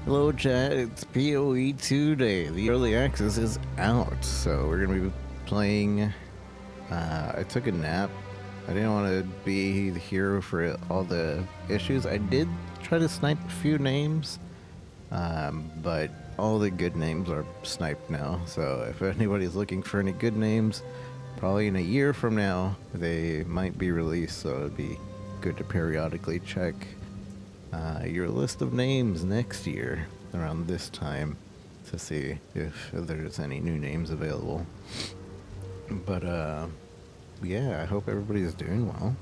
Hello chat, it's PoE2 Day. The early access is out, so we're gonna be playing. I took a nap. I didn't want to be the hero for all the issues. I did try to snipe a few names, but all the good names are sniped now. So if anybody's looking for any good names, probably in a year from now, they might be released, so it'd be good to periodically check your list of names next year around this time to see if there's any new names available. But yeah, I hope everybody's doing well.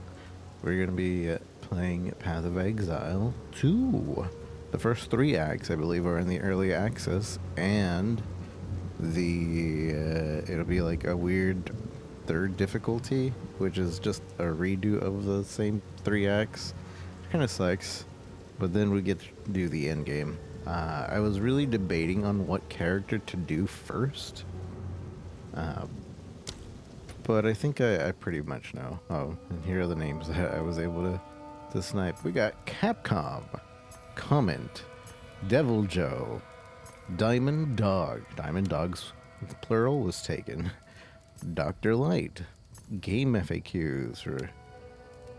We're gonna be playing Path of Exile 2. The first 3 acts, I believe, are in the early access, and the it'll be like a weird third difficulty, which is just a redo of the same 3 acts. Kind of sucks. But then we get to do the end game. I was really debating on what character to do first. But I think I pretty much know. Oh, and here are the names that I was able to snipe. We got Capcom, Comment, Devil Joe, Diamond Dog. Diamond Dog's plural was taken. Dr. Light, Game FAQs for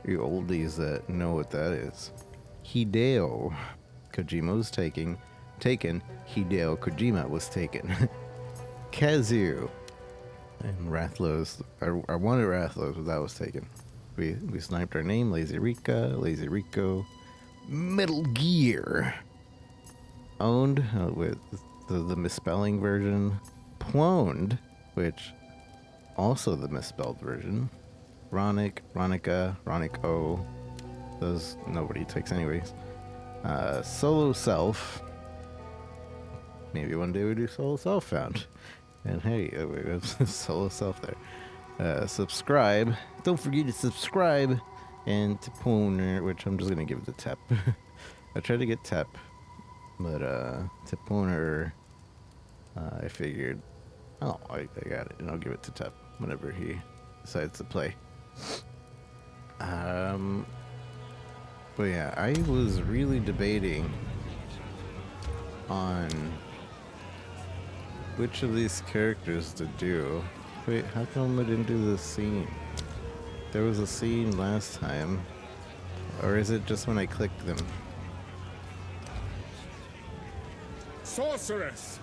you oldies that know what that is. Hideo Kojima was taken. Hideo Kojima was taken. Kazu and Rathlos. I wanted Rathlos, but that was taken. We sniped our name. Lazy Rico, Metal Gear. Owned with the misspelling version. Pwned, which also the misspelled version. Ronic, Ronica, Ronico. Those nobody takes anyways. Solo Self. Maybe one day we do Solo Self found. And hey, we have Solo Self there. Subscribe. Don't forget to subscribe. And to Poner, which I'm just gonna give it to Tep. I tried to get Tep, but to Poner, I figured, oh, I got it, and I'll give it to Tep whenever he decides to play. But yeah, I was really debating on which of these characters to do. Wait, how come I didn't do the scene? There was a scene last time. Or is it just when I clicked them? Sorceress!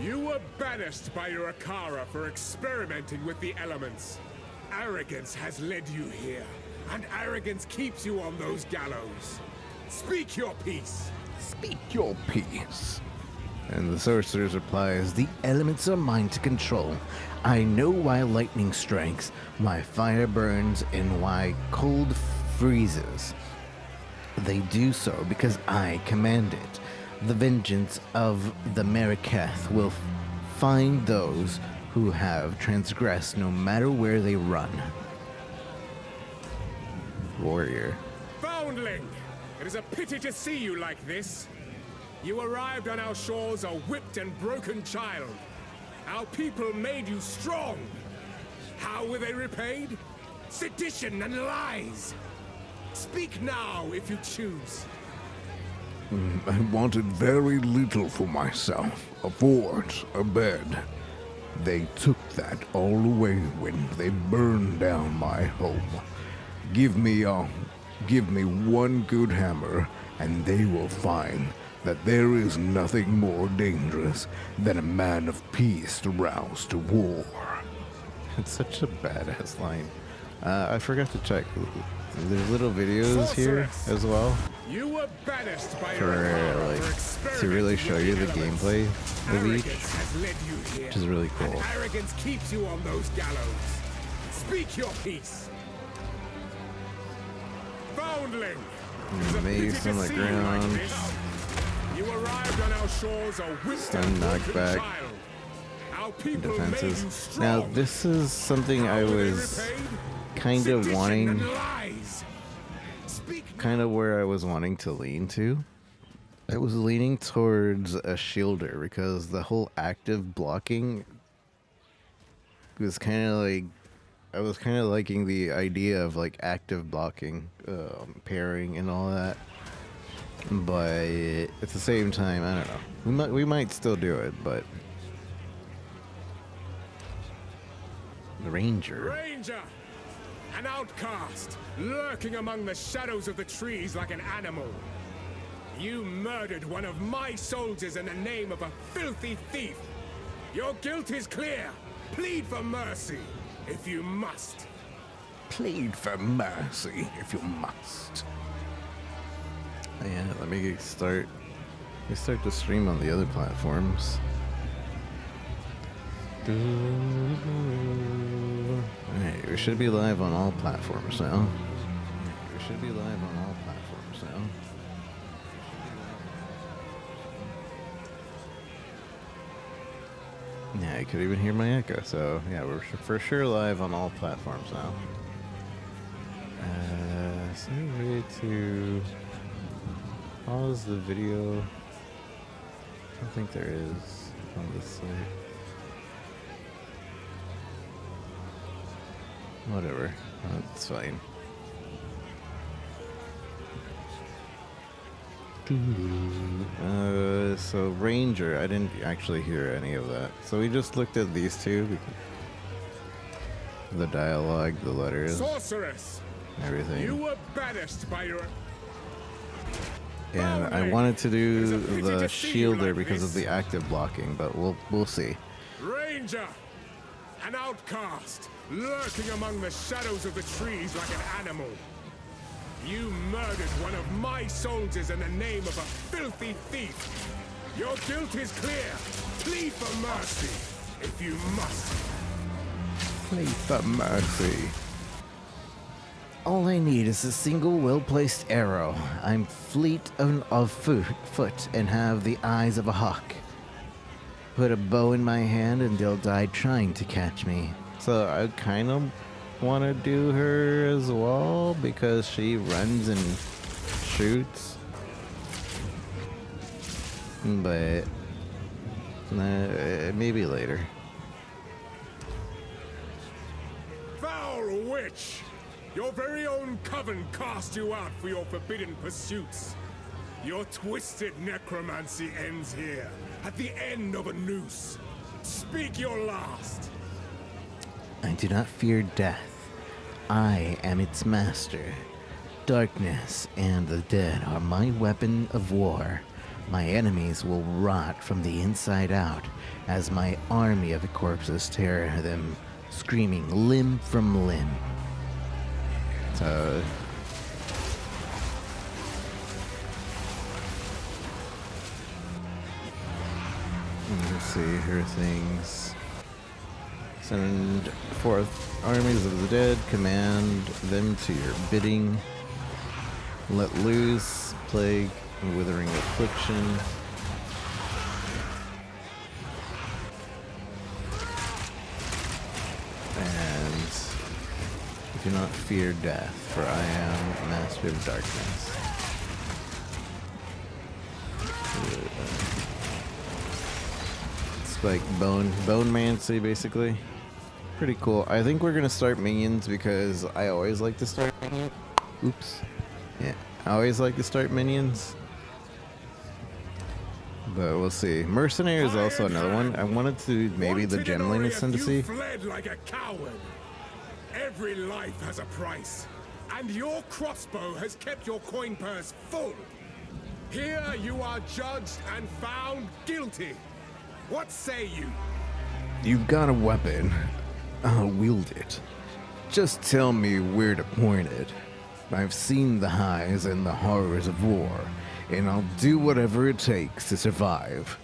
You were banished by your Akara for experimenting with the elements. Arrogance has led you here. And arrogance keeps you on those gallows. Speak your piece. Speak your piece. And the sorcerer's replies, the elements are mine to control. I know why lightning strikes, why fire burns, and why cold freezes. They do so because I command it. The vengeance of the Marikath will find those who have transgressed no matter where they run. Warrior. Foundling! It is a pity to see you like this. You arrived on our shores a whipped and broken child. Our people made you strong. How were they repaid? Sedition and lies. Speak now if you choose. I wanted very little for myself. A fort, a bed. They took that all away when they burned down my home. Give me one good hammer, and they will find that there is nothing more dangerous than a man of peace to rouse to war. It's such a badass line. I forgot to check. There's little videos here as well You were banished by for like to really show you the gameplay of each, which is really cool. And arrogance keeps you on those gallows. Speak your piece. Foundling. Mace on the ground. You arrived on our shores a whipped Stun and broken knockback. child. Our people made you Defenses. strong. Now this is something I How were they was repaid? kind of Sedition wanting, and lies. Speak kind of where I was wanting to lean to. I was leaning towards a shielder because the whole active blocking was kind of like, I was kind of liking the idea of like active blocking, pairing and all that. But at the same time, I don't know. We might still do it, but the Ranger. Ranger! An outcast, lurking among the shadows of the trees like an animal. You murdered one of my soldiers in the name of a filthy thief. Your guilt is clear. Plead for mercy, if you must. Plead for mercy if you must. Yeah, let me start the stream on the other platforms. Alright, we should be live on all platforms now. We should be live on all platforms now. Yeah, I could even hear my echo, so yeah, we're for sure live on all platforms now. Is there a way to pause the video? I don't think there is on this side. Whatever, that's fine. So Ranger, I didn't actually hear any of that. So we just looked at these two. The dialogue, the letters, Sorceress! everything. You were banished by your... And I wanted to do the shielder because of the active blocking, but we'll see. Ranger! An outcast, lurking among the shadows of the trees like an animal. You murdered one of my soldiers in the name of a filthy thief. Your guilt is clear. Plead for mercy, if you must. Plead for mercy. All I need is a single well-placed arrow. I'm fleet of foot and have the eyes of a hawk. Put a bow in my hand and they'll die trying to catch me. So I kind of want to do her as well because she runs and shoots. But maybe later. Foul witch! Your very own coven cast you out for your forbidden pursuits. Your twisted necromancy ends here, at the end of a noose. Speak your last. I do not fear death. I am its master. Darkness and the dead are my weapon of war. My enemies will rot from the inside out as my army of corpses tear them, screaming limb from limb. So let's see her things. Send forth armies of the dead, command them to your bidding. Let loose plague and withering affliction. And do not fear death, for I am master of darkness. It's like bone mancy, basically. Pretty cool. I think we're gonna start minions because I always like to start minions. Oops. Yeah, I always like to start minions. But we'll see. Mercenary is also another one. I wanted to maybe the Gemling Ascendancy. You fled like a coward. Every life has a price, and your crossbow has kept your coin purse full. Here you are judged and found guilty. What say you? You've got a weapon. I'll wield it. Just tell me where to point it. I've seen the highs and the horrors of war, and I'll do whatever it takes to survive.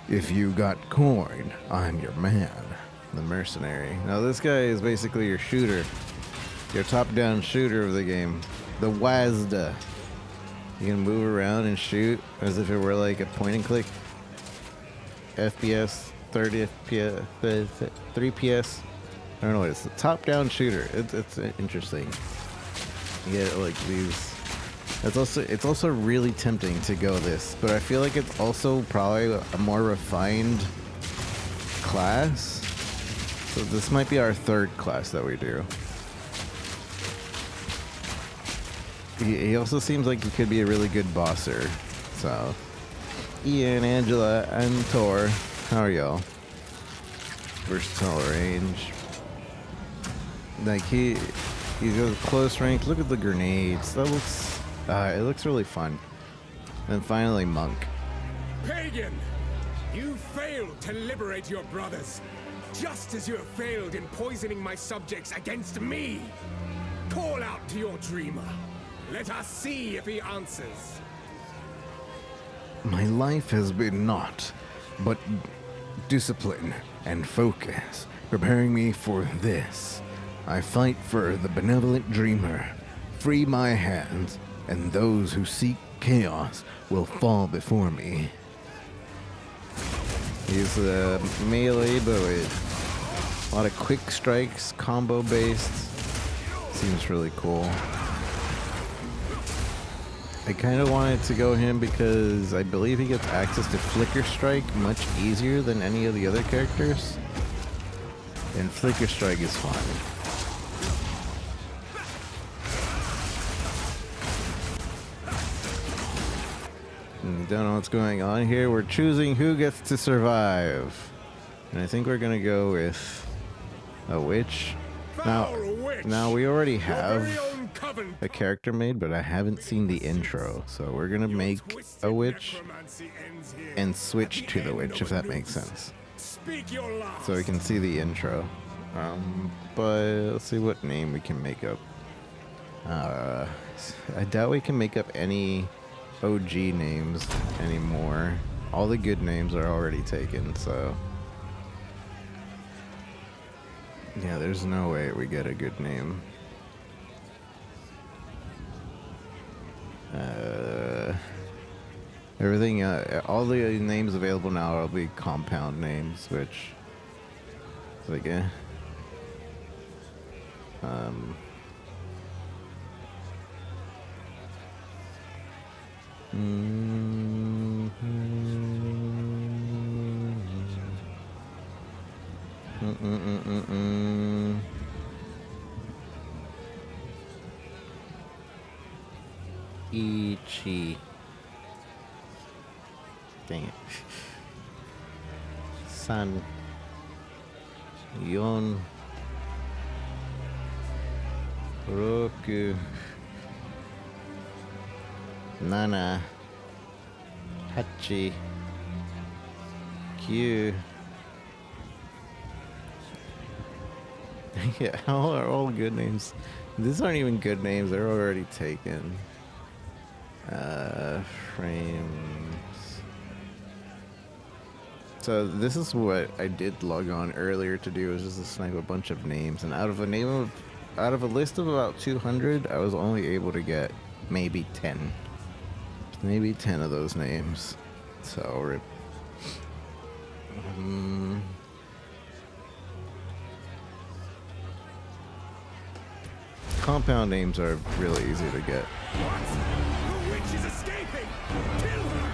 If you got coin, I'm your man. The mercenary. Now this guy is basically your shooter. Your top-down shooter of the game. The Wazda. You can move around and shoot as if it were like a point-and-click. FPS, 30 FPS, 3 PS. I don't know what it's the top-down shooter. It's interesting. You get like these. It's also really tempting to go this, but I feel like it's also probably a more refined class. So this might be our third class that we do. he also seems like he could be a really good bosser. So, Ian, Angela, and Tor, how are y'all? Versatile range. Like he goes close range. Look at the grenades. That looks, it looks really fun. And finally, Monk. Pagan! You failed to liberate your brothers, just as you have failed in poisoning my subjects against me. Call out to your dreamer. Let us see if he answers. My life has been naught but discipline and focus, preparing me for this. I fight for the benevolent dreamer. Free my hands, and those who seek chaos will fall before me. He's melee, but with a lot of quick strikes, combo based. Seems really cool. I kind of wanted to go him because I believe he gets access to Flicker Strike much easier than any of the other characters. And Flicker Strike is fun. Don't know what's going on here. We're choosing who gets to survive. And I think we're going to go with a witch. Now we already have a character made, but I haven't seen the intro. So we're going to make a witch and switch to the witch, if that makes sense. So we can see the intro. But let's see what name we can make up. I doubt we can make up any OG names anymore. All the good names are already taken, so yeah, there's no way we get a good name. Everything, all the names available now will be compound names, which is like, Ichi. Dang it. San. Yon. Roku. Nana. Hachi. Q. Yeah, all are all good names. These aren't even good names, they're already taken. Frames. So this is what I did log on earlier to do, was just to snipe a bunch of names, and out of a list of about 200, I was only able to get maybe 10. Maybe 10 of those names. So rip. Compound names are really easy to get. What? The witch is escaping! Kill her!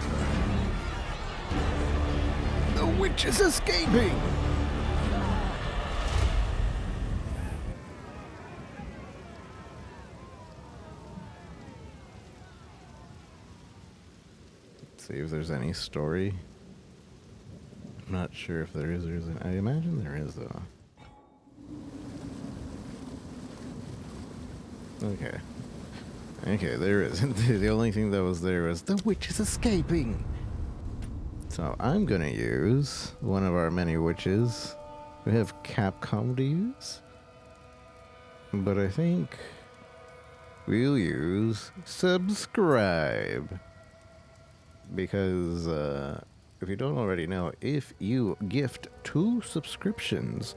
The witch is escaping! Let's see if there's any story. I'm not sure if there is or isn't. I imagine there is, though. Okay. Okay, there is. The only thing that was there was the witch is escaping. So I'm gonna use one of our many witches. We have Capcom to use, but I think we'll use Subscribe, because if you don't already know, if you gift 2 subscriptions,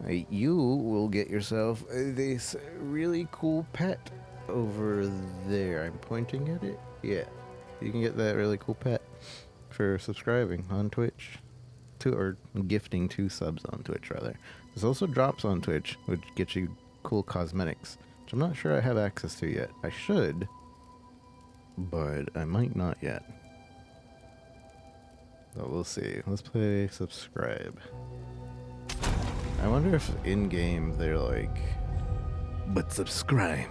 you will get yourself this really cool pet over there. I'm pointing at it. Yeah, you can get that really cool pet for subscribing on Twitch, or gifting 2 subs on Twitch rather. There's also drops on Twitch, which gets you cool cosmetics, which I'm not sure I have access to yet. I should, but I might not yet. So we'll see. Let's play Subscribe. I wonder if in-game they're like, but subscribe.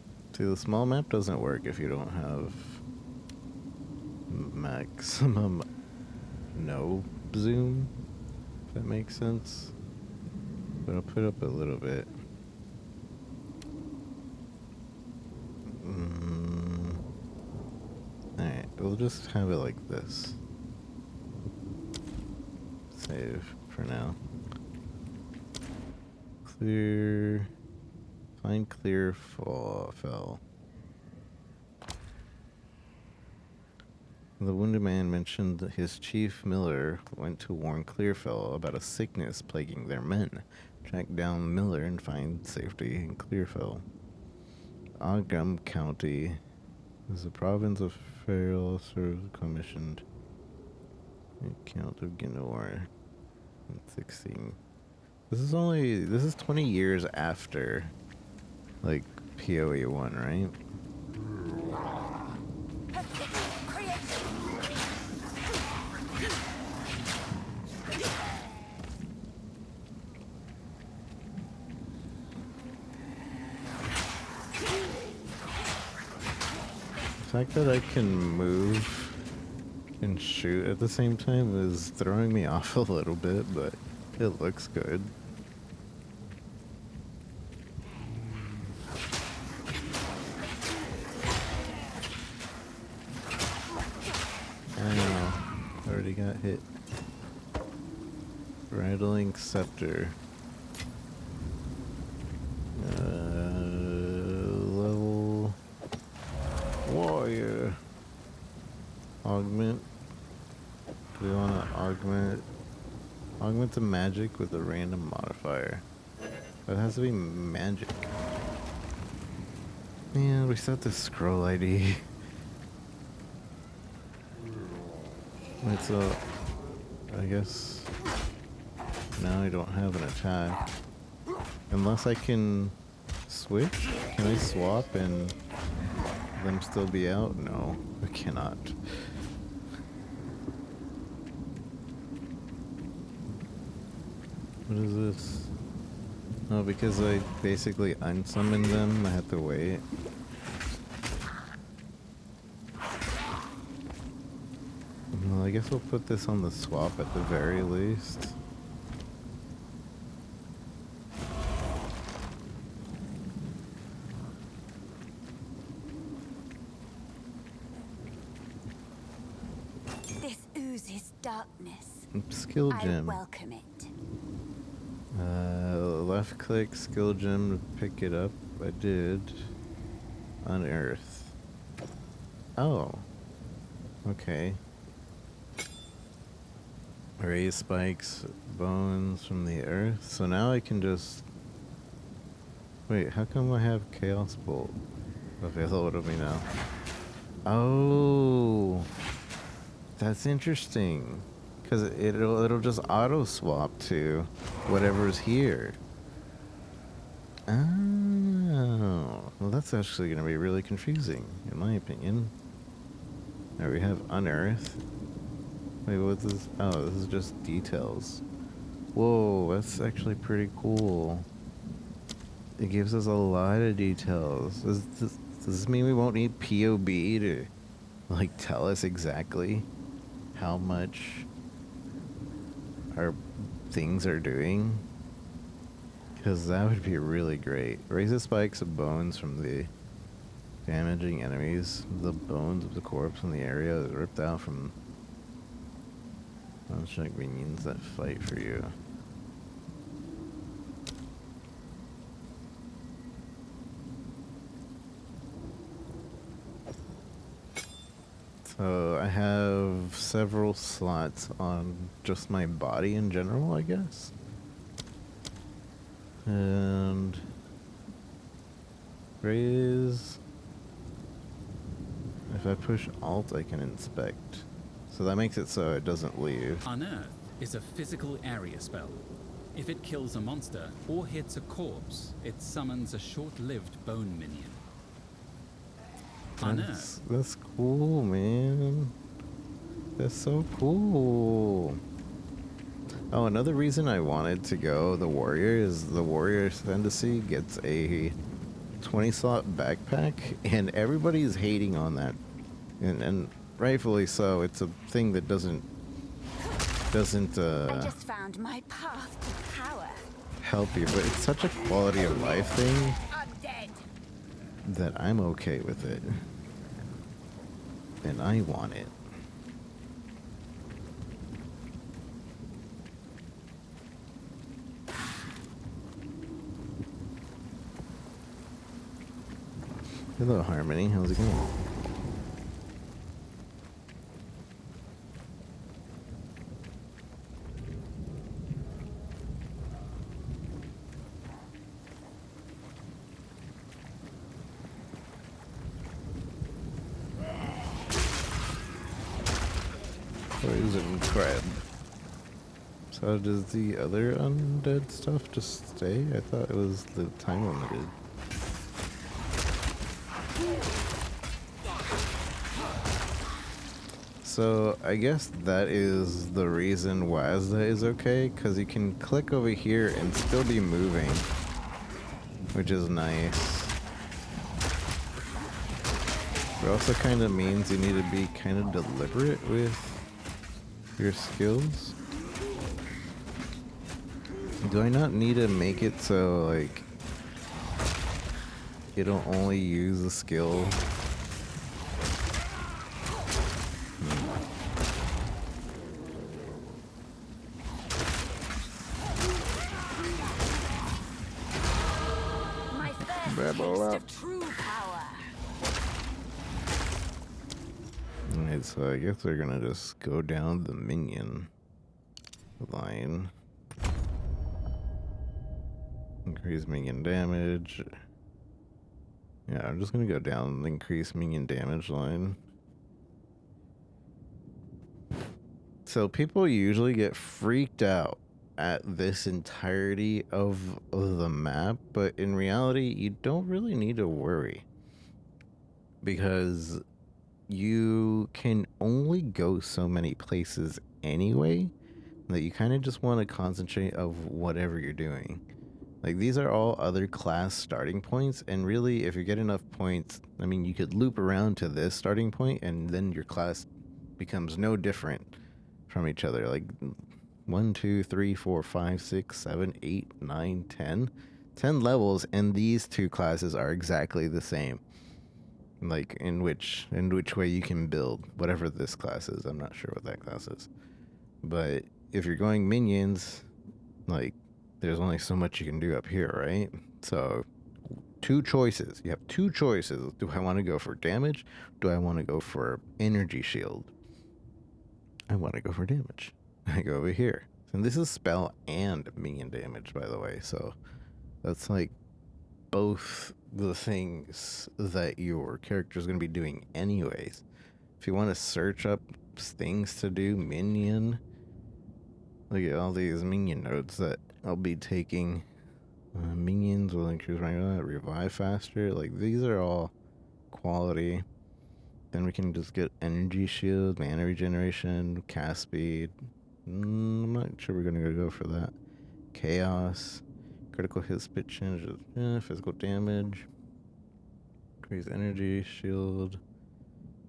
See, the small map doesn't work if you don't have maximum no zoom, if that makes sense. But I'll put up a little bit. Alright, we'll just have it like this. Save for now. Clear. Find clear fell. The wounded man mentioned that his chief Miller went to warn Clearfell about a sickness plaguing their men. Track down Miller and find safety in Clearfell. Ogum County is the province of Farrell serves commissioned. Count of Ginor in 16. This is 20 years after, like, PoE 1, right? The fact that I can move and shoot at the same time is throwing me off a little bit, but it looks good. Already got hit. Rattling scepter. Level warrior. Augment. Do we want to augment the magic with a random modifier? That has to be magic. Man, we set the scroll ID. Wait, so I guess now I don't have an attack. Unless I can switch? Can I swap and them still be out? No, I cannot. What is this? Oh, because I basically unsummoned them, I have to wait. Well, I guess we'll put this on the swap at the very least. This oozes darkness. Skill I gem. welcome it. Left click skill gem to pick it up. I did. Unearth. Oh. Okay. Raise spikes, bones from the earth. So now I can just... Wait, how come I have Chaos Bolt available to me now? Oh. That's interesting. Because it'll just auto swap to whatever's here. Oh. Well, that's actually going to be really confusing, in my opinion. There we have Unearth. Wait, what's this? Oh, this is just details. Whoa, that's actually pretty cool. It gives us a lot of details. Does this mean we won't need POB to, like, tell us exactly how much our things are doing? Because that would be really great. Raises spikes of bones from the damaging enemies. The bones of the corpse in the area is ripped out from unchecked minions that fight for you. So I have several slots on just my body in general, I guess. And raise. If I push Alt, I can inspect. So that makes it so it doesn't leave. Unearth is a physical area spell. If it kills a monster or hits a corpse, it summons a short-lived bone minion. Unearth. That's cool, man. That's so cool. Oh, another reason I wanted to go the warrior is the warrior ascendancy gets a 20 slot backpack, and everybody's hating on that, and rightfully so. It's a thing that doesn't I just found my path to power. help you, but it's such a quality of life thing I'm dead. that I'm okay with it, and I want it. Hello, Harmony. How's it going? Poison crab. So does the other undead stuff just stay? I thought it was the time limited. So I guess that is the reason Wazda is okay, because you can click over here and still be moving, which is nice. It also kind of means you need to be kind of deliberate with your skills. Do I not need to make it so, like, it'll only use the skill? My first Rebel taste up. of true power. Alright, so I guess we're gonna just go down the minion line. Increase minion damage. Yeah, I'm just gonna go down the increase minion damage line. So people usually get freaked out at this entirety of the map, but in reality, you don't really need to worry, because you can only go so many places anyway that you kind of just want to concentrate of whatever you're doing. Like, these are all other class starting points, and really, if you get enough points, I mean, you could loop around to this starting point, and then your class becomes no different from each other. Like 1, 2, 3, 4, 5, 6, 7, 8, 9, 10. 10 levels, and these two classes are exactly the same. Like, in which way you can build whatever this class is. I'm not sure what that class is. But if you're going minions, like, there's only so much you can do up here, right? So, two choices. You have two choices. Do I want to go for damage? Do I want to go for energy shield? I want to go for damage. I go over here. And this is spell and minion damage, by the way. So, that's like both the things that your character is going to be doing anyways. If you want to search up things to do, minion, look at all these minion notes that I'll be taking. Minions will increase rank, revive faster. Like, these are all quality. Then we can just get energy shield, mana regeneration, cast speed. I'm not sure we're gonna go for that. Chaos, critical hit, spit change, physical damage, increase energy shield,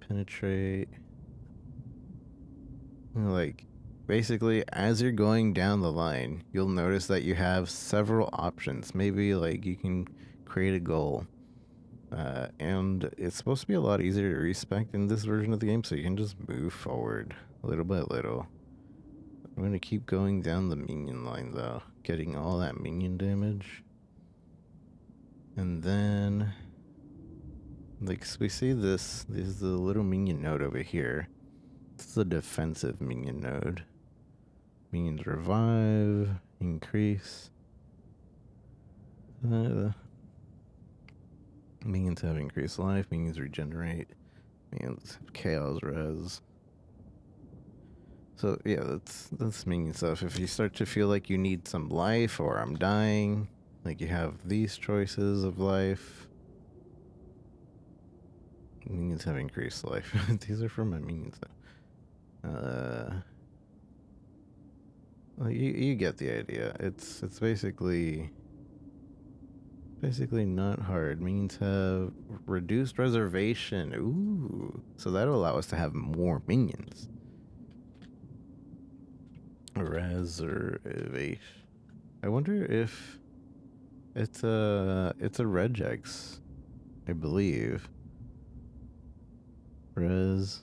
penetrate. Like, basically, as you're going down the line, you'll notice that you have several options. Maybe, like, you can create a goal. And it's supposed to be a lot easier to respec in this version of the game, so you can just move forward little by little. I'm going to keep going down the minion line, though, getting all that minion damage. And then, like, so we see this is the little minion node over here. This is a defensive minion node. Minions revive, increase. Minions have increased life, minions regenerate, minions have chaos res. So yeah, that's minion stuff. If you start to feel like you need some life or I'm dying, like, you have these choices of life. Minions have increased life. These are for my minions though. Well, you get the idea. It's basically Basically not hard. Minions have reduced reservation. Ooh. So that'll allow us to have more minions. Reservation. I wonder if it's a regex, I believe. Res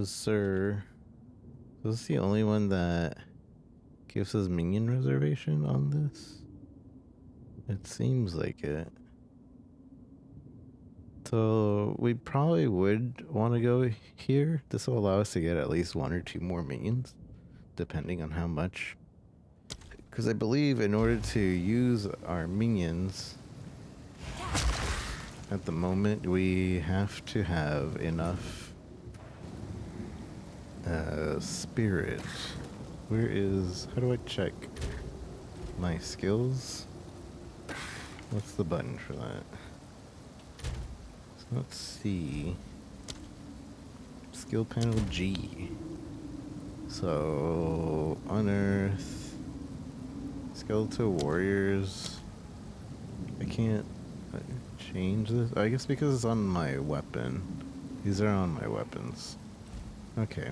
Sir. Is this the only one that gives us minion reservation on this? It seems like it. So we probably would want to go here. This will allow us to get at least 1 or 2 more minions, depending on how much. Because I believe in order to use our minions, at the moment we have to have enough spirit. Where is... How do I check my skills? What's the button for that? So let's see. Skill panel G. So unearth skeletal warriors. I can't change this. I guess because it's on my weapon. These are on my weapons. Okay.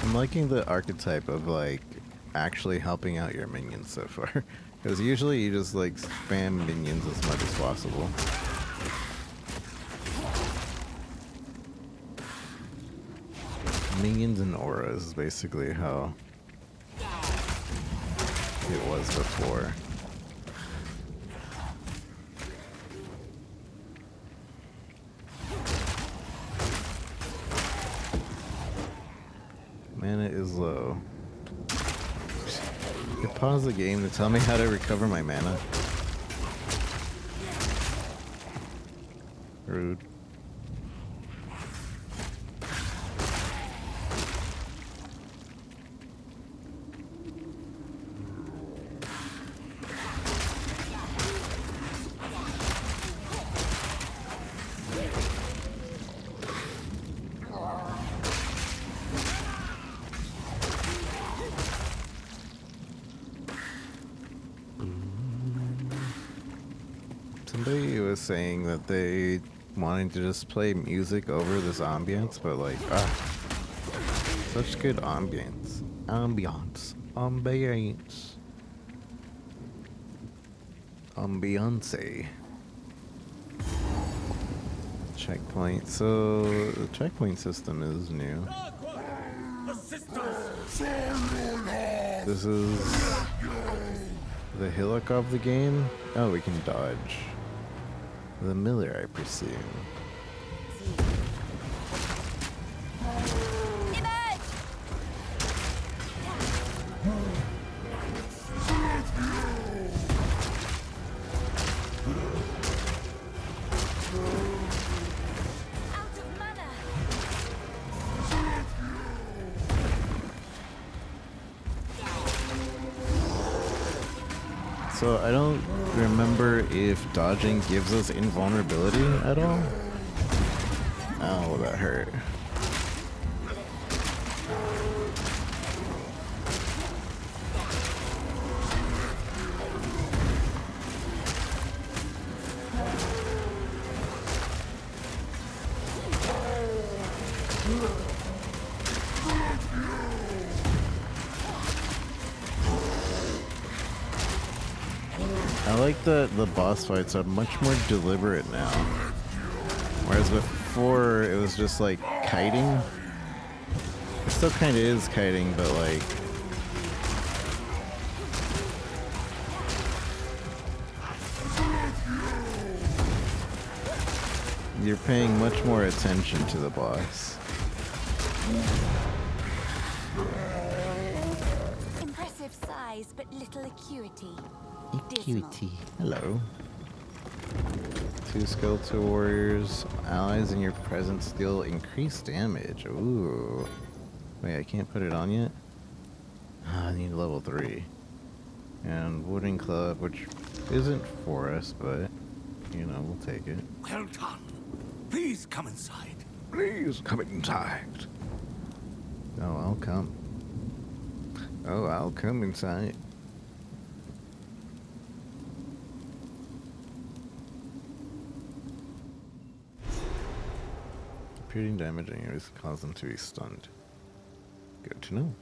I'm liking the archetype of like actually helping out your minions so far. Because usually you just like spam minions as much as possible. Minions and auras is basically how it was before. Mana is low. You pause the game to tell me how to recover my mana. Rude. Somebody was saying that they wanted to just play music over this ambience, but like, such good ambience. Ambience. Checkpoint. So the checkpoint system is new. This is the hillock of the game. Oh, we can dodge. The miller, I presume. So I don't remember if dodging gives us invulnerability at all. Ow, that hurt. I like that the boss fights are much more deliberate now. Whereas before, it was just like kiting. It still kind of is kiting, but like... You're paying much more attention to the boss. Impressive size, but little acuity. Acuity. Hello. 2 skeletal warriors. Allies in your presence deal increased damage. Ooh. Wait, I can't put it on yet? I need level 3. And wooden club, which isn't for us, but, you know, we'll take it. Well done. Please come inside. Please come inside. Oh, I'll come. Oh, I'll come inside. Piercing damage on enemies cause them to be stunned. Good to know.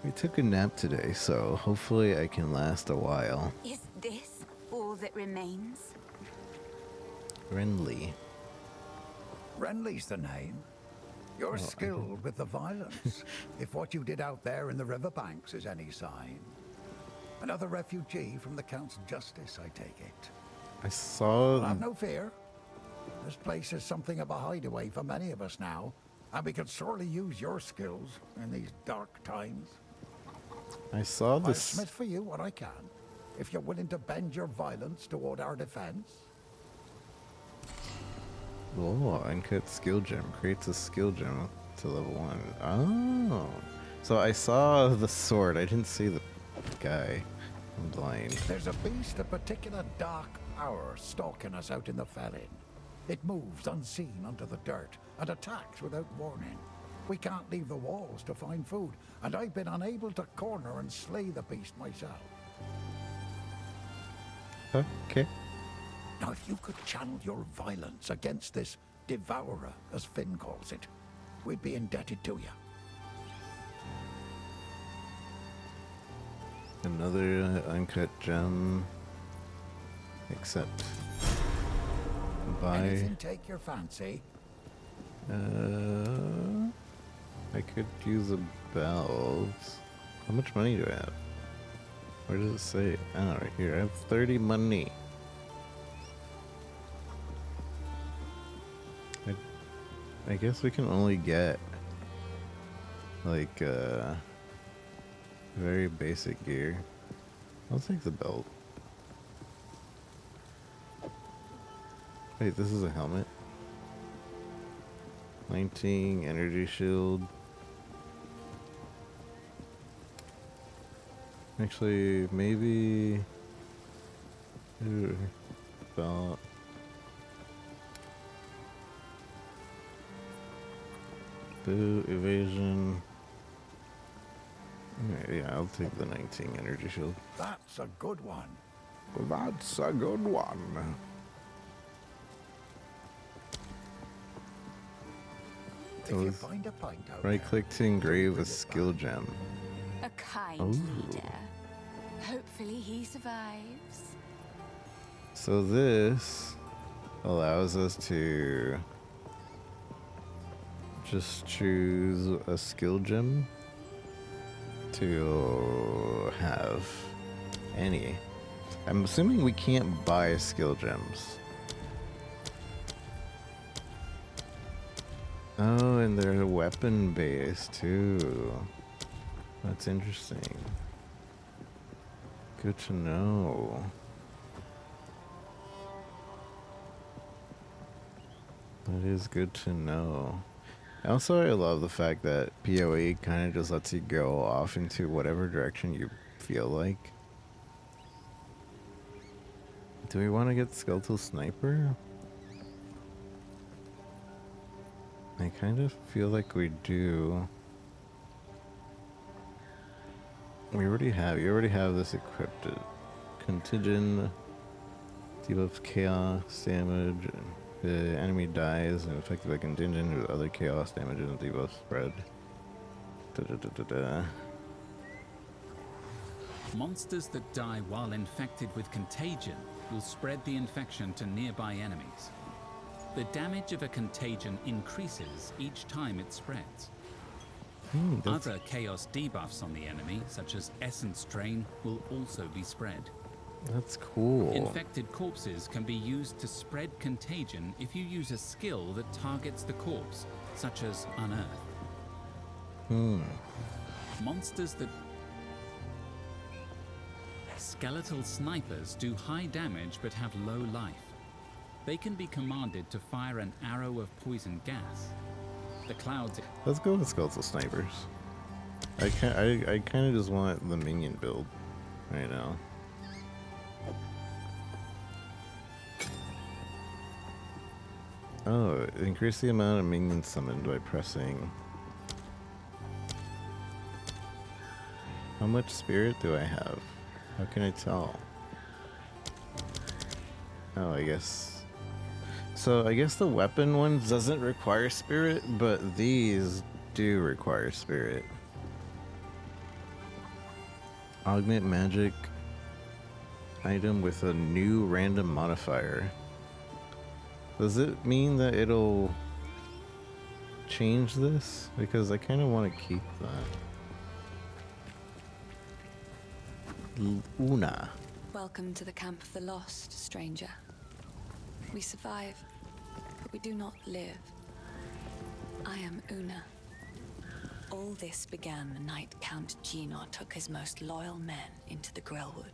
We took a nap today, so hopefully I can last a while. Is this all that remains? Renly. Renly's the name. You're skilled with the violence, if what you did out there in the riverbanks is any sign. Another refugee from the Count's justice, I take it. I saw... Have no fear. This place is something of a hideaway for many of us now, and we could sorely use your skills in these dark times. I saw I'll this... smith for you what I can, if you're willing to bend your violence toward our defense. Oh, uncut skill gem. Creates a skill gem to level 1. Oh. So I saw the sword. I didn't see the guy. I'm blind. There's a beast of particular dark power stalking us out in the felling. It moves unseen under the dirt and attacks without warning. We can't leave the walls to find food, and I've been unable to corner and slay the beast myself. Okay. Now, if you could channel your violence against this devourer, as Finn calls it, we'd be indebted to you. Another uncut gem. Except... Buy... Anything take your fancy? I could use a belt. How much money do I have? Where does it say? Oh, right here. I have 30 money. I guess we can only get like very basic gear. I'll take the belt. Wait, this is a helmet. 19 energy shield. Actually, maybe belt. Boo, evasion. Yeah, I'll take the 19 energy shield. That's a good one. That's a good one. If you find a pint out Right there, click to engrave bring a it skill back. gem. A kind Ooh. leader. Hopefully he survives. So this allows us to just choose a skill gem to have any. I'm assuming we can't buy skill gems. Oh, and they're weapon based too. That's interesting. Good to know. That is good to know. Also, I love the fact that PoE kind of just lets you go off into whatever direction you feel like. Do we want to get Skeletal Sniper? I kind of feel like we do. You already have this equipped. Contingent debuffs chaos damage. The enemy dies and affected by contingent with other chaos damage and debuff spread. Monsters that die while infected with contagion will spread the infection to nearby enemies. The damage of a contagion increases each time it spreads. Other chaos debuffs on the enemy, such as Essence Drain, will also be spread. That's cool. Infected corpses can be used to spread contagion if you use a skill that targets the corpse, such as Unearth. Monsters that... Skeletal snipers do high damage but have low life. They can be commanded to fire an arrow of poison gas. The clouds. Let's go with skeletal snipers. I kind of just want the minion build right now. Oh, increase the amount of minions summoned by pressing. How much spirit do I have? How can I tell? Oh, I guess. So I guess the weapon ones doesn't require spirit, but these do require spirit. Augment magic item with a new random modifier. Does it mean that it'll change this? Because I kind of want to keep that. Una. Welcome to the camp of the lost, stranger. We survive, but we do not live. I am Una. All this began the night Count Gino took his most loyal men into the Grellwood.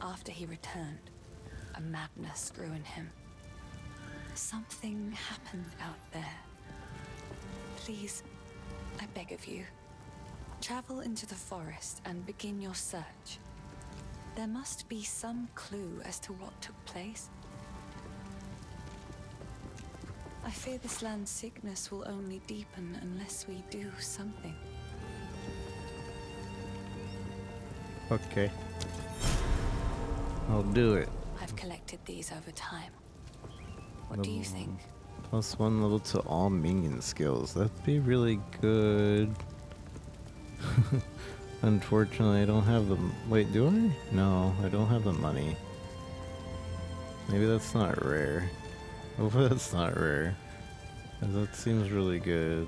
After he returned, a madness grew in him. Something happened out there. Please, I beg of you, travel into the forest and begin your search. There must be some clue as to what took place. I fear this land's sickness will only deepen unless we do something. Okay. I'll do it. I've collected these over time. What do you think? +1 level to all minion skills. That'd be really good. Unfortunately, I don't have the... Wait, do I? No, I don't have the money. Maybe that's not rare. Hopefully that's not rare. That seems really good.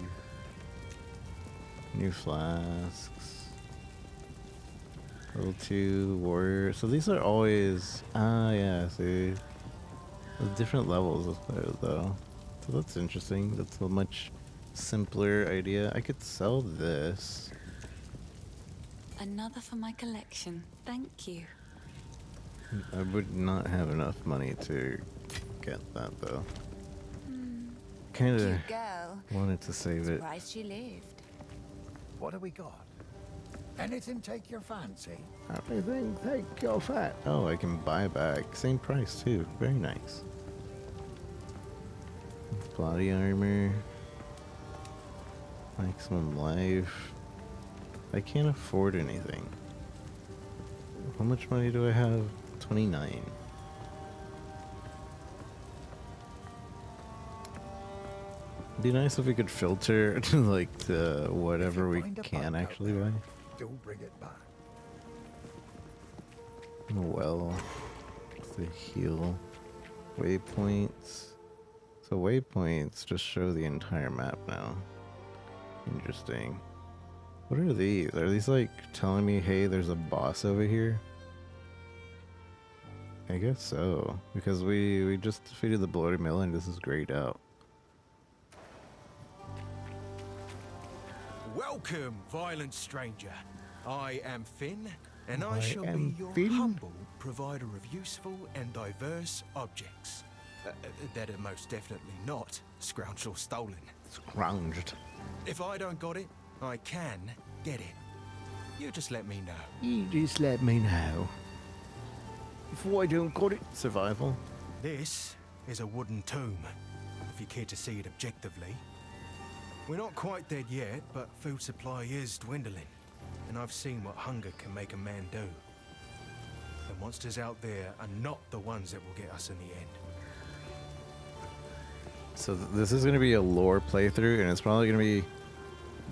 New flasks. Level 2 warrior. So these are always... Ah, yeah, see. With different levels of those, though. So that's interesting. That's a much simpler idea. I could sell this. Another for my collection. Thank you. I would not have enough money to get that, though. Kind of Cute girl. wanted to save it. Surprised she lived. What have we got? Anything take your fancy? Everything take your fat. Oh, I can buy back. Same price, too. Very nice. Body armor. Maximum life. I can't afford anything. How much money do I have? 29. It'd be nice if we could filter to like the whatever we can actually buy. Do bring it back. Well, the heal waypoints. So waypoints just show the entire map now. Interesting. What are these? Are these like telling me, hey, there's a boss over here? I guess so, because we just defeated the Bloated Mill and this is grayed out. Welcome, violent stranger. I am Finn, and I I shall am be your Finn. humble provider of useful and diverse objects. That are most definitely not scrounged or stolen. Scrounged. If I don't got it, I can get it. You just let me know. You just let me know. If I don't got it. Survival. This is a wooden tomb, if you care to see it objectively. We're not quite dead yet, but food supply is dwindling, and I've seen what hunger can make a man do. The monsters out there are not the ones that will get us in the end. So this is going to be a lore playthrough, and it's probably going to be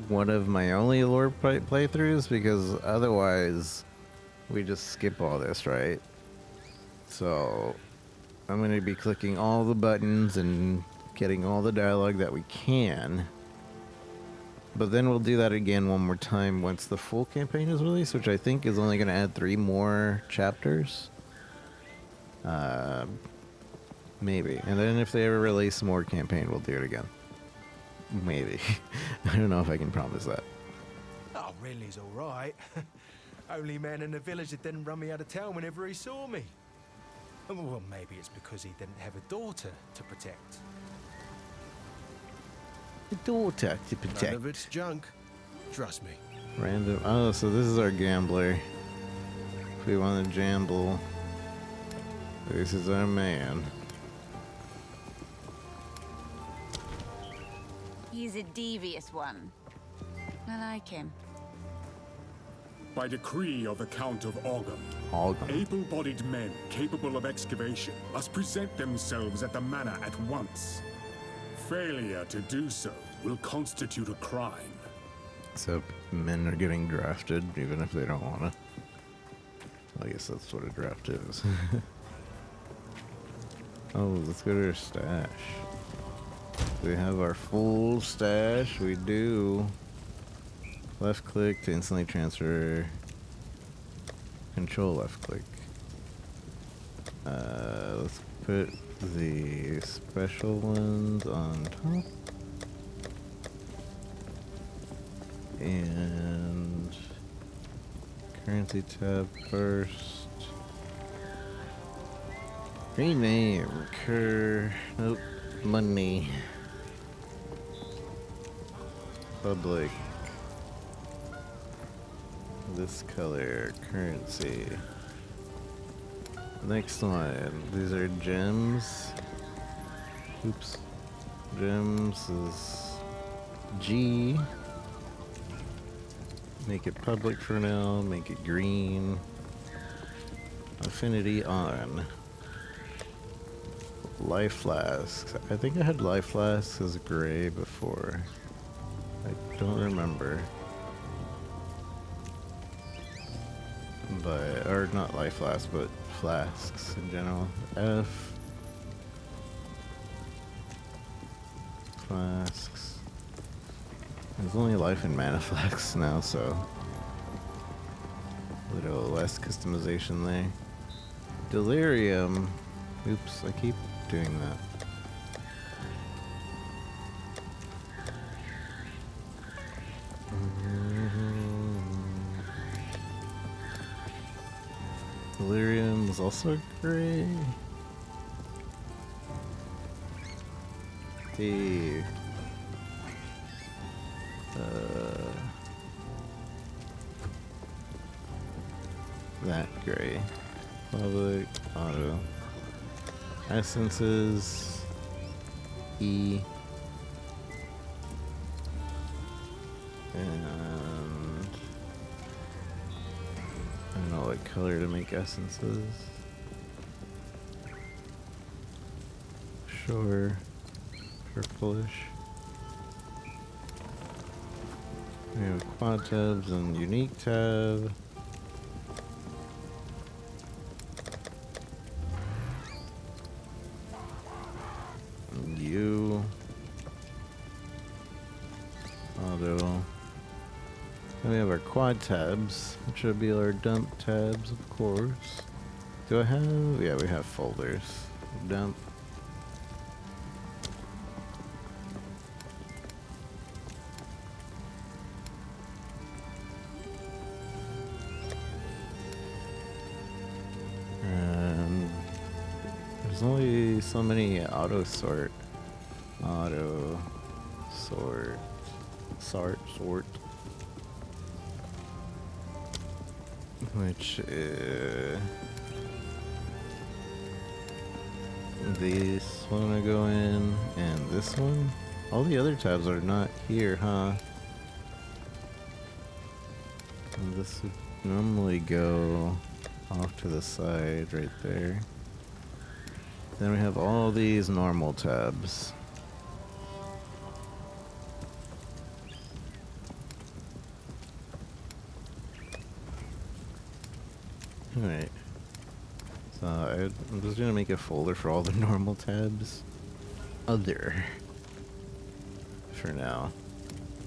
one of my only lore playthroughs, because otherwise we just skip all this, right? So I'm going to be clicking all the buttons and getting all the dialogue that we can. But then we'll do that again one more time once the full campaign is released, which I think is only going to add 3 more chapters. Maybe. And then if they ever release more campaign, we'll do it again. Maybe. I don't know if I can promise that. Oh, Ridley's all right. Only man in the village that didn't run me out of town whenever he saw me. Well, maybe it's because he didn't have a daughter to protect. A daughter to None protect. of it's junk. Trust me. Random. Oh, so this is our gambler. If we want to gamble, this is our man. He's a devious one. I like him. By decree of the Count of Ogum, Ogum. able-bodied men capable of excavation must present themselves at the manor at once. Failure to do so will constitute a crime. So men are getting drafted even if they don't want to. I guess that's what a draft is. Oh, let's go to our stash. We have our full stash. We do. Left click to instantly transfer. Control left click. Let's put the special ones on top. And currency tab first. Rename. Nope. Money. Public. This color. Currency. Next one. These are gems. Oops. Gems is G. Make it public for now. Make it green. Affinity on. Life flasks. I think I had life flasks as gray before. I don't remember. But, or not life flasks, but flasks in general. F. Flasks. There's only life and mana flasks now, so a little less customization there. Delirium. Oops, I keep doing that. Delirium is also gray. The that gray. Public auto. Essences E. And I don't know what color to make essences. Sure. Purplish. We have quad tabs and unique tab. You. Auto. Then we have our quad tabs, which would be our dump tabs, of course. Do I have? Yeah, we have folders. Dump. And there's only so many auto sort. Auto sort. Sort. Which this one to go in, and this one. All the other tabs are not here, huh? And this would normally go off to the side right there. Then we have all these normal tabs. Alright. So I'm just gonna make a folder for all the normal tabs. Other. For now.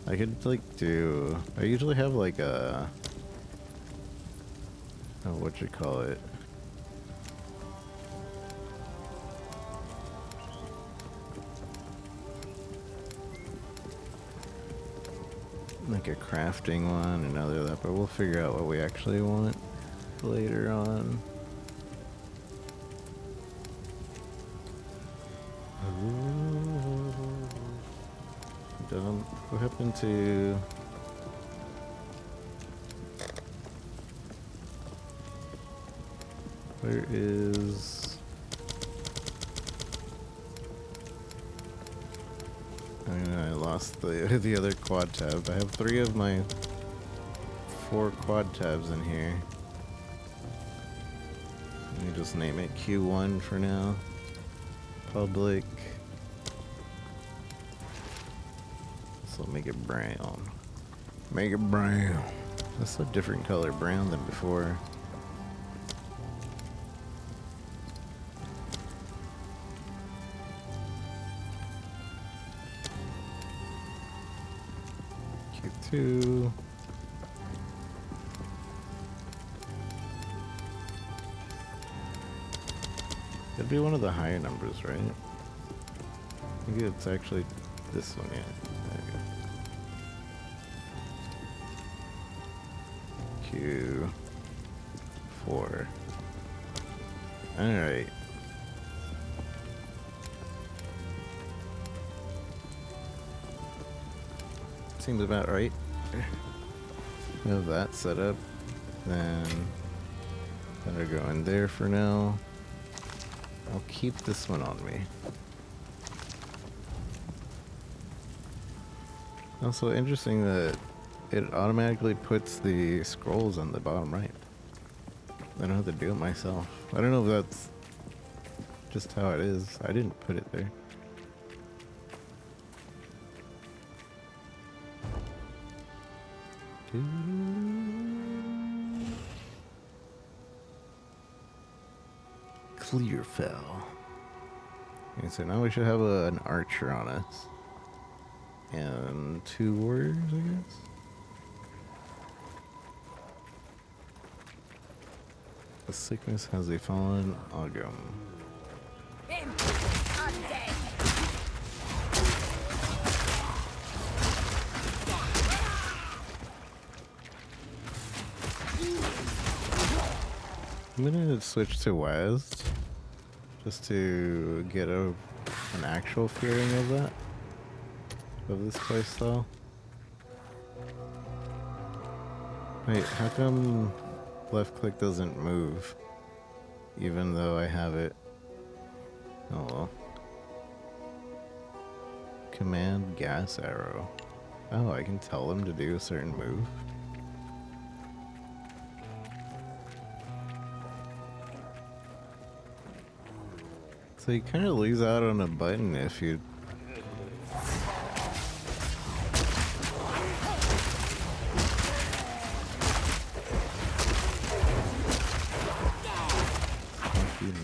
I could like do... I usually have like a... Oh, what you call it? Like a crafting one, another that, but we'll figure out what we actually want later on. what happened to... Where is... I lost the other quad tab. I have 3 of my 4 quad tabs in here. Let me just name it Q1 for now. Public. So make it brown. Make it brown. That's a different color brown than before. Q2. It'd be one of the higher numbers, right? I think it's actually this one, yeah. There you go. Q4. Alright. Seems about right. We have that set up. Then better go in there for now. I'll keep this one on me. Also interesting that it automatically puts the scrolls on the bottom right. I don't have to do it myself. I don't know if that's just how it is. I didn't put it there. Clearfell. Okay, so now we should have an archer on us. And 2 warriors, I guess? The sickness has a fallen Ogum. I'm gonna switch to West just to get an actual feeling of that, of this playstyle. Wait, how come left click doesn't move even though I have it? Oh well. Command gas arrow. Oh, I can tell them to do a certain move. So you kind of lose out on a button if you...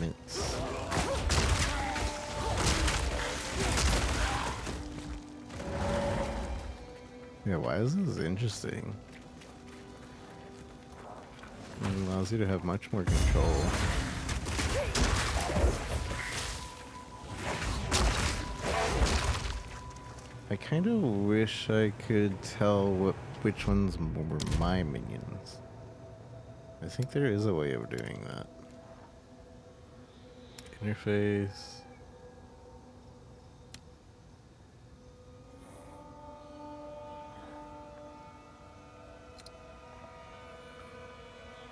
Mints. Yeah, why is this interesting? It allows you to have much more control. I kind of wish I could tell which ones were my minions. I think there is a way of doing that. Interface.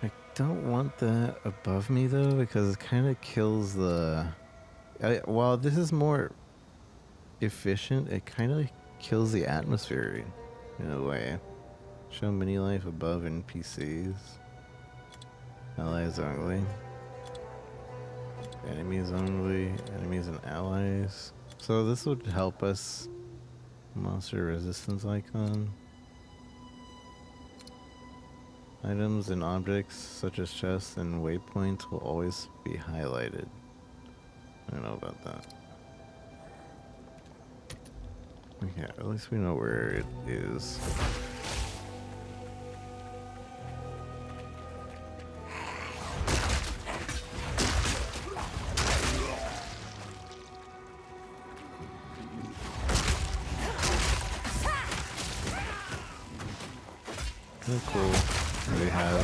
I don't want that above me though, because it kind of kills the... while this is more efficient, it kind of kills the atmosphere in a way. Show mini life above NPCs. Allies only. Enemies only. Enemies and allies. So this would help us. Monster resistance icon. Items and objects such as chests and waypoints will always be highlighted. I don't know about that. Okay, at least we know where it is. Oh, cool. They have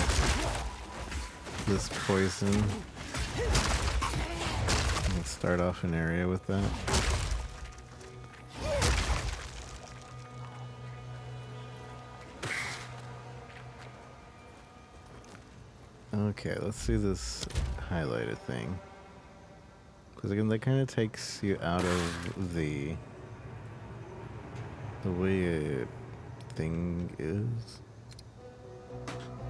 this poison. Let's start off an area with that. Okay, let's see this highlighted thing. Because again, that kind of takes you out of the way a thing is.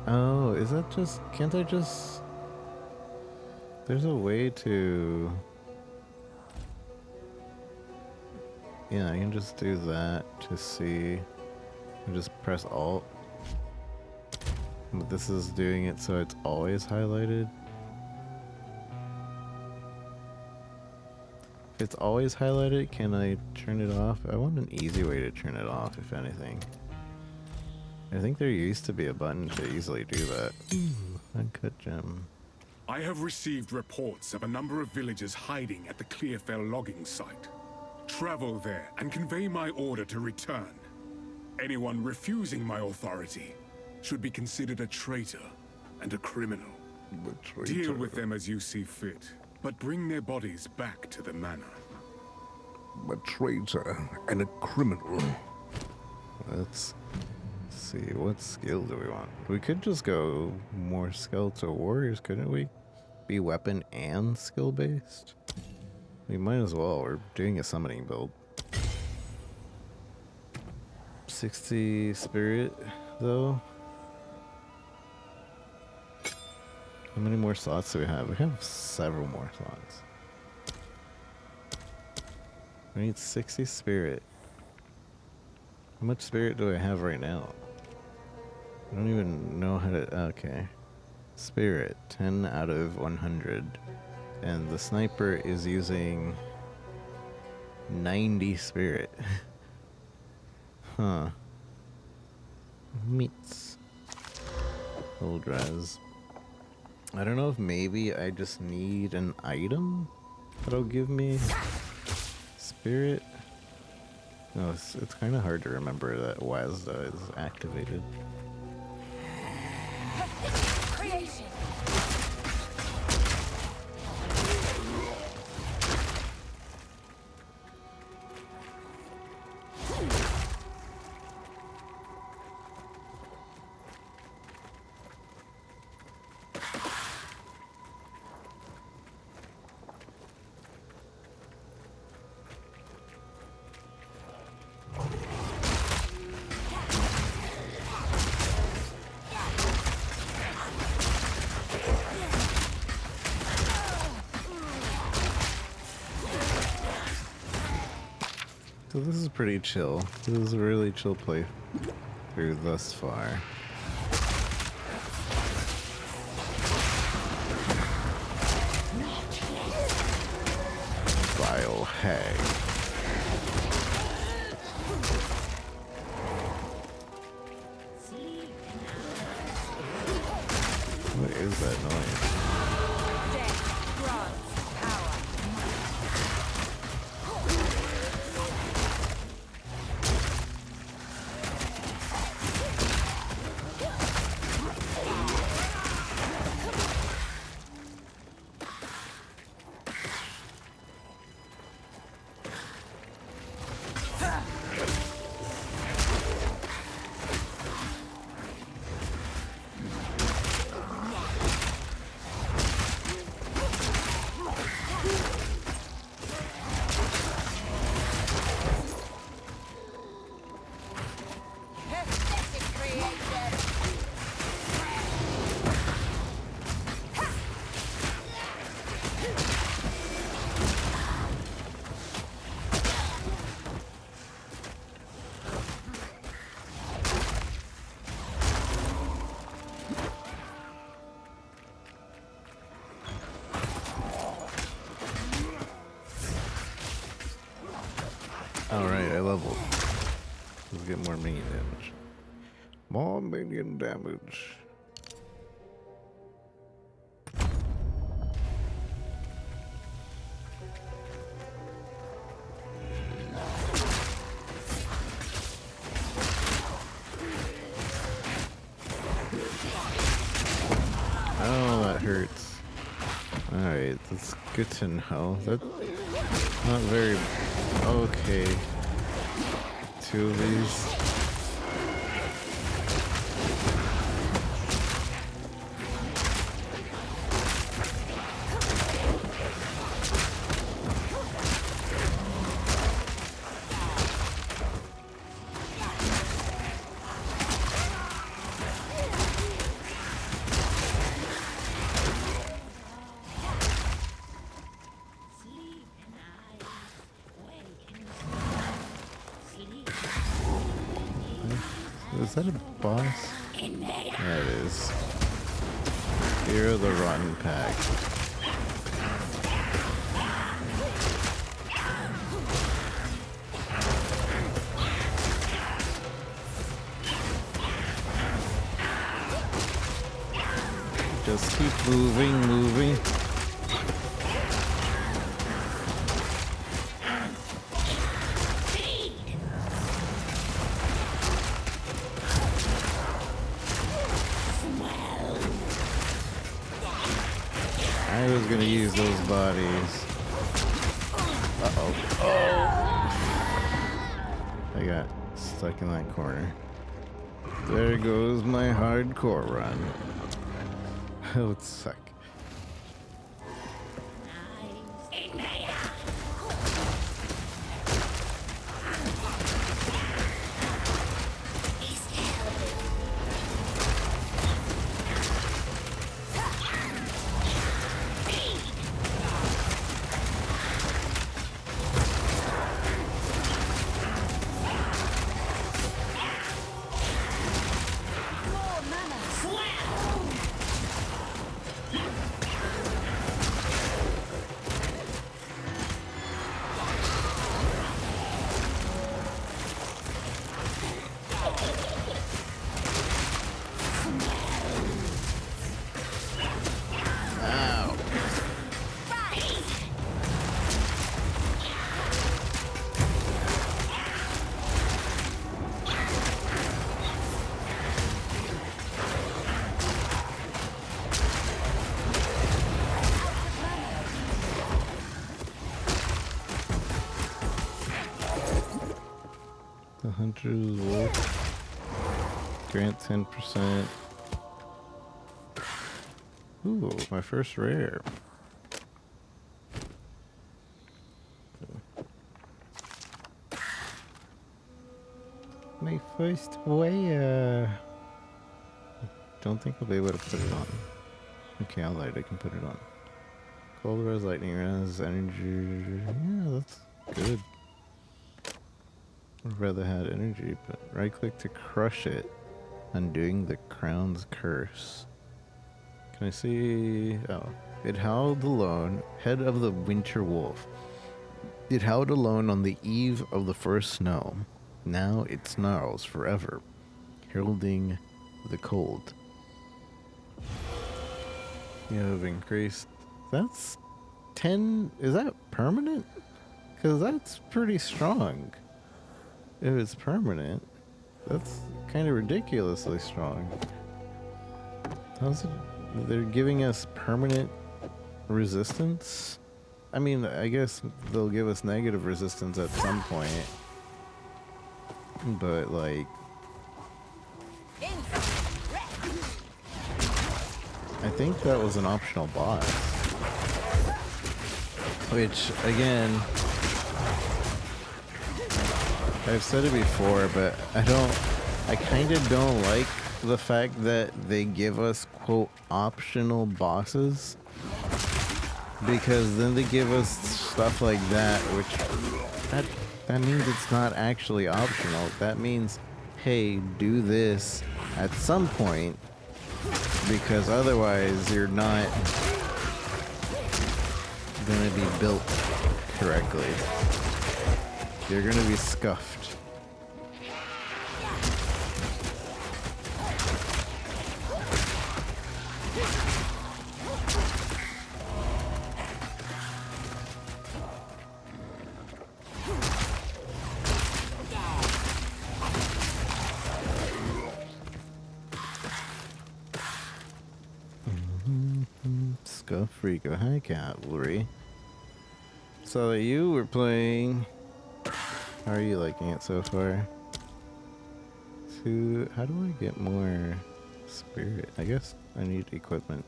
Oh, is that just... Can't I just... There's a way to... Yeah, I can just do that to see. And just press Alt. But this is doing it so it's always highlighted. If it's always highlighted, can I turn it off? I want an easy way to turn it off, if anything. I think there used to be a button to easily do that. Ooh, uncut gem. I have received reports of a number of villagers hiding at the Clearfell logging site. Travel there and convey my order to return. Anyone refusing my authority should be considered a traitor and a criminal. Deal with them as you see fit, but bring their bodies back to the manor. A traitor and a criminal. Let's see, what skill do we want? We could just go more skeletal warriors, couldn't we? Be weapon and skill based? We might as well, we're doing a summoning build. 60 spirit, though. How many more slots do we have? We have several more slots. We need 60 spirit. How much spirit do I have right now? I don't even know how to... Okay. Spirit, 10 out of 100. And the sniper is using 90 spirit. Huh. Meats. Old res. I don't know if maybe I just need an item that'll give me spirit. No, it's kind of hard to remember that WASDA is activated. Creation. So this is pretty chill. This is a really chill playthrough thus far. Biohag. What is that noise? Death grants power. Alright, I leveled. Let's get more minion damage. More minion damage. Oh, that hurts. Alright, that's good to know. That's not very... Okay. Two of these. Is that a boss? Yeah, it is. Fear of the Rotten Pack. Just keep moving. I was gonna use those bodies. Uh-oh. Oh! I got stuck in that corner. There goes my hardcore run. That would suck. The Hunter's Wolf. Grant 10%. Ooh, my first rare. My first rare. Don't think I'll be able to put it on. Okay, I'll light. I can put it on. Cold res, lightning res, energy. Yeah, that's good. I'd rather had energy, but right click to crush it. Undoing the crown's curse. Can I see? Oh. It howled alone, head of the winter wolf. It howled alone on the eve of the first snow. Now it snarls forever, heralding the cold. You have increased. That's 10. Is that permanent? Because that's pretty strong. If it's permanent, that's kind of ridiculously strong. How's it? They're giving us permanent resistance? I mean, I guess they'll give us negative resistance at some point. But, like... I think that was an optional boss. Which, again... I've said it before, but I kind of don't like the fact that they give us, quote, optional bosses. Because then they give us stuff like that, which, that means it's not actually optional. That means, hey, do this at some point, because otherwise you're not gonna be built correctly. You're gonna be scuffed. Scuff Rico. Hi, Cavalry. So that you were playing. How are you liking it so far? How do I get more spirit? I guess I need equipment.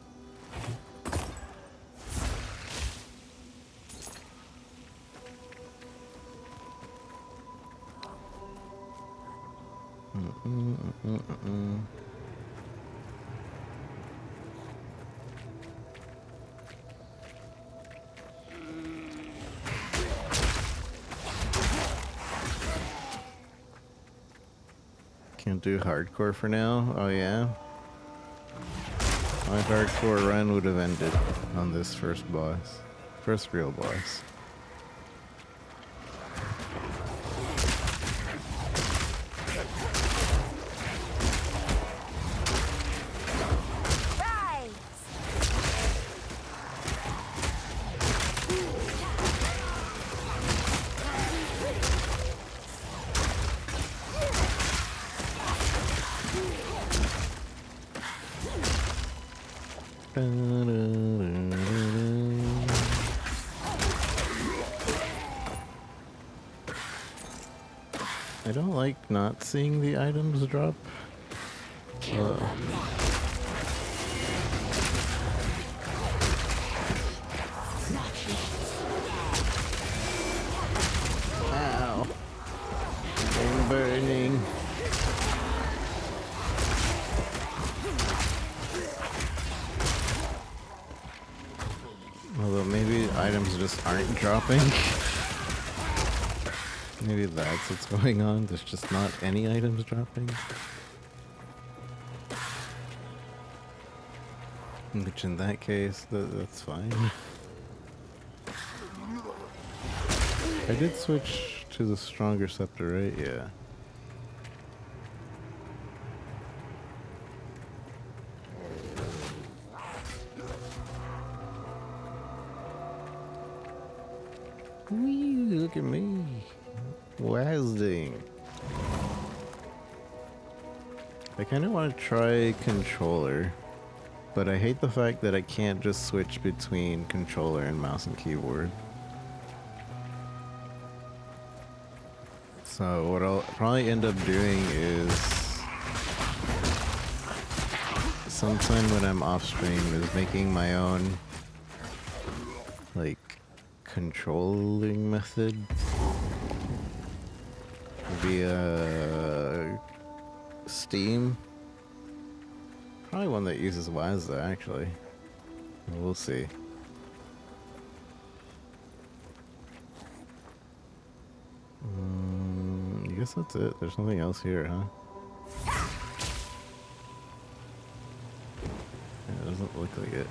Gonna do hardcore for now? Oh yeah? My hardcore run would have ended on this first boss. First real boss. I don't like not seeing the items drop. Ow. I'm burning. Although maybe items just aren't dropping. Maybe that's what's going on. There's just not any items dropping. Which in that case, that's fine. I did switch to the stronger scepter, right? Yeah. Whee, look at me. Wazding. I kind of want to try controller, but I hate the fact that I can't just switch between controller and mouse and keyboard. So what I'll probably end up doing is sometime when I'm off stream is making my own like controlling method via Steam. Probably one that uses Wazda actually. We'll see. I guess that's it. There's nothing else here, huh? Yeah, it doesn't look like it.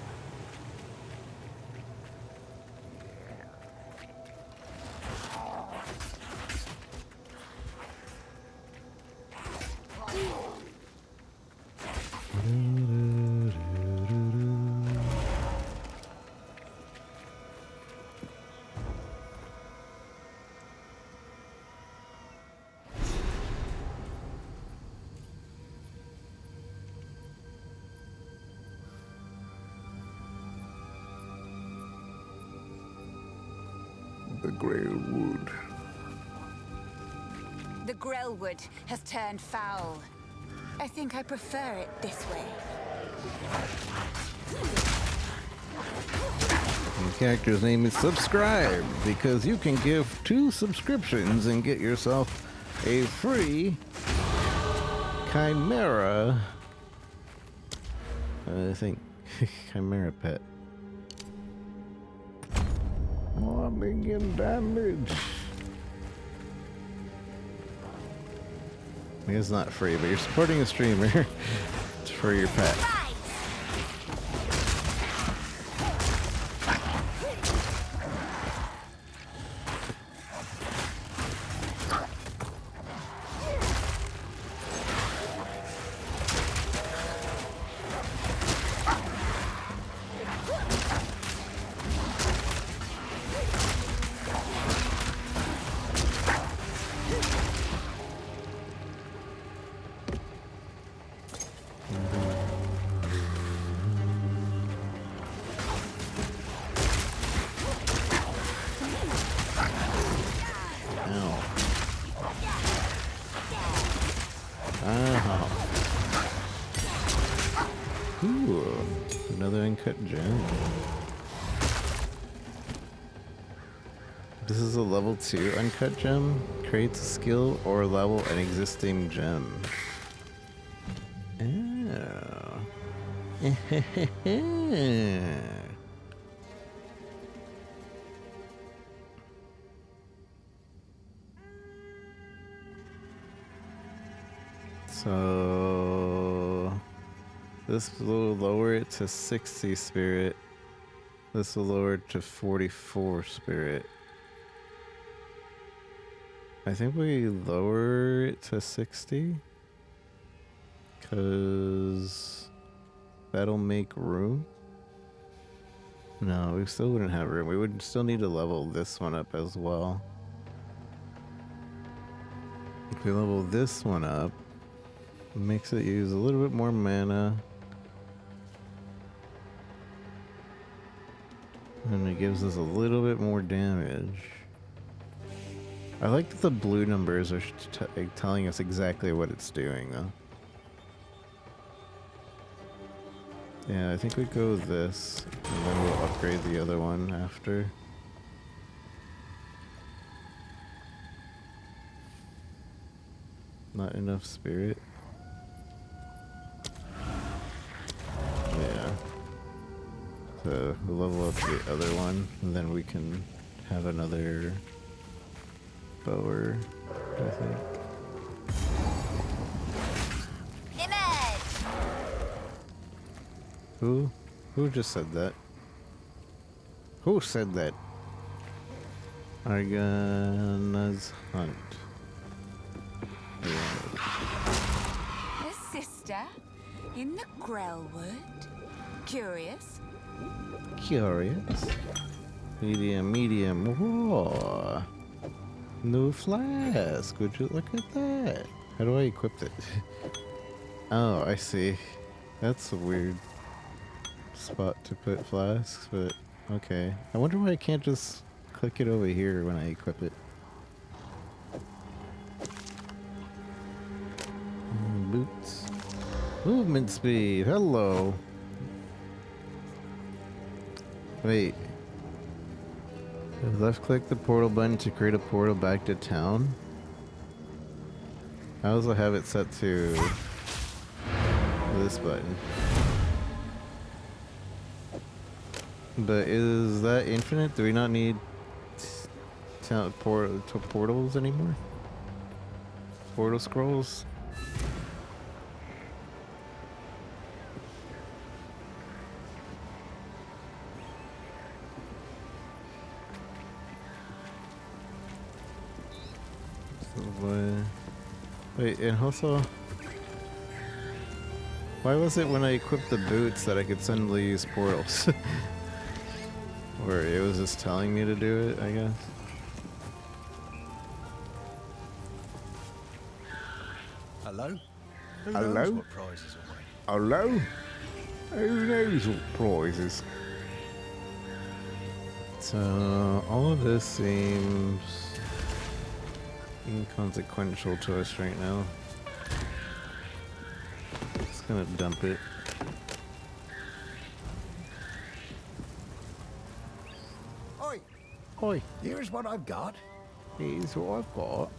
The Grail Wood. The Grellwood has turned foul. I think I prefer it this way. The character's name is Subscribe because you can give 2 subscriptions and get yourself a free Chimera. I think Chimera pet. Oh, I'm being damaged. I mean, it's not free, but you're supporting a streamer for your pet. Ooh, another uncut gem. This is a level 2 uncut gem. Creates a skill or level an existing gem. Oh. So this will lower it to 60 spirit. This will lower it to 44 spirit. I think we lower it to 60 because that'll make room. No, we still wouldn't have room. We would still need to level this one up as well. If we level this one up, it makes it use a little bit more mana. And it gives us a little bit more damage. I like that the blue numbers are telling us exactly what it's doing, though. Yeah, I think we go with this, and then we'll upgrade the other one after. Not enough spirit. Yeah. So we'll level up the other one, and then we can have another bower, I think. Image! Who just said that? Who said that? Argana's hunt. A sister in the Grellwood. Curious? Curious. Medium raw. New flask. Would you look at that? How do I equip it? Oh, I see. That's a weird spot to put flasks, but okay. I wonder why I can't just click it over here when I equip it. Boots. Movement speed. Hello. Wait. Left click the portal button to create a portal back to town. I also have it set to this button. But is that infinite? Do we not need portals anymore? Portal scrolls? Wait, and also, why was it when I equipped the boots that I could suddenly use portals? Or it was just telling me to do it, I guess. Hello? Who Hello? knows what prizes await? Hello? Who knows what prizes? So, all of this seems inconsequential to us right now. Just gonna dump it. Oi! Oi, Here's what I've got. here's what I've got.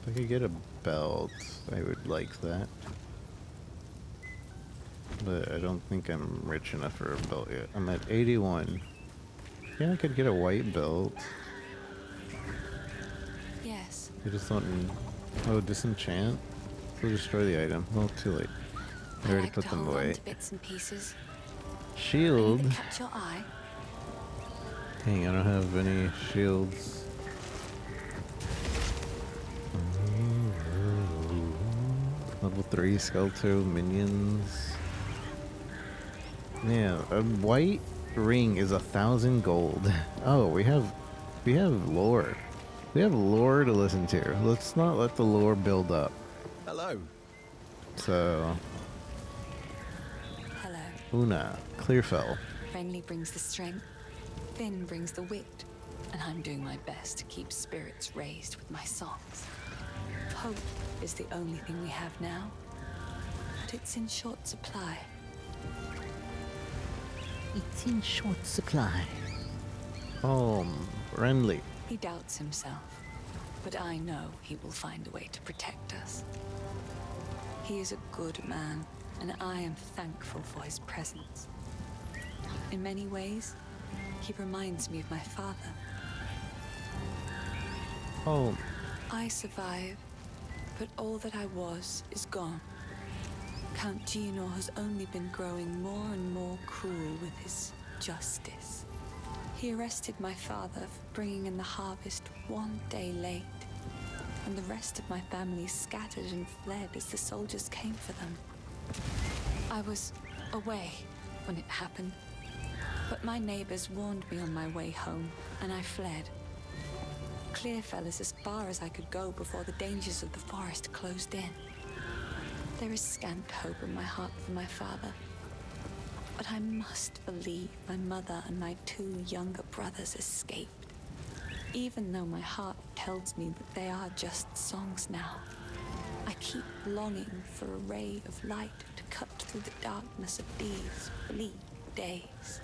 If I could get a belt, I would like that. But I don't think I'm rich enough for a belt yet. I'm at 81. Yeah, I could get a white belt. Yes. I just don't... Oh, disenchant? We'll destroy the item. Well, too late. I already like put to them hold on away. to bits and pieces. Shield? Anything catch your eye? Dang, I don't have any shields. Level 3 skeletal minions. Yeah, a white ring is 1,000 gold. Oh, we have lore. We have lore to listen to. Let's not let the lore build up. Hello. So, Hello. Una, Clearfell. Friendly brings the strength, thin brings the wit, and I'm doing my best to keep spirits raised with my songs. Hope is the only thing we have now, but it's in short supply. It's in short supply. Friendly. He doubts himself, but I know he will find a way to protect us. He is a good man, and I am thankful for his presence. In many ways, he reminds me of my father. Home. I survive, But all that I was is gone. Count Gino has only been growing more and more cruel with his justice. He arrested my father for bringing in the harvest one day late, and the rest of my family scattered and fled as the soldiers came for them. I was away when it happened, but my neighbors warned me on my way home, and I fled. Clearfell is as far as I could go before the dangers of the forest closed in. There is scant hope in my heart for my father, but I must believe my mother and my 2 younger brothers escaped, even though my heart tells me that they are just songs now. I keep longing for a ray of light to cut through the darkness of these bleak days.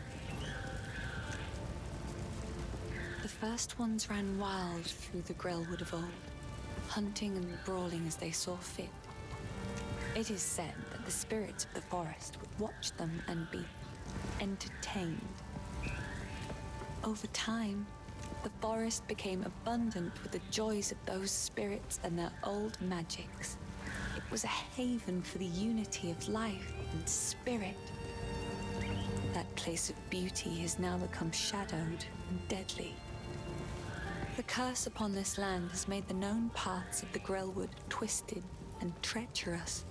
The first ones ran wild through the Grellwood of old, hunting and brawling as they saw fit. It is said that the spirits of the forest would watch them and be entertained. Over time, the forest became abundant with the joys of those spirits and their old magics. It was a haven for the unity of life and spirit. That place of beauty has now become shadowed and deadly. The curse upon this land has made the known paths of the Grellwood twisted and treacherous,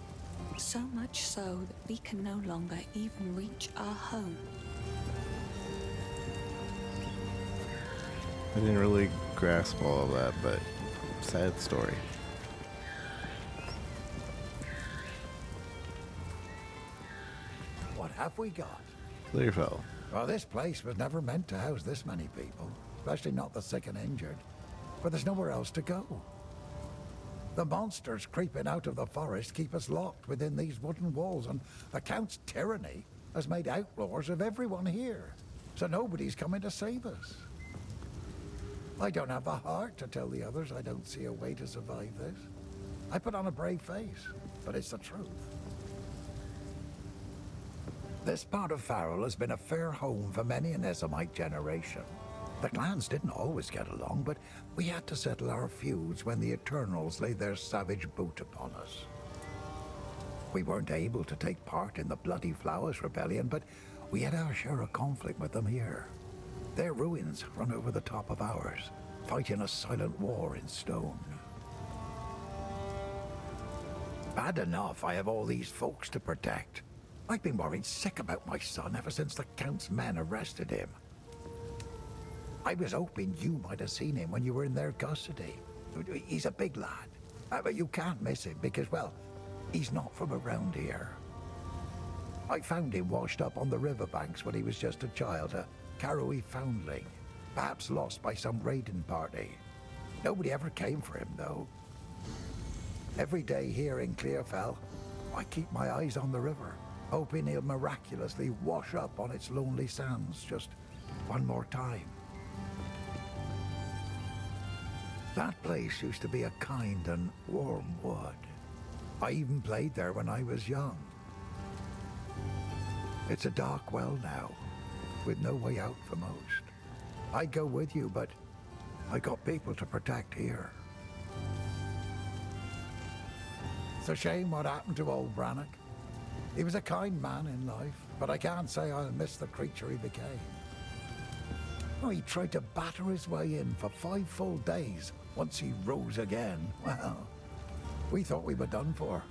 so much so that we can no longer even reach our home. I didn't really grasp all of that, but sad story. What have we got? Clearfell. Well, this place was never meant to house this many people, especially not the sick and injured. But there's nowhere else to go. The monsters creeping out of the forest keep us locked within these wooden walls, and the Count's tyranny has made outlaws of everyone here. So nobody's coming to save us. I don't have the heart to tell the others I don't see a way to survive this. I put on a brave face, but it's the truth. This part of Farrell has been a fair home for many an Esomite generation. The clans didn't always get along, but we had to settle our feuds when the Eternals laid their savage boot upon us. We weren't able to take part in the Bloody Flowers Rebellion, but we had our share of conflict with them here. Their ruins run over the top of ours, fighting a silent war in stone. Bad enough I have all these folks to protect. I've been worried sick about my son ever since the Count's men arrested him. I was hoping you might have seen him when you were in their custody. He's a big lad, but you can't miss him because, well, he's not from around here. I found him washed up on the riverbanks when he was just a child, a Karoi foundling, perhaps lost by some raiding party. Nobody ever came for him, though. Every day here in Clearfell, I keep my eyes on the river, hoping he'll miraculously wash up on its lonely sands just one more time. That place used to be a kind and warm wood. I even played there when I was young. It's a dark well now, with no way out for most. I'd go with you, but I got people to protect here. It's a shame what happened to old Brannock. He was a kind man in life, but I can't say I'll miss the creature he became. Oh, he tried to batter his way in for 5 full days once he rose again. Well, we thought we were done for.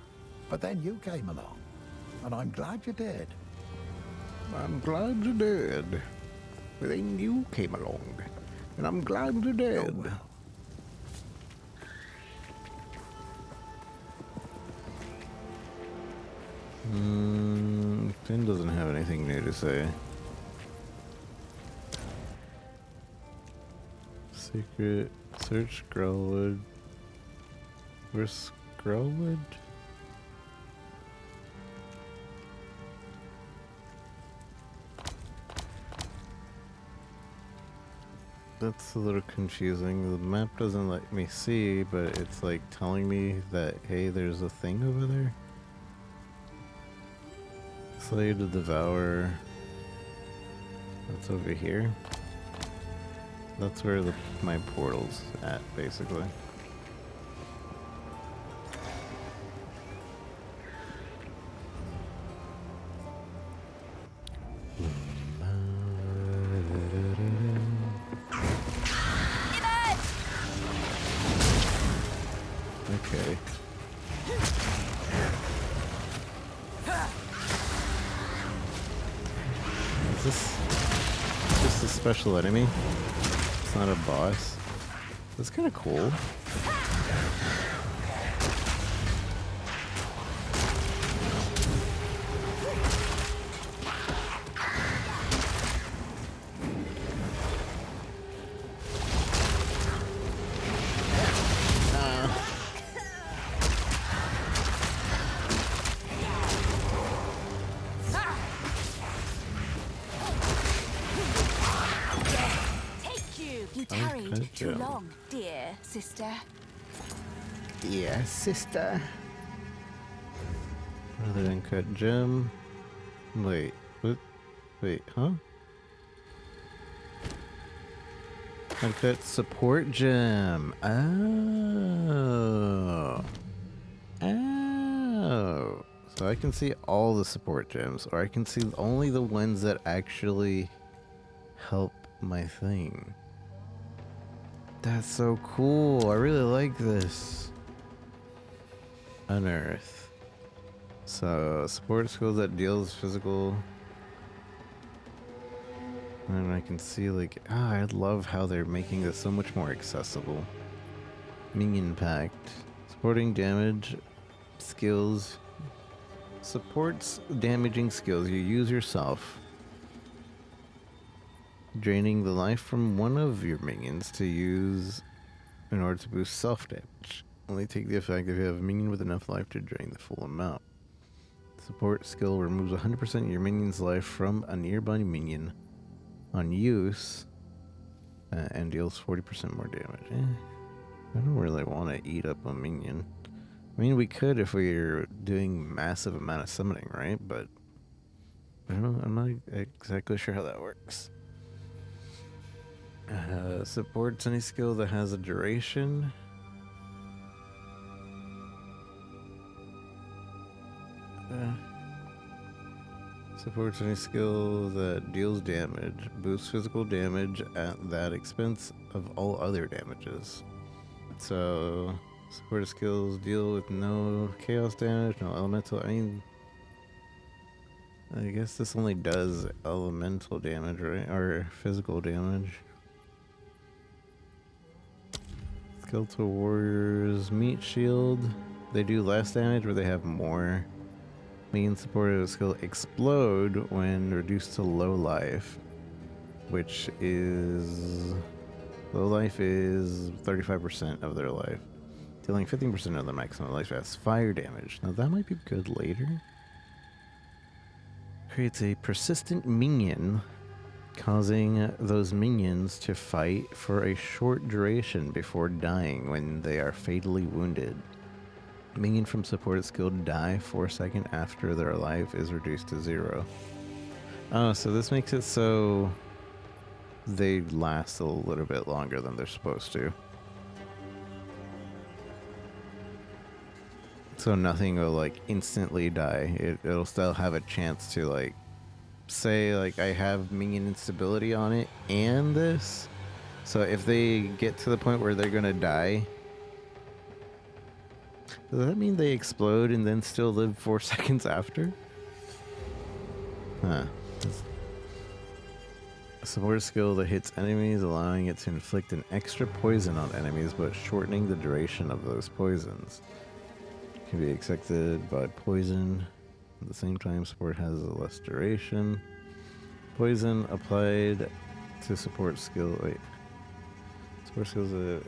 But then you came along, and I'm glad you did. I'm glad you did. But then you came along, and I'm glad you did. Oh, well. Finn doesn't have anything new to say. Secret search Grellwood. Where's Grellwood? That's a little confusing. The map doesn't let me see, but it's like telling me that, hey, there's a thing over there. Slay to devour. That's over here. That's where my portal's at, basically. this just a special enemy? It's not a boss. That's kind of cool. You tarried Okay, too yeah. long, dear sister. Yeah, sister. Another uncut gem. Wait, what? Wait, huh? Uncut support gem. Oh. Oh. So I can see all the support gems, or I can see only the ones that actually help my thing. That's so cool. I really like this. Unearth. So, support skills that deals physical. And I can see, like, I love how they're making this so much more accessible. Minion Pact. Supporting damage skills. Supports damaging skills you use yourself. Draining the life from one of your minions to use in order to boost self-damage. Only take the effect if you have a minion with enough life to drain the full amount. Support skill removes 100% of your minion's life from a nearby minion on use and deals 40% more damage. I don't really want to eat up a minion. I mean, we could if we were doing massive amount of summoning, right? But I don't know, I'm not exactly sure how that works. Supports any skill that has a duration. Supports any skill that deals damage. Boosts physical damage at that expense of all other damages. So, supported skills deal with no chaos damage, no elemental. I mean, I guess this only does elemental damage, right? Or physical damage. Skeletal warriors, meat shield. They do less damage, but they have more. Minion supported skill explode when reduced to low life, which is low life is 35% of their life, dealing 15% of the maximum life as fire damage. Now that might be good later. Creates a persistent minion, causing those minions to fight for a short duration before dying when they are fatally wounded. Minion from supported skill die 4 seconds after their life is reduced to 0. Oh, so this makes it so they last a little bit longer than they're supposed to. So nothing will like instantly die. It'll still have a chance to like say like I have minion instability on it and this. So if they get to the point where they're gonna die, does that mean they explode and then still live 4 seconds after? Huh. A support skill that hits enemies, allowing it to inflict an extra poison on enemies, but shortening the duration of those poisons. Can be affected by poison. At the same time, support has a less duration. Poison applied to support skill. Wait. Support skills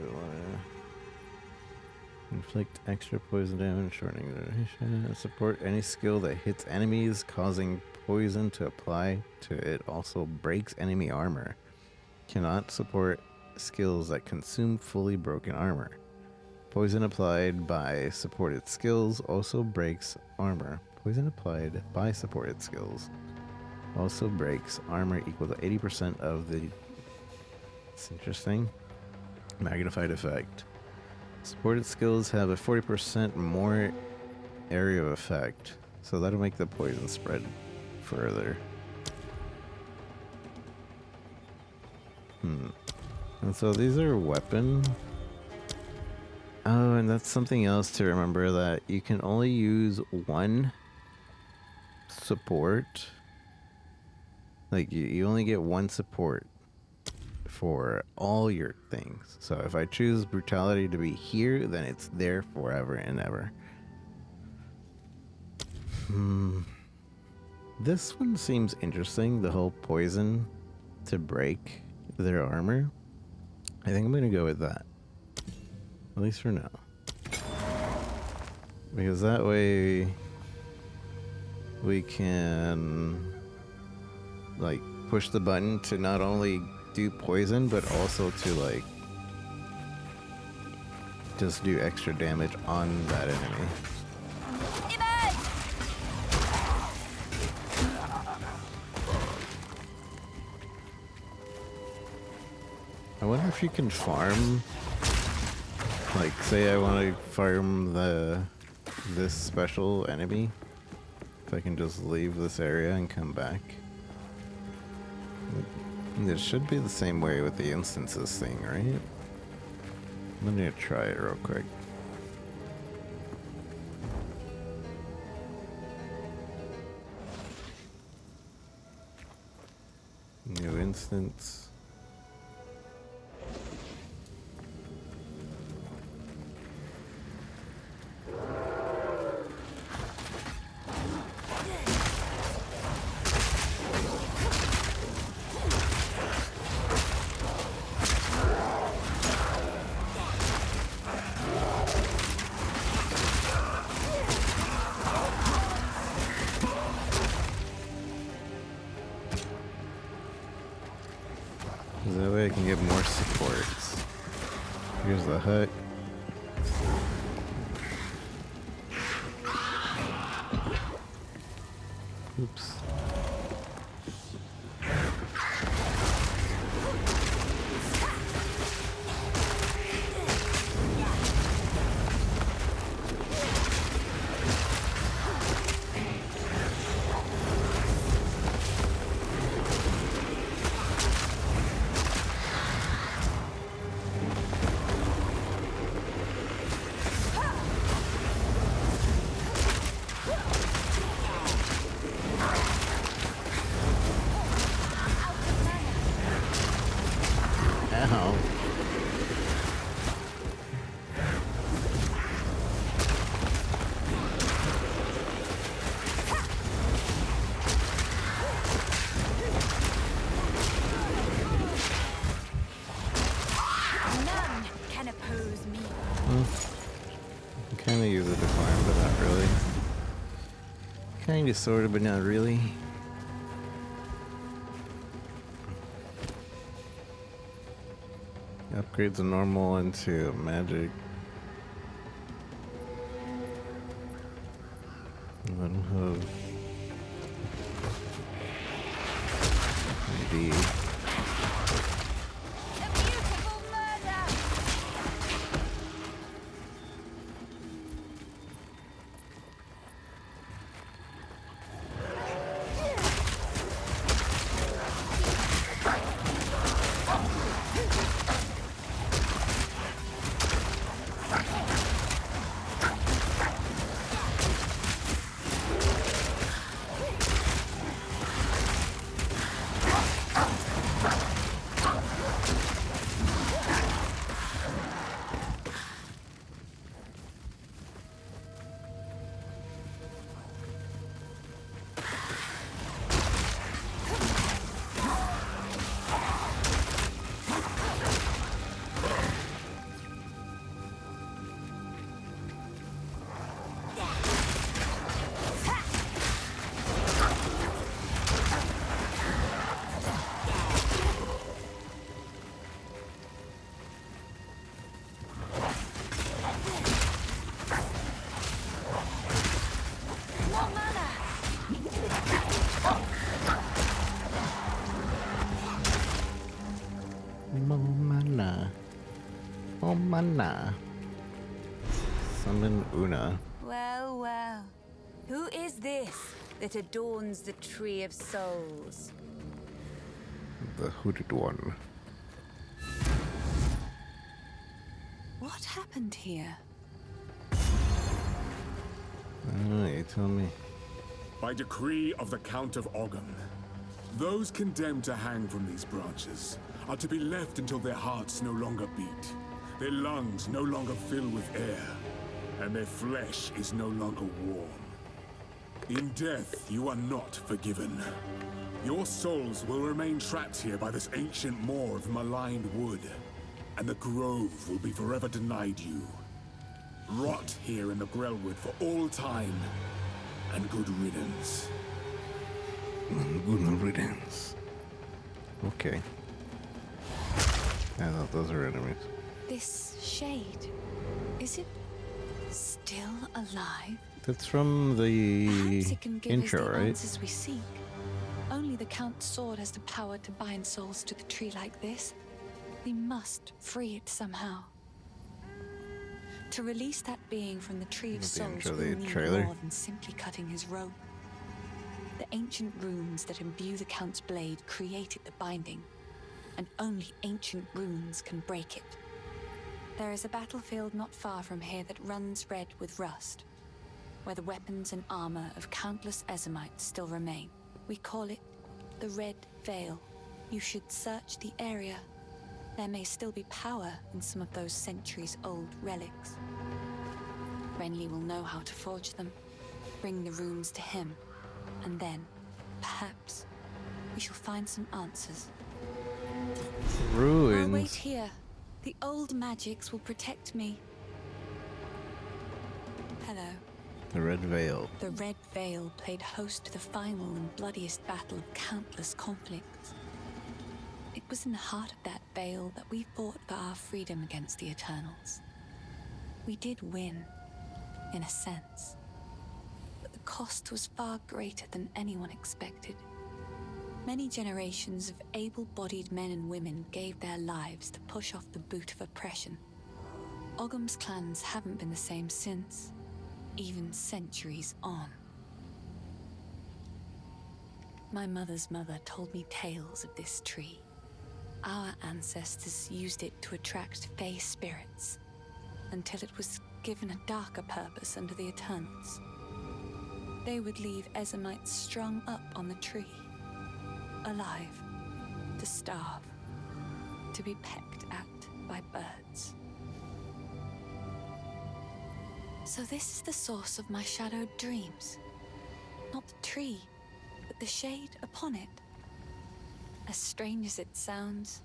inflict extra poison damage, shortening the duration. Support any skill that hits enemies, causing poison to apply to it. Also breaks enemy armor. Cannot support skills that consume fully broken armor. Poison applied by supported skills also breaks armor. Poison applied by supported skills also breaks armor equal to 80% of the... It's interesting. Magnified effect. Supported skills have a 40% more area of effect, so that'll make the poison spread further. And so these are weapon. Oh, and that's something else to remember, that you can only use one support Like you only get one support for all your things. So if I choose brutality to be here, then it's there forever and ever. This one seems interesting, the whole poison to break their armor. I think I'm gonna go with that. At least for now. Because that way we can like push the button to not only do poison but also to like just do extra damage on that enemy. I wonder if you can farm, like say I want to farm this special enemy, if I can just leave this area and come back. It should be the same way with the instances thing, right? I'm gonna try it real quick. New instance. That way I can get more supports. Here's the hut. Oops. Ow. None can oppose me. I kind of use it to farm, but not really. Kind of, sort of, but not really. Upgrades a normal into magic. I don't have indeed. A beautiful murder! Oh, mana. Summon Una. Well, well. Who is this that adorns the Tree of Souls? The hooded one. What happened here? I don't know, you tell me. By decree of the Count of Ogham, Those condemned to hang from these branches are to be left until their hearts no longer beat, their lungs no longer fill with air, and their flesh is no longer warm. In death, you are not forgiven. Your souls will remain trapped here by this ancient moor of maligned wood, and the grove will be forever denied you. Rot here in the Grellwood for all time, and good riddance. Good riddance. Okay. I thought those were enemies. This shade, is it still alive? That's from the Perhaps it can give intro, us the right? answers we seek. Only the Count's sword has the power to bind souls to the tree like this. We must free it somehow. To release that being from the Tree of The Souls intro, will the need trailer. more than simply cutting his robe. The ancient runes that imbue the Count's blade created the binding, and only ancient runes can break it. There is a battlefield not far from here that runs red with rust, where the weapons and armor of countless Ezamites still remain. We call it the Red Veil. You should search the area. There may still be power in some of those centuries-old relics. Renly will know how to forge them, bring the runes to him, and then, perhaps, we shall find some answers. I'll wait Ruins. here. The old magics will protect me. Hello. The Red Veil. The Red Veil played host to the final and bloodiest battle of countless conflicts. It was in the heart of that veil that we fought for our freedom against the Eternals. We did win, in a sense. But the cost was far greater than anyone expected. Many generations of able-bodied men and women gave their lives to push off the boot of oppression. Ogham's clans haven't been the same since, even centuries on. My mother's mother told me tales of this tree. Our ancestors used it to attract Fey spirits, until it was given a darker purpose under the Eternals. They would leave Ezamites strung up on the tree, alive, to starve, to be pecked at by birds. So this is the source of my shadowed dreams. Not the tree, but the shade upon it. As strange as it sounds,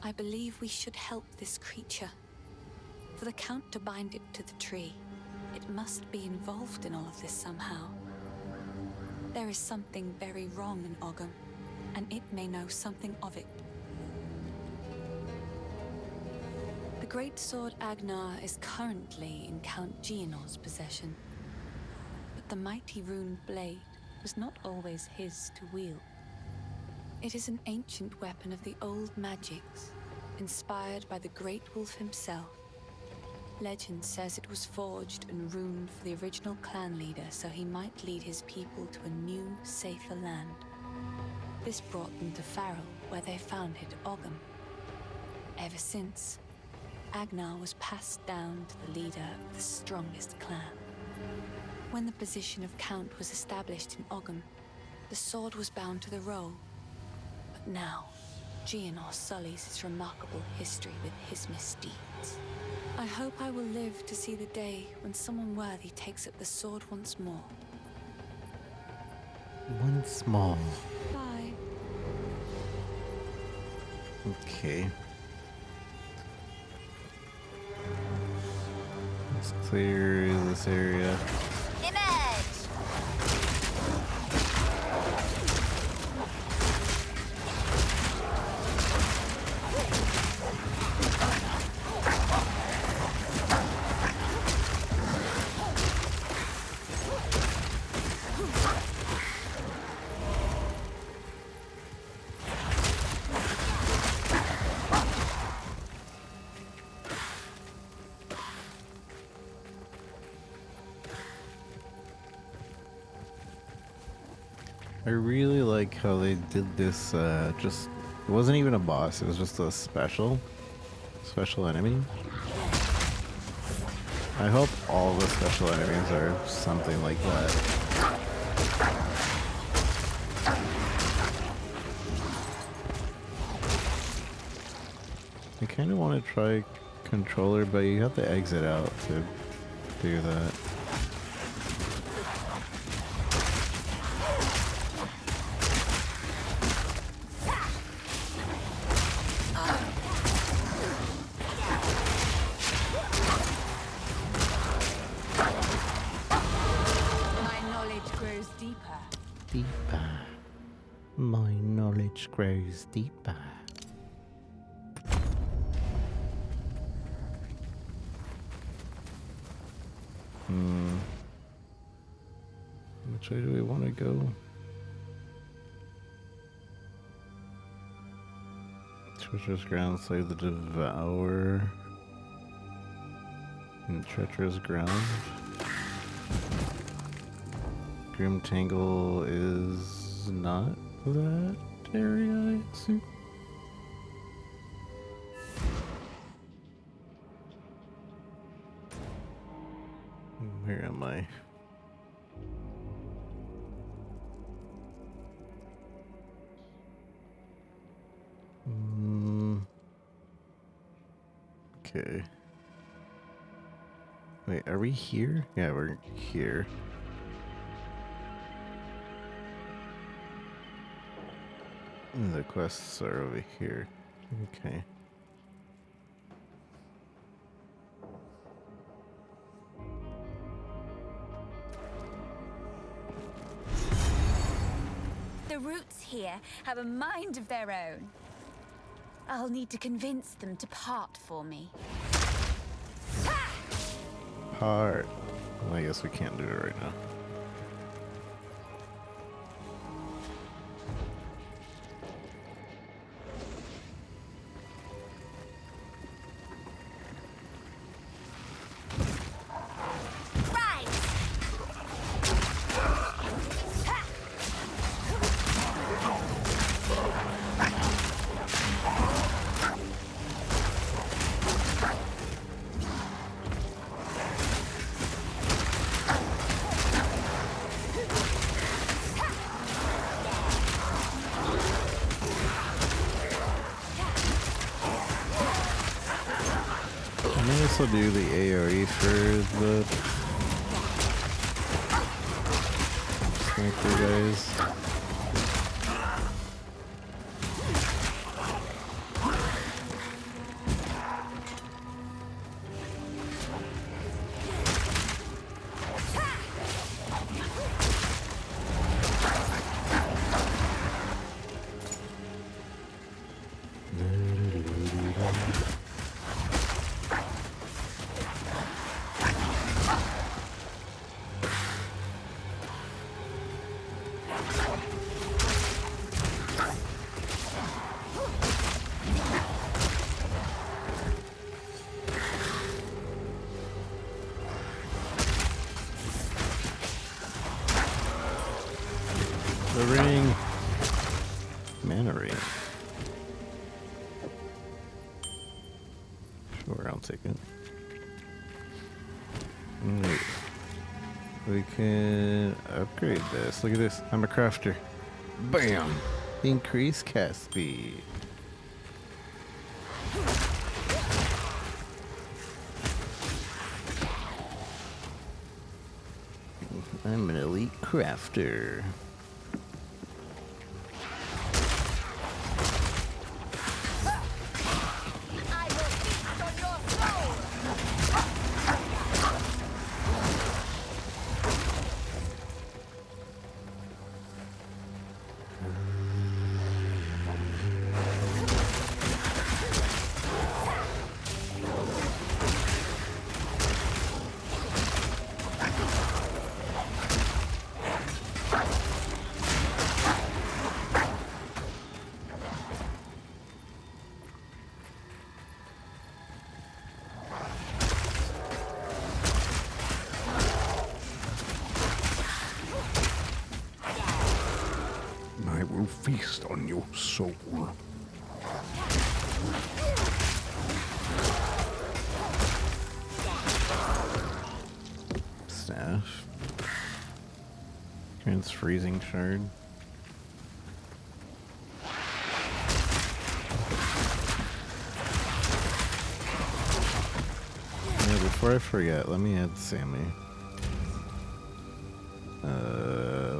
I believe we should help this creature. For the Count to bind it to the tree, it must be involved in all of this somehow. There is something very wrong in Ogham, and it may know something of it. The great sword Agnar is currently in Count Geonor's possession, but the mighty rune blade was not always his to wield. It is an ancient weapon of the old magics, inspired by the Great Wolf himself. Legend says it was forged and runed for the original clan leader so he might lead his people to a new, safer land. This brought them to Farrell, where they founded Ogham. Ever since, Agnar was passed down to the leader of the strongest clan. When the position of Count was established in Ogham, the sword was bound to the roll. But now, Geonor sullies his remarkable history with his misdeeds. I hope I will live to see the day when someone worthy takes up the sword once more. Once more. Bye. Okay. Let's clear this area. I really like how they did this, just, it wasn't even a boss, it was just a special enemy. I hope all the special enemies are something like that. kind of want to try controller, but you have to exit out to do that. My knowledge grows deeper. Deeper. My knowledge grows deeper. Which way do we want to go? Treacherous ground, slay the devourer. And treacherous ground. Grim Tangle is not that area, I assume. Where am I? Okay. Wait, are we here? Yeah, we're here. And the quests are over here. Okay. The roots here have a mind of their own. I'll need to convince them to part for me. Part. Well, I guess we can't do it right now. Can I also do the AoE for the sniper guys? The ring. Mana ring. Sure, I'll take it. Wait. We can upgrade this. Look at this. I'm a crafter. Bam! Increase cast speed. I'm an elite crafter. I will feast on your soul. Staff. Trans freezing shard. before I forget, let me add Sammy.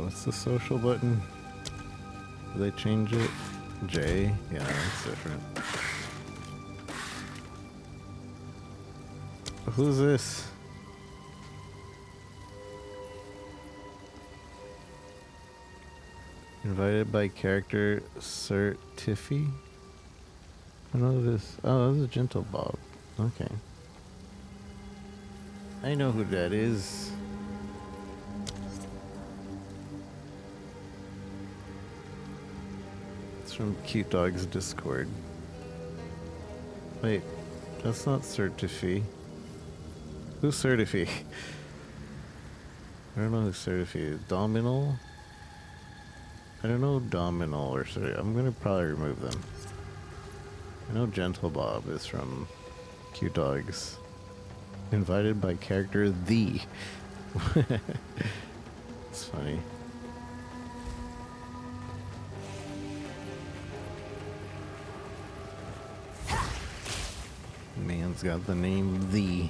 What's the social button? Did they change it? J? Yeah, it's different. Who's this? Invited by character Sir Tiffy? I know this. Oh, this is Gentle Bob. Okay. I know who that is. It's from Cute Dog's Discord. Wait, that's not Sir Tiffy. Who's Sir Tiffy? I don't know who Sir Tiffy is. Dominal? I don't know Dominal or Sir. I'm gonna probably remove them. I know Gentle Bob is from Cute Dogs. Invited by character The. It's funny. Man's got the name The.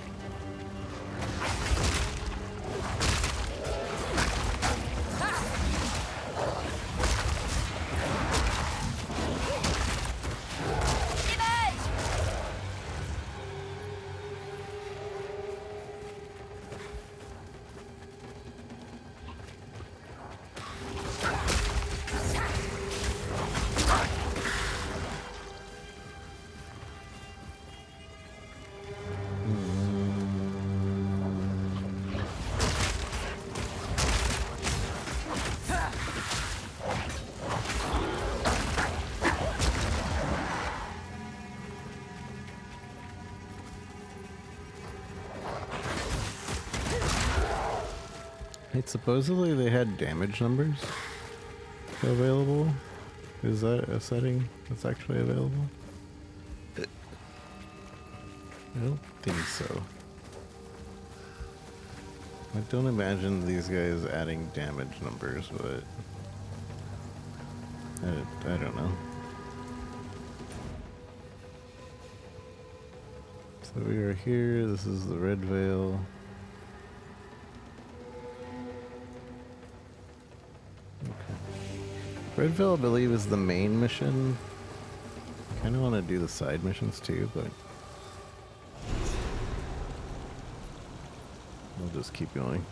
Supposedly they had damage numbers available. Is that a setting that's actually available? I don't think so. I don't imagine these guys adding damage numbers, but I don't know. So we are here. This is the Red Veil. Red Veil, I believe, is the main mission. Kind of want to do the side missions too, but we'll just keep going.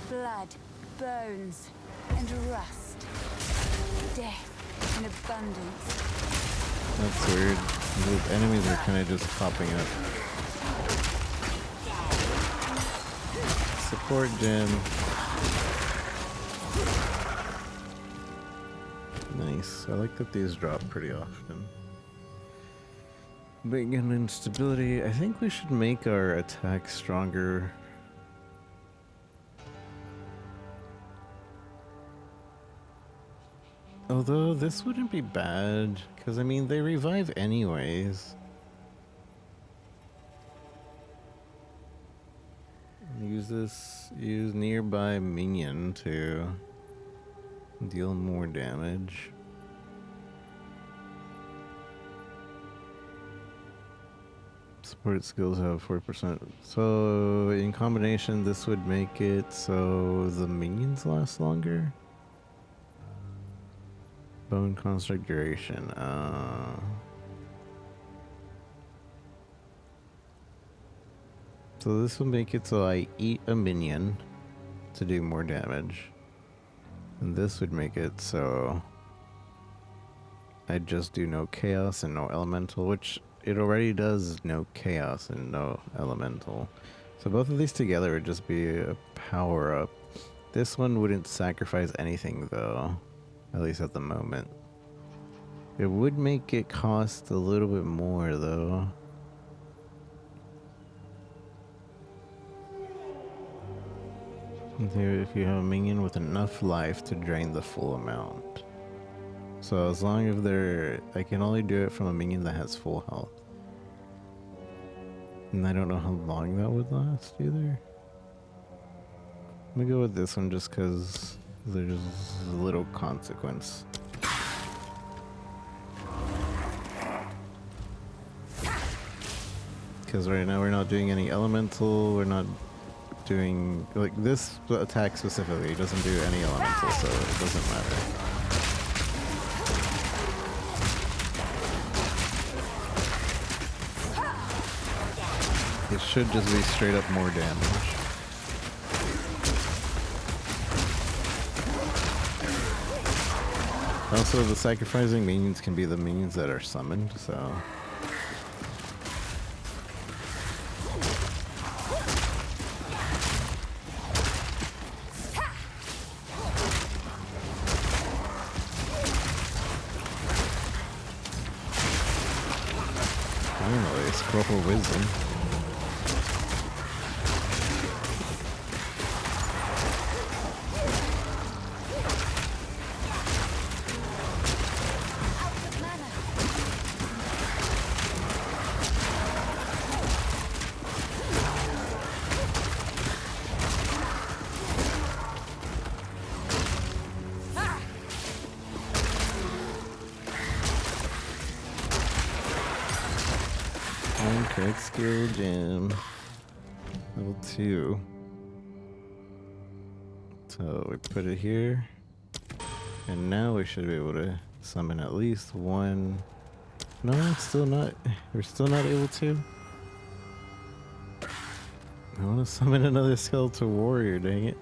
Blood, bones, and rust. Death in abundance. That's weird. The enemies are kind of just popping up. Support gem. Nice. I like that these drop pretty often. Big and instability. I think we should make our attack stronger. Although this wouldn't be bad, because I mean they revive anyways. Use nearby minion to deal more damage. Support skills have 40%. So in combination this would make it so the minions last longer. Bone construct duration. So this will make it so I eat a minion to do more damage. And this would make it so I just do no chaos and no elemental, which it already does no chaos and no elemental. So both of these together would just be a power up. This one wouldn't sacrifice anything though, at least at the moment. It would make it cost a little bit more though. If you have a minion with enough life to drain the full amount. So as long as I can only do it from a minion that has full health. And I don't know how long that would last either. I'm gonna go with this one just because there's a little consequence. because right now we're not doing any elemental. We're not doing like this attack specifically. Doesn't do any elemental, so it doesn't matter. It should just be straight up more damage. Also, the sacrificing minions can be the minions that are summoned, so... Finally, scroll for wisdom. Craig skill gem. Level 2. So we put it here. And now we should be able to summon at least one. No, it's still not. We're still not able to. I want to summon another skeletal warrior, dang it.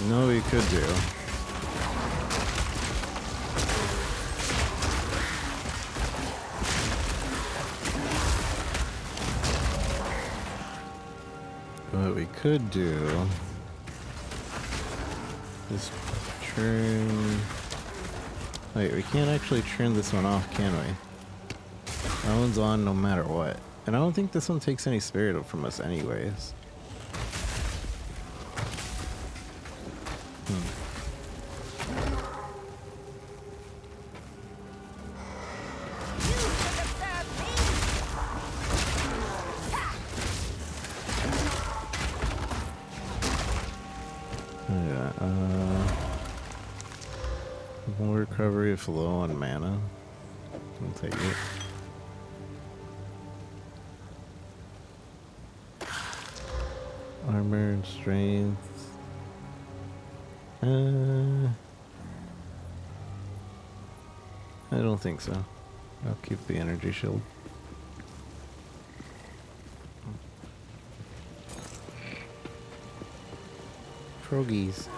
No, we could do. What we could do is turn... Wait, we can't actually turn this one off, can we? That one's on no matter what. And I don't think this one takes any spirit from us anyways. More recovery if low on mana. I'll take it. Armor and strength. I don't think so. I'll keep the energy shield. Froggies.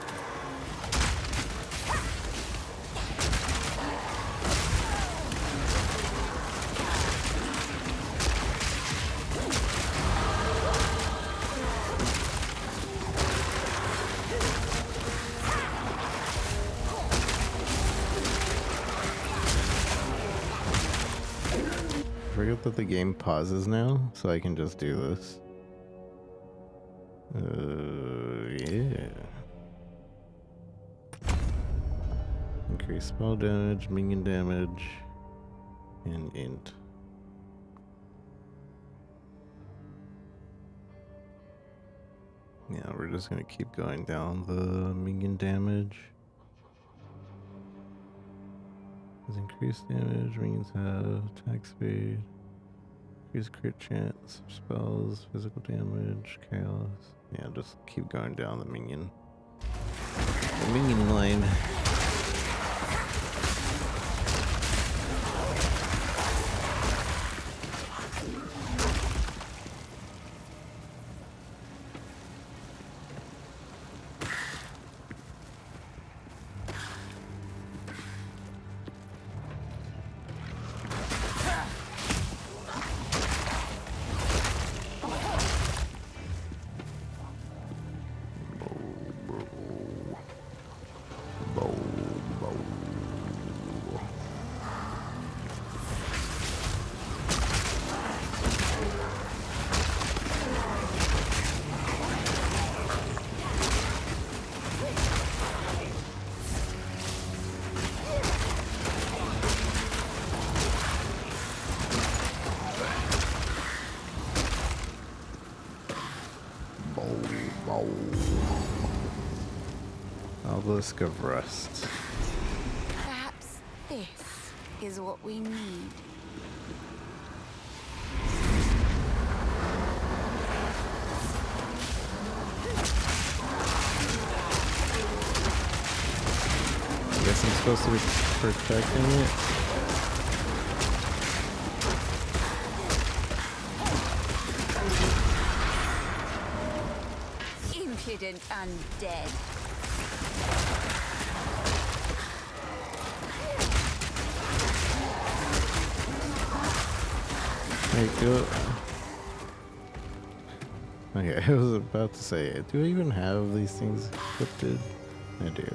I forget that the game pauses now, so I can just do this. Yeah. Increase spell damage, minion damage, and int. Yeah, we're just gonna keep going down the minion damage. Increased damage, minions have attack speed, increased crit chance, spells, physical damage, chaos. Yeah, just keep going down the minion line. Obelisk of Rust. Perhaps this is what we need. I guess I'm supposed to be protecting it. Impudent undead. Hey, okay, I was about to say, do I even have these things equipped? I do.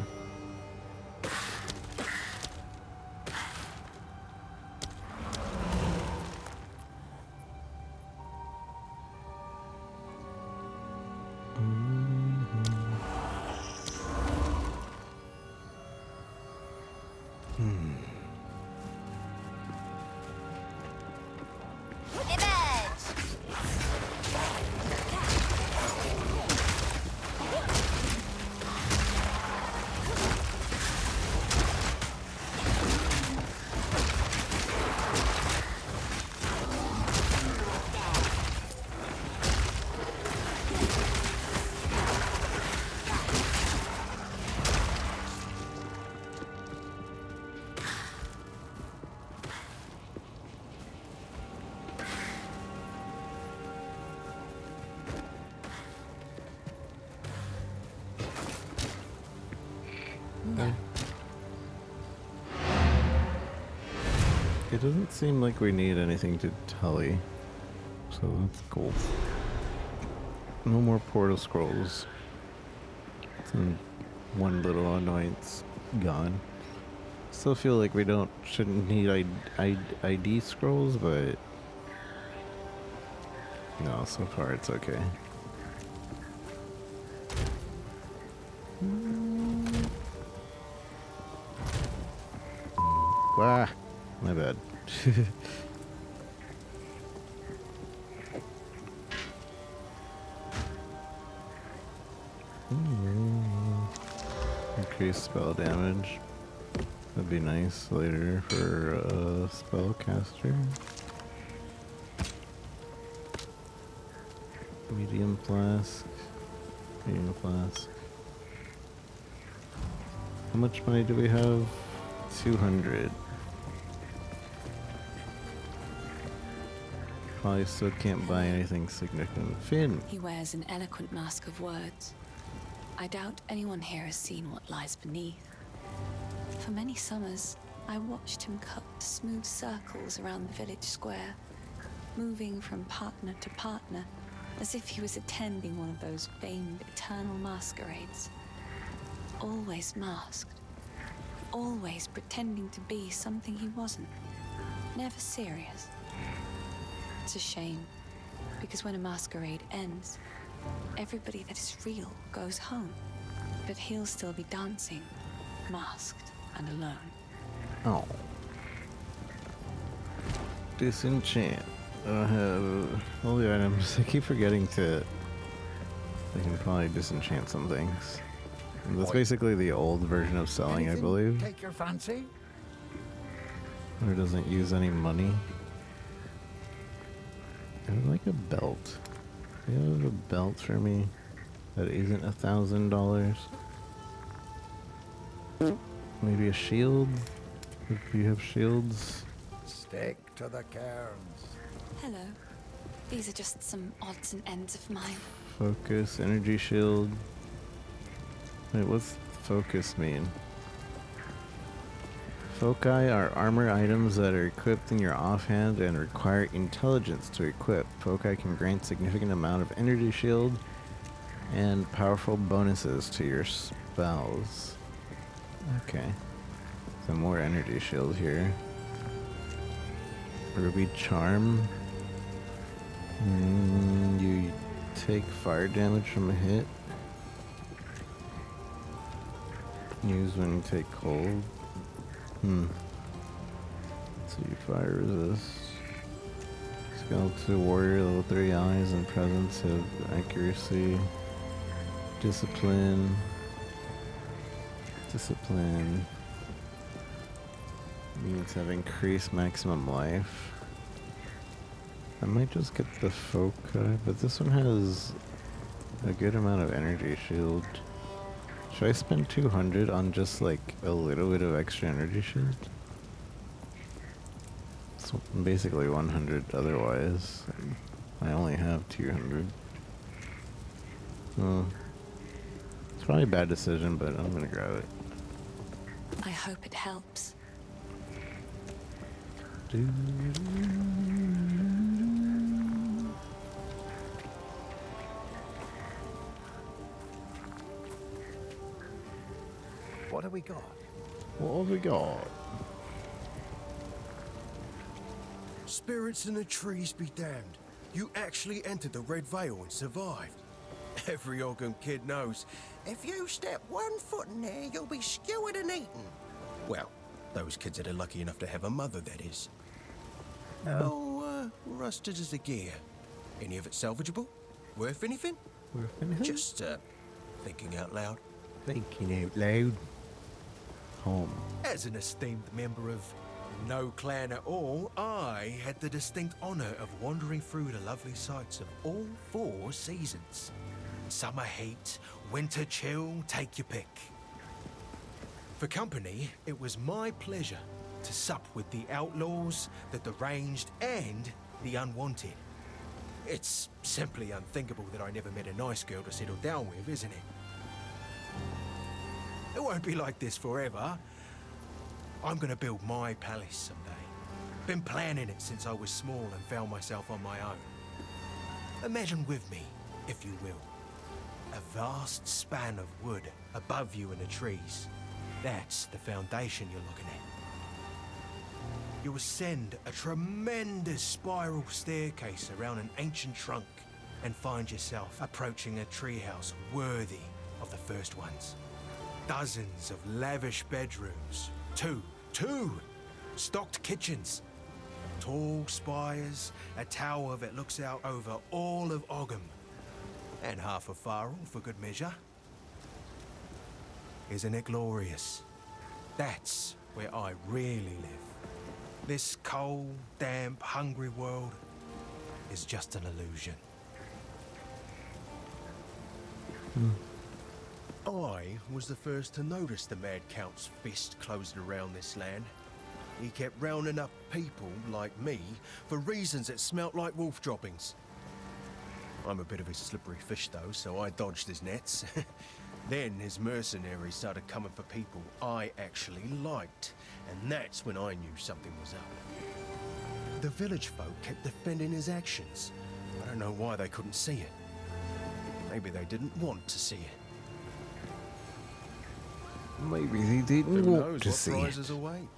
It doesn't seem like we need anything to tully, so that's cool. No more portal scrolls. And one little annoyance gone. Still feel like we shouldn't need ID scrolls, but no, so far it's okay. Wah, my bad. Increase spell damage. That'd be nice later for a spellcaster. Medium flask. Medium flask. How much money do we have? 200. Probably still can't buy anything significant. Finn! He wears an eloquent mask of words. I doubt anyone here has seen what lies beneath. For many summers, I watched him cut smooth circles around the village square, moving from partner to partner, as if he was attending one of those famed eternal masquerades. Always masked. Always pretending to be something he wasn't. Never serious. It's a shame, because when a masquerade ends, everybody that is real goes home. But he'll still be dancing, masked and alone. Oh. Disenchant. I have all the items. I keep forgetting to... I can probably disenchant some things. And that's basically the old version of selling, Anything I believe. take your fancy? Or doesn't use any money. I would like a belt. Do you have a belt for me that isn't $1,000? Maybe a shield? Do you have shields? Stick to the cairns. Hello. These are just some odds and ends of mine. Focus, energy shield. Wait, what's focus mean? Foci are armor items that are equipped in your offhand and require intelligence to equip. Foci can grant significant amount of energy shield and powerful bonuses to your spells. Okay. Some more energy shield here. Ruby charm. You take fire damage from a hit. Use when you take cold. So you fire resist. Skeleton warrior level 3 eyes and presence have accuracy. Discipline. Discipline means have increased maximum life. I might just get the foci, but this one has a good amount of energy shield. Should I spend 200 on just like a little bit of extra energy shield? It's basically 100 otherwise. I only have 200. It's probably a bad decision, but I'm gonna grab it. I hope it helps. What have we got? What have we got? Spirits in the trees be damned. You actually entered the Red Veil and survived. Every Ogham kid knows, if you step 1 foot in there, you'll be skewered and eaten. Well, those kids that are lucky enough to have a mother, that is. Rusted as a gear. Any of it salvageable? Worth anything? Worth anything? Just, thinking out loud. Thinking out loud. Home. As an esteemed member of no clan at all, I had the distinct honour of wandering through the lovely sights of all 4 seasons. Summer heat, winter chill, take your pick. For company, it was my pleasure to sup with the outlaws, the deranged, and the unwanted. It's simply unthinkable that I never met a nice girl to settle down with, isn't it? It won't be like this forever. I'm gonna build my palace someday. Been planning it since I was small and found myself on my own. Imagine with me, if you will, a vast span of wood above you in the trees. That's the foundation you're looking at. You ascend a tremendous spiral staircase around an ancient trunk and find yourself approaching a treehouse worthy of the first ones. Dozens of lavish bedrooms, two stocked kitchens, tall spires, a tower that looks out over all of Ogham, and half a Farrell for good measure. Isn't it glorious? That's where I really live. This cold, damp, hungry world is just an illusion. I was the first to notice the Mad Count's fist closing around this land. He kept rounding up people like me for reasons that smelt like wolf droppings. I'm a bit of a slippery fish though, so I dodged his nets. Then his mercenaries started coming for people I actually liked, and that's when I knew something was up. The village folk kept defending his actions. I don't know why they couldn't see it. Maybe they didn't want to see it. Maybe they didn't Who want knows to what see prizes it. await?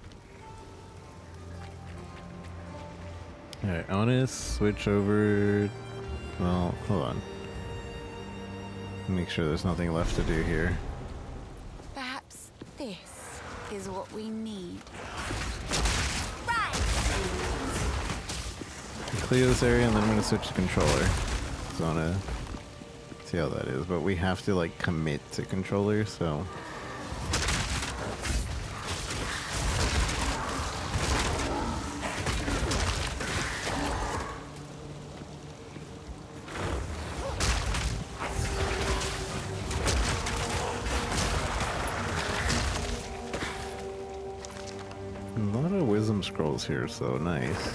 Alright, I want to switch over. Well, hold on. Make sure there's nothing left to do here. Perhaps this is what we need. Right! Clear this area and then I'm going to switch to controller. So I want to see how that is. But we have to like commit to controller, so... A lot of wisdom scrolls here, so nice.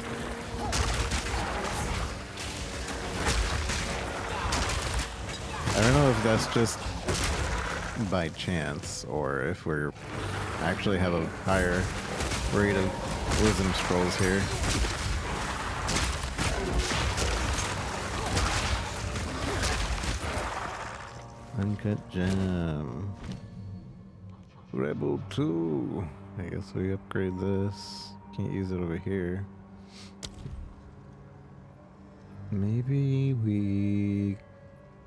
I don't know if that's just by chance or if we're actually have a higher rate of wisdom scrolls here. Uncut gem. Rebel 2. I guess we upgrade this. Can't use it over here. Maybe we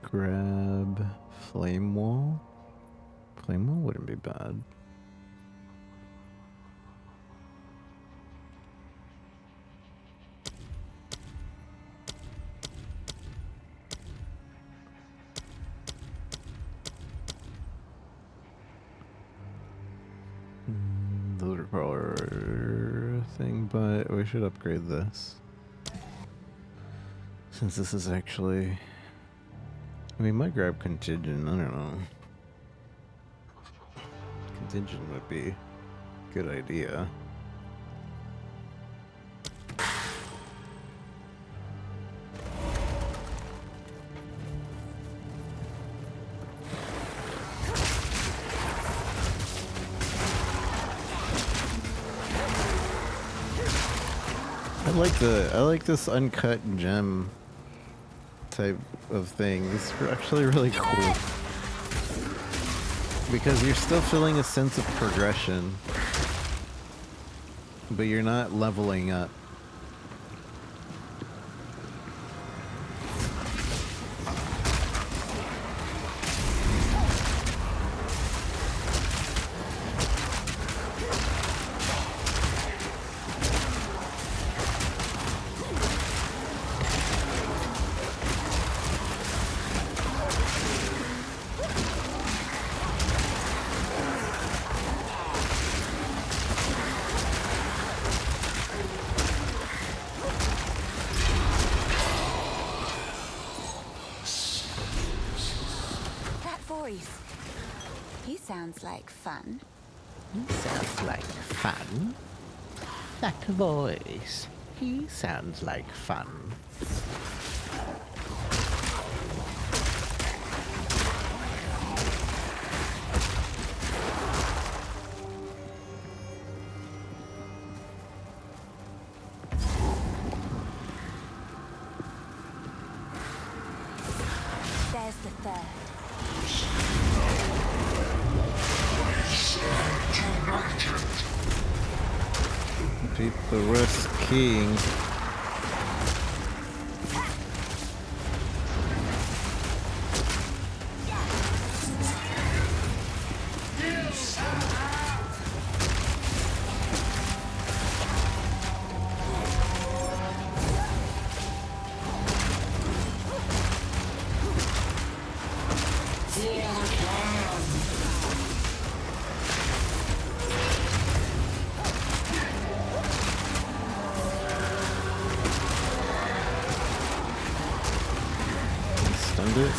grab Flame Wall. Flame Wall wouldn't be bad. firepower thing, but we should upgrade this. Since this is actually... I mean, might grab contingent, I don't know. Contingent would be a good idea. I like this uncut gem type of thing. It's actually really cool. Because you're still feeling a sense of progression, but you're not leveling up. He sounds like fun. Sounds like fun. That voice. He sounds like fun. There's the third. Beat the Rust King. Stunned it.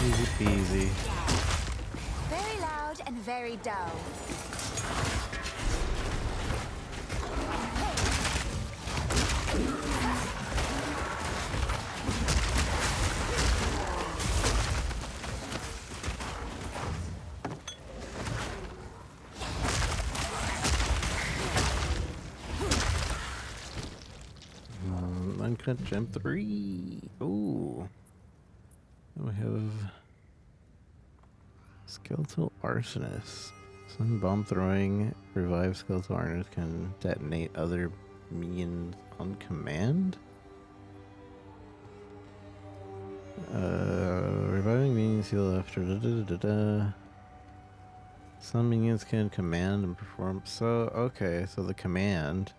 Easy peasy. Very loud and very dull. Uncut Gem 3. Ooh. We have Skeletal Arsonist. Some bomb throwing revive skeletal arsonist can detonate other minions on command. Reviving minions heal after Some minions can command and perform. So okay, so the command.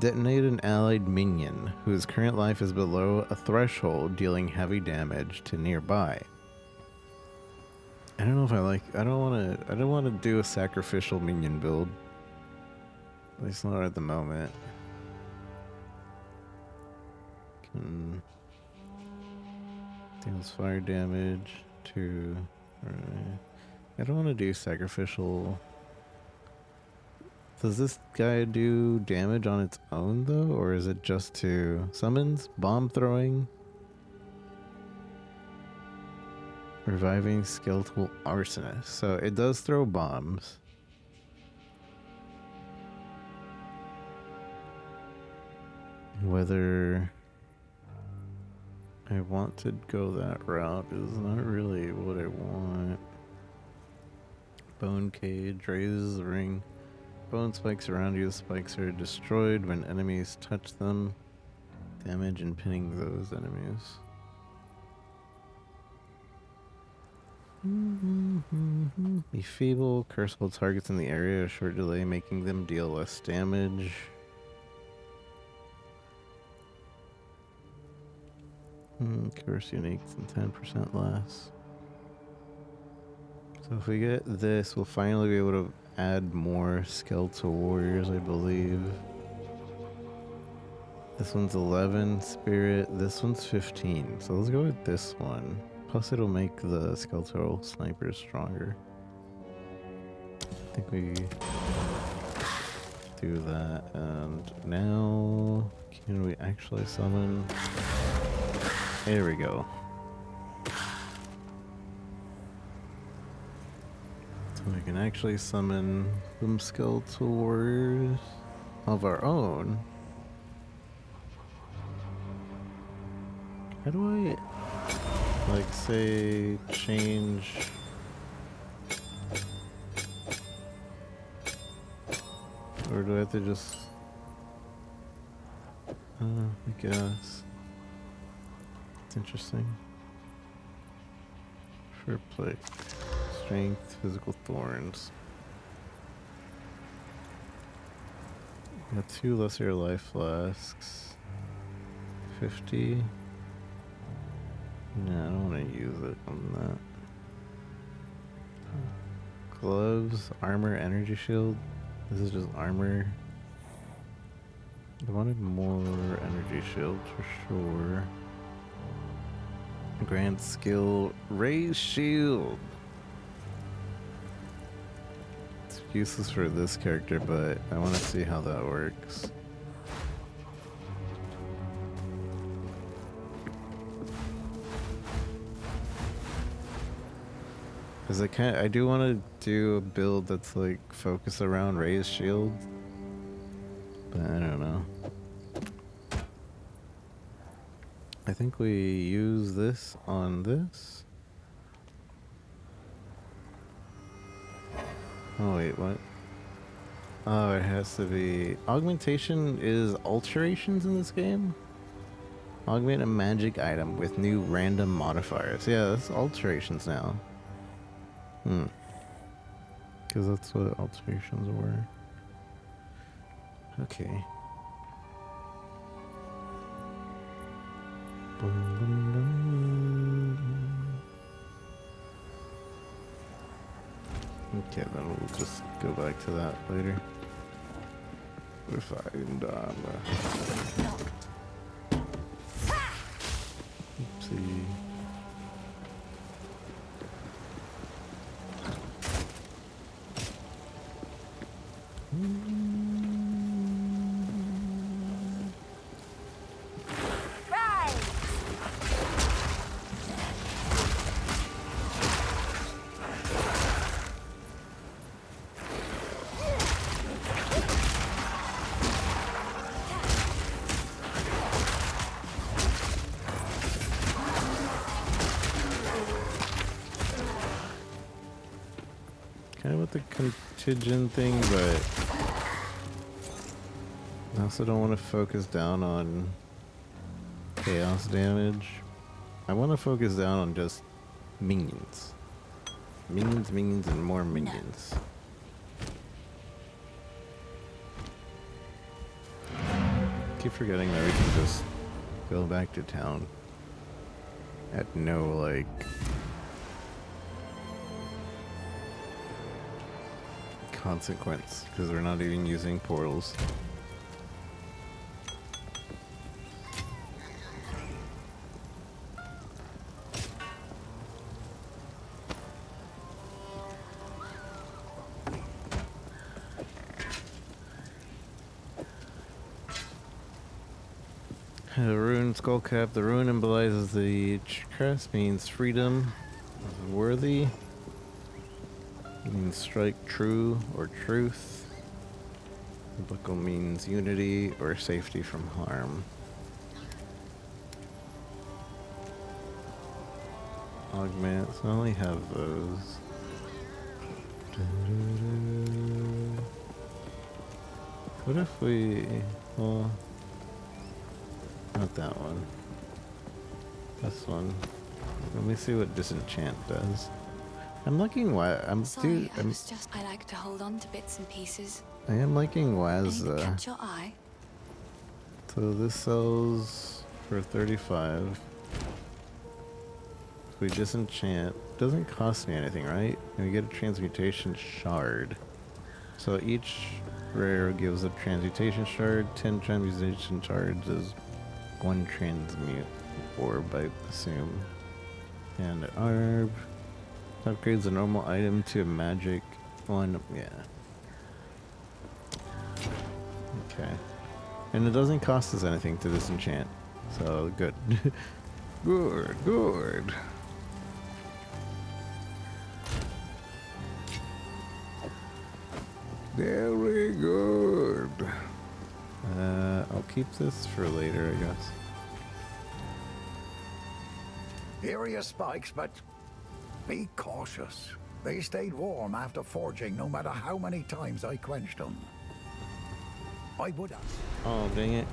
Detonate an allied minion whose current life is below a threshold, dealing heavy damage to nearby. I don't know if I like. I don't want to do a sacrificial minion build. At least not at the moment. Deals fire damage to. I don't want to do sacrificial. Does this guy do damage on its own though, or is it just to summons, bomb throwing, reviving skeletal arsonist? So it does throw bombs. Whether I want to go that route is not really what I want. Bone cage raises the ring. bone spikes around you. The spikes are destroyed when enemies touch them. Damage and pinning those enemies. Be feeble. Curse holds targets in the area a short delay, making them deal less damage. Curse uniques and 10% less. So if we get this, we'll finally be able to add more skeletal warriors, I believe. This one's 11 spirit, this one's 15. So let's go with this one. Plus it'll make the skeletal snipers stronger. I think we do that. And now, can we actually summon? There we go. So we can actually summon some skeletal warriors of our own. How do I, like, say, change? Or do I have to just, I guess. It's interesting. For play. Strength, physical thorns. Got 2 lesser life flasks. 50. No, I don't want to use it on that. Gloves, armor, energy shield. This is just armor. I wanted more energy shield for sure. Grand skill, raise shield. It's useless for this character, but I want to see how that works. Cause I do want to do a build that's like focused around raised shield, but I don't know. I think we use this on this. Oh wait, what? Oh, it has to be augmentation. Is alterations in this game? Augment a magic item with new random modifiers. Yeah, that's alterations now. Because that's what alterations were. Okay. Okay, then we'll just go back to that later. If I can oopsie. Kind of with the contingent thing, but I also don't want to focus down on chaos damage. I want to focus down on just minions. Minions, minions, and more minions. Keep forgetting that we can just go back to town at no, like, consequence, because we're not even using portals. Rune skullcap. The rune symbolizes the crest, means freedom, worthy. Means strike true or truth. The buckle means unity or safety from harm. Augments, I only have those. What if we... Well... Not that one. This one. Let me see what disenchant does. I'm liking Sorry, I like to hold on to bits and pieces. I am liking Anything Waz. catch your eye? So this sells for 35. If we disenchant, doesn't cost me anything, right? And we get a transmutation shard. So each rare gives a transmutation shard. 10 transmutation shards is 1 transmute orb, I assume. And Arb upgrades a normal item to a magic one. Yeah. Okay. And it doesn't cost us anything to disenchant. So good. Good, good. Very good. I'll keep this for later, I guess. Here are your spikes, but be cautious. They stayed warm after forging, no matter how many times I quenched them. I would have. Oh, dang it.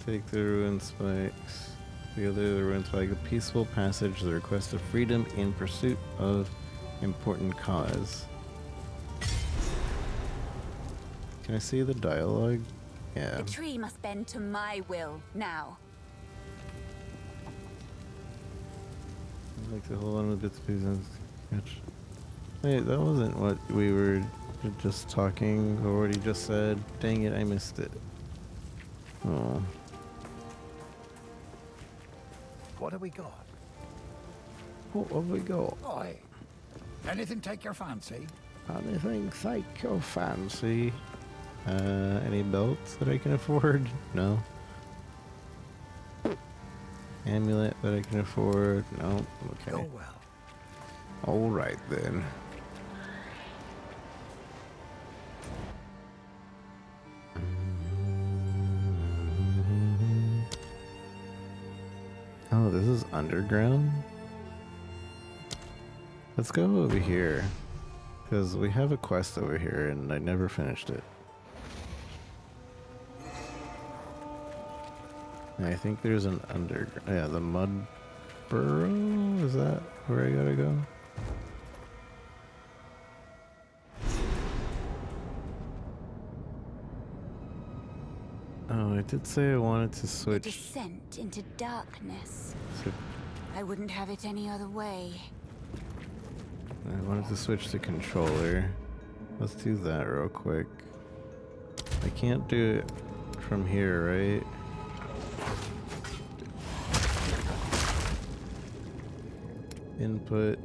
Take the ruin spikes. The ruin spike, a peaceful passage, the request of freedom in pursuit of important cause. Can I see the dialogue? Yeah. The tree must bend to my will now. I'd like to hold on to bits of pieces. Wait, that wasn't what we were just talking or what he just said. Dang it, I missed it. Oh. What have we got? What have we got? Aye. Anything take your fancy? Anything take your fancy? Any belts that I can afford? No. Amulet that I can afford? No. Okay. Go well. All right then. Oh, this is underground? Let's go over here. Because we have a quest over here and I never finished it. And I think there's an yeah, the mud burrow? Is that where I gotta go? Oh, I did say I wanted to The switch. descent into darkness. To, I wouldn't have it any other way. I wanted to switch to controller. Let's do that real quick. I can't do it from here, right? Input.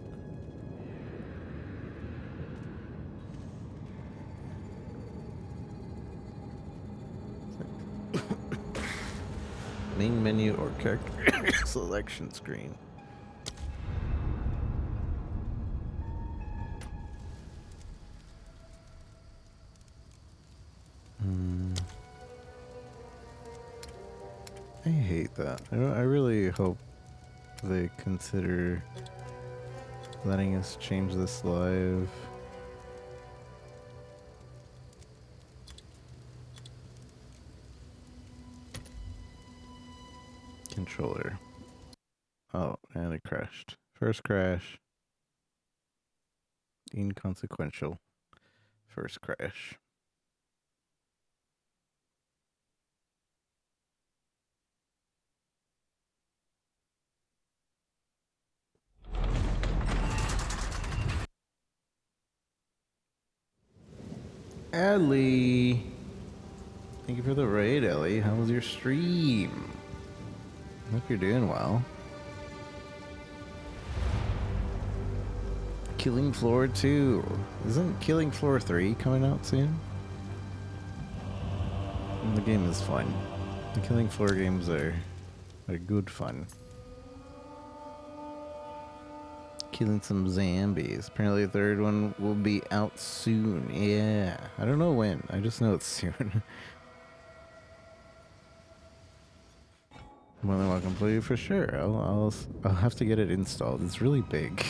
Main menu or character selection screen. I hate that. I really hope they consider letting us change this live. Controller. Oh, and it crashed. First crash. Inconsequential. First crash. Ellie! Thank you for the raid, Ellie. How was your stream? Hope you're doing well. Killing Floor 2. Isn't Killing Floor 3 coming out soon? And the game is fun. The Killing Floor games are good fun. Killing some zombies. Apparently the third one will be out soon. Yeah. I don't know when. I just know it's soon. More than welcome, play for sure. I'll have to get it installed. It's really big,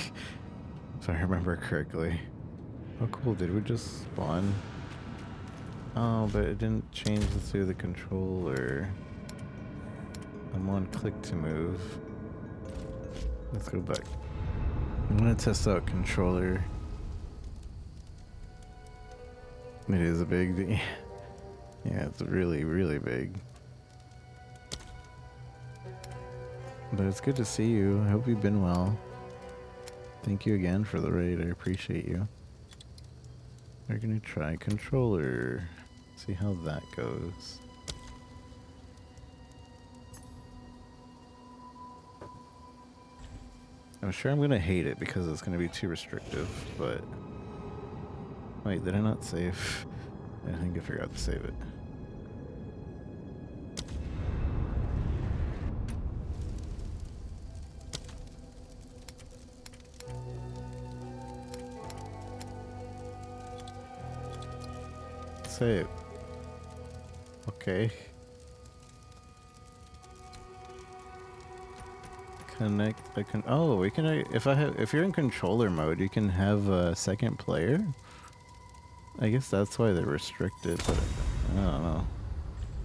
if I remember correctly. Oh, cool! Did we just spawn? Oh, but it didn't change through the controller. I'm on click to move. Let's go back. I'm gonna test out controller. It is a big deal. Yeah, it's really, really big. But it's good to see you. I hope you've been well. Thank you again for the raid. I appreciate you. We're gonna try controller. See how that goes. I'm sure I'm gonna hate it because it's gonna be too restrictive, but... Wait, did I not save? I think I forgot to save it. Save. Okay. Connect. Oh, we can. If you're in controller mode, you can have a second player. I guess that's why they're restricted, but I don't know.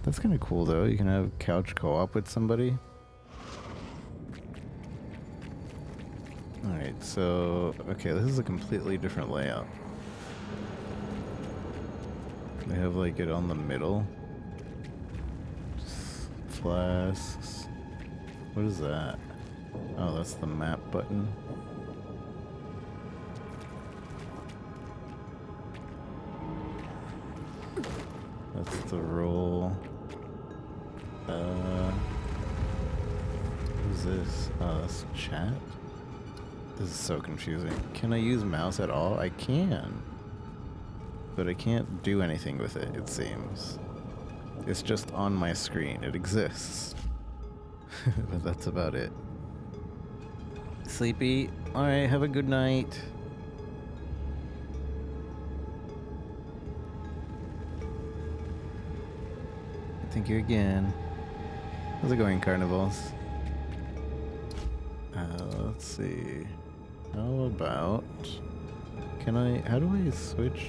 That's kind of cool though. You can have couch co-op with somebody. Alright, so okay, this is a completely different layout. They have like it on the middle. Flasks. What is that? Oh, that's the map button. That's the roll. What is this? Oh, that's chat? This is so confusing. Can I use mouse at all? I can. But I can't do anything with it, it seems. It's just on my screen. It exists. But that's about it. Sleepy? Alright, have a good night. Thank you again. How's it going, Carnivals? Let's see. How about... how do I switch?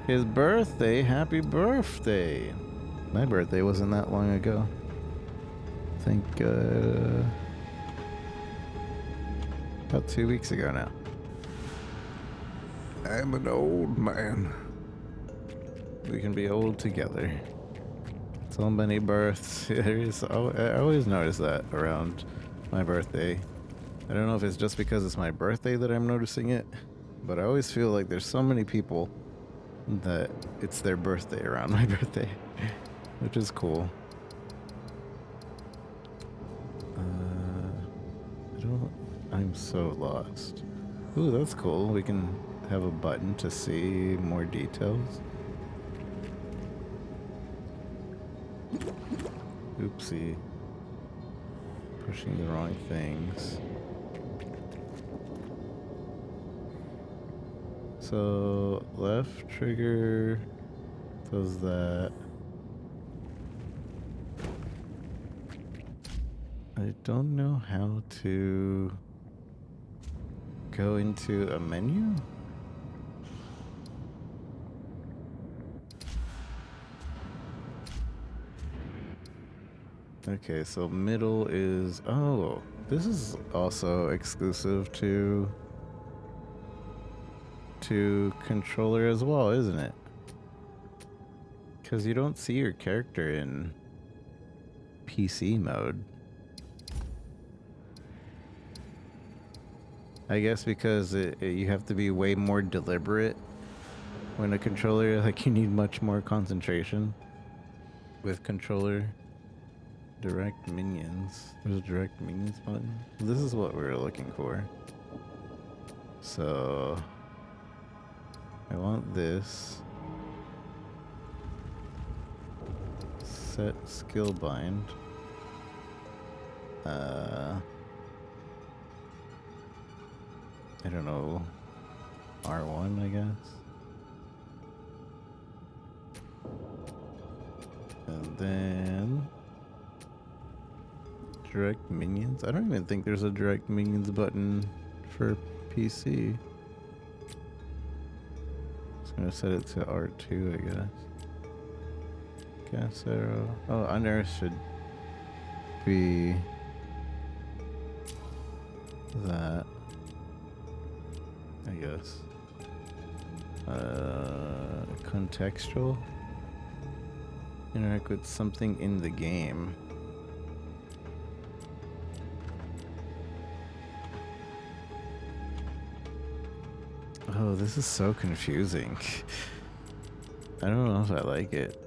His birthday, happy birthday! My birthday wasn't that long ago. I think, about 2 weeks ago now. I'm an old man. We can be old together. So many births. I always notice that around my birthday. I don't know if it's just because it's my birthday that I'm noticing it, but I always feel like there's so many people that it's their birthday around my birthday, which is cool. I'm so lost. Ooh, that's cool. We can have a button to see more details. Oopsie. Pushing the wrong things. So, left trigger does that. I don't know how to go into a menu. Okay, so middle is... Oh, this is also exclusive to controller as well, isn't it? Because you don't see your character in PC mode. I guess because you have to be way more deliberate when a controller, like you need much more concentration with controller. Direct minions. There's a direct minions button. This is what we were looking for. So I want this. Set skill bind. I don't know. R1, I guess. And then direct minions. I don't even think there's a direct minions button for PC. I'm gonna set it to R2, I guess. Gas arrow. Oh, unearth should be that, I guess. Contextual. Interact with something in the game. Oh, this is so confusing. I don't know if I like it.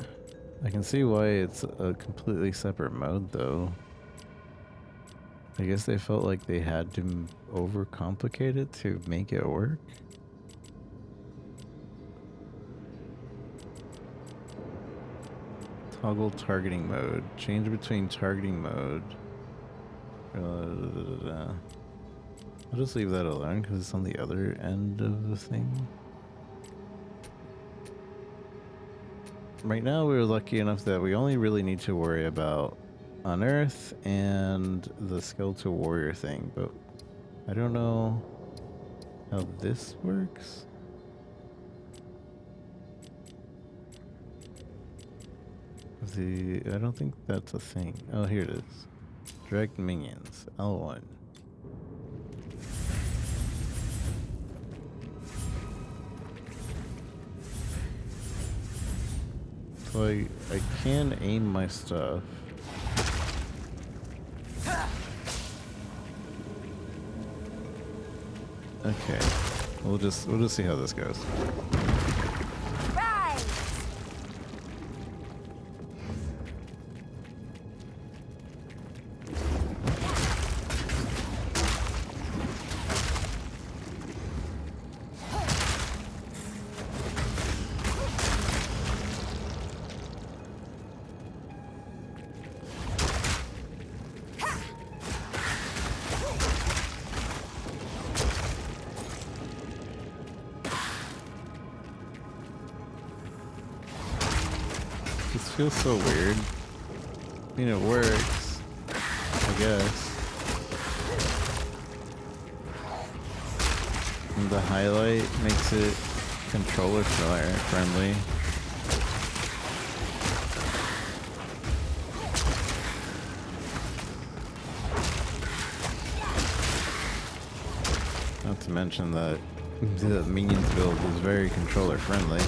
I can see why it's a completely separate mode, though. I guess they felt like they had to overcomplicate it to make it work. Toggle targeting mode. Change between targeting mode. I'll just leave that alone because it's on the other end of the thing. Right now we're lucky enough that we only really need to worry about Unearth and the Skeletal Warrior thing, but I don't know how this works. I don't think that's a thing. Oh, here it is. Direct minions, L1. So I can aim my stuff. Okay, we'll just see how this goes. This feels so weird. I mean, it works, I guess. And the highlight makes it controller friendly. Not to mention that the minions build is very controller friendly.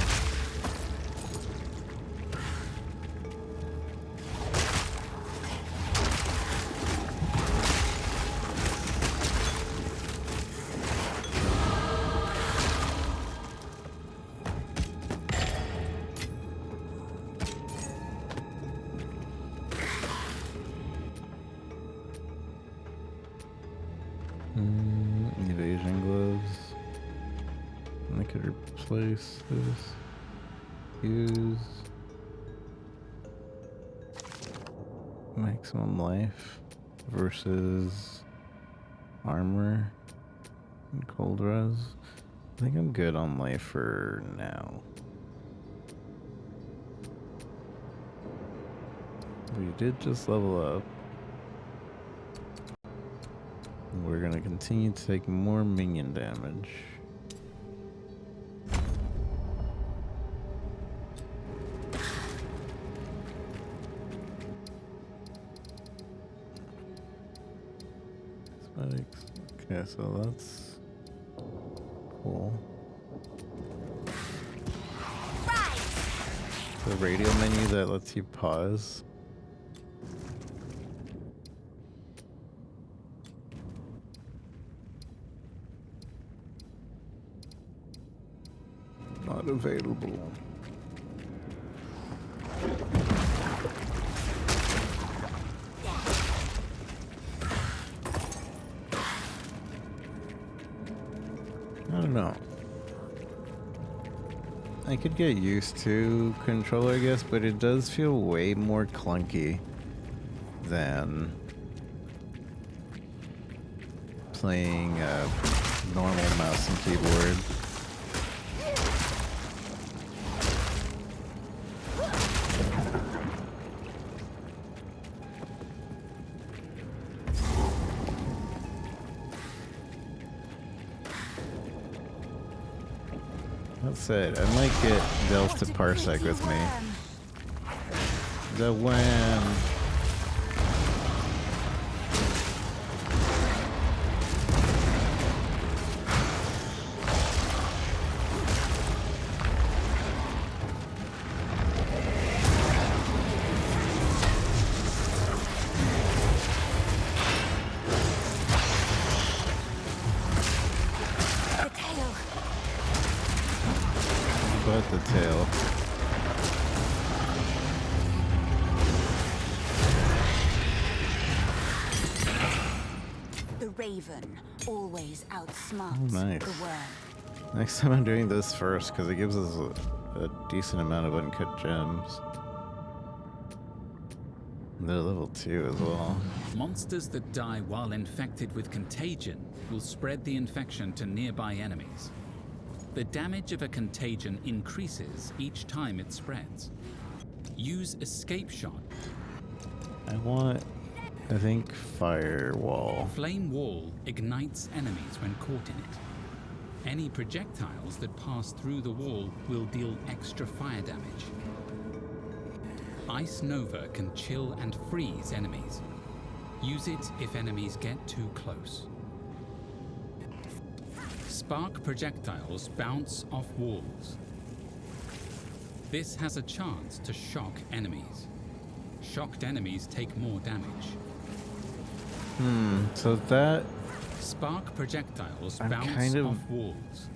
Evasion gloves. I could replace this. Use maximum life versus armor and cold res. I think I'm good on life for now. We did just level up. We're gonna continue to take more minion damage. Cosmetics. Okay, so that's cool. The radio menu that lets you pause. Not available. I don't know. I could get used to controller, I guess, but it does feel way more clunky than playing a normal mouse and keyboard. That said, I might get Delph to Parsec with me. The worm. But the tail. The raven always outsmarts nice. the worm. Next time I'm doing this first because it gives us a decent amount of uncut gems. They're level 2 as well. Monsters that die while infected with contagion will spread the infection to nearby enemies. The damage of a contagion increases each time it spreads. Use escape shot. I think firewall. Flame wall ignites enemies when caught in it. Any projectiles that pass through the wall will deal extra fire damage. Ice Nova can chill and freeze enemies. Use it if enemies get too close. Spark projectiles bounce off walls. This has a chance to shock enemies. Shocked enemies take more damage. So that... Spark projectiles I'm bounce kind of... off walls.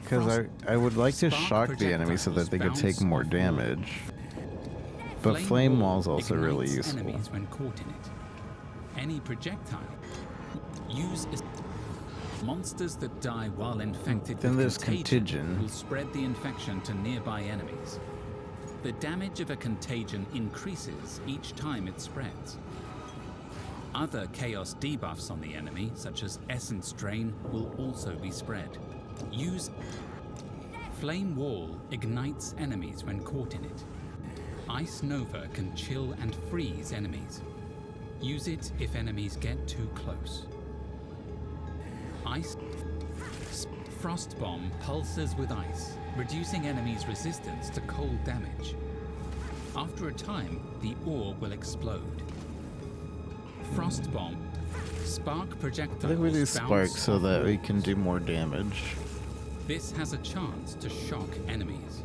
Because I would like to Spark shock the enemy so that they could take projectiles more bounce off damage. But flame wall's also really ignites useful. Enemies when caught in it. Any projectile. Use monsters that die while infected Then with there's contagion. will spread the infection to nearby enemies. The damage of a contagion increases each time it spreads. Other chaos debuffs on the enemy, such as Essence Drain, will also be spread. Use Flame Wall ignites enemies when caught in it. Ice Nova can chill and freeze enemies. Use it if enemies get too close. Frost Bomb pulses with ice, reducing enemies' resistance to cold damage. After a time, the ore will explode. Frost Bomb. Spark projectiles. I think we do bounce spark so off that we walls. can do more damage. This has a chance to shock enemies.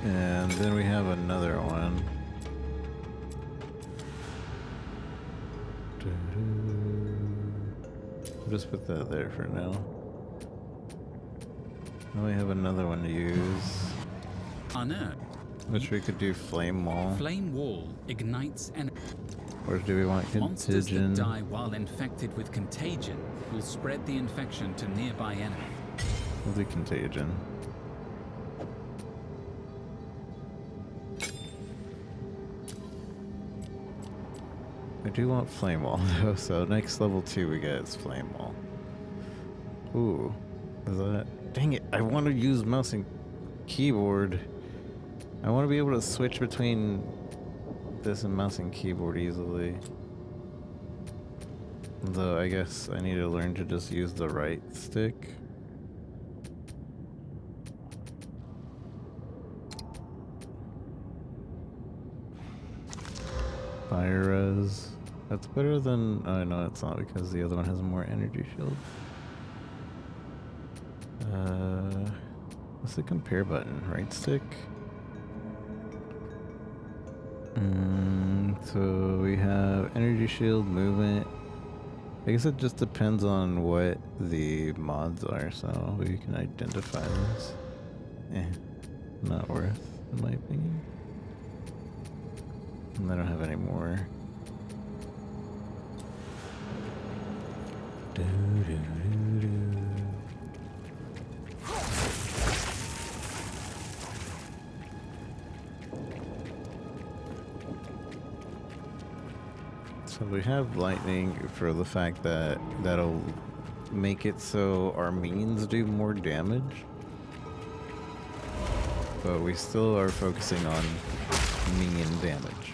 And then we have another one. I'll just put that there for now. Then we have another one to use, Unearned. which we could do flame wall. Flame Wall ignites enemies. Or do we want Monsters that contagion? die while infected with contagion will spread the infection to nearby enemies. We'll do contagion. I do want flame wall though, so next level 2 we get is flame wall. Ooh, is that? Dang it! I want to use mouse and keyboard. I want to be able to switch between this and mouse and keyboard easily. Though I guess I need to learn to just use the right stick. Fire res. That's better than... Oh, no, it's not because the other one has more energy shield. What's the compare button? Right stick? So we have energy shield, movement. I guess it just depends on what the mods are, so we can identify this. Not worth, in my opinion. And I don't have any more. So we have lightning for the fact that that'll make it so our minions do more damage. But we still are focusing on minion damage.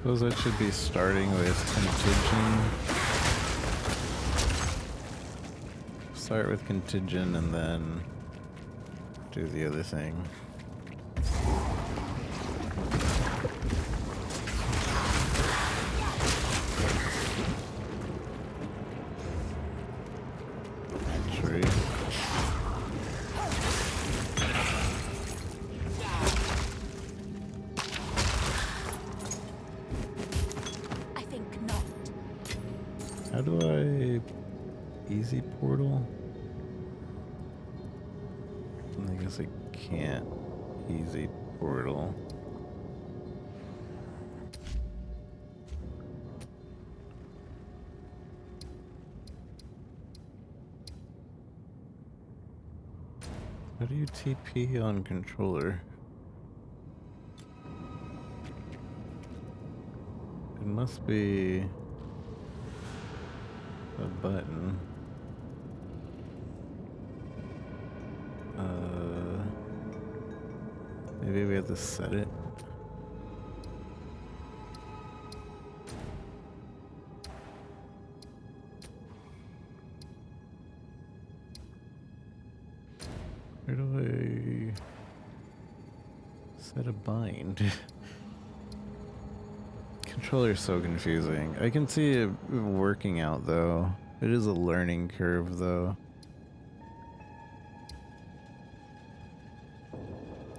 Suppose I should be starting with contingent. Start with contingent and then do the other thing. Tree. I think not. How do I easy portal? I guess I can't easy portal. How do you TP on controller? It must be a button. Maybe we have to set it. Where do I set a bind? Controller's so confusing. I can see it working out though. It is a learning curve though.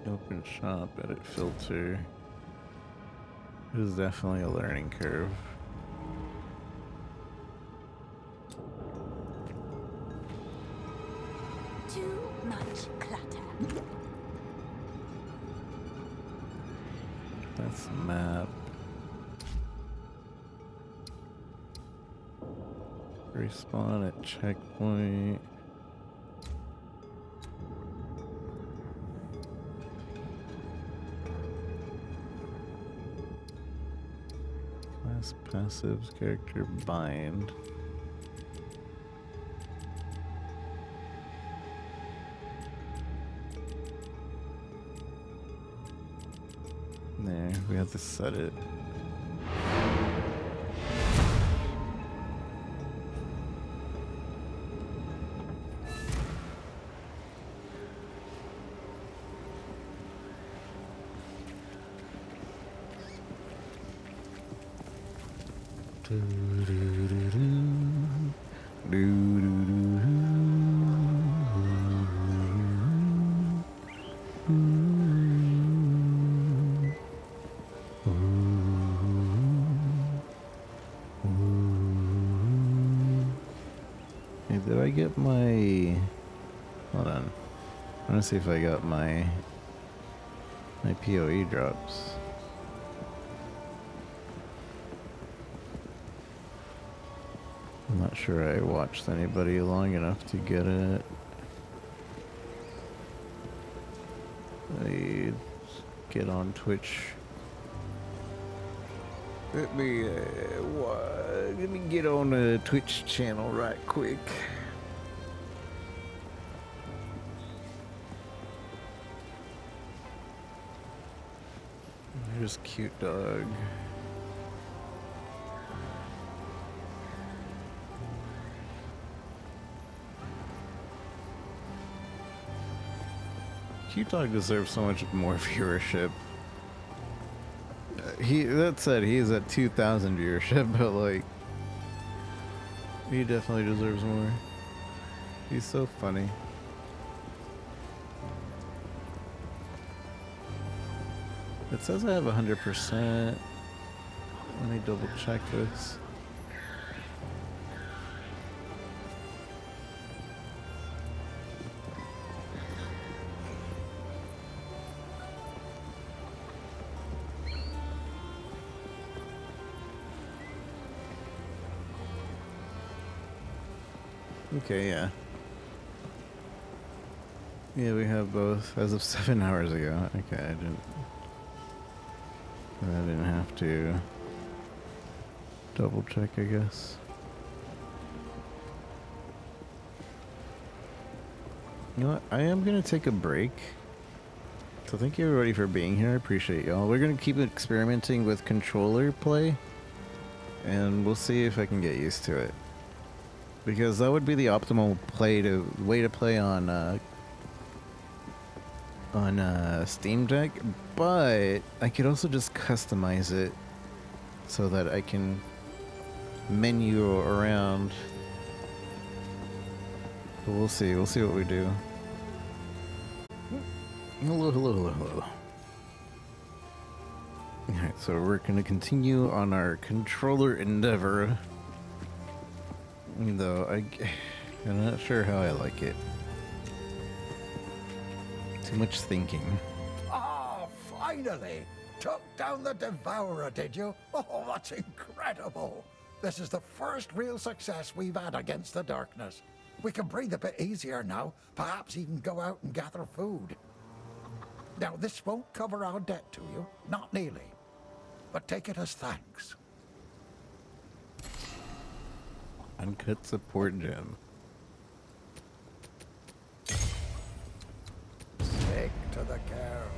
Open shop, edit filter. It is definitely a learning curve. Too much clutter. That's the map. Respawn at checkpoint. Class passives, character bind. There, we have to set it. Hey, did I get my... Hold on. I want to see if I got my PoE drops. I'm not sure I watched anybody long enough to get it. I get on Twitch. Let me get on the Twitch channel right quick. Here's cute dog. Cute dog deserves so much more viewership. That said, he's at 2,000 viewership, but like, he definitely deserves more. He's so funny. It says I have 100%. Let me double check this. Okay, yeah. Yeah, we have both as of 7 hours ago. Okay, I didn't have to double check, I guess. You know what? I am gonna take a break to so thank you everybody for being here. I appreciate y'all. We're gonna keep experimenting with controller play, and we'll see if I can get used to it. Because that would be the optimal way to play on Steam Deck, but I could also just customize it so that I can menu around. But we'll see what we do. Hello. Alright, so we're gonna continue on our controller endeavor. Though I'm not sure how I like it. Too much thinking. Ah, finally! Took down the Devourer, did you? Oh, that's incredible! This is the first real success we've had against the darkness. We can breathe a bit easier now, perhaps even go out and gather food. Now, this won't cover our debt to you, not nearly, but take it as thanks. Uncut support gem. Stick to the cairns.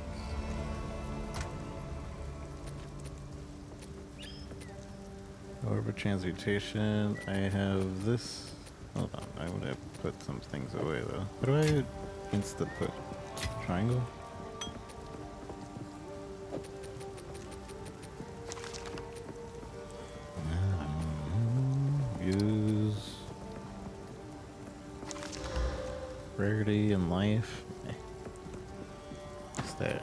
However, transmutation. I have this. Hold on, I would have put some things away though. What do I insta put? Triangle? Use rarity and life. Stash.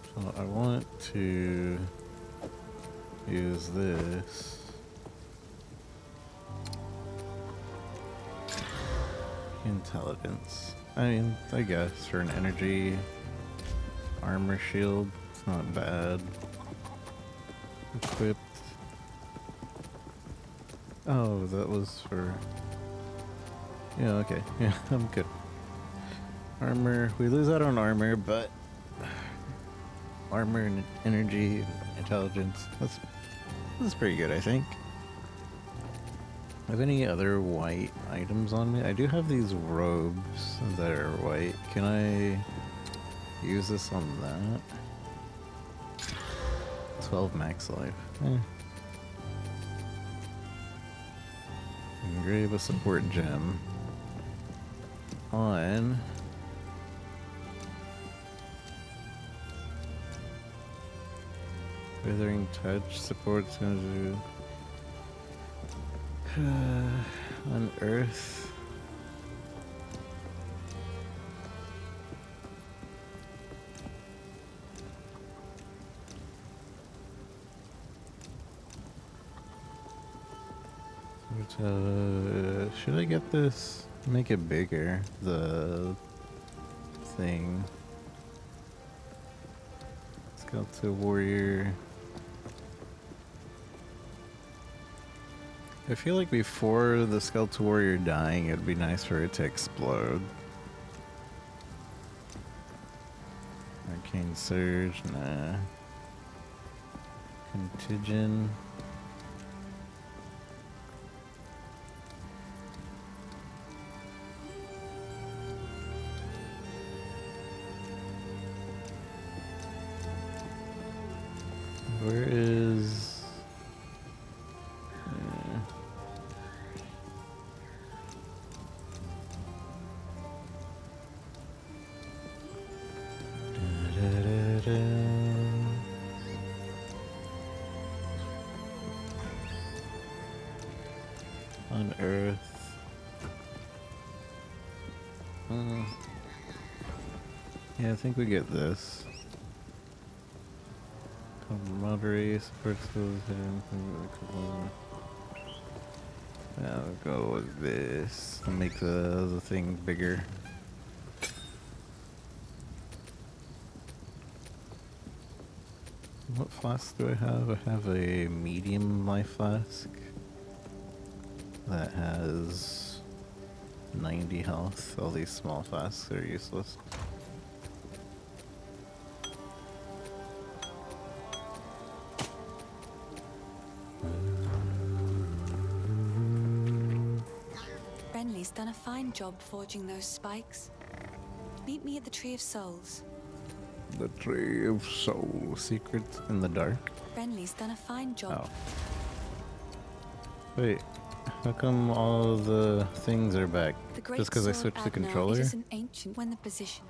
So I want to use this. Intelligence. I mean, I guess for an energy armor shield, it's not bad. Equipped. Oh, that was for. Yeah, okay. Yeah, I'm good. Armor. We lose out on armor, but armor and energy and intelligence. That's pretty good, I think. Have any other white items on me? I do have these robes that are white. Can I use this on that? 12 max life. Engrave a support gem on Withering Touch. Support's gonna do on Earth. Should I get this? Make it bigger, the thing. Skeleton Warrior. I feel like before the Skeleton Warrior dying, it'd be nice for it to explode. Arcane Surge, nah. Contagion. Where is... on Earth. Yeah, I think we get this. Camaraderie, support skills, yeah, I'll go with this. I'll make the thing bigger. What flask do I have? I have a medium life flask that has 90 health. All these small flasks are useless. Renly's done a fine job forging those spikes. Meet me at the Tree of Souls. The Tree of Soul. Secrets in the dark. Renly's done a fine job. Oh. Wait, how come all the things are back? The great Just because I sword switched the Adnar controller? is an ancient when the position.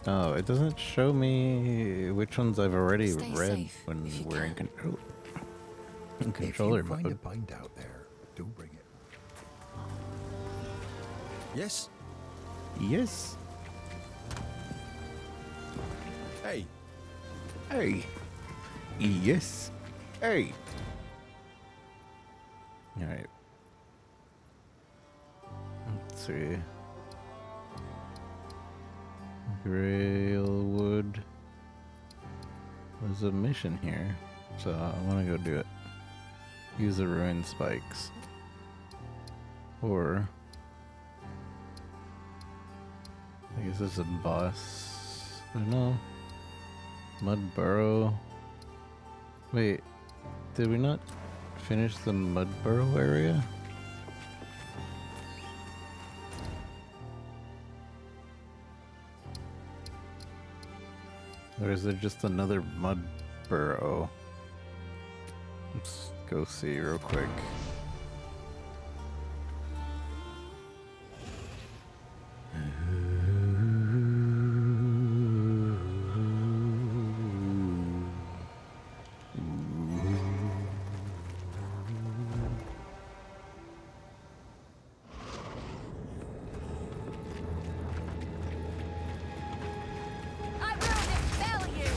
Oh, it doesn't show me which ones I've already Stay read safe when if you we're in can. controller If you find mode. a bind out there, do bring it. Yes? Yes. Hey, Hey. Yes. Hey. All right. Let's see. Grailwood. There's a mission here, so I want to go do it. Use the ruined spikes. Or I guess it's a boss. I don't know. Mud Burrow. Wait, did we not finish the Mud Burrow area? Or is there just another Mud Burrow? Let's go see real quick. I will dispel you!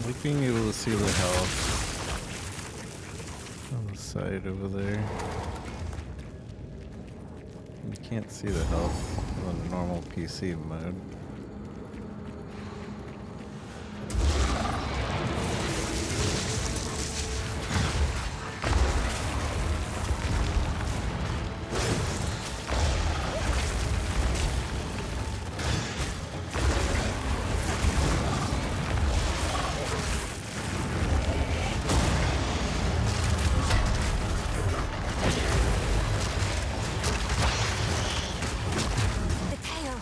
Like being able to see the health on the side over there. You can't see the health on normal PC mode. The tail!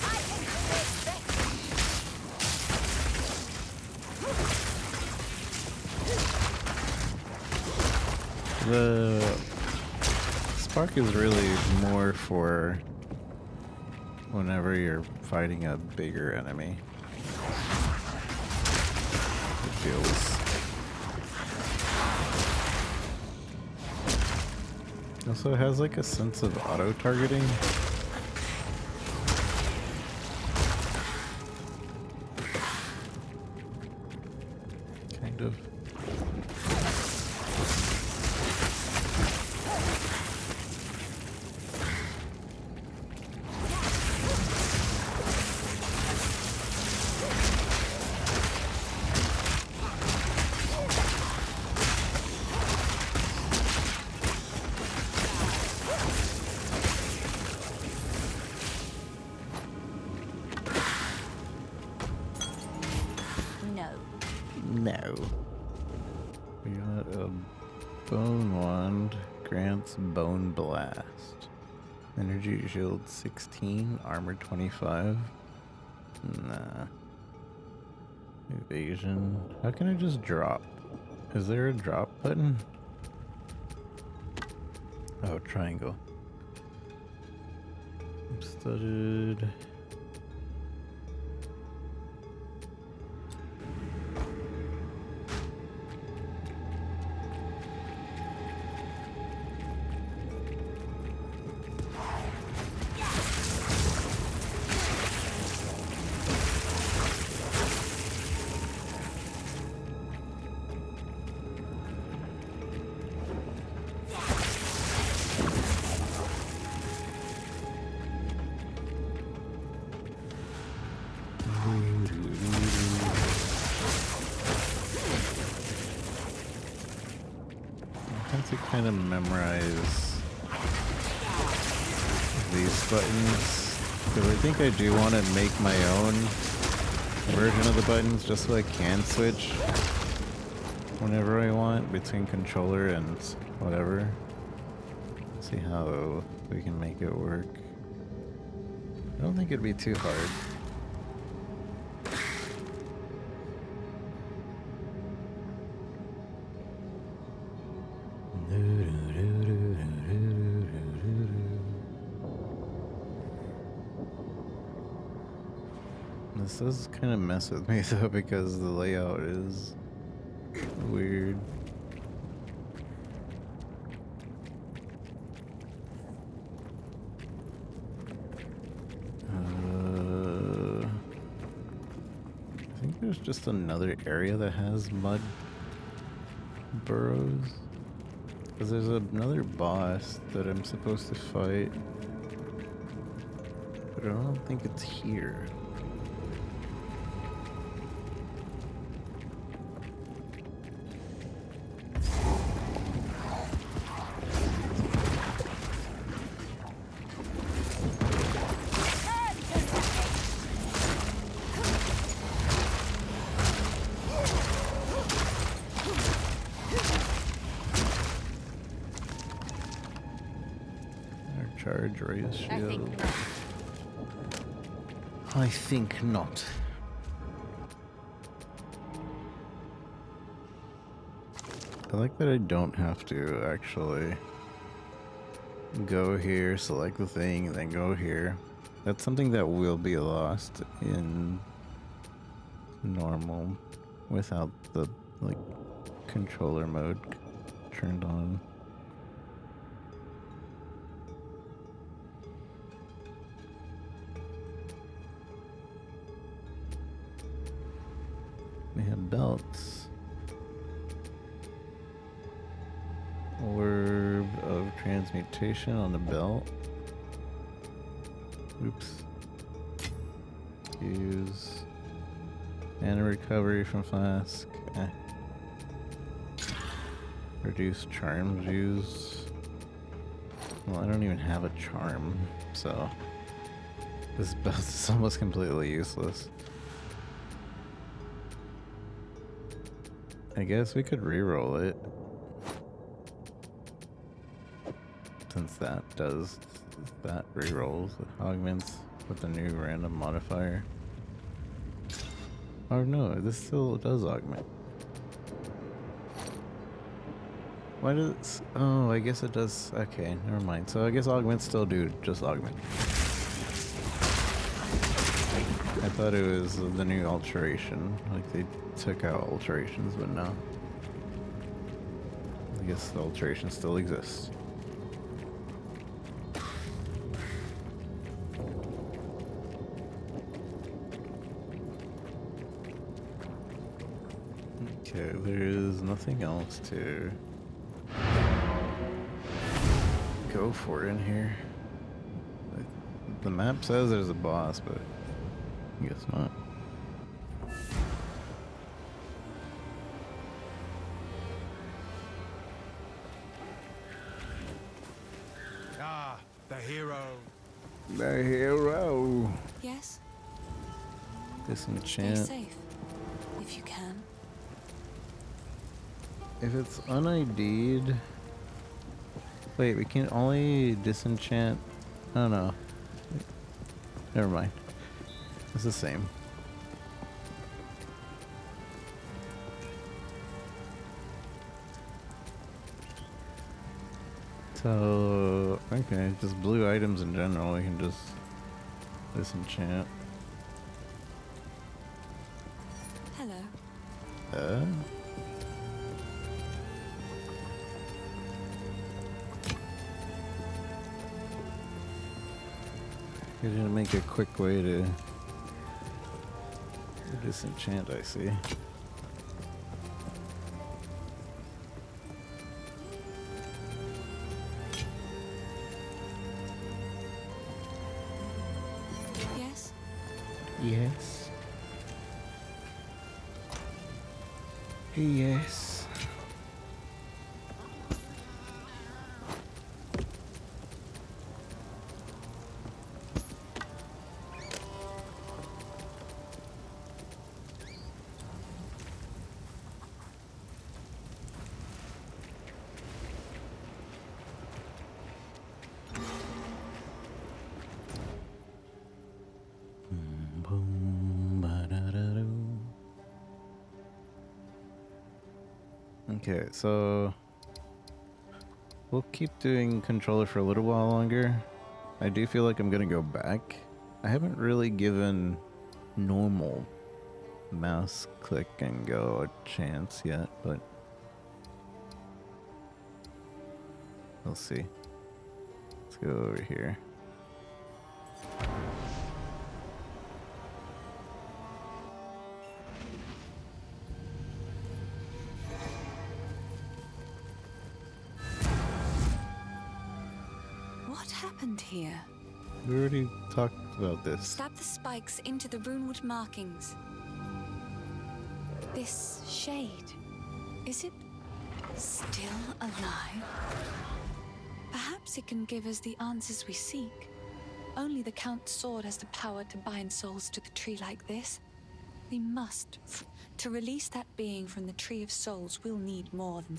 I can do this! The spark is really more for whenever you're fighting a bigger enemy. It feels. Also, it has like a sense of auto-targeting. Kind of. No. We got a bone wand. Grants bone blast. Energy shield 16. Armor 25. Nah. Evasion. How can I just drop? Is there a drop button? Oh, triangle. Studded. I have to kind of memorize these buttons because I think I do want to make my own version of the buttons just so I can switch whenever I want between controller and whatever. See how we can make it work. I don't think it'd be too hard. This does kind of mess with me though because the layout is weird. I think there's just another area that has mud burrows. Because there's another boss that I'm supposed to fight. But I don't think it's here. Charge, raise shield. I think not. I like that I don't have to actually go here, select the thing, and then go here. That's something that will be lost in normal without the like controller mode turned on. We have belts. Orb of transmutation on the belt. Oops. Use. Mana recovery from flask. Reduce charms used. Well, I don't even have a charm, so this belt is almost completely useless. I guess we could reroll it. Since that does that rerolls, it augments with the new random modifier. Oh no, this still does augment. Why does oh I guess it does okay, never mind. So I guess augments still do just augment. I thought it was the new alteration, like they took out alterations, but no. I guess the alteration still exists. Okay, there is nothing else to go for in here. The map says there's a boss, but I guess not. Ah, the hero. The hero. Yes? Disenchant. Stay safe, if you can. If it's un-ID'd... Wait, we can only disenchant... Oh no. Never mind. It's the same. So... Okay, just blue items in general, we can just disenchant. Hello. You're gonna make a quick way to disenchant, I see. Yes? Yes. Yes. Okay, so we'll keep doing controller for a little while longer. I do feel like I'm gonna go back. I haven't really given normal mouse click and go a chance yet, but we'll see. Let's go over here. What happened here? We already talked about this. Stab the spikes into the runewood markings. This shade, is it still alive? Perhaps it can give us the answers we seek. Only the Count's sword has the power to bind souls to the tree like this. We must. To release that being from the Tree of Souls, we'll need more than...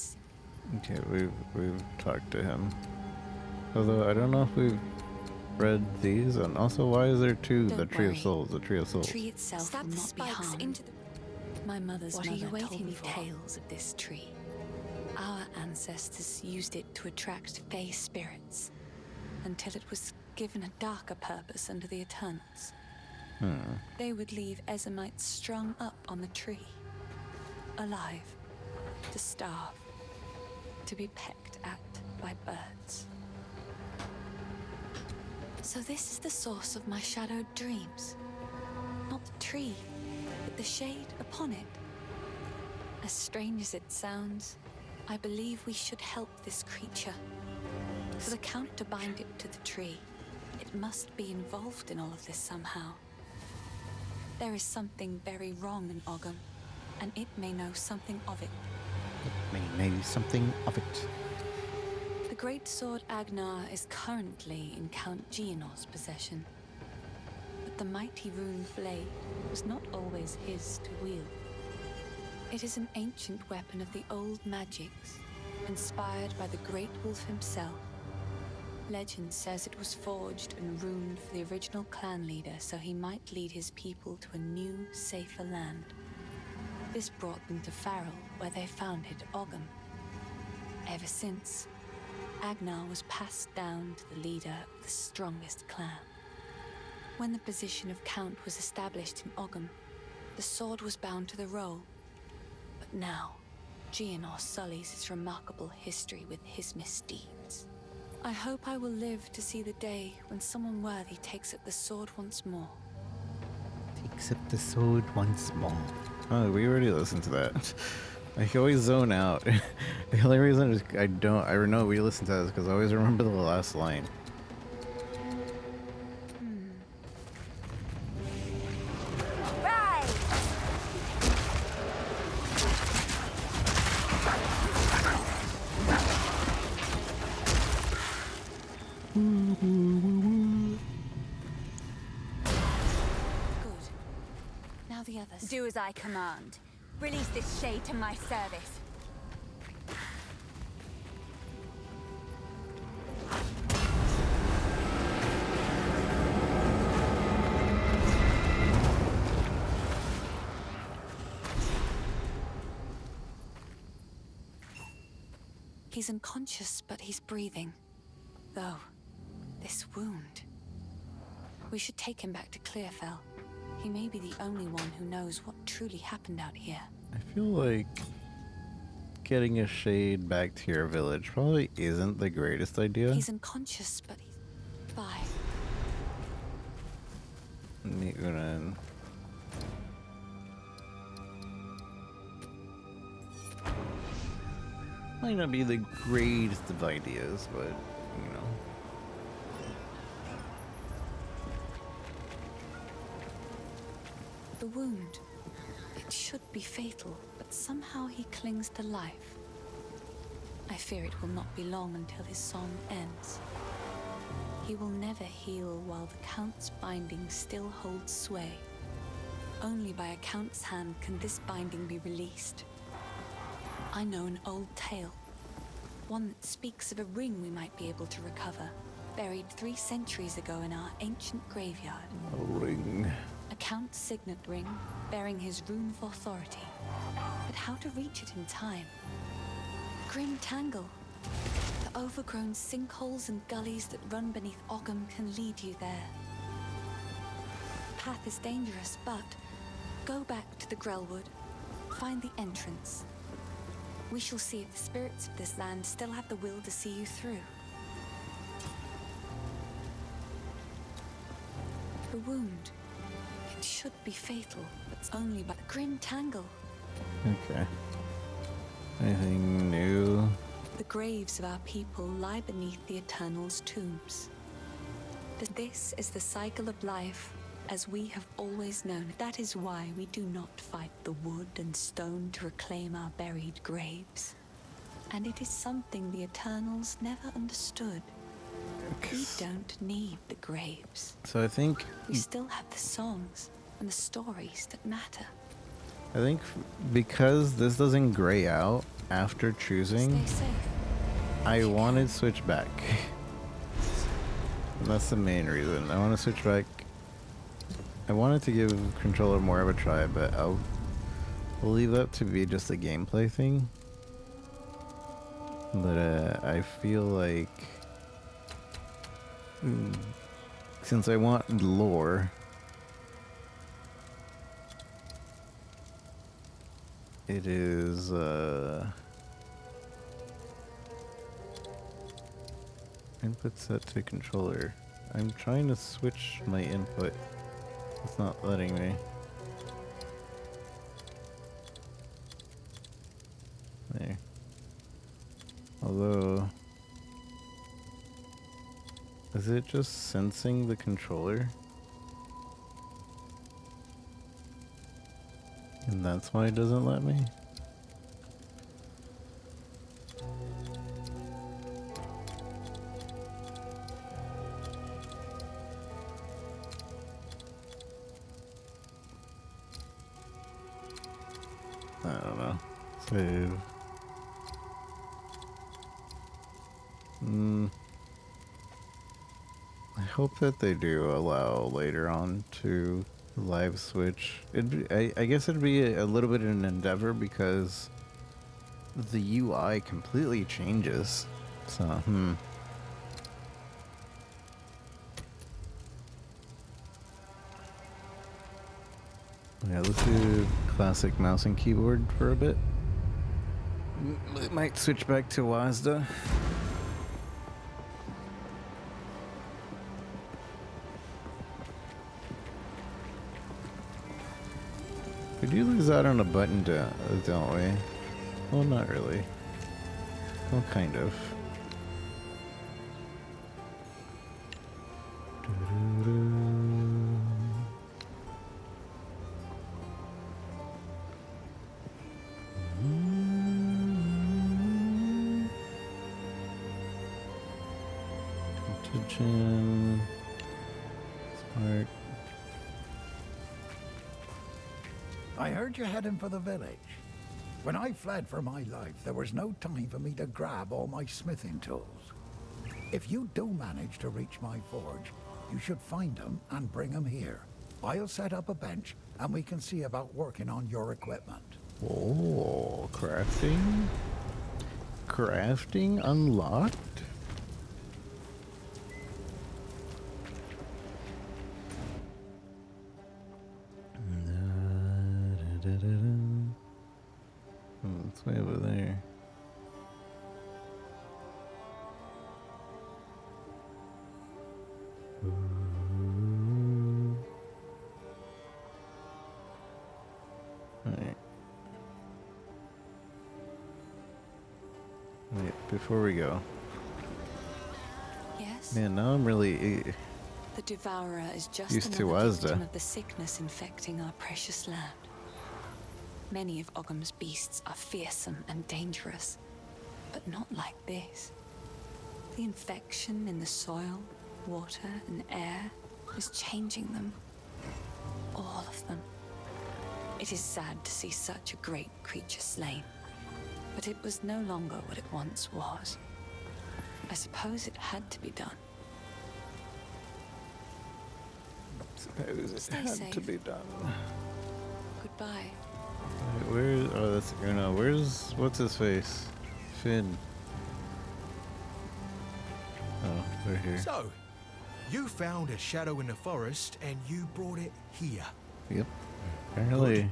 Okay, we've talked to him. Although I don't know if we've read these, and also why is there two? Don't The Tree of worry. Souls, the Tree of Souls. The tree itself Stab will the not be spikes harmed. into the... My mother's What are you mother told waiting me for? tales of this tree. Our ancestors used it to attract fey spirits, until it was given a darker purpose under the Eternals. They would leave Ezamites strung up on the tree, alive, to starve, to be pecked at by birds. So this is the source of my shadowed dreams. Not the tree, but the shade upon it. As strange as it sounds, I believe we should help this creature. For the Count to bind it to the tree, it must be involved in all of this somehow. There is something very wrong in Ogham, and it may know something of it. May know something of it. The great sword Agnar is currently in Count Geonor's possession. But the mighty rune blade was not always his to wield. It is an ancient weapon of the old magics, inspired by the great wolf himself. Legend says it was forged and runed for the original clan leader so he might lead his people to a new, safer land. This brought them to Farrell, where they founded Ogham. Ever since, Agnar was passed down to the leader of the strongest clan. When the position of Count was established in Ogham, the sword was bound to the roll. But now, Geonor sullies its remarkable history with his misdeeds. I hope I will live to see the day when someone worthy takes up the sword once more. Takes up the sword once more. Oh, we already listened to that. I can always zone out. The only reason is I know we listened to that is because I always remember the last line. Right! Good. Now the others. Do as I command. Release this shade to my service. He's unconscious, but he's breathing. Though, this wound... We should take him back to Clearfell. He may be the only one who knows what truly happened out here. I feel like getting a shade back to your village probably isn't the greatest idea. He's unconscious, but he's... Bye. Unan. Might not be the greatest of ideas, but, you know. The wound. It should be fatal, but somehow he clings to life. I fear it will not be long until his song ends. He will never heal while the Count's binding still holds sway. Only by a Count's hand can this binding be released. I know an old tale. One that speaks of a ring we might be able to recover, buried 3 centuries ago in our ancient graveyard. A ring. A Count's signet ring, bearing his rune of authority. But how to reach it in time? Grim Tangle. The overgrown sinkholes and gullies that run beneath Ogham can lead you there. The path is dangerous, but go back to the Grelwood. Find the entrance. We shall see if the spirits of this land still have the will to see you through. The wound. It should be fatal, but it's only by the Grim Tangle. Okay. Anything new? The graves of our people lie beneath the Eternal's tombs. This is the cycle of life, as we have always known. That is why we do not fight the wood and stone to reclaim our buried graves. And it is something the Eternals never understood. We don't need the graves. So I think... We still have the songs and the stories that matter. I think because this doesn't gray out after choosing, Stay safe. I want to switch back. And that's the main reason. I want to switch back. I wanted to give controller more of a try, but I'll leave that to be just a gameplay thing. But I feel like since I want lore, it is input set to controller. I'm trying to switch my input. It's not letting me. There. Although, is it just sensing the controller? And that's why it doesn't let me? I don't know. Save. I hope that they do allow later on to live switch. I guess it'd be a little bit of an endeavor because the UI completely changes. So, yeah, let's do classic mouse and keyboard for a bit. It might switch back to WASD. We do lose out on a button, don't we? Well, not really. Well, kind of. Attention. Smart. I heard you heading for the village. When I fled for my life, there was no time for me to grab all my smithing tools. If you do manage to reach my forge, you should find them and bring them here. I'll set up a bench, and we can see about working on your equipment. Oh, crafting? Crafting unlocked? It's way over there. Alright. Wait, before we go. Yes? Man, now I'm really The Devourer is just used to another Asda. victim of the sickness infecting our precious land. Many of Ogham's beasts are fearsome and dangerous, but not like this. The infection in the soil, water, and air is changing them. All of them. It is sad to see such a great creature slain, but it was no longer what it once was. I suppose it had to be done. suppose it Stay had to safe. be done. Goodbye. Wait, where? Oh, that's Una. Where's what's his face? Finn. Oh, they're here. So, you found a shadow in the forest and you brought it here. Yep. Apparently,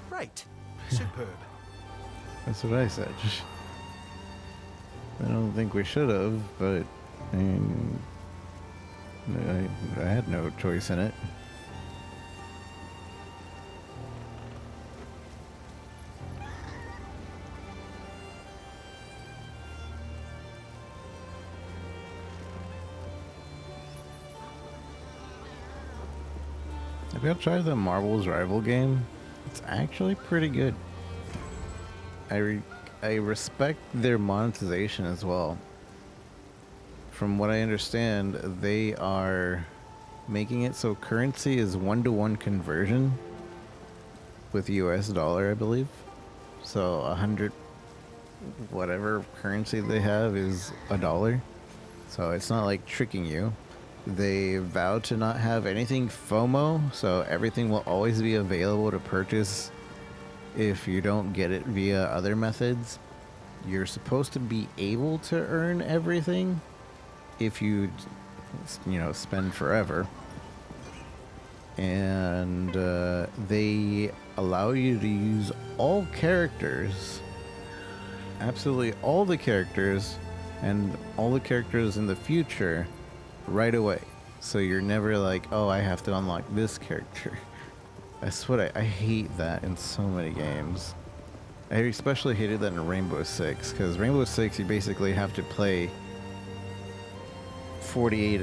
Great. Superb. that's what I said. I don't think we should have, but I mean, I had no choice in it. Have y'all tried the Marvel's Rival game? It's actually pretty good. I respect their monetization as well. From what I understand, they are making it so currency is 1-to-1 conversion with US dollar, I believe. So 100 whatever currency they have is $1. So it's not like tricking you. They vow to not have anything FOMO, so everything will always be available to purchase if you don't get it via other methods. You're supposed to be able to earn everything if you spend forever. And they allow you to use all characters, absolutely all the characters, and all the characters in the future right away. So you're never like, oh, I have to unlock this character. That's what I hate that in so many games. I especially hated that in Rainbow Six, because Rainbow Six you basically have to play 48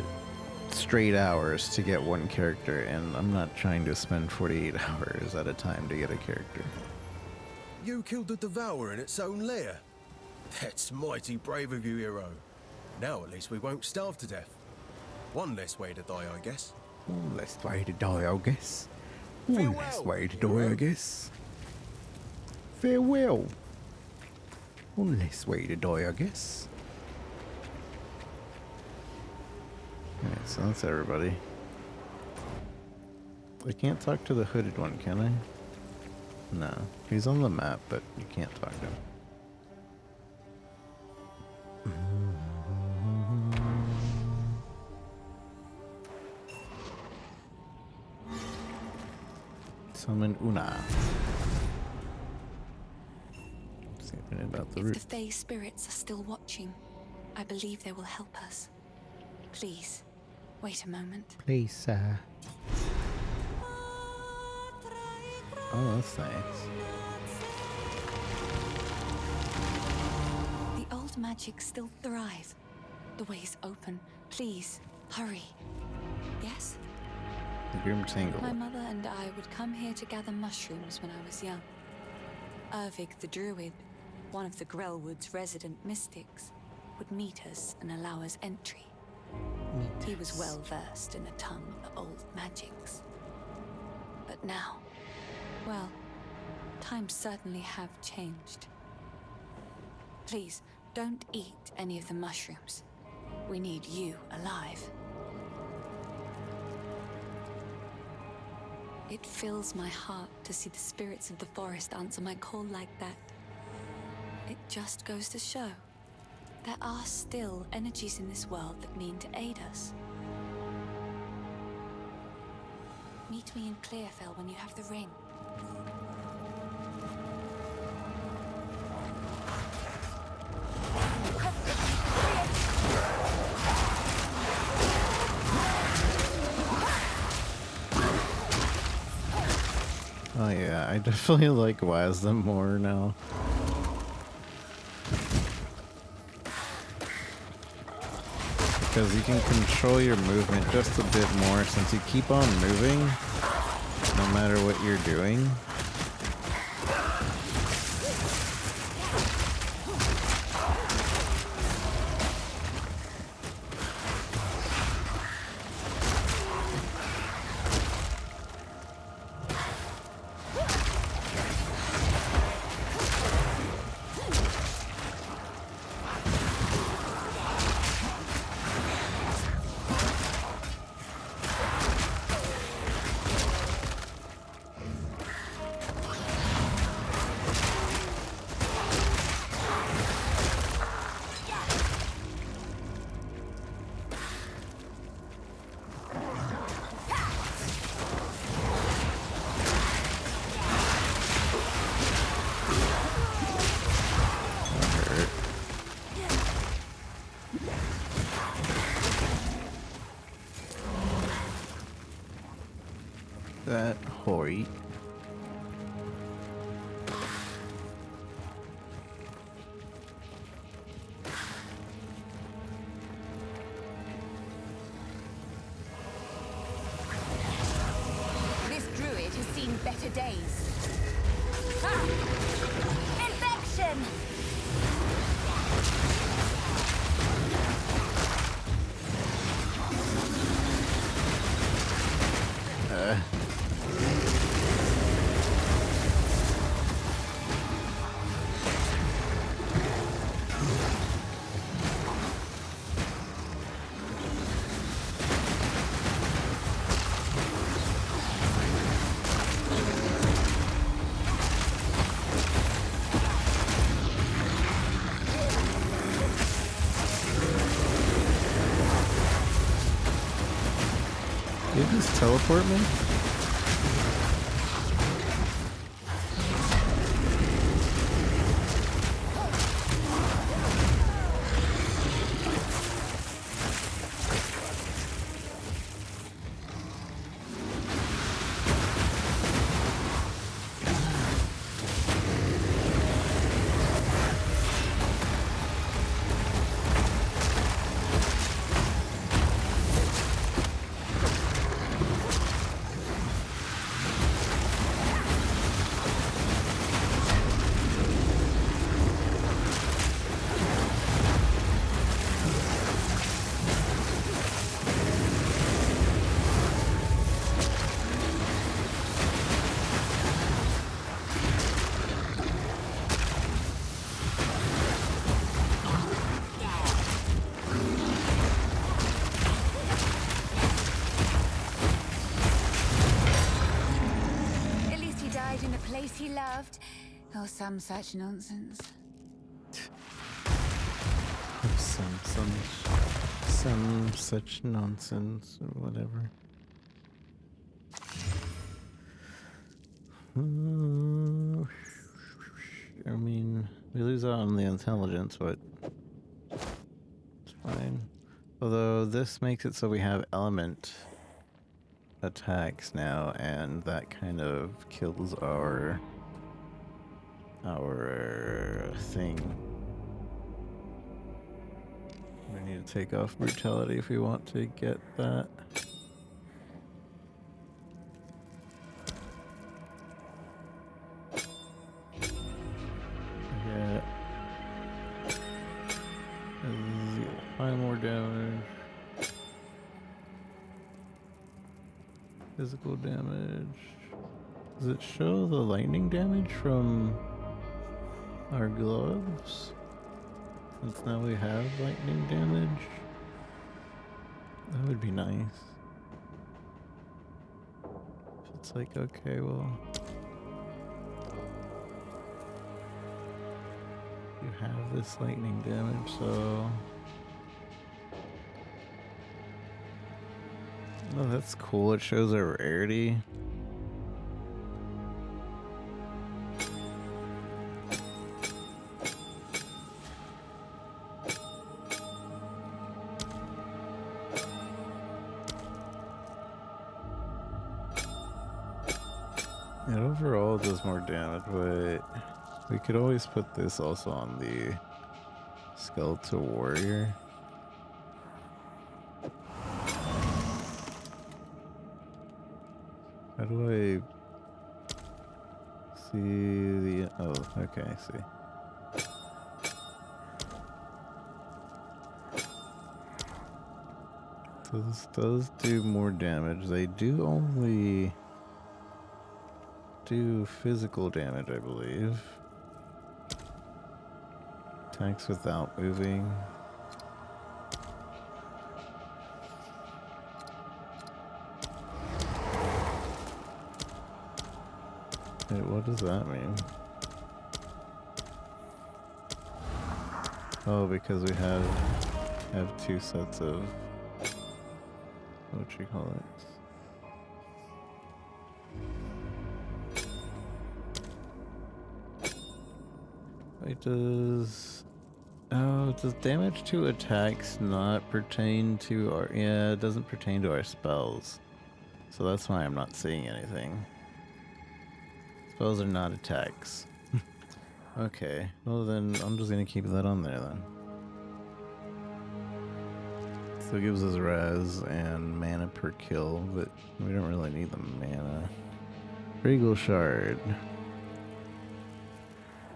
straight hours to get one character, and I'm not trying to spend 48 hours at a time to get a character. You killed the Devourer in its own lair. That's mighty brave of you, hero. Now at least we won't starve to death. One less way to die, I guess. One less way to die, I guess. One less Farewell, way to die, hero. I guess. Farewell. One less way to die, I guess. Alright, so that's everybody. I can't talk to the hooded one, can I? No. He's on the map, but you can't talk to him. Summon Una. See anything about the If route. the Fae spirits are still watching, I believe they will help us. Please, wait a moment. Please, sir. Oh, that's nice. The old magic still thrives. The way is open. Please, hurry. Yes? The Grim Tangle. My mother and I would come here to gather mushrooms when I was young. Ervig the Druid, one of the Grelwood's resident mystics, would meet us and allow us entry. He was well versed in the tongue of old magics. But now, well, times certainly have changed. Please, don't eat any of the mushrooms. We need you alive. It fills my heart to see the spirits of the forest answer my call like that. It just goes to show there are still energies in this world that mean to aid us. Meet me in Clearfell when you have the ring. Oh yeah, I definitely like Wisdom more now. Because you can control your movement just a bit more since you keep on moving no matter what you're doing. That hoary. This druid has seen better days. Ah! Infection! Did you just teleport me? At least he died in a place he loved, or some such nonsense. Some such nonsense or whatever. I mean, we lose out on the intelligence, but it's fine. Although this makes it so we have element attacks now, and that kind of kills our thing. We need to take off brutality if we want to get that. Yeah. 5 more damage. Physical damage. Does it show the lightning damage from our gloves? Since now we have lightning damage. That would be nice. It's like, okay, well, have this lightning damage, so... Oh, that's cool. It shows a rarity. It overall does more damage, but we could always put this also on the Skeletal Warrior. How do I see the... Oh, okay, I see. So this does do more damage. They do only do physical damage, I believe. Attacks without moving. Wait, what does that mean? Oh, because we have two sets of what you call it. Wait, does damage to attacks not pertain to our... Yeah, it doesn't pertain to our spells. So that's why I'm not seeing anything. Spells are not attacks. Okay, well then I'm just gonna keep that on there then. So it gives us res and mana per kill, but we don't really need the mana. Regal Shard.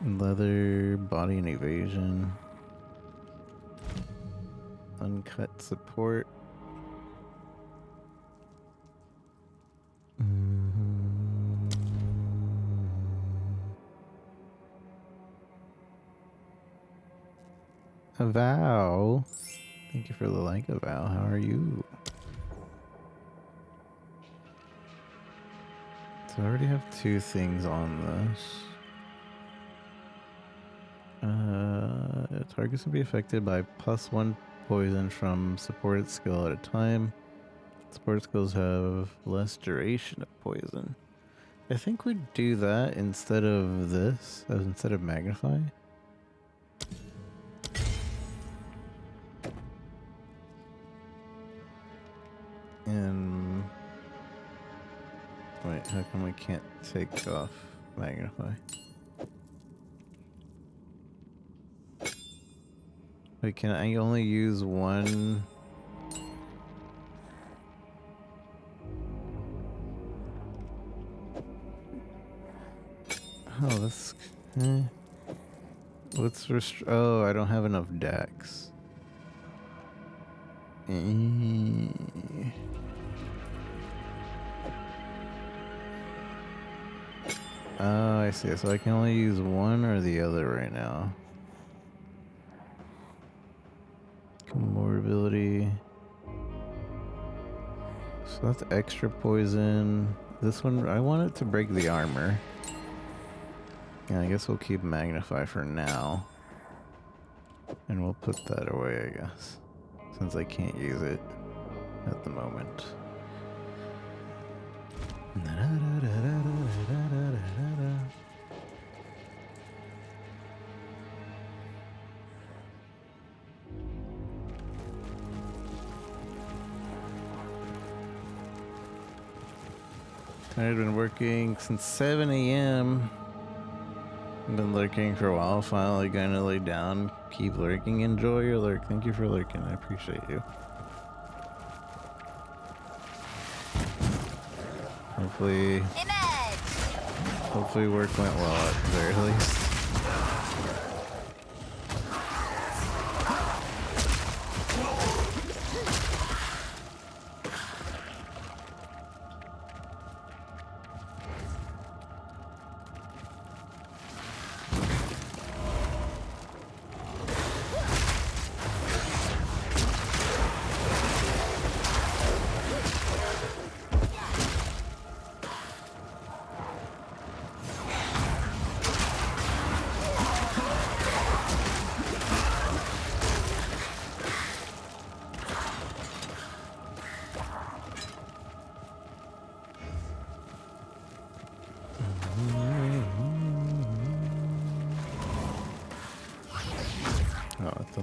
Leather, body and evasion. Uncut support. A vow. Thank you for the like, a vow. How are you? So I already have two things on this. Targets will be affected by +1 poison from supported skill at a time. Supported skills have less duration of poison. I think we'd do that instead of this, instead of magnify. And wait, how come we can't take off magnify? Wait, can I only use one? Oh, that's... What's oh, I don't have enough dex. Oh, I see. So I can only use one or the other right now. More ability. So that's extra poison. This one, I want it to break the armor. Yeah, I guess we'll keep magnify for now. And we'll put that away, I guess. Since I can't use it at the moment. I've been working since 7 a.m. I've been lurking for a while, finally gonna lay down. Keep lurking, enjoy your lurk. Thank you for lurking, I appreciate you. Hopefully work went well at the very least.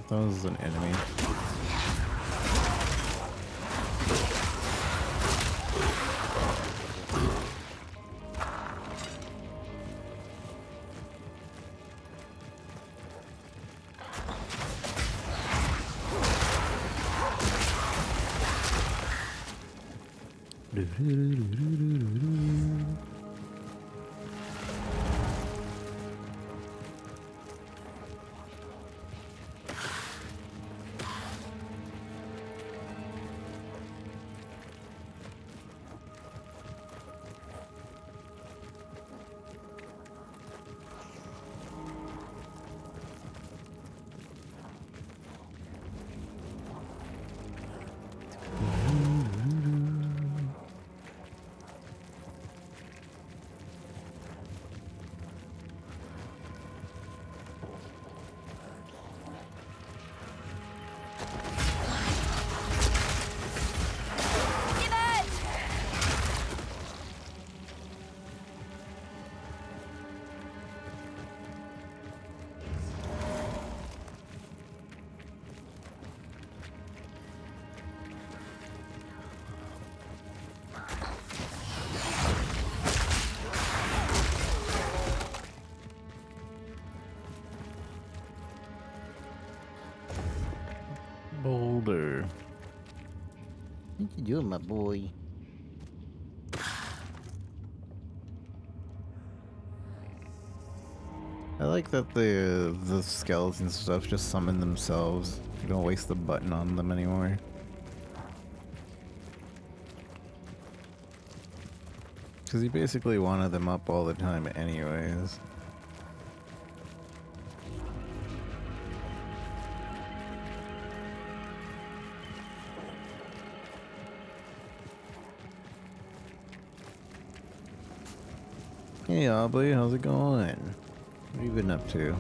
That was an enemy. Boulder. What you doing, my boy? I like that the skeletons and stuff just summon themselves. You don't waste the button on them anymore. Because you basically wanted them up all the time anyways. Hey Aubrey, how's it going? What have you been up to?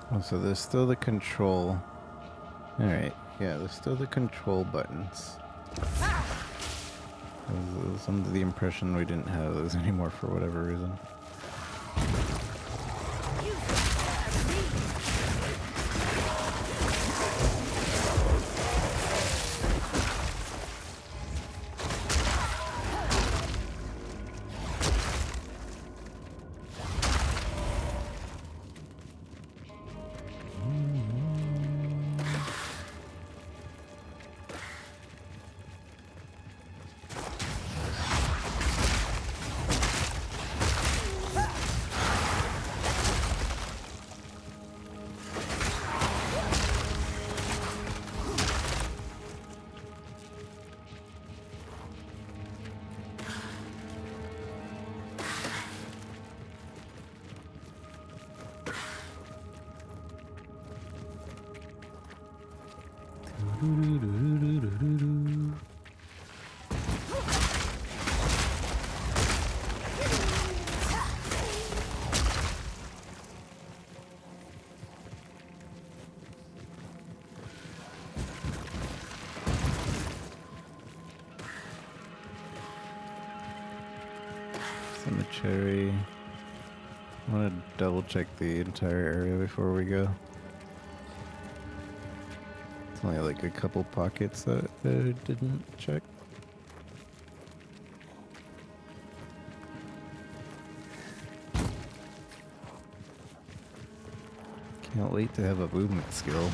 Oh, so there's still the control. Alright, yeah, there's still the control buttons. I was under the impression we didn't have those anymore for whatever reason. Cemetery. I want to double check the entire area before we go. It's only like a couple pockets that I didn't check. Can't wait to have a movement skill.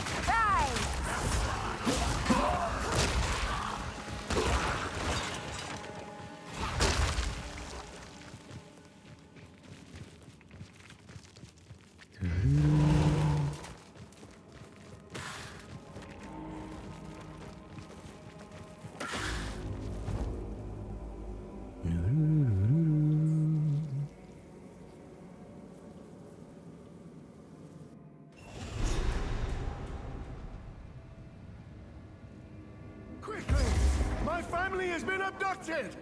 Quickly! My family has been abducted!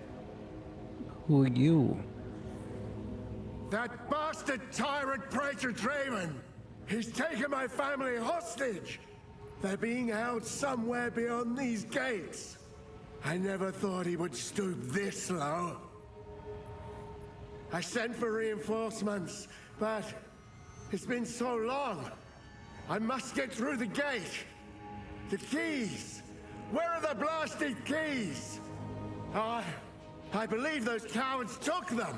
Who are you? That bastard tyrant Praetor Draven! He's taken my family hostage! They're being held somewhere beyond these gates. I never thought he would stoop this low. I sent for reinforcements, but it's been so long. I must get through the gate. The keys! Where are the blasted keys? I believe those cowards took them.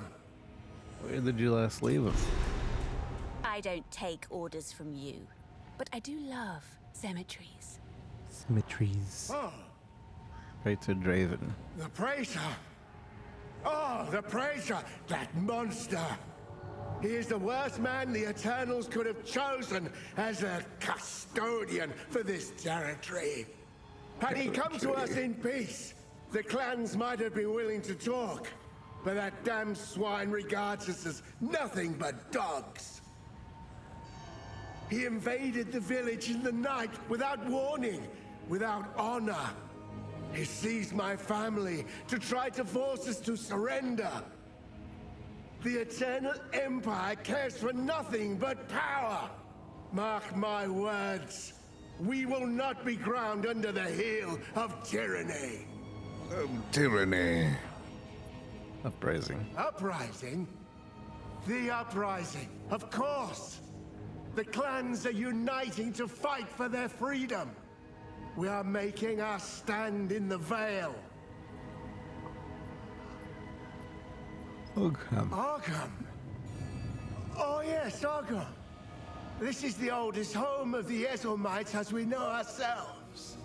Where did you last leave him? I don't take orders from you, but I do love cemeteries. Cemeteries. Oh, Right to Draven. the Praetor. Oh, the Praetor, that monster. He is the worst man the Eternals could have chosen as a custodian for this territory. Had he come to us in peace, the clans might have been willing to talk. But that damn swine regards us as nothing but dogs. He invaded the village in the night without warning, without honor. He seized my family to try to force us to surrender. The Eternal Empire cares for nothing but power. Mark my words. We will not be ground under the heel of tyranny. Tyranny. Uprising. Uprising? The uprising, of course. The clans are uniting to fight for their freedom. We are making our stand in the Vale. Ogham. Arkham. Oh yes, Arkham. This is the oldest home of the Ezelmites as we know ourselves.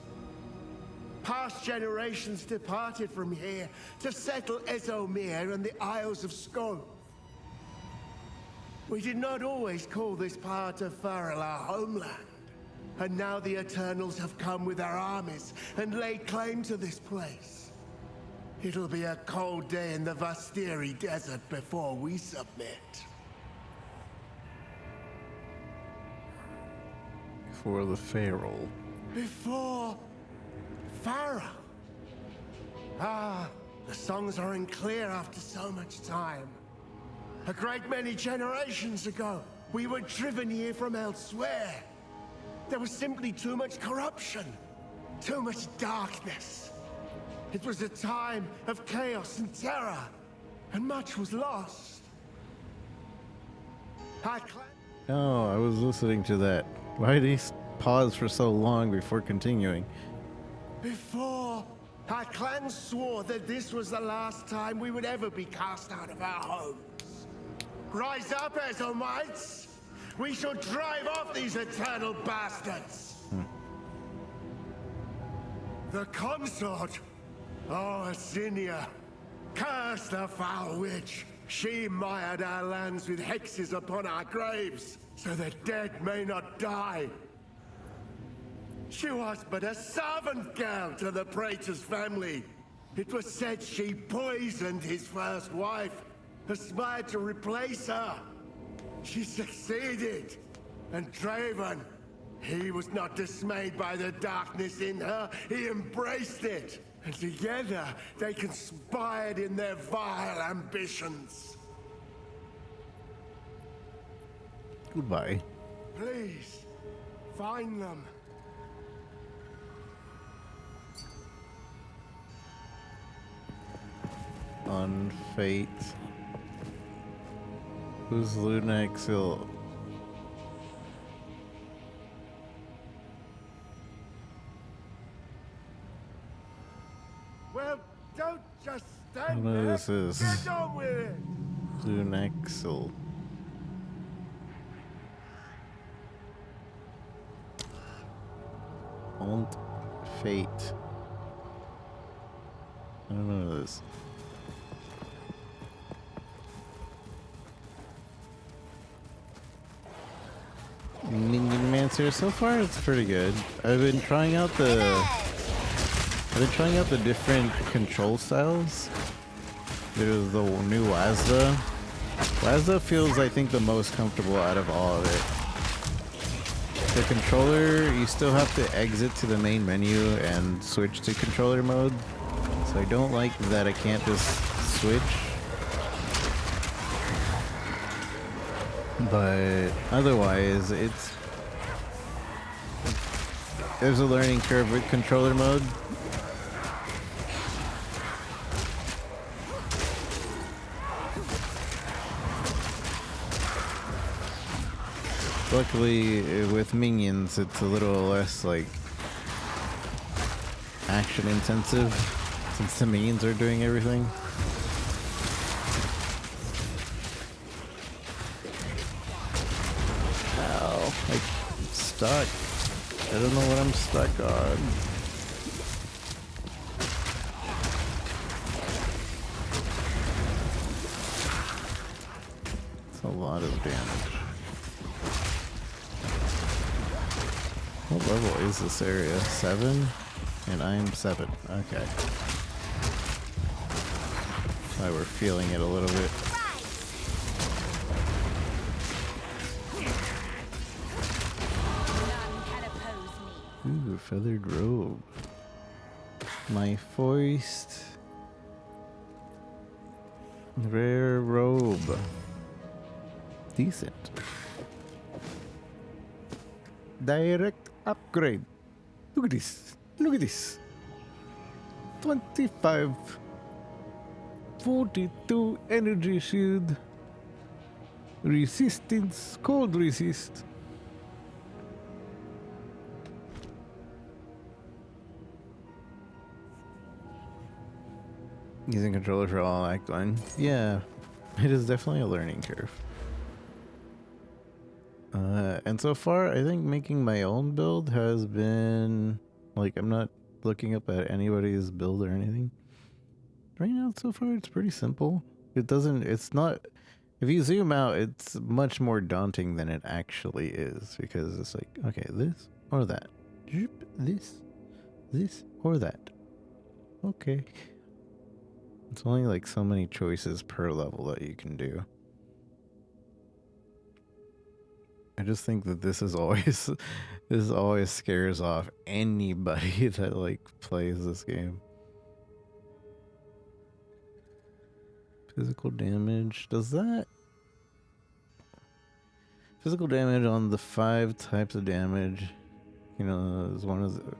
Past generations departed from here to settle Ezomir and the Isles of Skov. We did not always call this part of Farrell our homeland. And now the Eternals have come with their armies and laid claim to this place. It'll be a cold day in the Vastiri Desert before we submit. For the Feral. Before Farrell. Ah, the songs are unclear after so much time. A great many generations ago, we were driven here from elsewhere. There was simply too much corruption, too much darkness. It was a time of chaos and terror, and much was lost. Oh, I was listening to that. Why did he pause for so long before continuing? Before, our clan swore that this was the last time we would ever be cast out of our homes. Rise up, Ezelmites! We shall drive off these eternal bastards! The consort? Oh, Asinia. Curse the foul witch! She mired our lands with hexes upon our graves, so the dead may not die. She was but a servant girl to the Praetor's family. It was said she poisoned his first wife, aspired to replace her. She succeeded, and Draven, he was not dismayed by the darkness in her, he embraced it. And together, they conspired in their vile ambitions. Goodbye. Please, find them. On fate. Who's Luna Exile? Well, don't just I stand don't know who there. this is. Get on with it. Luna Exile. Aunt Fate. I don't know who this is. Minion Mancer. So far, it's pretty good. I've been trying out the different control styles. There's the new Wazda. Wazda feels, I think, the most comfortable out of all of it. The controller, you still have to exit to the main menu and switch to controller mode. So I don't like that I can't just switch. But otherwise, there's a learning curve with controller mode. Luckily, with minions, it's a little less like action intensive since the minions are doing everything. Ow, I'm stuck. I don't know what I'm stuck on. It's a lot of damage. What level is this area? 7? And I'm 7. Okay. Why we're feeling it a little bit. Ooh, feathered robe. My first rare robe. Decent. Direct upgrade. Look at this. Look at this. 25. 42 energy shield. Resistance. Cold resist. Using controller for all act 1. Yeah. It is definitely a learning curve. And so far, I think making my own build has been, like, I'm not looking up at anybody's build or anything. Right now, so far, it's pretty simple. It's not, if you zoom out, it's much more daunting than it actually is, because it's like, okay, this or that. This or that. Okay. It's only like so many choices per level that you can do. I just think that this always scares off anybody that like plays this game. Physical damage, does that? Physical damage on the 5 types of damage, you know, is one of the,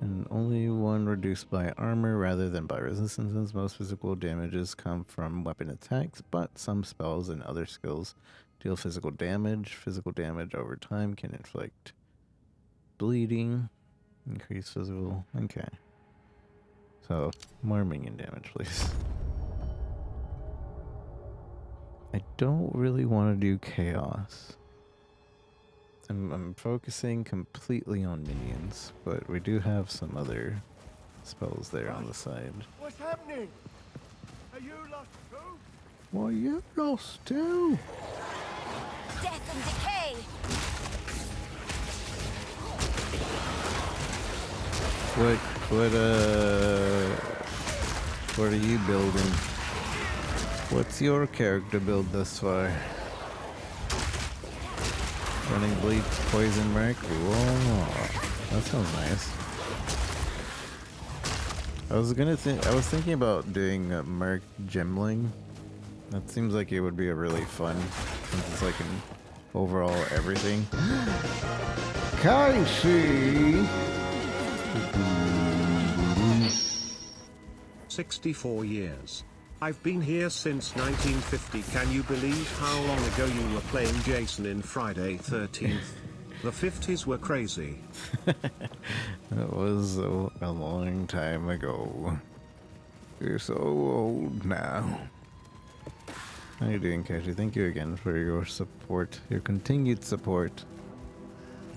and only one reduced by armor rather than by resistances. Most physical damages come from weapon attacks, but some spells and other skills deal physical damage. Physical damage over time can inflict bleeding, increase physical. Okay. So, more minion damage, please. I don't really want to do chaos. I'm focusing completely on minions, but we do have some other spells there on the side. What's happening? Are you lost too? Why, you lost too. Death and decay! What are you building? What's your character build thus far? Running bleach, poison merc. Whoa, that sounds nice. I was thinking about doing merc gemling. That seems like it would be a really fun, since it's like an overall everything. Kaishi! 64 years. I've been here since 1950. Can you believe how long ago you were playing Jason in Friday 13th? The 50s were crazy. That was a long time ago. You're so old now. How you doing, Kashi? Thank you again for your support, your continued support.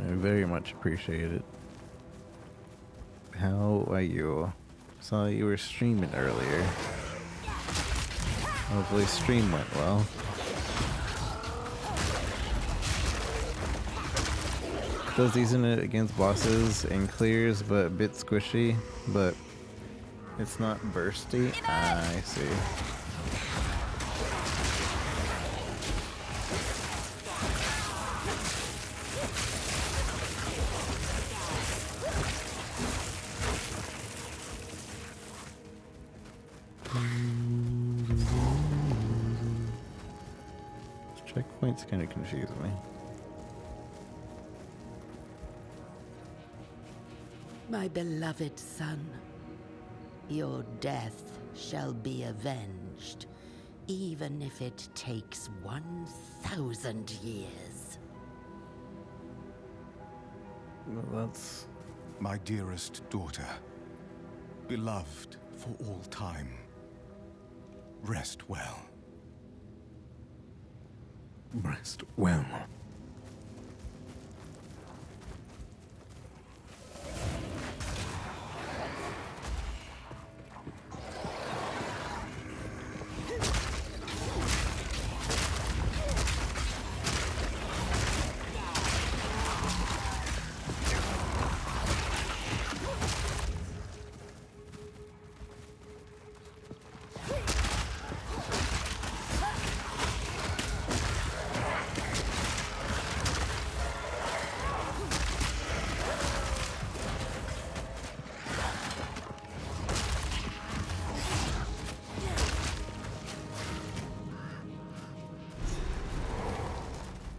I very much appreciate it. How are you? Saw you were streaming earlier. Hopefully stream went well. Does decent against bosses and clears, but a bit squishy, but it's not bursty. I see. Checkpoints kind of confuse me. My beloved son, your death shall be avenged, even if it takes 1,000 years. Well, that's... My dearest daughter, beloved for all time, rest well. Rest well.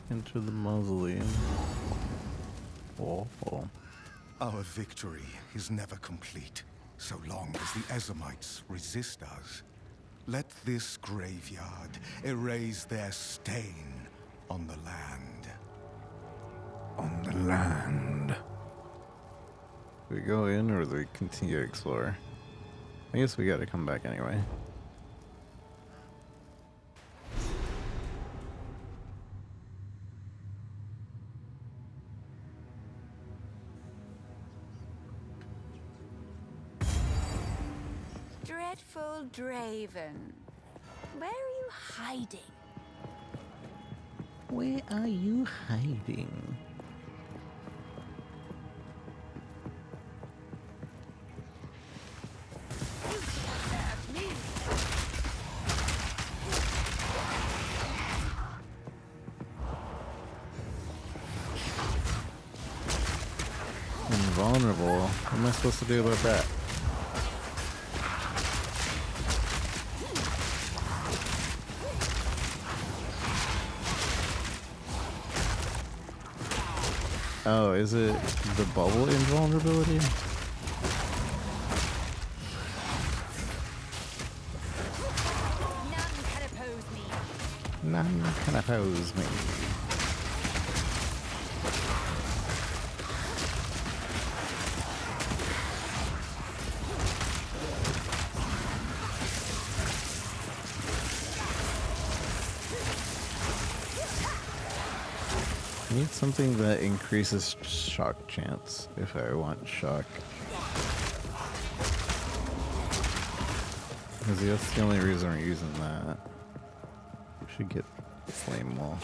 Enter the mausoleum. Awful. Our victory is never complete, so long as the Ezamites resist us. Let this graveyard erase their stain on the land. On the land. Do we go in or do we continue to explore? I guess we gotta come back anyway. Dreadful Draven, where are you hiding? Where are you hiding? Invulnerable. What am I supposed to do about that? Oh, is it the bubble invulnerability? None can oppose me. None can oppose me. I need something that increases shock chance if I want shock. Because that's the only reason we're using that. We should get flame wall.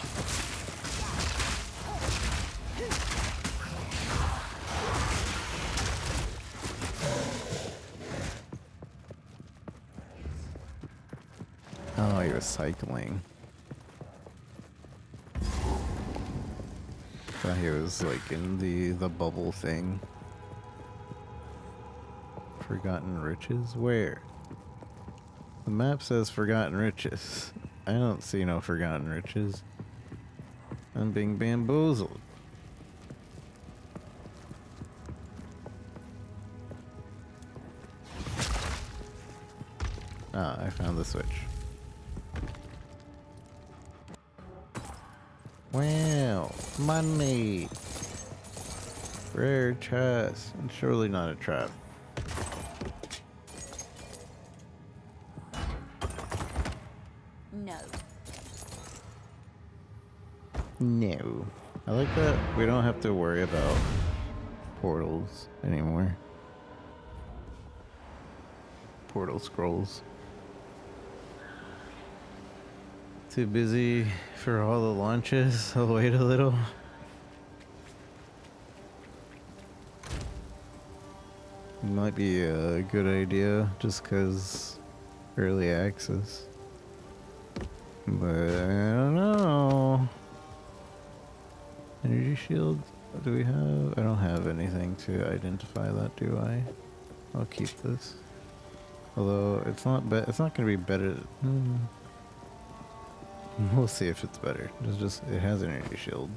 Oh, he was cycling. Thought he was like in the bubble thing. Forgotten Riches? Where? The map says Forgotten Riches. I don't see no Forgotten Riches. I'm being bamboozled. Ah, I found on the Switch. Wow, money! Rare chest, and surely not a trap. No. No. I like that we don't have to worry about portals anymore. Portal scrolls. Too busy for all the launches. I'll wait a little. Might be a good idea just because early access. But I don't know. Energy shield? Do we have? I don't have anything to identify that, do I? I'll keep this. Although it's not it's not gonna be better. We'll see if it's better. It has an energy shield.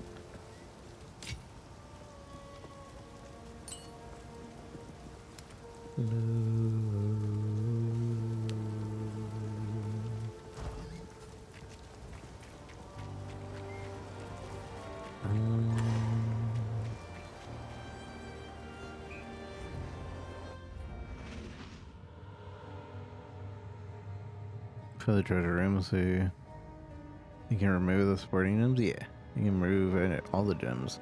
For the treasure room, so you can remove the sporting gems. Yeah, you can remove all the gems.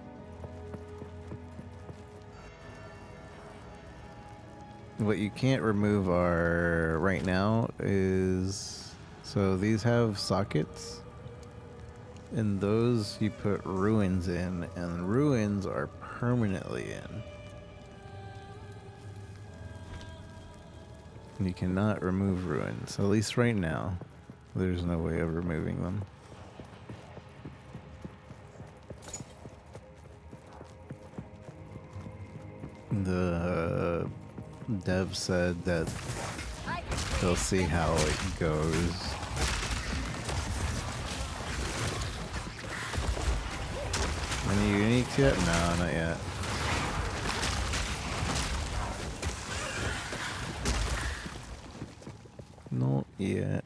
What you can't remove are right now is, so these have sockets, and those you put ruins in, and ruins are permanently in. You cannot remove ruins, at least right now. There's no way of removing them. The dev said that they'll see how it goes. Any uniques yet? No, not yet. Not yet.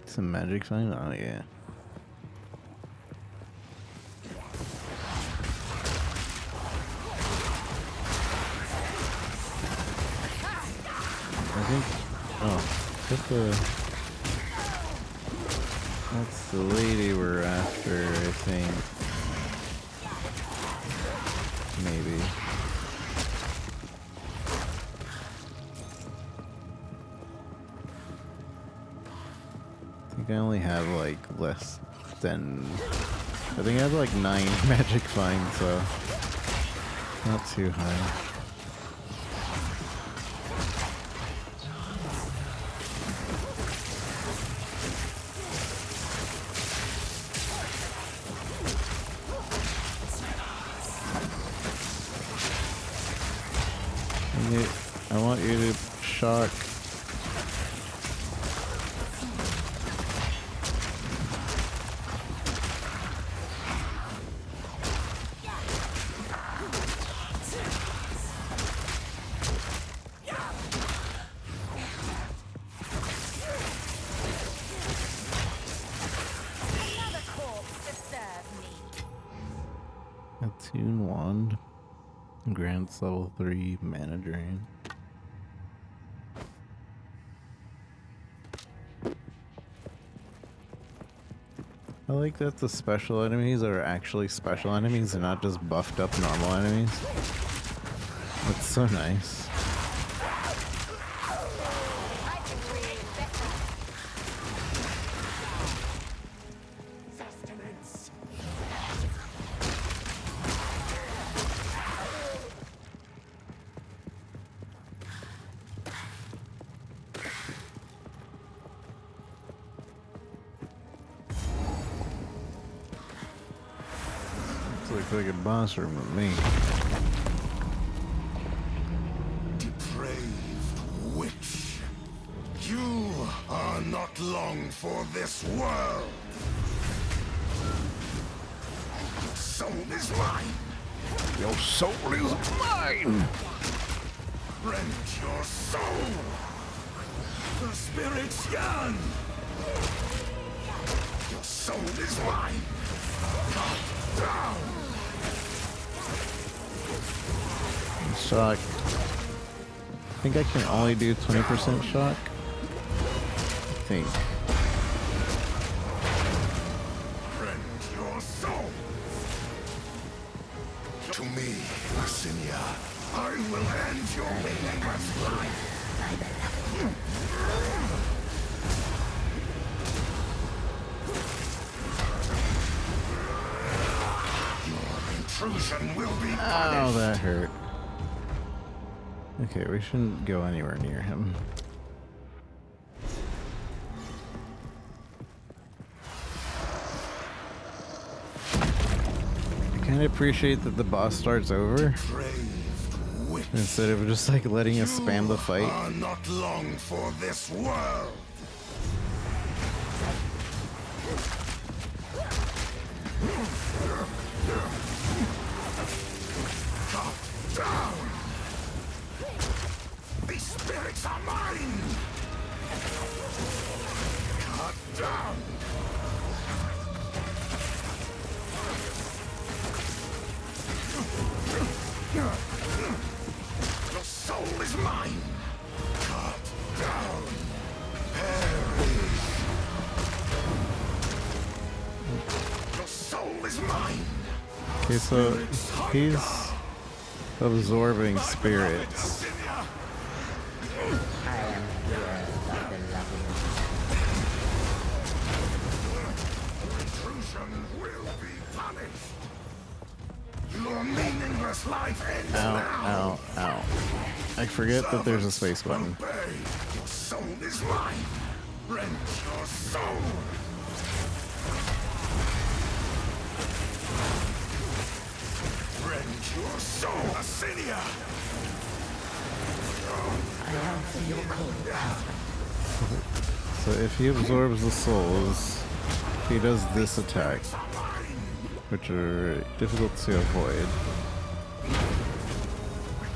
Some magic sign? Oh yeah. I think, that's the lady we're after, I think. Maybe. I only have like less than, I think I have like 9 magic finds, so not too high. I want you to shock. Attune wand grants level 3 mana drain. I like that the special enemies are actually special enemies and not just buffed up normal enemies. That's so nice. looks like a boss room with me. Depraved witch. You are not long for this world. Your soul is mine. Your soul is mine. Rend your soul. The spirits yearn. Your soul is mine. Cut down. Shock. I think I can only do 20% shock. I think. Rend your soul. To me, Marsinia, I will end your meaningless life. Your intrusion will be punished. Oh, that hurt. Okay, we shouldn't go anywhere near him. I kind of appreciate that the boss starts over instead of just like letting us spam the fight. Are not long for this world. Cut down. These spirits are mine. Cut down. Your soul is mine. Cut down. Perish. Your soul is mine. Okay, so he's absorbing spirits. Intrusion will be punished. Your meaningless life ends Ow, now. ow, ow. I forget that there's a space button. Obey. Your soul is mine. Rend your soul. Rend your soul, Asinia. So if he absorbs the souls, he does this attack, which are difficult to avoid.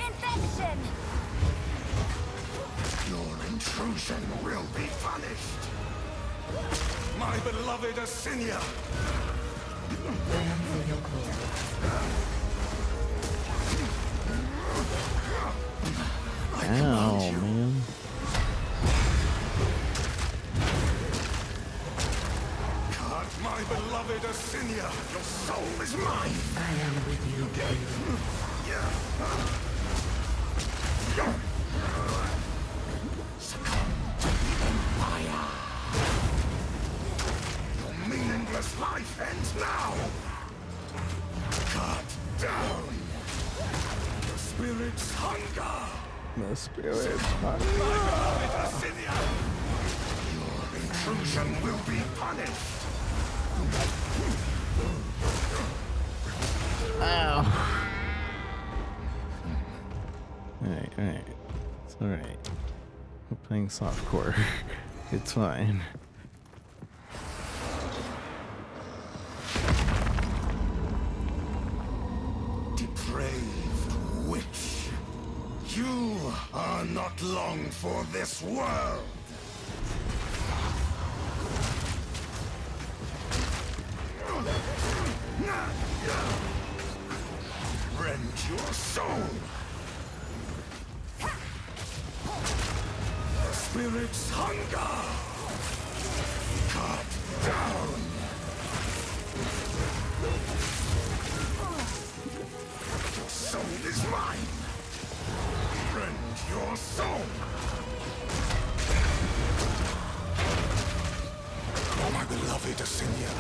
Infection! Your intrusion will be punished. My beloved Asinia. Ow, man. God, my beloved Asinia, your soul is mine. I am with you, Succumb to the Empire. Your meaningless life ends now. Cut down. The spirit's hunger. The spirit. My beloved Asinia. Your intrusion will be punished. Ow. Alright, alright. It's alright. We're playing softcore. It's fine. Depraved witch. You are not long for this world. Rend your soul. The spirit's hunger. Cut down. Your soul is mine. Rend your soul. My beloved Asinia.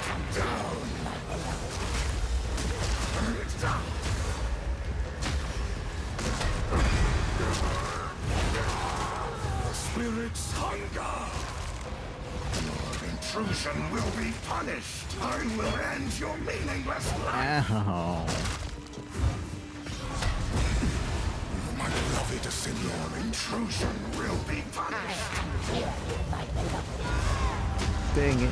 Come down. Burn it down. The spirit's hunger. Your intrusion will be punished. I will end your meaningless life. Ow. My beloved Assyria, your intrusion will be punished. Dang it.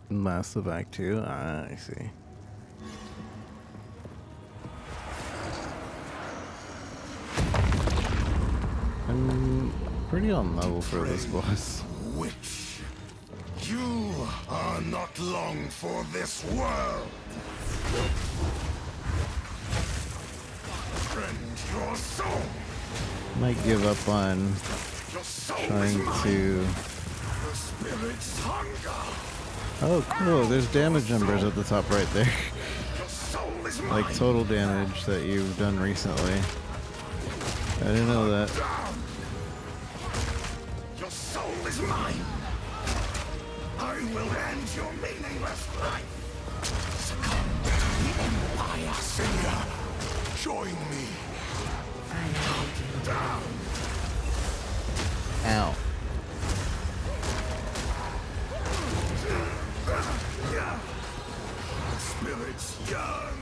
Massive Act 2? I see. I'm pretty on level for this boss. Witch, you are not long for this world. Friend, your soul. Might give up on trying to... The spirit's hunger. Oh, cool. There's damage numbers at the top right there. Your soul is mine. Like total damage that you've done recently. I didn't know that. Your soul is mine. I will end your meaningless life. Succumb to the Empire. Assyria, join me. Down. Ow. The spirits yearn.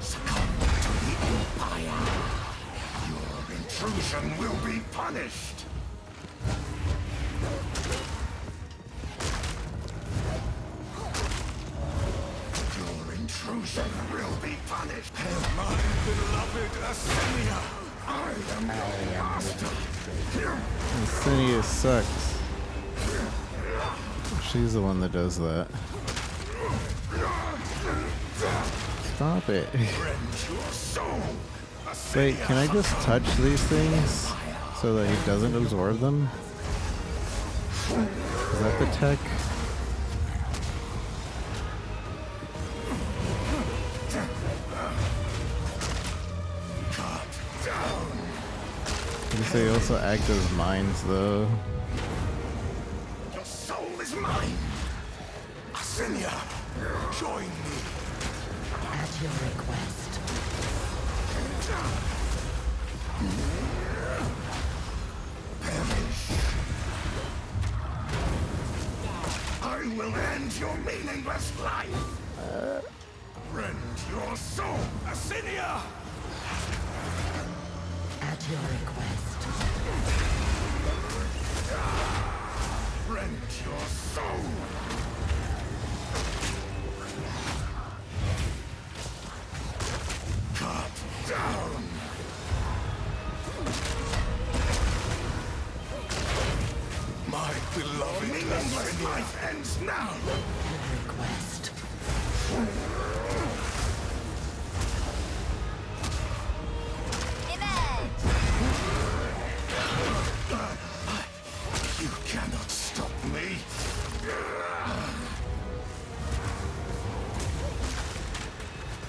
Succumb to the Empire. Your intrusion will be punished. Your intrusion will be punished. My beloved Assyria, I am your master. Insidious sucks. She's the one that does that. Stop it. Wait, can I just touch these things so that he doesn't absorb them? Is that the tech? I guess they also act as mines though. Your soul is mine. Assyria, join me. At your request. Perish. I will end your meaningless life. Rend your soul, Assyria. At your request. Rend your soul. Cut down. My beloved meaningless life ends now. Your request. You cannot stop me.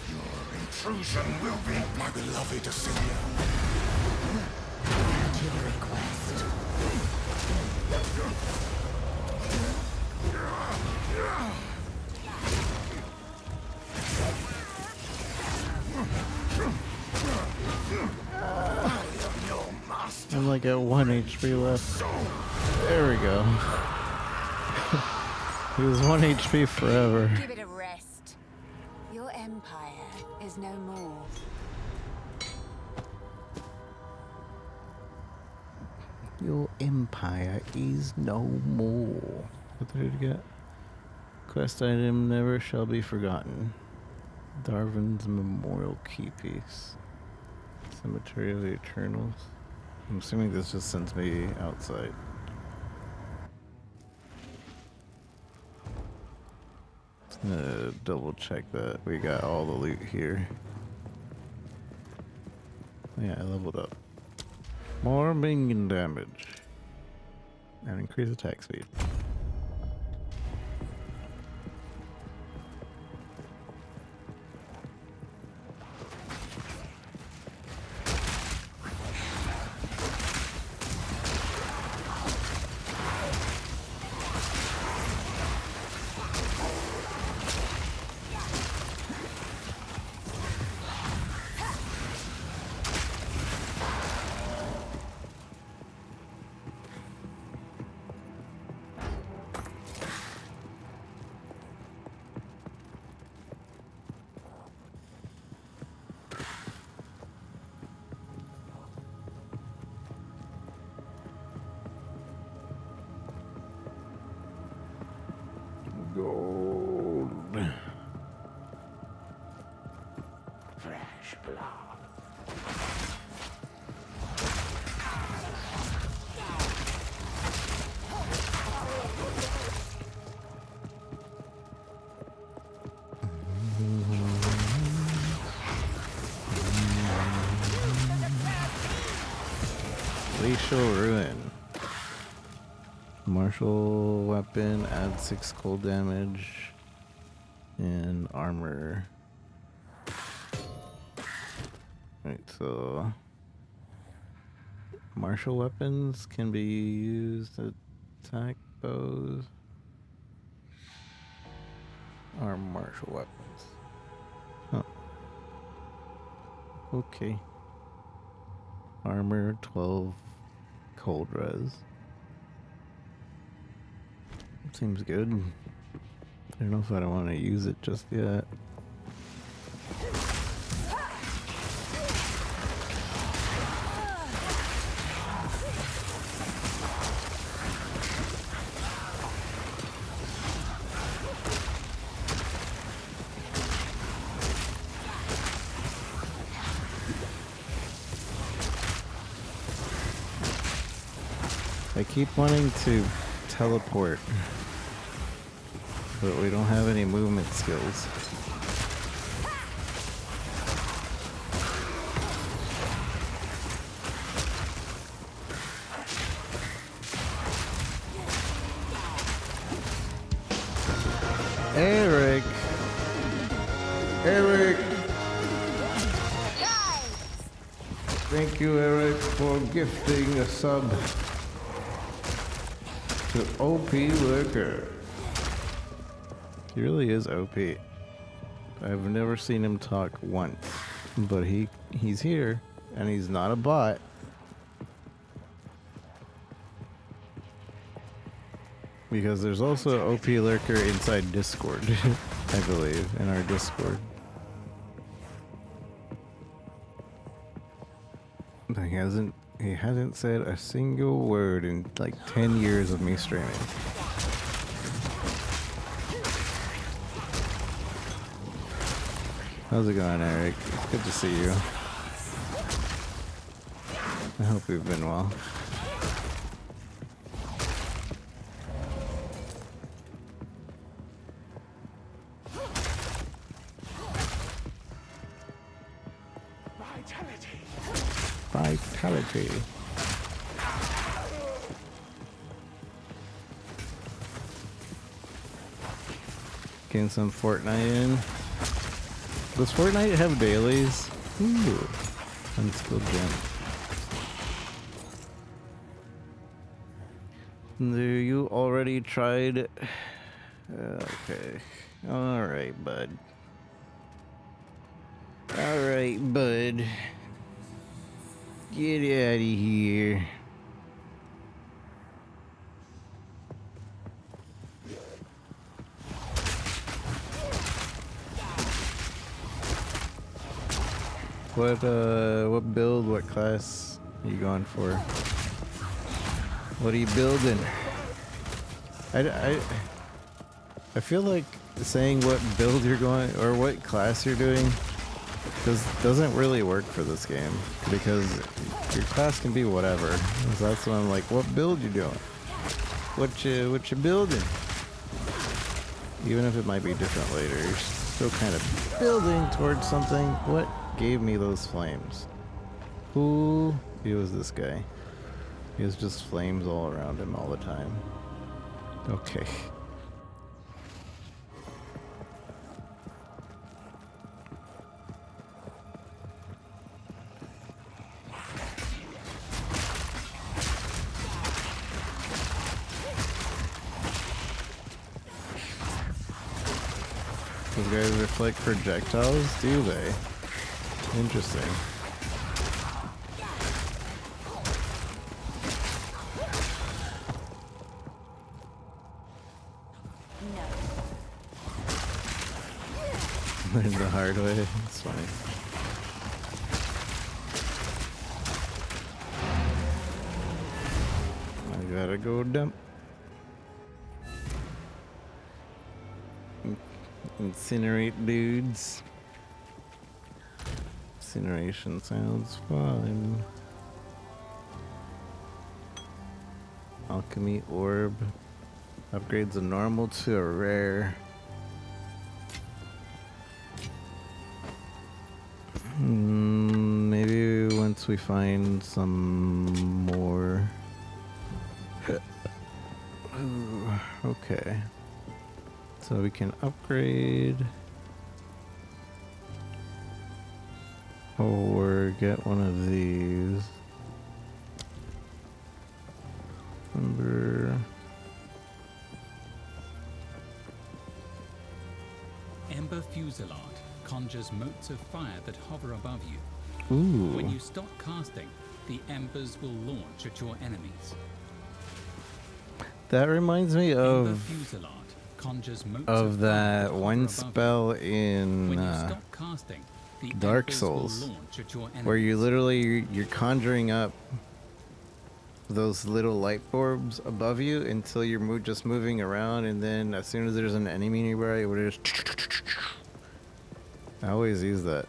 Your intrusion will be my beloved Assyria. At your request. I'm like at 1 HP left. There we go. He was 1 HP forever. Give it a rest. Your empire is no more. Your empire is no more. What did it get? Quest item never shall be forgotten. Darwin's Memorial Keypiece. Cemetery of the Eternals. I'm assuming this just sends me outside. Double check that we got all the loot here. Yeah, I leveled up. More minion damage. And increase attack speed. Glacial Ruin. Martial weapon, add 6 cold damage, and armor. Right, so martial weapons can be used to attack bows. Or martial weapons. Huh. Okay. Armor 12 cold res. Seems good. I don't know if I don't want to use it just yet. I keep wanting to teleport, but we don't have any movement skills. Eric! Eric! Thank you, Eric, for gifting a sub to OP Lurker. He really is OP. I've never seen him talk once, but he's here, and he's not a bot. Because there's also an OP Lurker inside Discord, I believe, in our Discord. But he hasn't said a single word in like 10 years of me streaming. How's it going, Eric? It's good to see you. I hope you've been well. Vitality. Getting some Fortnite in. Does Fortnite have dailies? Ooh. Unskilled gem. Do you already tried? Okay. Alright, bud. Alright, bud. Get out of here. What build, what class are you going for? What are you building? I feel like saying what build you're going, or what class you're doing, doesn't really work for this game, because your class can be whatever. So that's why I'm like, what build you doing? What you building? Even if it might be different later, you're still kind of building towards something. What gave me those flames? Who was this guy? He has just flames all around him all the time. Okay. Those guys reflect projectiles, do they? Interesting. Learn the hard way. It's funny. I gotta go dump. Incinerate dudes. Incineration sounds fun. Alchemy orb. Upgrades a normal to a rare. Maybe once we find some more. Ooh, okay. So we can upgrade or get one of these. Ember. Ember Fusillade conjures motes of fire that hover above you. Ooh. When you stop casting, the embers will launch at your enemies. That reminds me Ember of Fusillade conjures motes of fire that hover one above spell you. in When you stop casting, the Dark embers Souls, will launch at your enemies. where you literally you're conjuring up those little light orbs above you until you're just moving around, and then as soon as there's an enemy nearby, it would just. I always use that.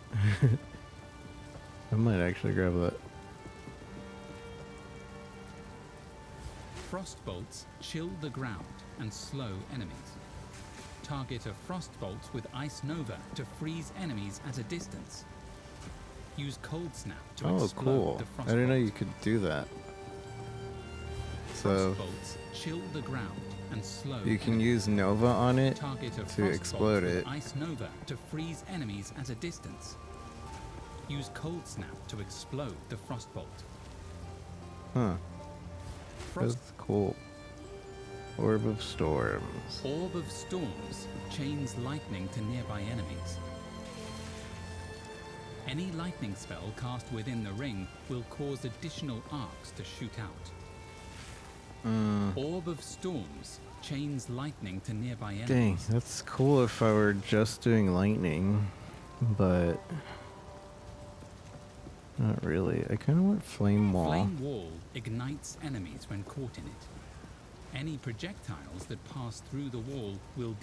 I might actually grab that. Frost bolts chill the ground and slow enemies. Target a frost bolt with Ice Nova to freeze enemies at a distance. Use Cold Snap to Oh, explode cool. the I frost didn't know bolt. you could do that. Frost So bolts chill the ground and slow you can enemies. use Nova on it Target a to frost explode bolt it. with Ice Nova to freeze enemies at a distance. Use Cold Snap to explode the frost bolt. Huh. Frost That's cool. Orb of Storms. Orb of Storms chains lightning to nearby enemies. Any lightning spell cast within the ring will cause additional arcs to shoot out. Orb of Storms chains lightning to nearby Dang, enemies. that's cool if I were just doing lightning, but not really. I kind of want Flame Wall. Flame Wall ignites enemies when caught in it. Any projectiles that pass through the wall will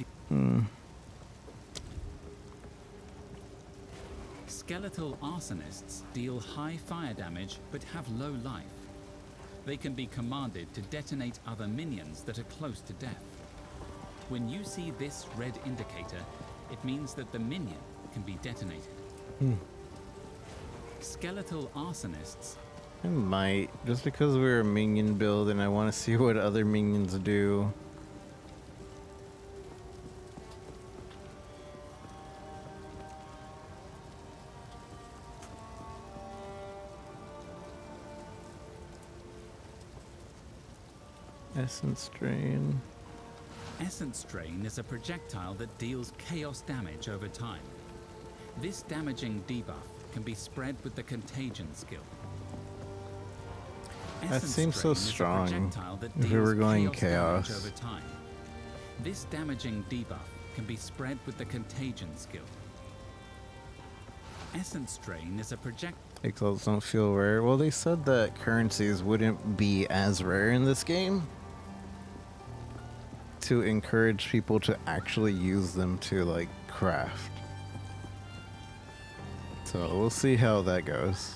Skeletal arsonists deal high fire damage but have low life. They can be commanded to detonate other minions that are close to death. When you see this red indicator, it means that the minion can be detonated. Skeletal arsonists. I might, just because we're a minion build and I want to see what other minions do. Essence Drain. Essence Drain is a projectile that deals chaos damage over time. This damaging debuff can be spread with the Contagion skill. That Essence seems so Drain is a strong projectile that if we were deals going damage chaos. over time. This damaging debuff can be spread with the Contagion skill. Essence Drain is a Exiles don't feel rare. Well, they said that currencies wouldn't be as rare in this game to encourage people to actually use them to, like, craft. So we'll see how that goes.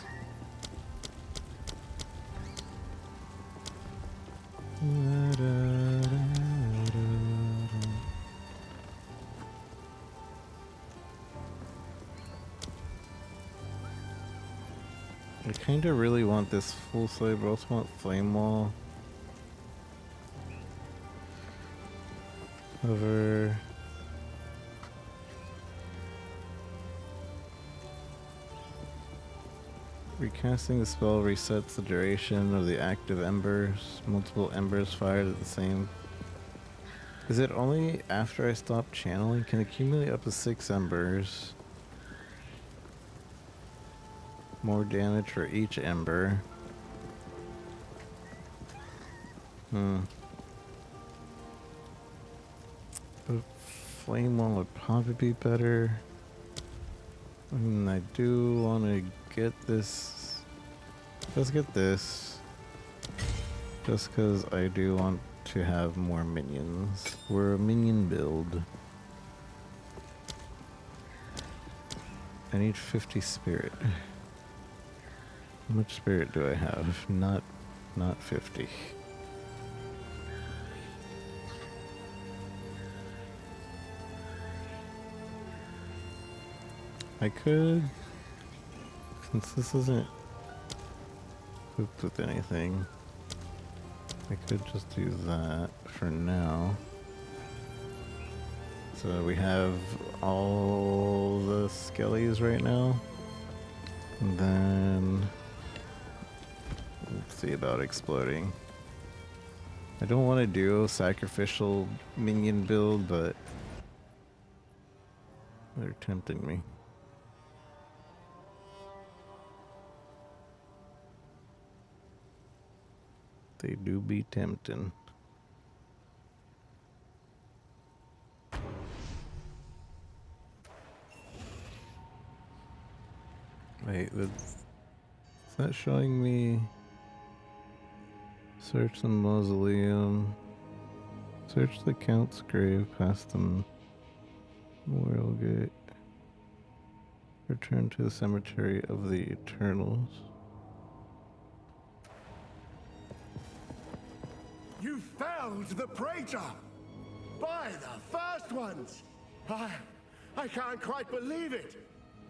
I kind of really want this full slave, but I also want Flame Wall. Hover. Recasting the spell resets the duration of the active embers. Multiple embers fired at the same. Is it only after I stop channeling? Can accumulate up to 6 embers. More damage for each ember. But Flame Wall would probably be better. I do want to get this. Let's get this. Just because I do want to have more minions. We're a minion build. I need 50 spirit. How much spirit do I have? Not 50. I could, since this isn't equipped with anything, I could just do that for now. So we have all the skellies right now. And then let's see about exploding. I don't want to do a sacrificial minion build, but they're tempting me. They do be tempting. Wait, it's not showing me. Search the mausoleum. Search the Count's grave past the memorial gate. Return to the cemetery of the Eternals. You felled the Praetor! By the first ones! I can't quite believe it!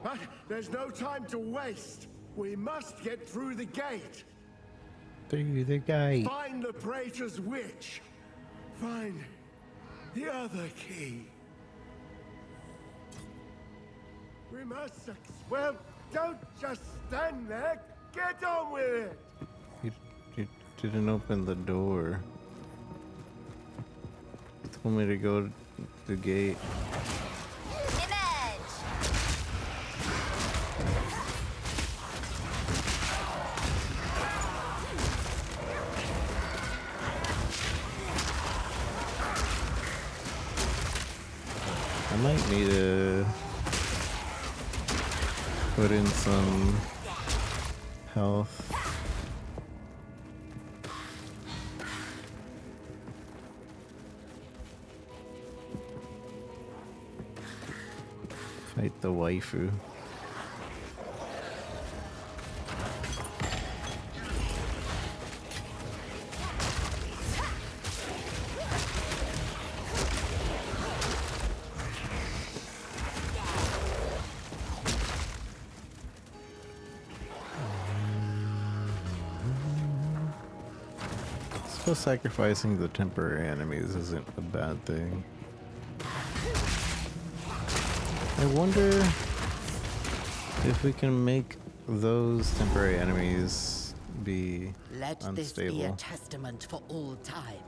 But there's no time to waste. We must get through the gate. Through the gate. Find the Praetor's witch. Find the other key. We must well, don't just stand there. Get on with it. You didn't open the door. You told me to go to the gate. I might need to put in some health. Fight the waifu. So sacrificing the temporary enemies isn't a bad thing. I wonder if we can make those temporary enemies be Let unstable. this be a testament for all time.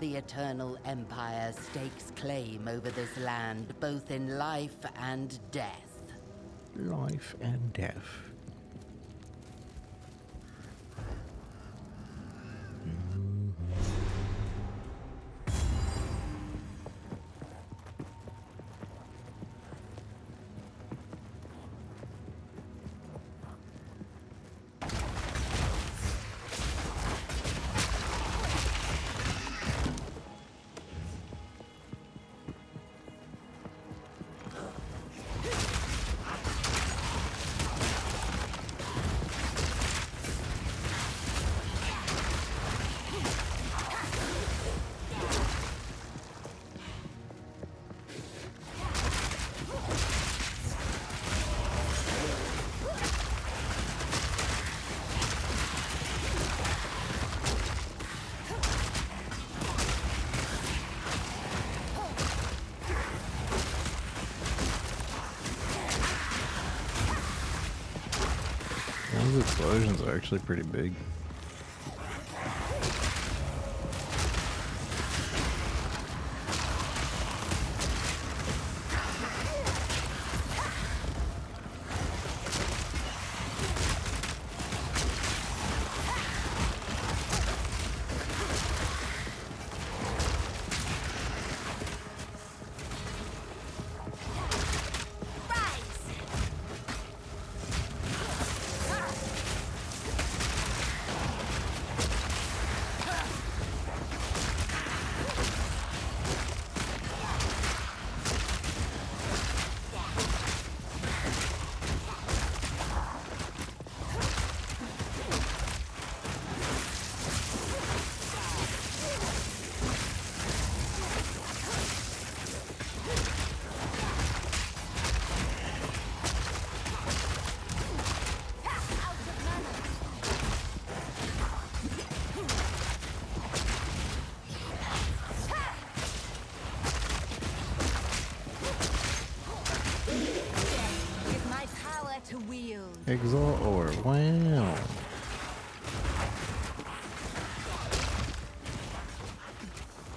The Eternal Empire stakes claim over this land, both in life and death. Life and death. Those explosions are actually pretty big. to wield. Exile or wow.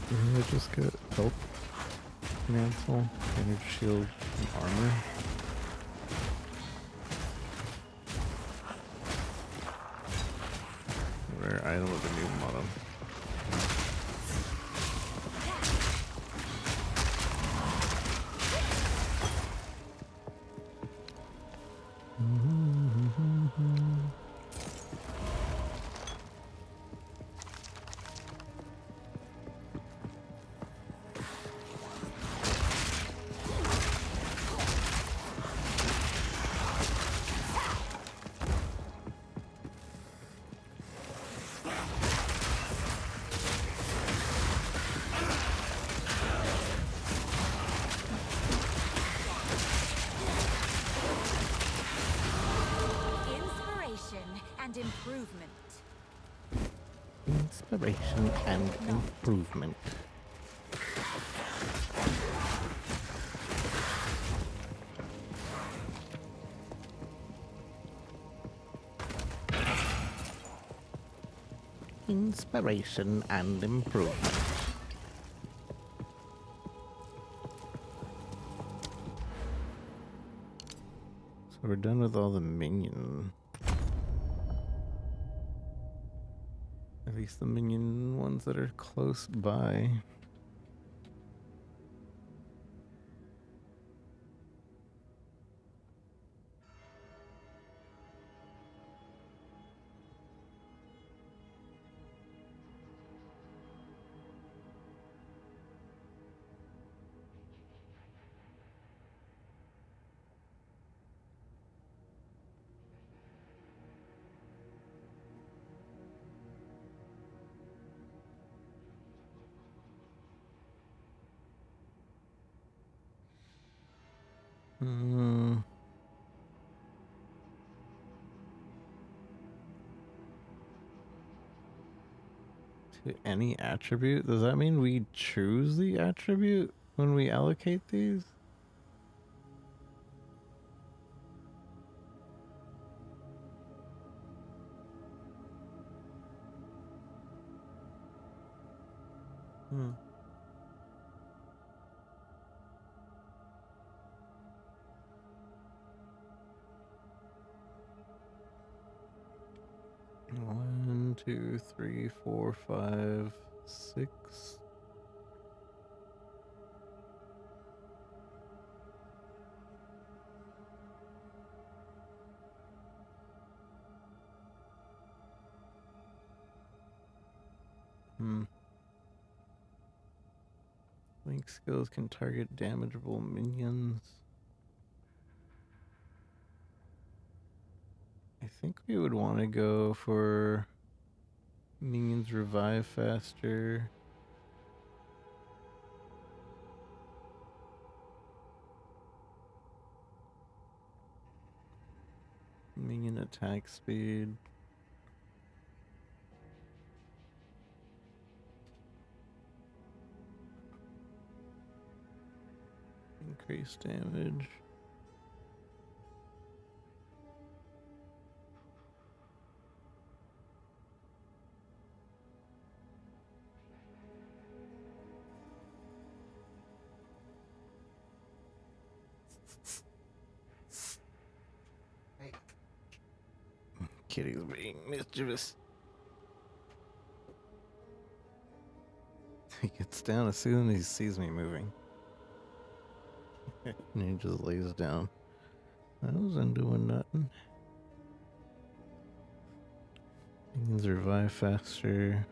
Did I just get help? Mantle, energy shield, and armor. Rare item with a new motto. And improvement. Inspiration and improvement. Inspiration and improvement. So we're done with all the minion. At least the minion ones that are close by. To any attribute? Does that mean we choose the attribute when we allocate these? Hmm. One, two, three, four, five, six. Link skills can target damageable minions. I think we would want to go for minions revive faster. Minion attack speed. Increase damage. Kitty's being mischievous. He gets down as soon as he sees me moving. And he just lays down. I wasn't doing nothing. Minions revive faster.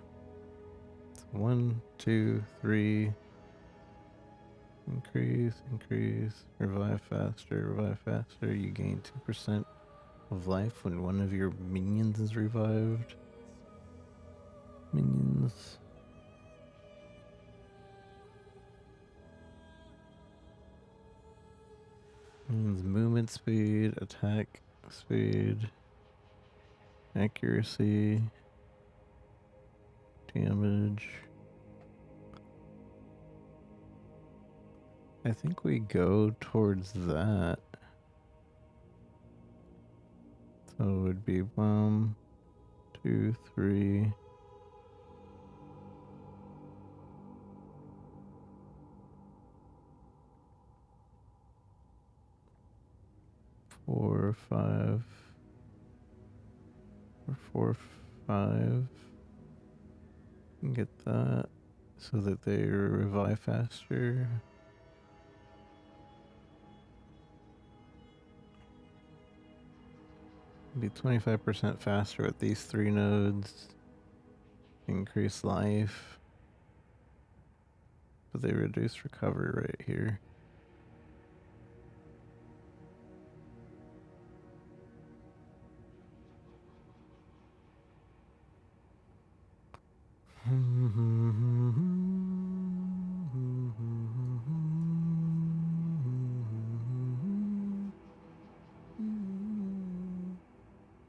It's 1, 2, 3. Increase. Revive faster. You gain 2% of life when one of your minions is revived. Minions. Minions movement speed, attack speed, accuracy, damage. I think we go towards that. So it would be 1, 2, 3. 4, 5. Or 4, 5. Get that so that they revive faster. Be 25% faster with these 3 nodes. Increase life. But they reduce recovery right here.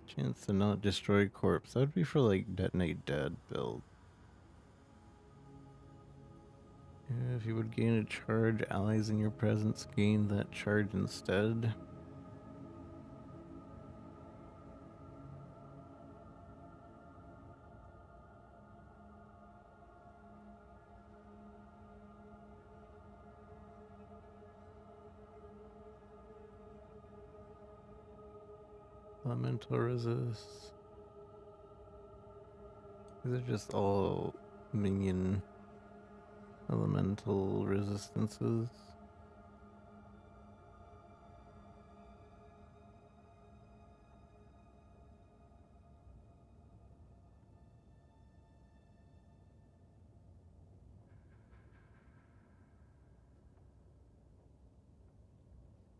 Chance to not destroy corpse. That would be for like detonate dead build. Yeah, if you would gain a charge, allies in your presence gain that charge instead. Elemental resist. These are just all minion elemental resistances.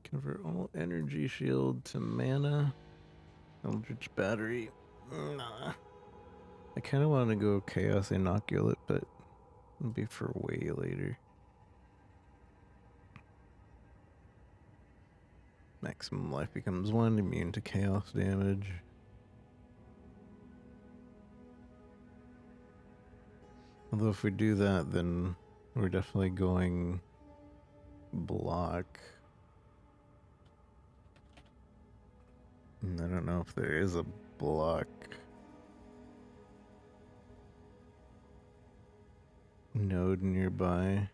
Convert all energy shield to mana. Eldritch battery. Nah. I kind of want to go chaos inoculate, but it'll be for way later. Maximum life becomes 1, immune to chaos damage. Although if we do that, then we're definitely going block. And I don't know if there is a block node nearby.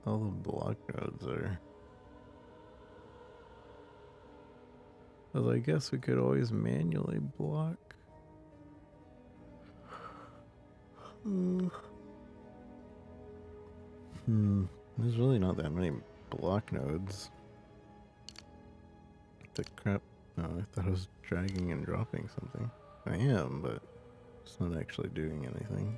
All the block nodes are. Well, I guess we could always manually block. There's really not that many block nodes. The crap. No, I thought I was dragging and dropping something. I am, but it's not actually doing anything.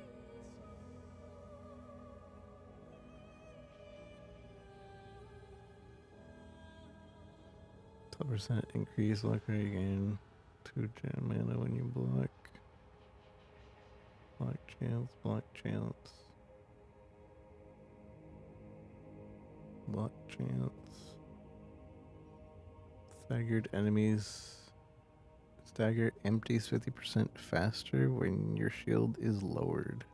%, increase luck rate gain 2 gem mana when you block. Block chance, block chance. Block chance. Staggered enemies. Stagger empties 50% faster when your shield is lowered.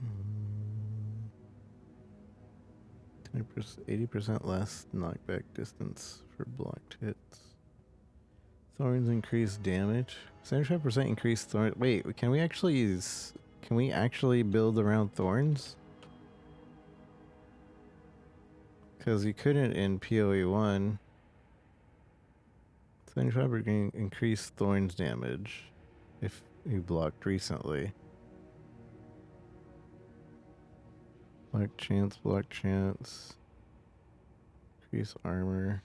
Mm. 80% less knockback distance for blocked hits. Thorns increase damage. 75% increase thorn. Wait, can we actually use? Can we actually build around thorns? Because you couldn't in PoE 1. 75% increase thorns damage if you blocked recently. Block chance, block chance. Increase armor.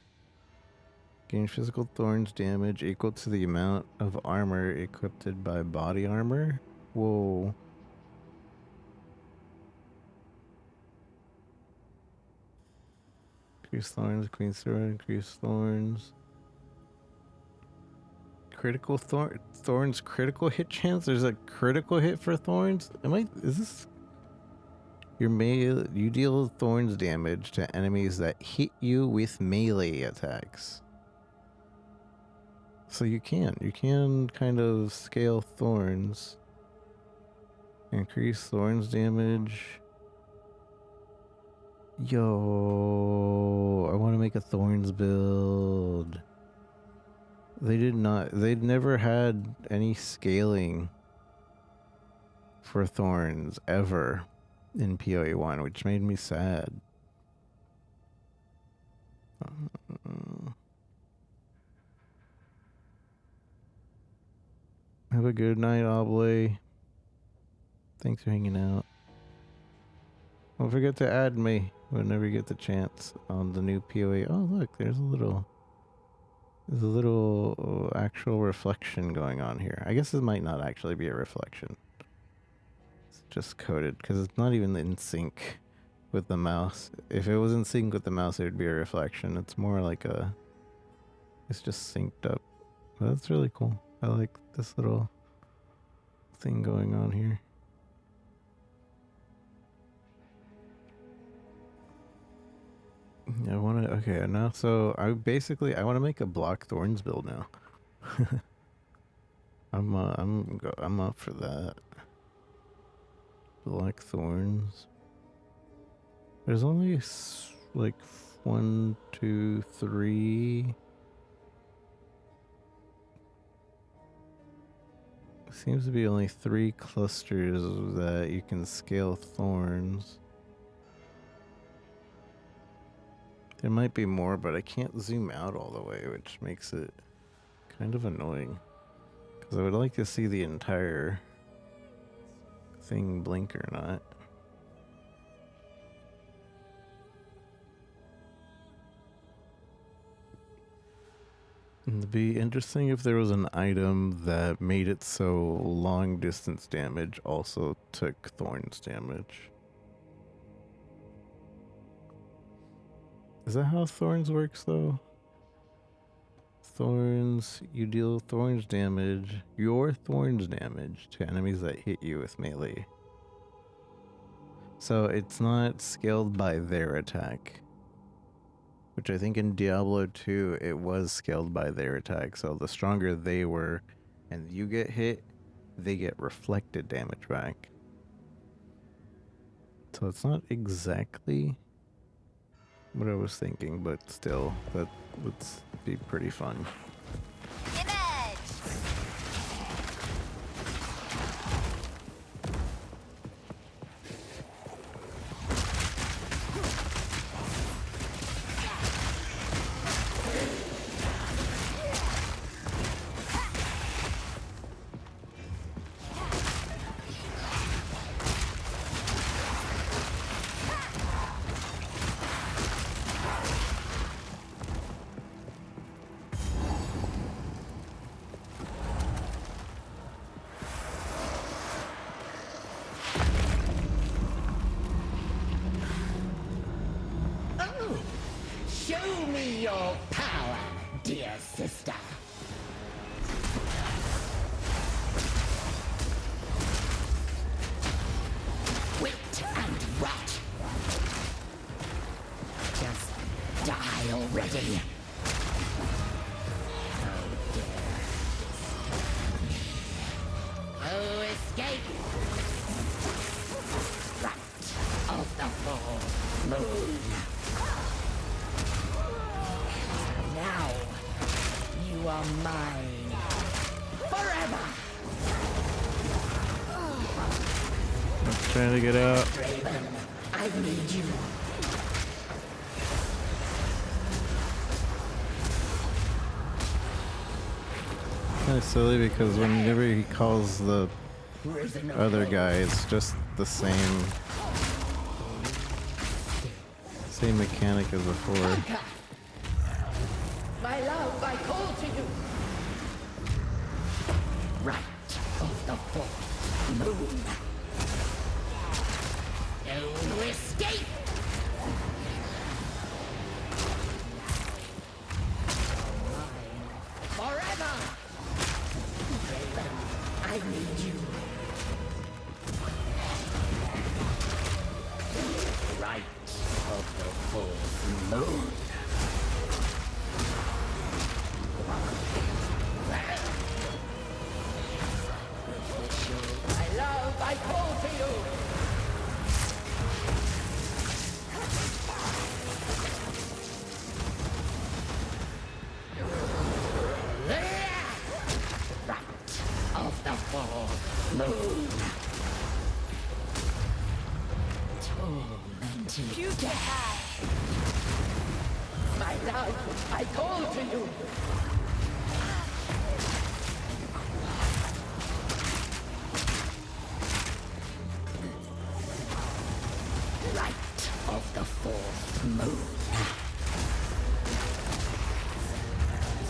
Gain physical thorns damage equal to the amount of armor equipped by body armor. Whoa. Increase thorns, queen sword, increase thorns. Critical thorns critical hit chance? There's a critical hit for thorns? Is this? You deal thorns damage to enemies that hit you with melee attacks. So you can kind of scale thorns. Increase thorns damage. Yo, I want to make a thorns build. They'd never had any scaling for thorns ever in PoE 1, which made me sad. Have a good night, Oblay. Thanks for hanging out. Don't forget to add me whenever you get the chance on the new PoE. Oh, look, there's a little actual reflection going on here. I guess it might not actually be a reflection. It's just coded because it's not even in sync with the mouse. If it was in sync with the mouse, it would be a reflection. It's more like it's just synced up. But that's really cool. I like this little thing going on here. I want to, okay, now, so I want to make a block thorns build now. I'm up for that. Black thorns. There's only like 1, 2, 3. Seems to be only 3 clusters that you can scale thorns. There might be more, but I can't zoom out all the way, which makes it kind of annoying. Because I would like to see the entire thing blink or not. It'd be interesting if there was an item that made it so long distance damage also took thorns damage. Is that how thorns works though? Thorns, you deal thorns damage, your thorns damage to enemies that hit you with melee. So it's not scaled by their attack. Which I think in Diablo 2 it was scaled by their attack. So the stronger they were and you get hit, they get reflected damage back. So it's not exactly what I was thinking, but still, that would be pretty fun. Show me your power, dear sister. Wait and rot. Just die already. Oh, escape. Right of the full moon. Now, you are mine. Forever! I'm trying to get out. Raven, I need you. Kind of silly because whenever he calls the other guy, it's just the same mechanic as before. My love, I call to you. Right of the full moon. No escape. Forever. Raven, I need you. of the fourth moon. My love, I call to you! Of the fourth moon. Tormented. You die. My love, I call to you. Light of the fourth moon.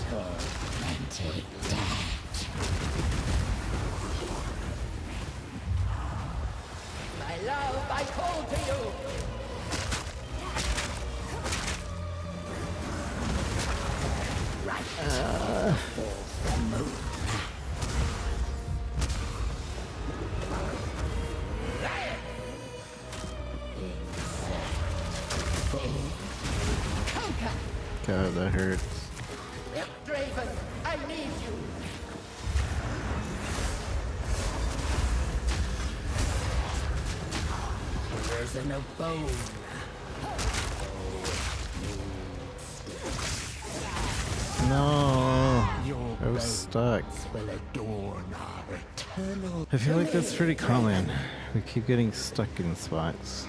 Tormented dead. My love, I call to you! Right. Fourth moon. Conquer! God, that hurts. Draven, I need you! Risen of bone. No, I was stuck. Will adorn our eternal. I feel like that's pretty common. We keep getting stuck in spots.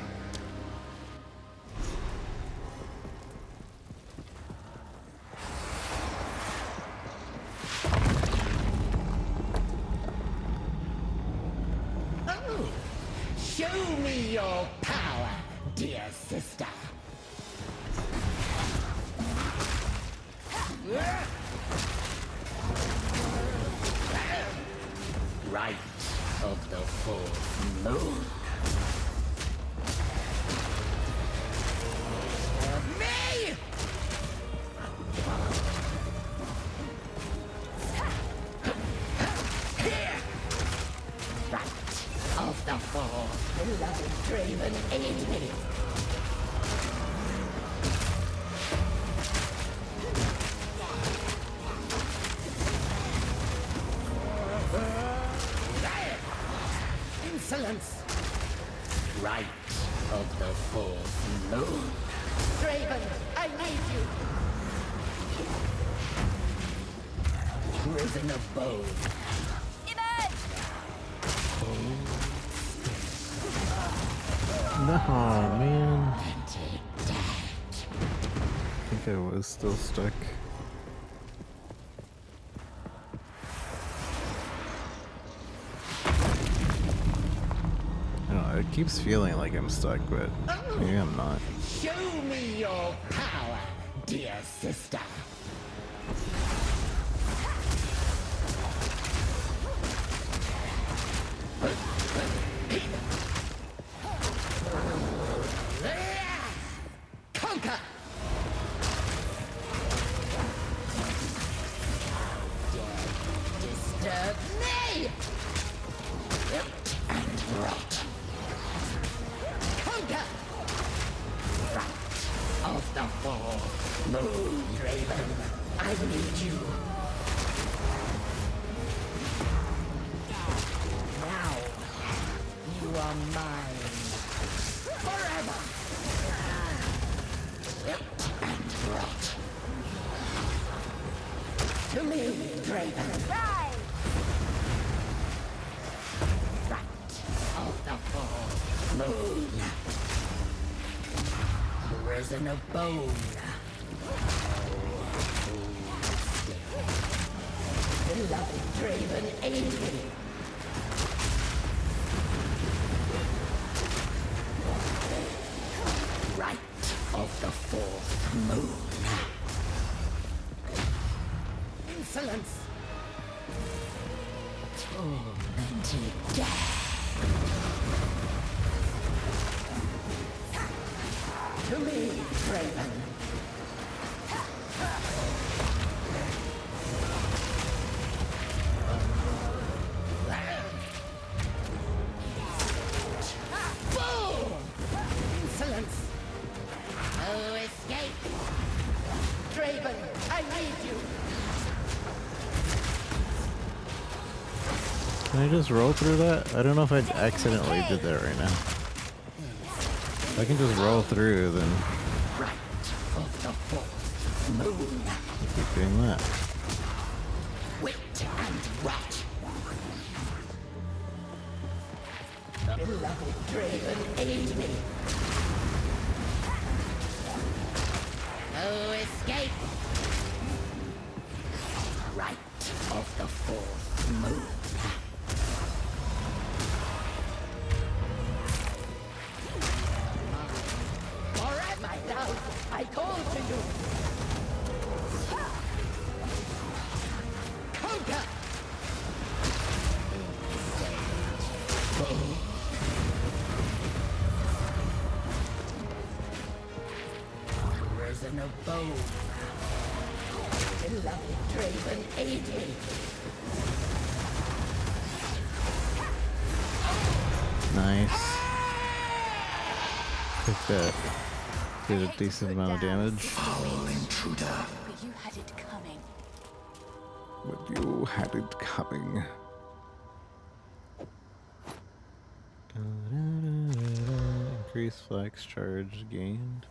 Oh, show me your power, dear sister. Right of the fourth moon. Me! Here! Right of the fourth, beloved Draven, aid me. Insolence! Right of the fourth moon. Draven, I need you. Prison of bone. No, man. I think I was still stuck. I don't know, it keeps feeling like I'm stuck, but maybe I'm not. Show me your power, dear sister. Conquer! Don't disturb me! And rot. Conquer! Right of the fourth moon, Draven. I need you. Now, you are mine. Forever! And rot. To me, Draven. Die! Right of the fourth moon. Prison of bone. Beloved Draven, aid me. Right of the fourth moon. Insolence. Tormented death. To me, Draven. Boom! Insolence. No escape! Draven, I need you! Can I just roll through that? I don't know if I accidentally did that right now. If I can just roll through, then Of the fourth moon. keep doing that. Wit and rat. Beloved Draven, aid me. No escape. Right of the fourth moon. All right, my love, I call to you. Conquer. Risen above. Beloved Draven, aid me. Nice. Took that. Did a decent amount of damage. Foul intruder. But you had it coming. But you had it coming. Increase flex charge gained.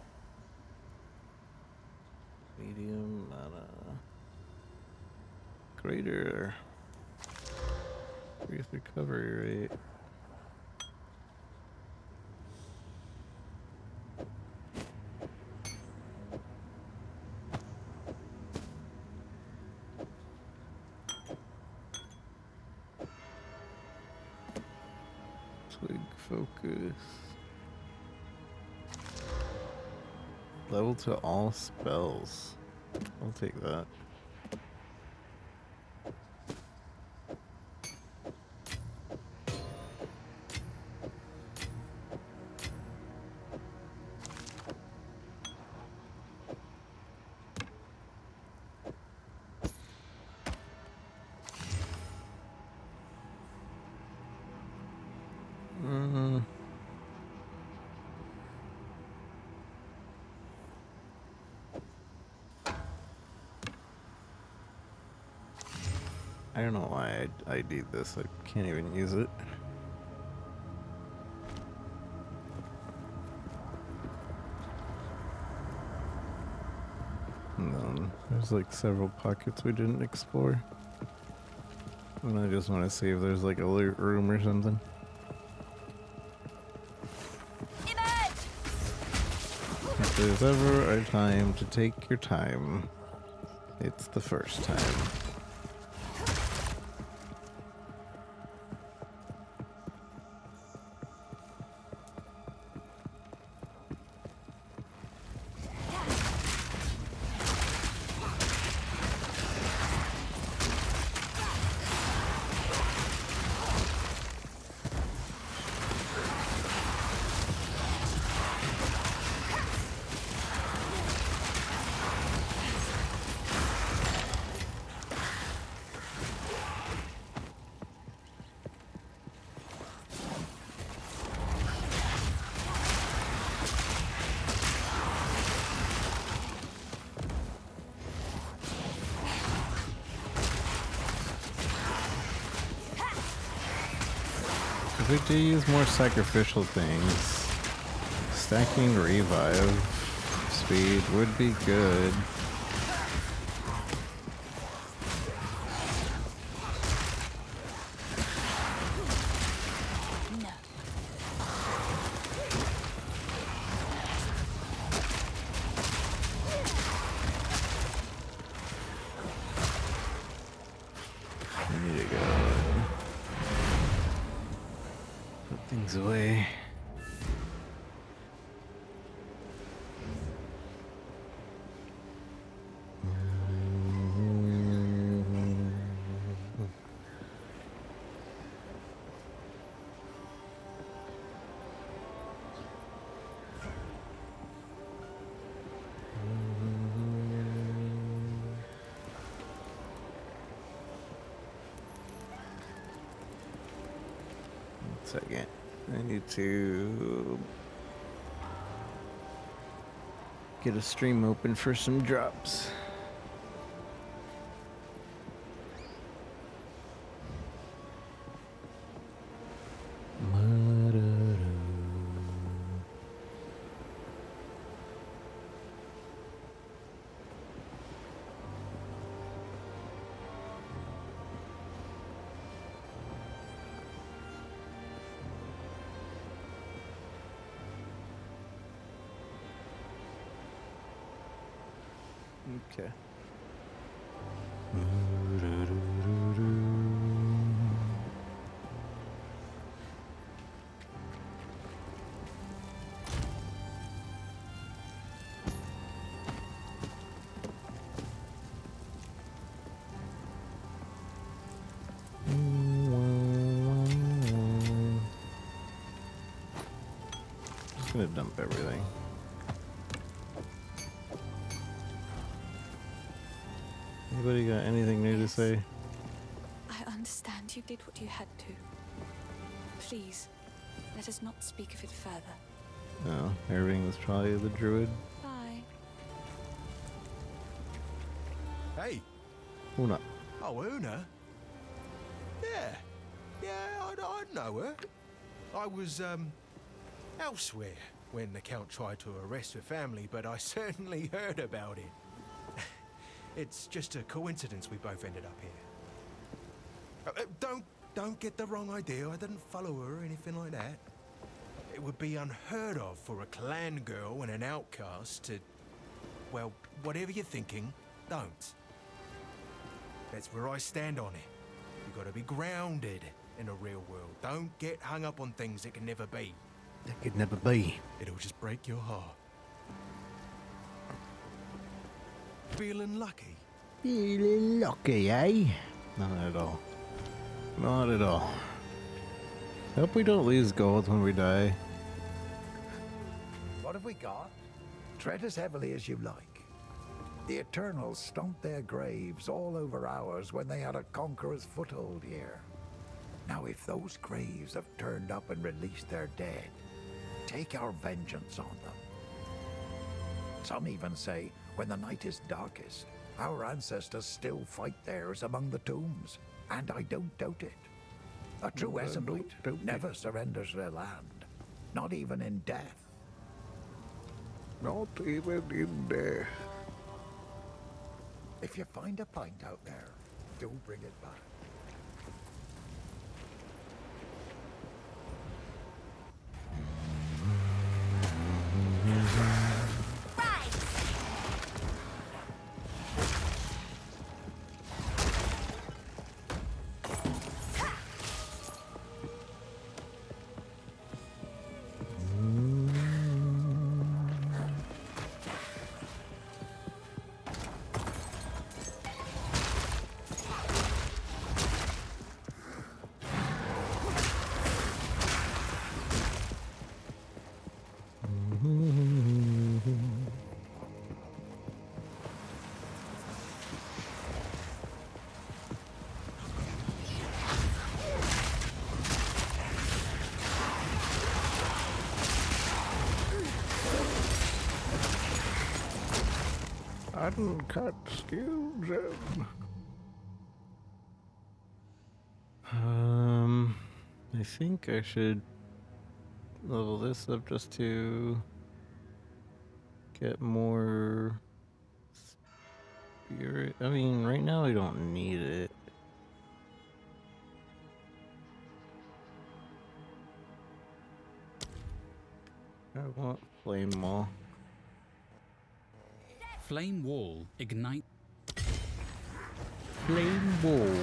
Medium mana. Greater. Increase recovery rate. Twig focus. Level to all spells. I'll take that. I don't know why I need this. I can't even use it. And then there's like several pockets we didn't explore. And I just want to see if there's like a loot room or something. If there's ever a time to take your time, it's the first time. If we do use more sacrificial things, stacking revive speed would be good. I need to go put things away. Second, I need to Get a stream open for some drops. Okay. Just gonna dump everything. Anybody got anything new to say? I understand you did what you had to. Please, let us not speak of it further. No, everything was probably the druid. Bye. Hey! Una. Oh, Una? Yeah, I know her. I was, elsewhere when the Count tried to arrest her family, but I certainly heard about it. It's just a coincidence we both ended up here. Don't get the wrong idea. I didn't follow her or anything like that. It would be unheard of for a clan girl and an outcast to... Well, whatever you're thinking, don't. That's where I stand on it. You gotta be grounded in the real world. Don't get hung up on things that can never be. That could never be. It'll just break your heart. Feeling lucky? Feeling lucky, eh? Not at all. Not at all. Hope we don't lose gold when we die. What have we got? Tread as heavily as you like. The Eternals stomped their graves all over ours when they had a conqueror's foothold here. Now if those graves have turned up and released their dead, take our vengeance on them. Some even say, when the night is darkest, our ancestors still fight theirs among the tombs, and I don't doubt it. A true Ezemite never surrenders their land, not even in death. Not even in death. If you find a pint out there, do bring it back. Uncut skill gem. I think I should level this up just to get more spirit. I mean, right now I don't need it. I want flame maw. Flame wall ignite. Flame wall.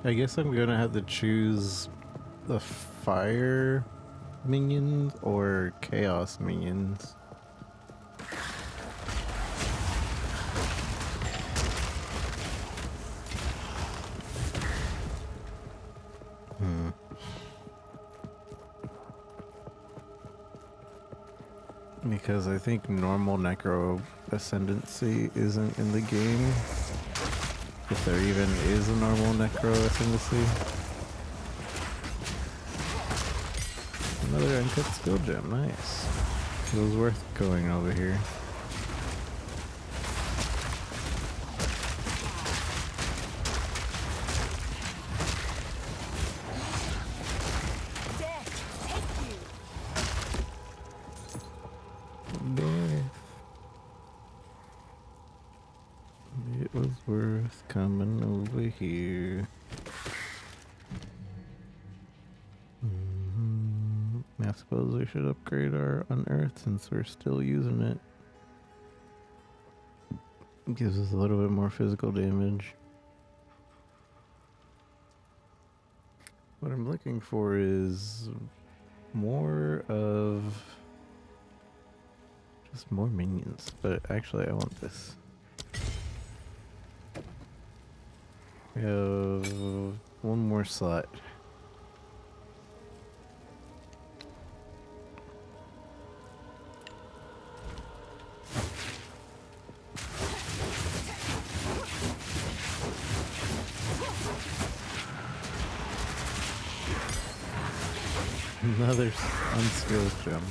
I guess I'm gonna have to choose the fire minions or chaos minions. Because I think normal Necro Ascendancy isn't in the game. If there even is a normal Necro Ascendancy. Another uncut skill gem, nice. It was worth going over here. It was worth coming over here. I suppose we should upgrade our Unearth since we're still using it. It gives us a little bit more physical damage. What I'm looking for is more of just more minions, but actually I want this. We have one more slot. Another unskilled gem.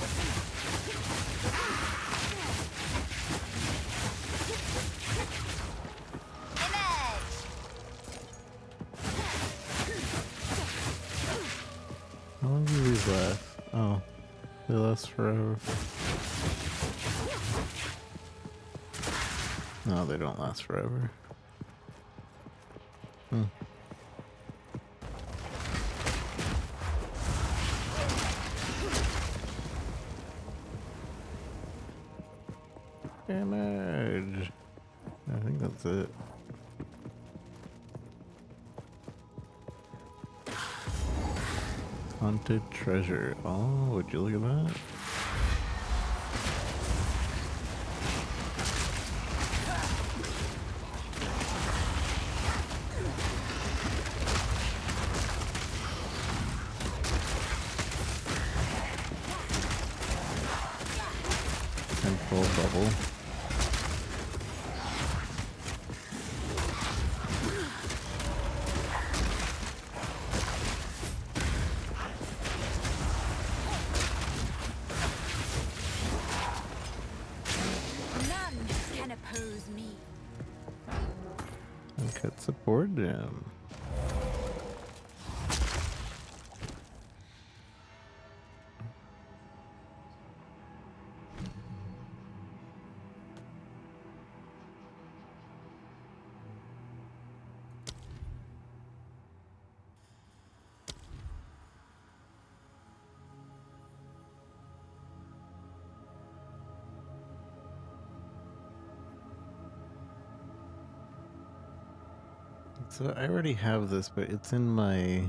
How long do these last? Oh, they last forever. No, they don't last forever. Damage. I think that's it. Haunted treasure. Oh, would you look at that? And full bubble. Cut support gem. So I already have this, but it's in my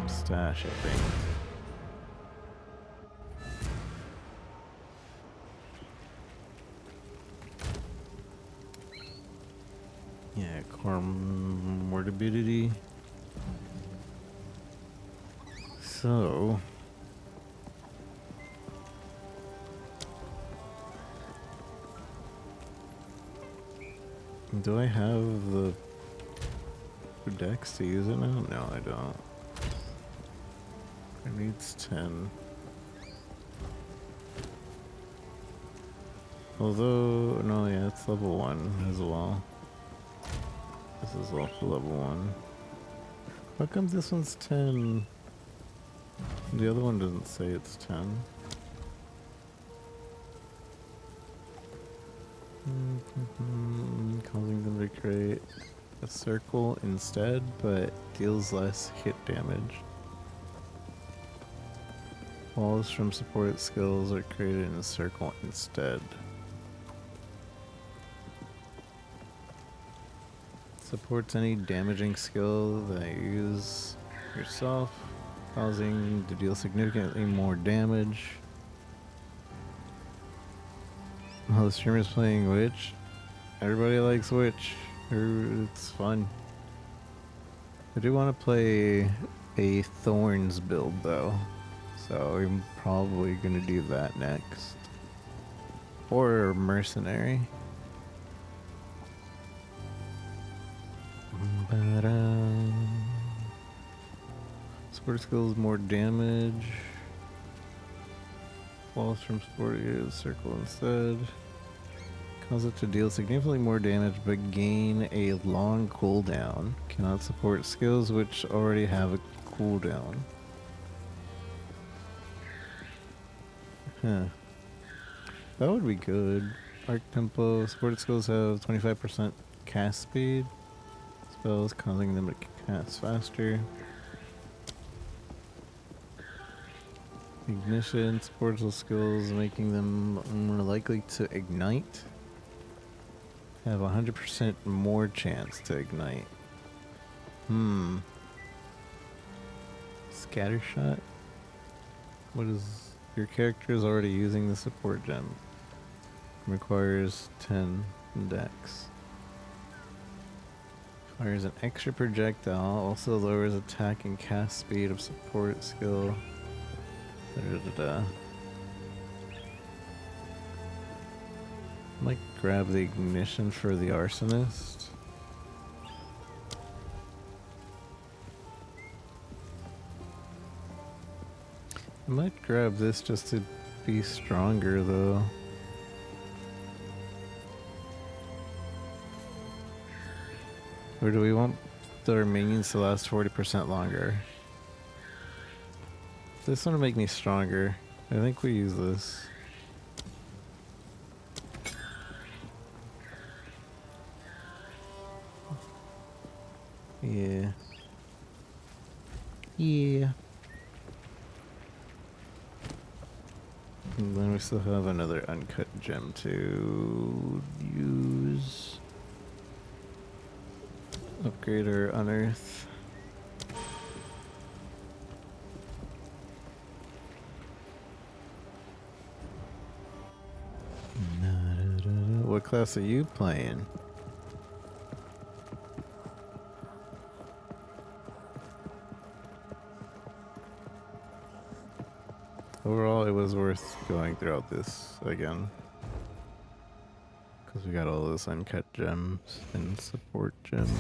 stash, I think. Yeah, core morbidity. So do I have the dex to use it now? No, I don't. It needs 10. Although, no, yeah, it's level 1 as well. This is also level 1. How come this one's 10? The other one doesn't say it's 10. Causing them to create a circle instead, but deals less hit damage. Walls from support skills are created in a circle instead. Supports any damaging skill that you use yourself, causing to deal significantly more damage. While the streamer's playing Witch, everybody likes Witch. It's fun. I do want to play a Thorns build though, so I'm probably gonna do that next. Or Mercenary. Sport skills, more damage. Walls from sport use circle instead. Cause it to deal significantly more damage but gain a long cooldown. Cannot support skills which already have a cooldown. Huh. That would be good. Arc tempo. Supported skills have 25% cast speed. Spells causing them to cast faster. Ignition. Supported skills making them more likely to ignite. Have 100% more chance to ignite. Scattershot? What is... Your character is already using the support gem. Requires 10 dex. Fires an extra projectile. Also lowers attack and cast speed of support skill. Might grab the ignition for the arsonist. I might grab this just to be stronger though. Or do we want our minions to last 40% longer? This one will make me stronger. I think we use this. Yeah. Yeah. And then we still have another uncut gem to use. Upgrade our unearth. What class are you playing? Overall, it was worth going throughout this again. Because we got all those uncut gems and support gems.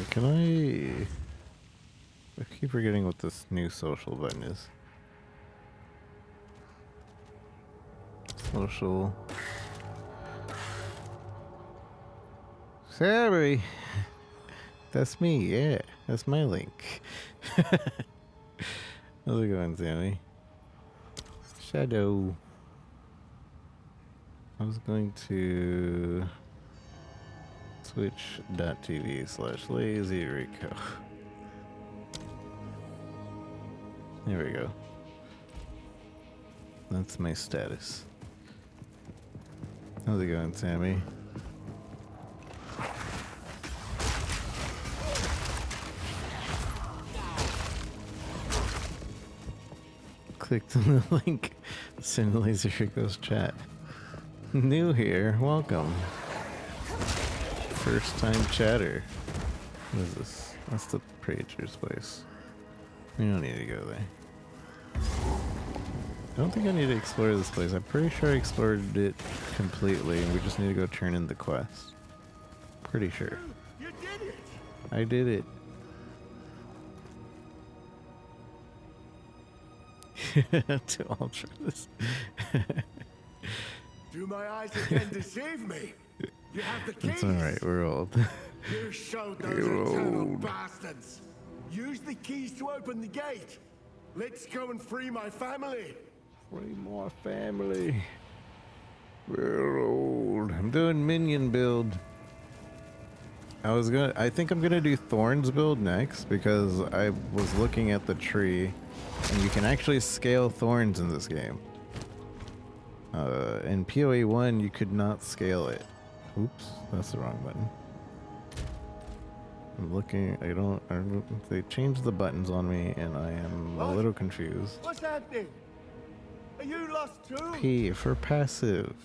Can I keep forgetting what this new social button is. Social. Sorry. That's me, yeah. That's my link. How's it going, Sammy? Shadow. I was going to twitch.tv/LazyRico. There we go. That's my status. How's it going, Sammy? Clicked on the link. Send LazyRico's chat. New here, welcome. First time chatter. What is this? That's the Praetor's place. We don't need to go there. I don't think I need to explore this place. I'm pretty sure I explored it completely and we just need to go turn in the quest. Pretty sure. You did it! I did it. To ultra this. Do my eyes again deceive me? You have the keys. It's alright, we're old. You showed those You're eternal old. bastards. Use the keys to open the gate. Let's go and free my family. Free my family. We're old. I'm doing minion build. I think I'm gonna do Thorns build next because I was looking at the tree and you can actually scale thorns in this game. In PoE 1 you could not scale it. Oops, that's the wrong button. I'm looking, they changed the buttons on me and I am a little confused. What's happening? Are you lost too? P for passive.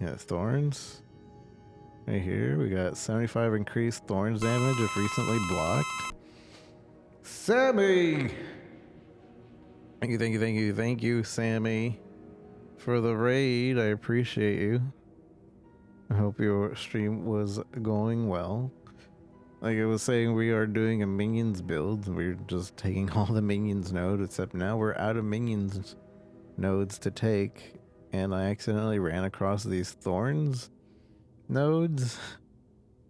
Yeah, thorns. Right here, we got 75 increased thorns damage if recently blocked. Sammy! Thank you, Sammy, for the raid. I appreciate you. I hope your stream was going well. Like I was saying, we are doing a minions build. We're just taking all the minions nodes, except now we're out of minions nodes to take. And I accidentally ran across these thorns nodes.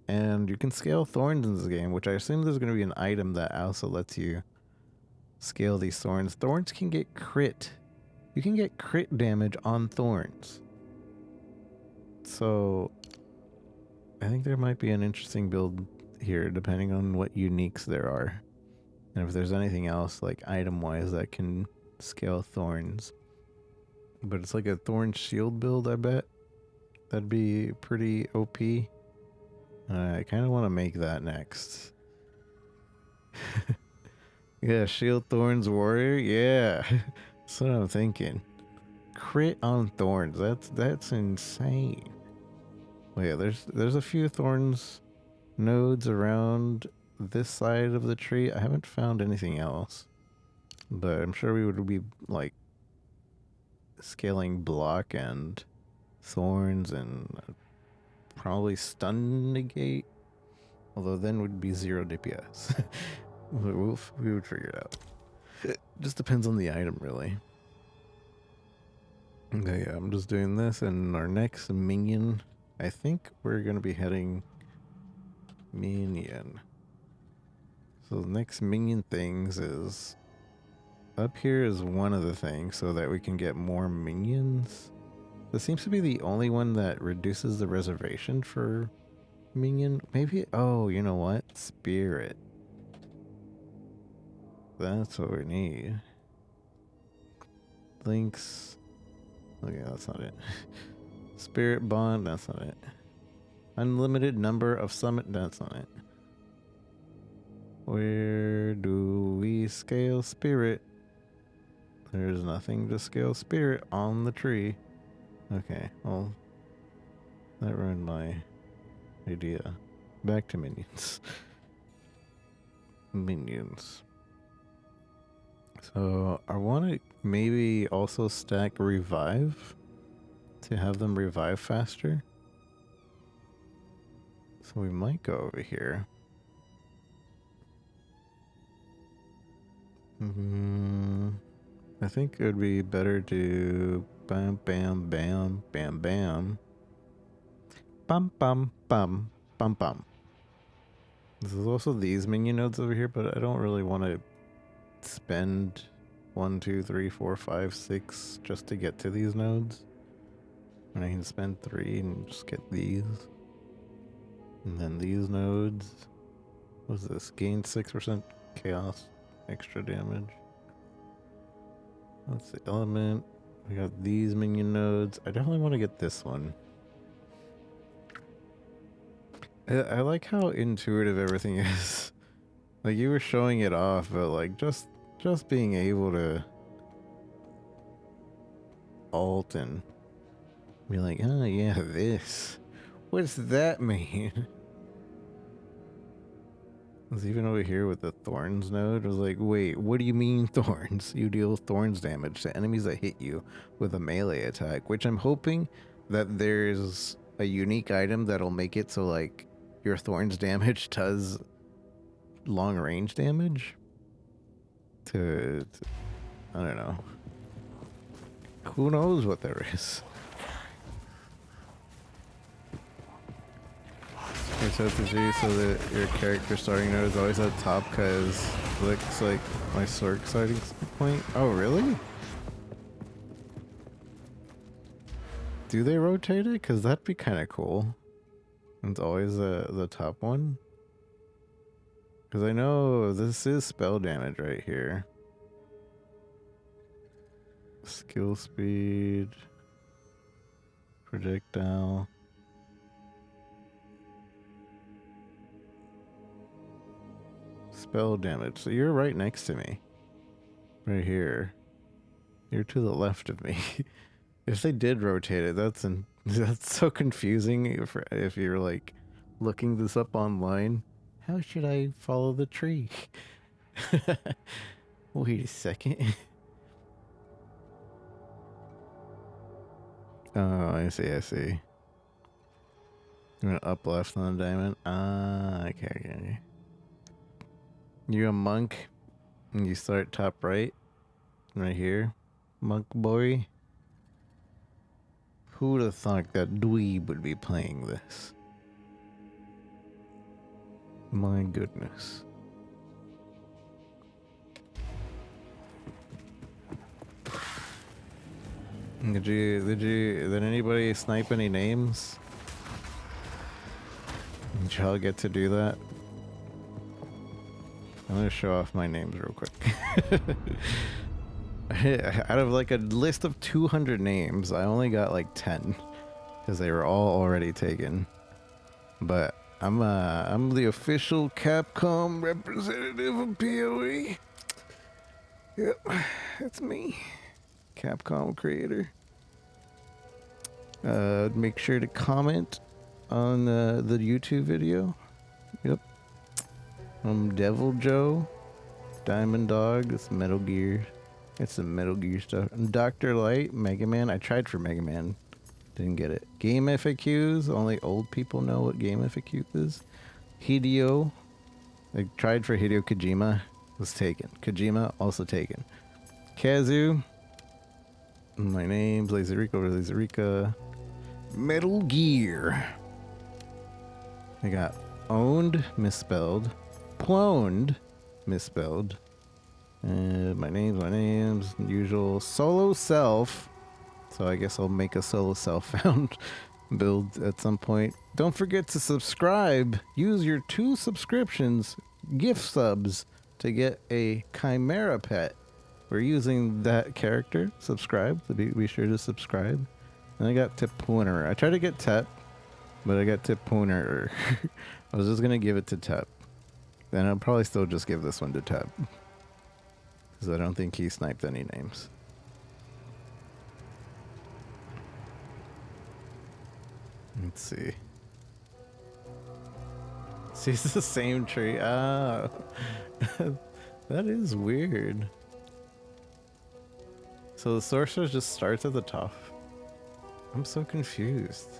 And you can scale thorns in this game, which I assume there's going to be an item that also lets you scale these thorns. Thorns can get crit. You can get crit damage on thorns. So I think there might be an interesting build here depending on what uniques there are. And if there's anything else like item wise that can scale thorns. But it's like a thorn shield build, I bet. That'd be pretty OP. I kind of want to make that next. Yeah, shield thorns warrior. Yeah, that's what I'm thinking. Crit on thorns. That's insane. Well, yeah, there's a few thorns nodes around this side of the tree. I haven't found anything else, but I'm sure we would be like scaling block and thorns and probably stun negate, although then would be 0 DPS. we would figure it out. It just depends on the item, really. Okay, yeah, I'm just doing this, and our next minion, I think we're gonna be heading minion. So the next minion things is up here is one of the things so that we can get more minions. This seems to be the only one that reduces the reservation for minion. Maybe, oh, you know what? Spirit. That's what we need. Links. Okay, that's not it. Spirit bond, that's not it. Unlimited number of summit, that's not it. Where do we scale spirit? There's nothing to scale spirit on the tree. Okay, well, that ruined my idea. Back to minions. Minions. So I want to maybe also stack revive to have them revive faster. So we might go over here. I think it would be better to bam, bam, bam, bam, bam. Bum, bum, bum, bum, bum. There's also these minion nodes over here, but I don't really want to spend 1, 2, 3, 4, 5, 6 just to get to these nodes. And I can spend 3 and just get these. And then these nodes. What's this? Gain 6% chaos extra damage. That's the element. We got these minion nodes. I definitely want to get this one. I like how intuitive everything is. Like you were showing it off, but like just being able to alt and be like, oh yeah, this. What's that mean? I was even over here with the thorns node. I was like, wait, what do you mean thorns? You deal thorns damage to enemies that hit you with a melee attack, which I'm hoping that there's a unique item that'll make it so like your thorns damage does long range damage to I don't know. Who knows what there is? strategy so that your character starting node is always at top because it looks like my sword starting point. Oh, really? Do they rotate it? Because that'd be kind of cool. It's always the top one. Because I know this is spell damage right here. Skill speed. Projectile. Spell damage. So you're right next to me. Right here. You're to the left of me. If they did rotate it, that's so confusing if you're like looking this up online. How should I follow the tree? Wait a second. Oh, I see. I'm gonna up left on the diamond. Ah, okay. You're a monk, and you start top right here. Monk boy. Who would have thought that dweeb would be playing this? My goodness. Did anybody snipe any names? Did y'all get to do that? I'm gonna show off my names real quick. Out of like a list of 200 names, I only got like 10 because they were all already taken. But I'm the official Capcom representative of PoE. Yep, that's me, Capcom creator. Make sure to comment on the YouTube video. Yep. I'm Devil Joe, Diamond Dog. It's Metal Gear. It's some Metal Gear stuff. Dr. Light, Mega Man. I tried for Mega Man. Didn't get it. Game FAQs. Only old people know what Game FAQ is. Hideo. I tried for Hideo Kojima. Was taken. Kojima, also taken. Kazu. My name's Lazerica. Metal Gear. I got owned, misspelled. Ploned, misspelled. My name's usual. Solo self. So I guess I'll make a solo self found build at some point. Don't forget to subscribe. Use your 2 subscriptions, gift subs, to get a Chimera pet. We're using that character. Subscribe. Be sure to subscribe. And I got Tip Pooner. I tried to get Tep, but I got Tip Pooner. I was just going to give it to Tep. Then I'll probably still just give this one to Tep. Because I don't think he sniped any names. Let's see. See, it's the same tree. Ah. That is weird. So the sorcerer just starts at the top. I'm so confused.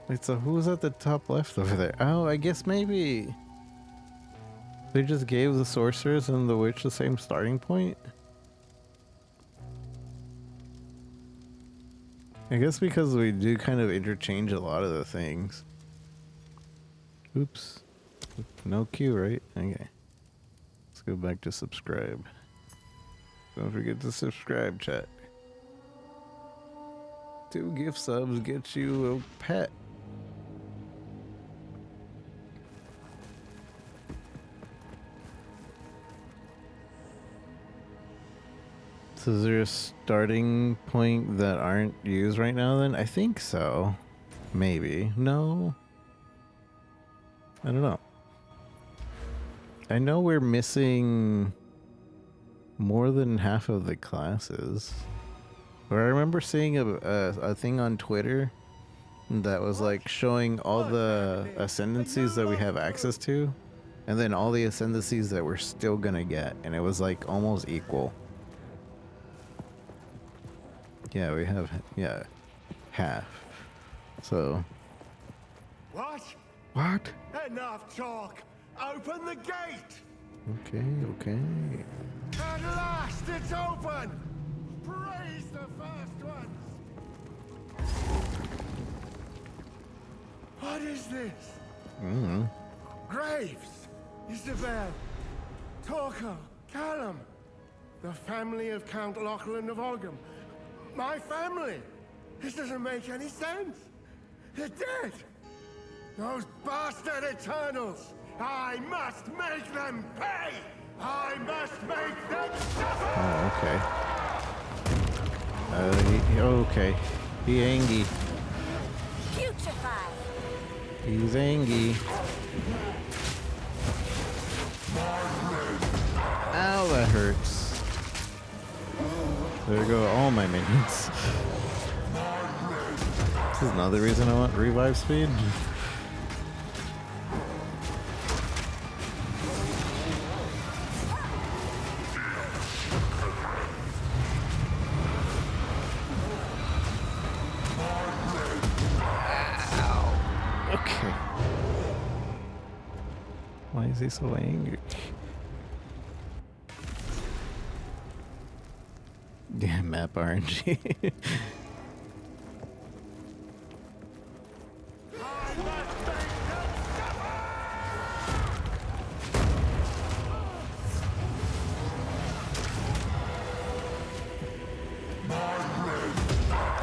Wait, so who's at the top left over there? Oh, I guess maybe they just gave the sorcerers and the witch the same starting point? I guess because we do kind of interchange a lot of the things. Oops. No Q, right? Okay. Let's go back to subscribe. Don't forget to subscribe, chat. 2 gift subs get you a pet. So is there a starting point that aren't used right now then? I think so. Maybe. No. I don't know. I know we're missing more than half of the classes. But I remember seeing a thing on Twitter that was like showing all the ascendancies that we have access to, and then all the ascendancies that we're still gonna get, and it was like almost equal. Yeah, we have, yeah, half. So. What? What? Enough talk! Open the gate! Okay. At last it's open! Praise the first ones! What is this? Graves, Isabel, Torquil, Callum, the family of Count Lachlan of Ogham. My family! This doesn't make any sense! They're dead! Those bastard Eternals! I must make them pay! I must make them suffer! Oh, okay. Okay. He angry. Putrefy! He's angry. Ow, that hurts. There go all my minions. This is another reason I want revive speed. Okay. Why is he so angry? Yeah, map RNG.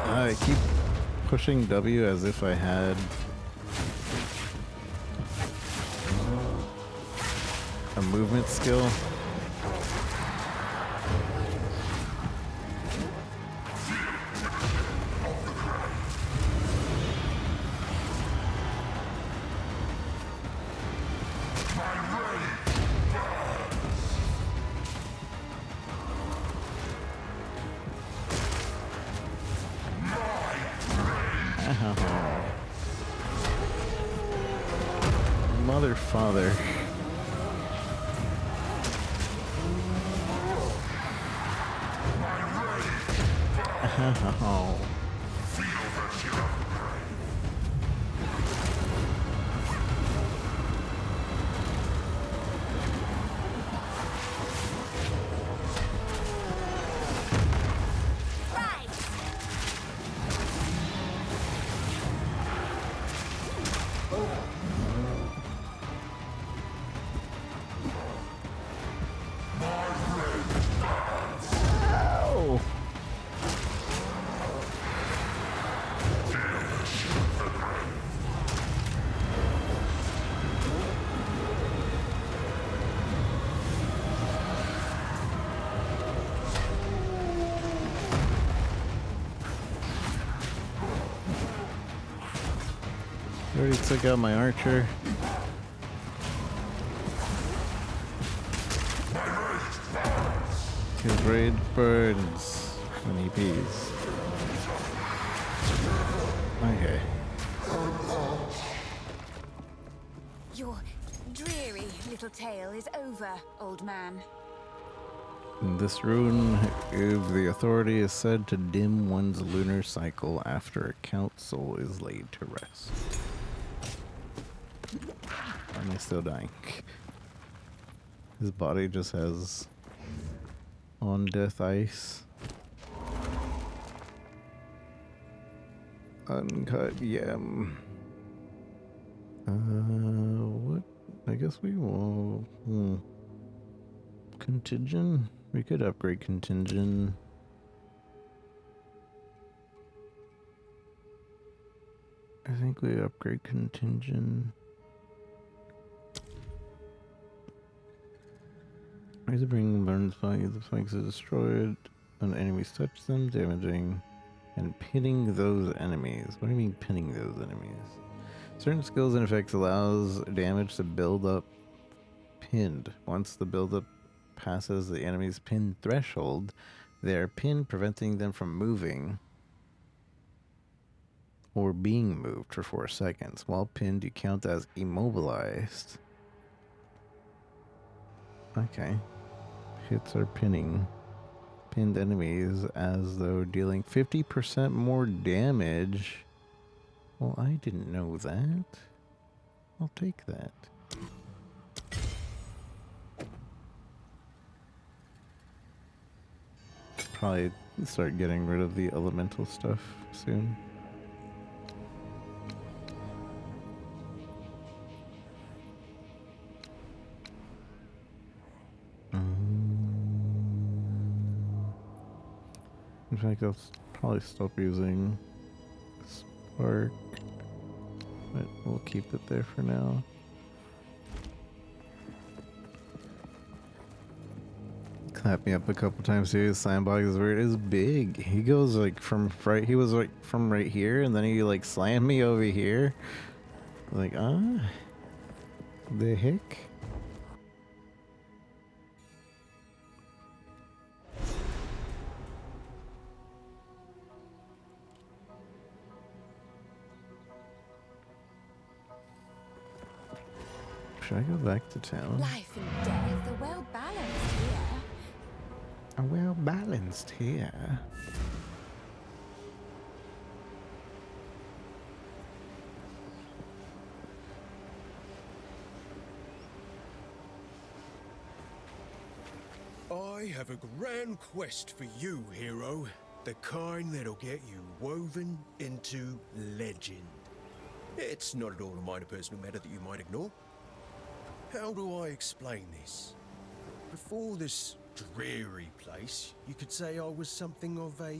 I keep pushing W as if I had a movement skill. Mother, father. Oh. Already took out my archer. His raid burns when EPs. Okay. Your dreary little tale is over, old man. This rune of the authority is said to dim one's lunar cycle after a count soul is laid to rest. Am I still dying? His body just has on death ice. Uncut yam. What? I guess we will. Contingent? We could upgrade contingent. I think we upgrade contingent. Razor bring burns flanks. The flanks are destroyed when enemies touch them, damaging and pinning those enemies. What do you mean pinning those enemies? Certain skills and effects allows damage to build up pinned. Once the buildup passes the enemy's pin threshold, they are pinned, preventing them from moving or being moved for 4 seconds. While pinned, you count as immobilized. Okay. Hits are pinning pinned enemies as though dealing 50% more damage. Well, I didn't know that. I'll take that. Probably start getting rid of the elemental stuff soon. In fact, I'll probably stop using Spark, but we'll keep it there for now. Clapped me up a couple times too. His sandbox is weird. It's big. He goes like from right. He was like from right here, and then he like slammed me over here. Like, the heck? Should I go back to town? Life and death are well balanced here. Are well balanced here. I have a grand quest for you, hero. The kind that'll get you woven into legend. It's not at all a minor personal matter that you might ignore. How do I explain this? Before this dreary place, you could say I was something of a,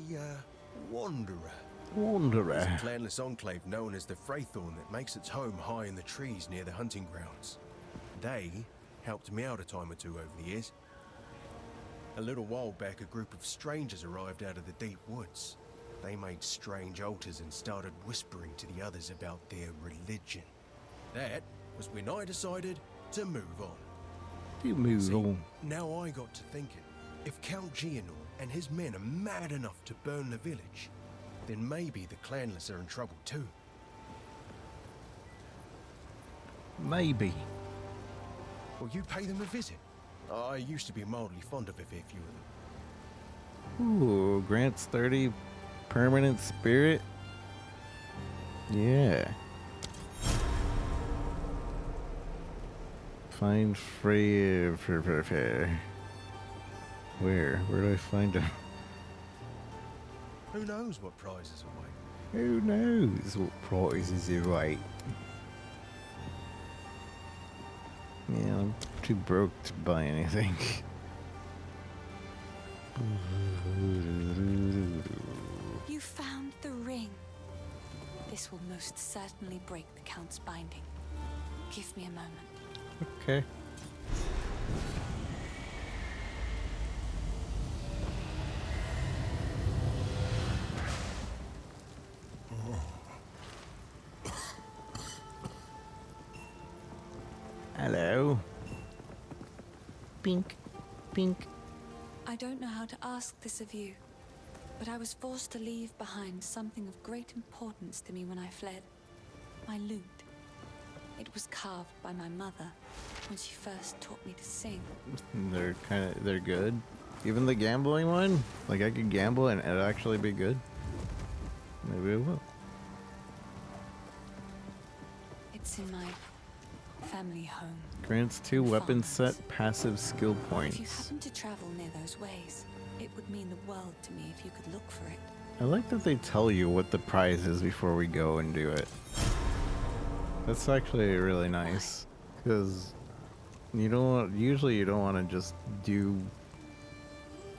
wanderer. Wanderer. There's a clanless enclave known as the Fraythorn that makes its home high in the trees near the hunting grounds. They helped me out a time or two over the years. A little while back, a group of strangers arrived out of the deep woods. They made strange altars and started whispering to the others about their religion. That was when I decided to move on. You move on. Now I got to thinking, if Count Gianor and his men are mad enough to burn the village, then maybe the clanless are in trouble too. Maybe. Will you pay them a visit? I used to be mildly fond of a fair few of them. Ooh, grants 30 permanent spirit. Yeah. Find Frey. Where do I find him? Who knows what prizes await? Who knows what prizes await? Yeah, I'm too broke to buy anything. You found the ring. This will most certainly break the Count's binding. Give me a moment. Okay. Hello. Pink. Pink. I don't know how to ask this of you, but I was forced to leave behind something of great importance to me when I fled. My lute. It was carved by my mother when she first taught me to sing. They're good. Even the gambling one? Like I could gamble and it'd actually be good. Maybe it will. It's in my family home. Grants 2 weapon set passive skill If you points. happen to travel near those ways, it would mean the world to me if you could look for it. I like that they tell you what the prize is before we go and do it. That's actually really nice, because you don't want to just do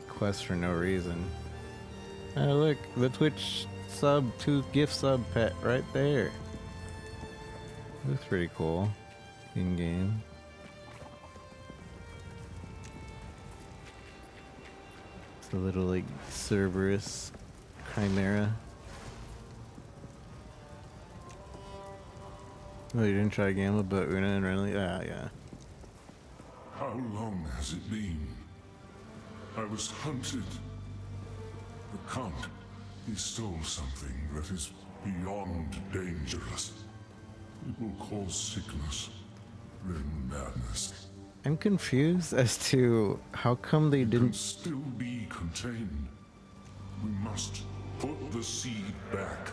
quests for no reason. Oh look, the Twitch sub 2 gift sub pet right there. Looks pretty cool in game. It's a little like Cerberus chimera. Oh, you didn't try gamble, but Una and Renly? Yeah. How long has it been? I was hunted. The Count, he stole something that is beyond dangerous. It will cause sickness, then madness. I'm confused as to how come they didn't Still be contained. We must put the seed back.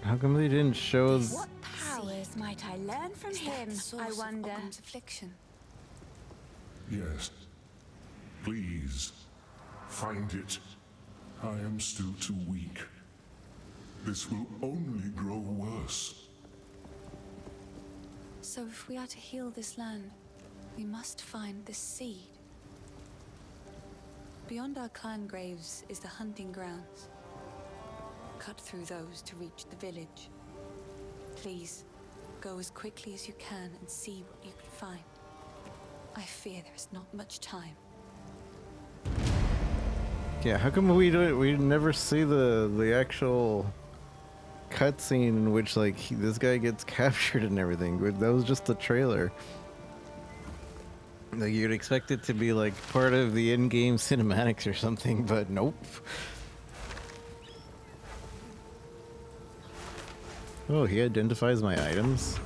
How come they didn't show What powers might I learn from him, I wonder? Affliction. Yes. Please, find it. I am still too weak. This will only grow worse. So if we are to heal this land, we must find this seed. Beyond our clan graves is the hunting grounds. Cut through those to reach the village. Please, go as quickly as you can and see what you can find. I fear there is not much time. Yeah, how come we never see the actual cutscene in which like this guy gets captured and everything? That was just the trailer. Like you'd expect it to be like part of the in-game cinematics or something, but nope. Oh, he identifies my items.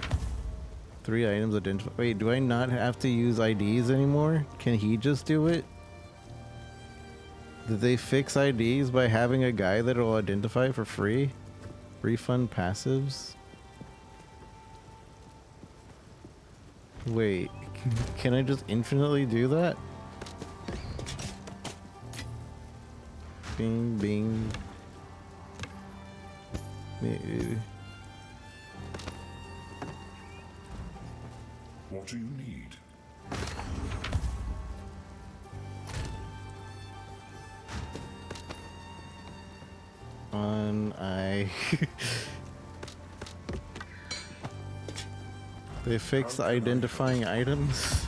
3 items identify. Wait, do I not have to use IDs anymore? Can he just do it? Did they fix IDs by having a guy that'll identify for free? Refund passives? Wait, can I just infinitely do that? Bing, bing. What do you need? They fixed identifying items.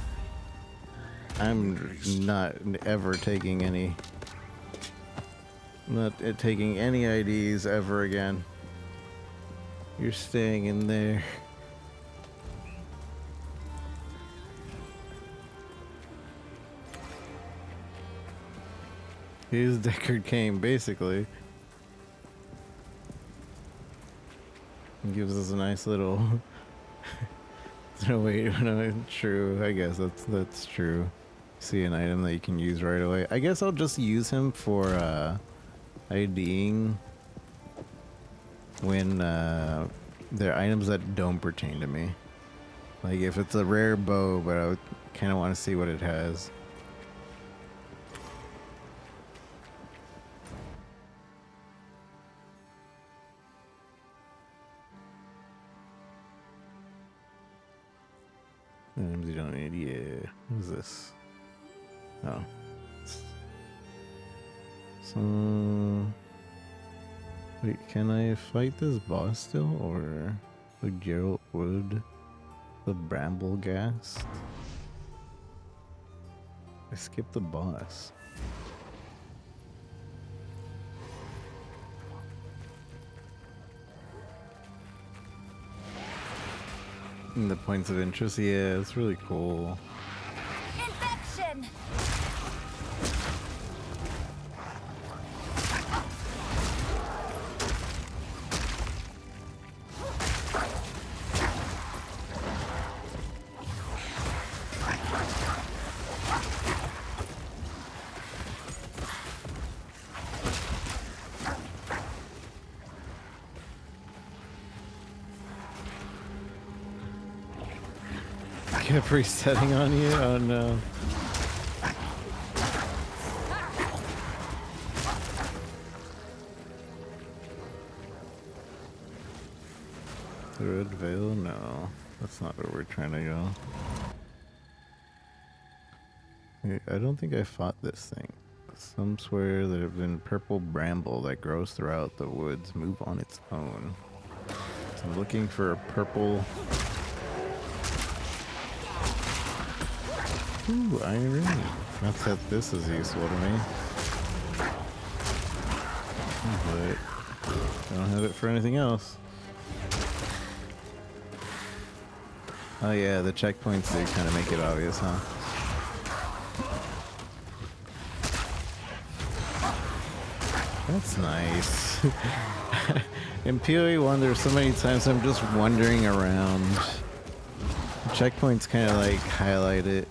I'm not ever taking any. Not taking any IDs ever again. You're staying in there. Here's Deckard Cain, basically. It gives us a nice little. No, wait, no, true. I guess that's true. See an item that you can use right away. I guess I'll just use him for IDing when they're items that don't pertain to me. Like if it's a rare bow, but I kind of want to see what it has. Items you don't need, yeah. Who's this? Oh. So... Wait, can I fight this boss still? Or... Like Gerald Wood? The Bramble Ghast? I skipped the boss. And the points of interest, yeah, it's really cool. Infection! Kept resetting on you? Oh no. The Red Veil? No. That's not where we're trying to go. Wait, I don't think I fought this thing. Some swear that have been purple bramble that grows throughout the woods move on its own. So I'm looking for a purple... Ooh, iron ring. Not that this is useful to me. But I don't have it for anything else. Oh yeah, the checkpoints do kind of make it obvious, huh? That's nice. In PoE 1, there's so many times I'm just wandering around. The checkpoints kind of like highlight it.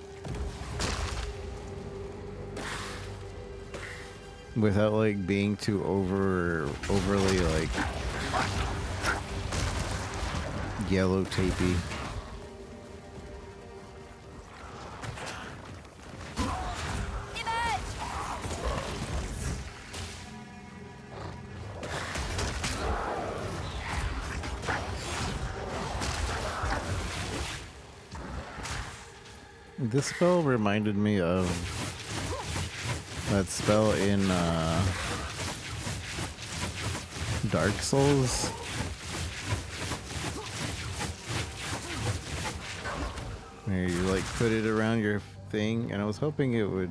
Without like being too overly like yellow tapey. This spell reminded me of that spell in Dark Souls. Where you like put it around your thing, and I was hoping it would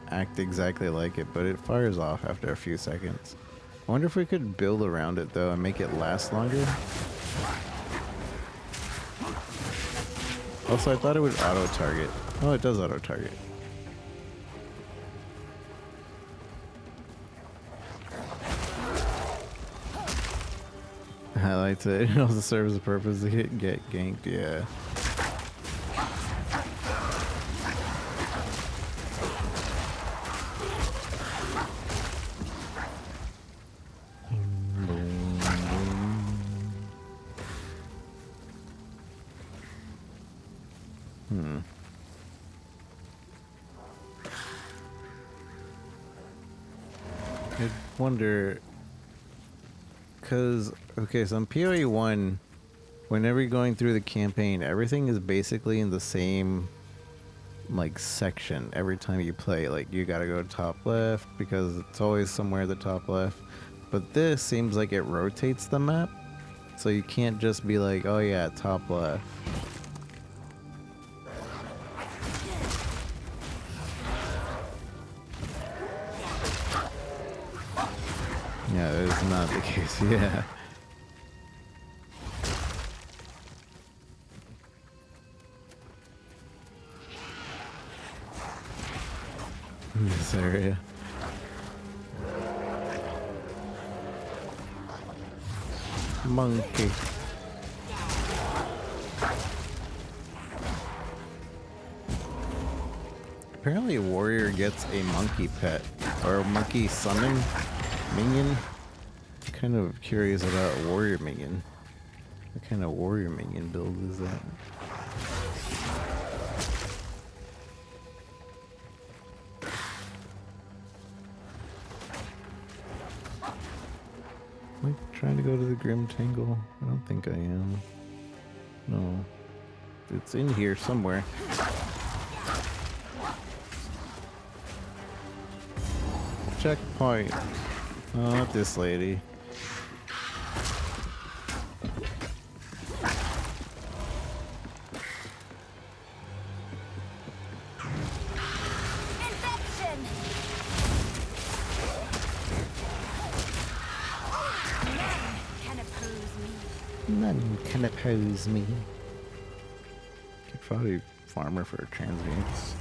act exactly like it, but it fires off after a few seconds. I wonder if we could build around it though and make it last longer. Also, I thought it would auto-target. Oh, it does auto-target. I liked it. It also serves a purpose to get ganked, yeah. I wonder, because, okay, so on PoE 1, whenever you're going through the campaign, everything is basically in the same, like, section every time you play. Like, you gotta go top left, because it's always somewhere at the top left. But this seems like it rotates the map, so you can't just be like, oh yeah, top left. Yeah, that is not the case, yeah. In this area. Monkey. Apparently a warrior gets a monkey pet, or a monkey summon minion. Kind of curious about a warrior minion. What kind of warrior minion build is that? Am I trying to go to the Grim Tangle? I don't think I am. No. It's in here somewhere. Checkpoint. Oh, not this lady. None can oppose me. Could probably farmer for transients.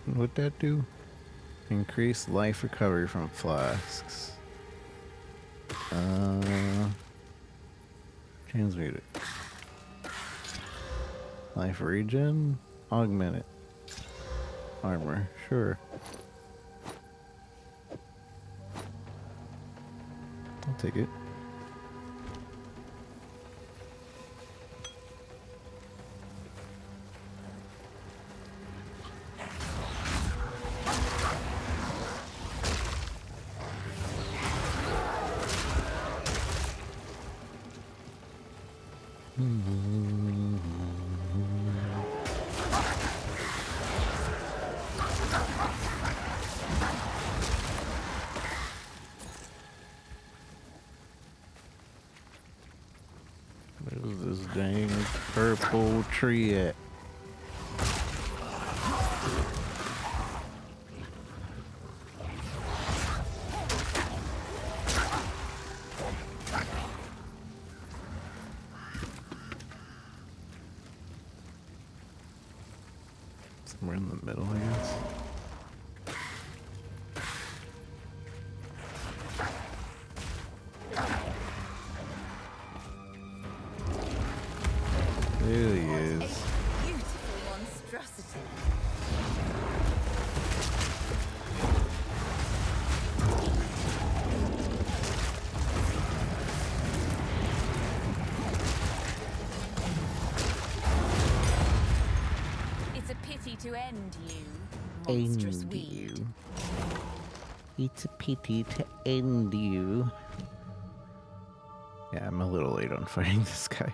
What'd that do? Increase life recovery from flasks. Transmute it. Life regen? Augment it. Armor, sure. I'll take it. Where's this dang purple tree at? Somewhere in the middle, I guess. There he is. Beautiful monstrosity. It's a pity pity to end you, monstrous End weed. you. It's a pity to end you. Yeah, I'm a little late on fighting this guy,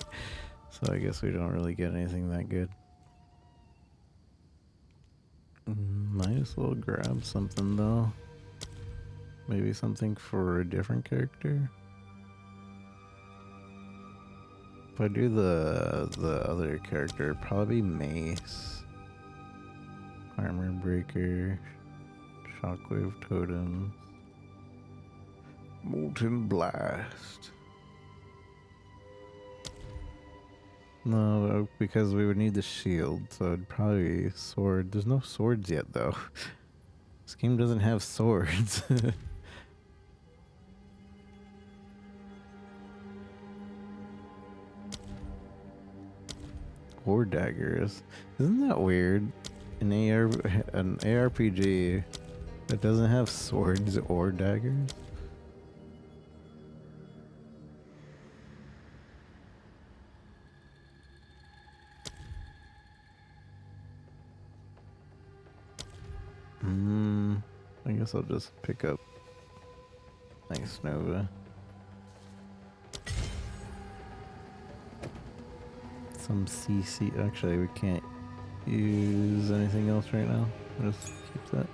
so I guess we don't really get anything that good. Might as well grab something though. Maybe something for a different character. If I do the other character, probably Mace, Armor Breaker, Shockwave Totems, Molten Blast. No, because we would need the shield, so it'd probably be sword. There's no swords yet, though. This game doesn't have swords. Or daggers. Isn't that weird? An ARPG that doesn't have swords or daggers? I guess I'll just pick up Nice Nova. Some CC. Actually, we can't use anything else right now. I'll just keep that.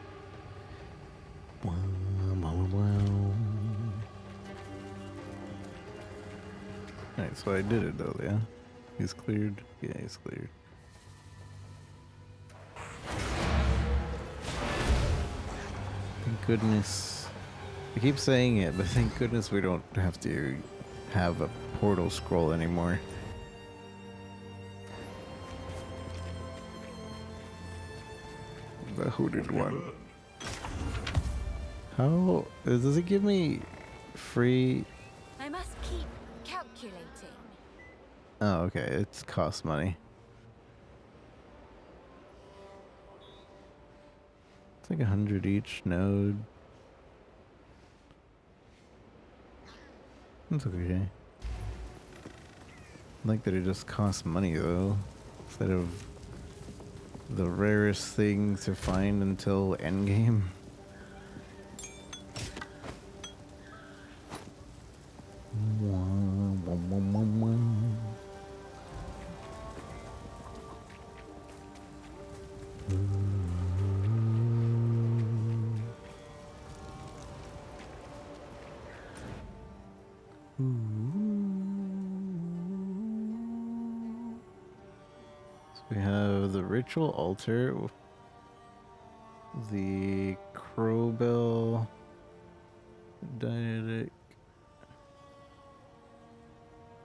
Alright, so I did it though, yeah? He's cleared? Yeah, he's cleared. Thank goodness. I keep saying it, but thank goodness we don't have to have a portal scroll anymore. The hooded one. How does it give me free? I must keep calculating. Oh, okay. It's cost money. It's like 100 each node. It's okay. I like that it just costs money though, instead of the rarest thing to find until endgame. We have the ritual altar, the crowbell, dietic,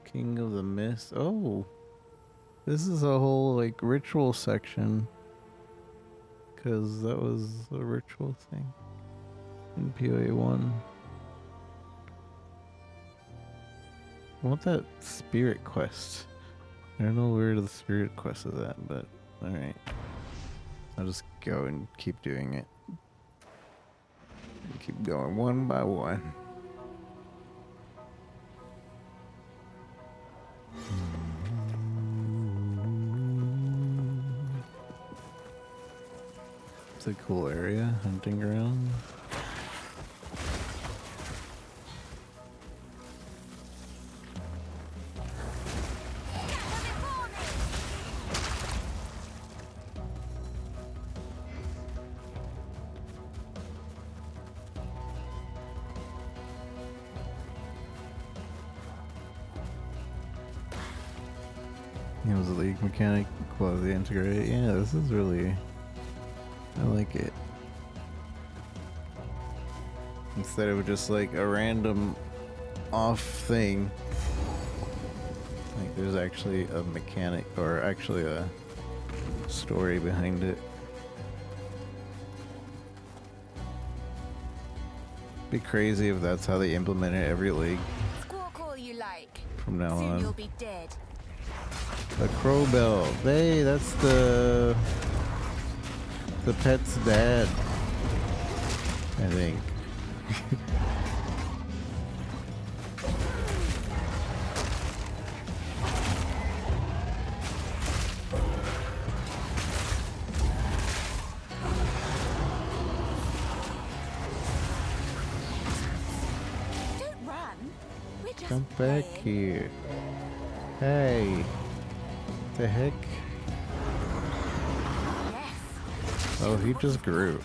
king of the mist. Oh, this is a whole like ritual section, because that was a ritual thing in PoE 1. I want that spirit quest. I don't know where the spirit quest is at, but alright. I'll just go and keep doing it. Keep going one by one. It's a cool area, hunting ground. It was a league mechanic, quasi integrate. Yeah, this is really, I like it. Instead of just like a random off thing, like there's actually a mechanic, or actually a story behind it. Be crazy if that's how they implemented every league Squawk all you like. from now Soon on. you'll be dead. The crowbell. Hey, that's the pet's dad, I think. Come back here. Hey. The heck? Oh, he just grew.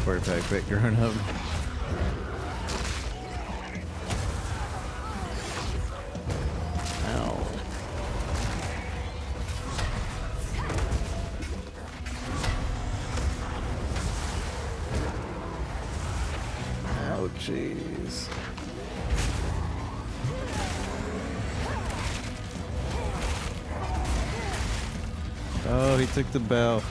Sport pack bit growing up. Ow. Oh, jeez. Oh, he took the bell.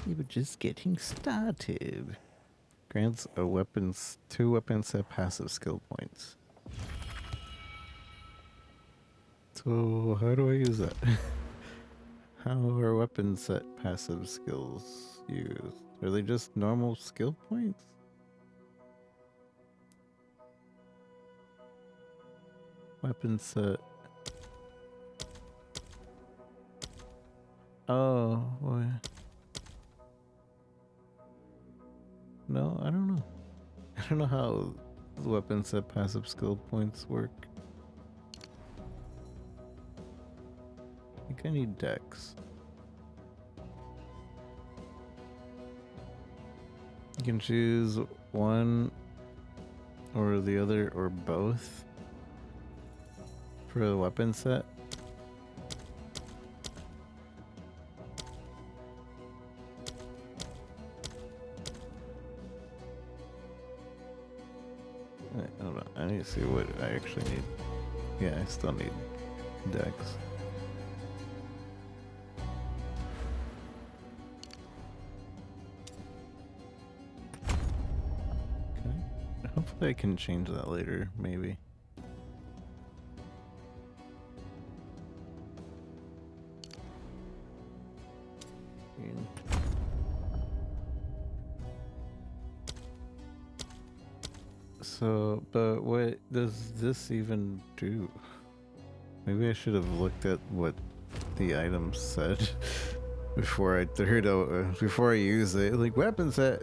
You were just getting started. Grants a weapons 2 weapon set passive skill points. So how do I use that? How are weapon set passive skills used? Are they just normal skill points? Weapon set. Oh, what? No, I don't know. I don't know how the weapon set passive skill points work. I think I need dex. You can choose one or the other or both for the weapon set. Hold on, I need to see what I actually need. Yeah, I still need dex. Okay. Hopefully I can change that later, maybe. So, but what does this even do? Maybe I should have looked at what the item said before I threw it out, before I used it. Like, weapon set!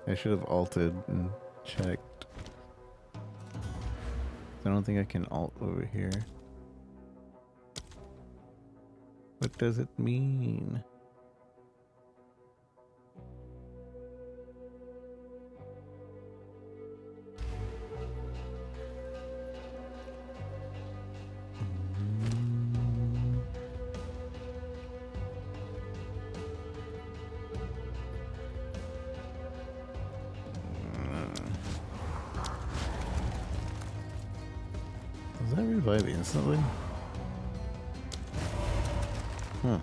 I should have alted and checked. I don't think I can alt over here. What does it mean? Does that revive instantly? Huh.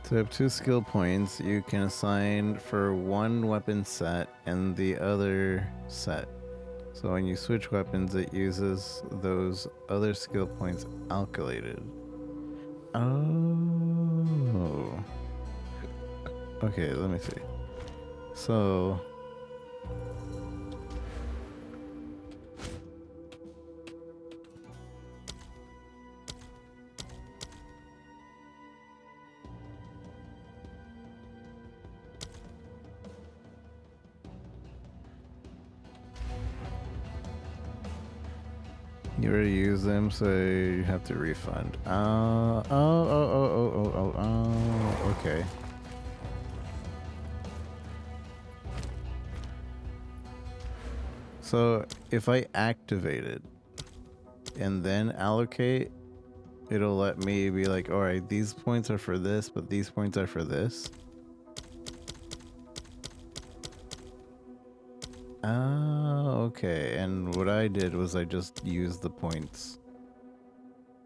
So I have 2 skill points you can assign for one weapon set and the other set. So when you switch weapons, it uses those other skill points calculated. Oh. Okay, let me see. So You already used them, so you have to refund. Okay. So if I activate it and then allocate, it'll let me be like, all right, these points are for this, but these points are for this. Okay. And what I did was I just used the points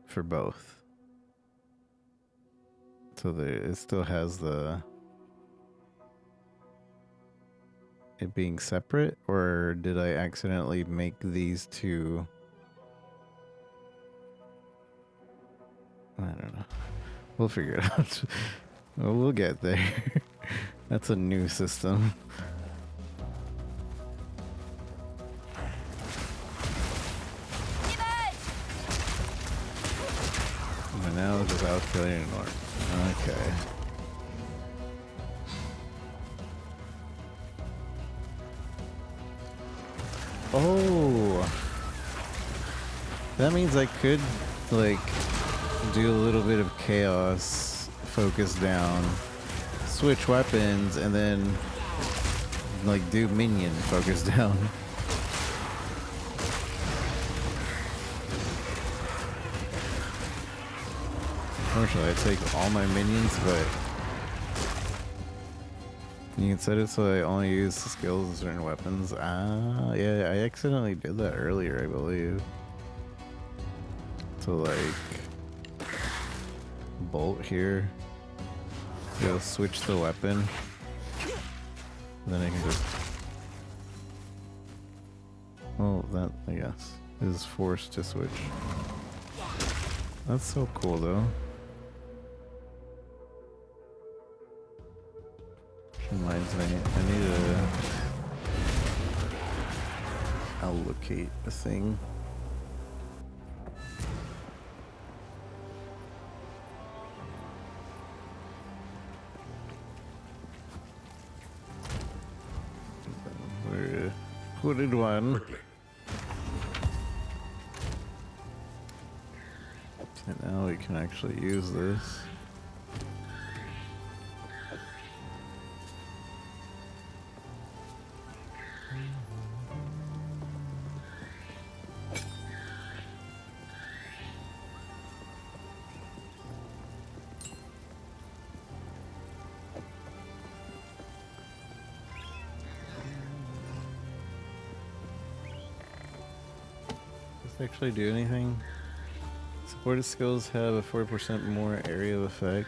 for both. So it still has it being separate, or did I accidentally make these two? I don't know. We'll figure it out. Well, we'll get there. That's a new system. And now it's just out killing an orc. Okay. Oh, that means I could like do a little bit of chaos, focus down, switch weapons, and then like do minion focus down. Unfortunately, I take all my minions, but you can set it so I only use the skills of certain weapons. Ah, yeah, I accidentally did that earlier, I believe. So like, bolt here. You'll switch the weapon. Then I can just... Well, that, I guess, is forced to switch. That's so cool, though. Reminds me, I need to allocate a thing. Hooded one. And now we can actually use this. Actually do anything? Supported skills have a 4% more area of effect.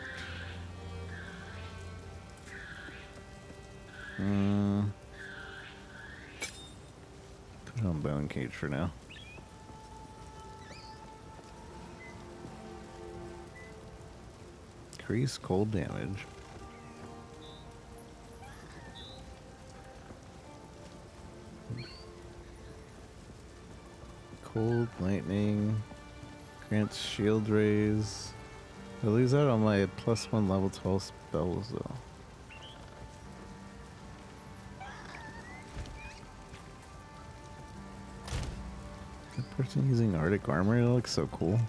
Put on Bone Cage for now. Increase cold damage. Cold, lightning, grants shield raise. I lose out on my +1 level 12 spells though. That person using Arctic armor, it looks so cool.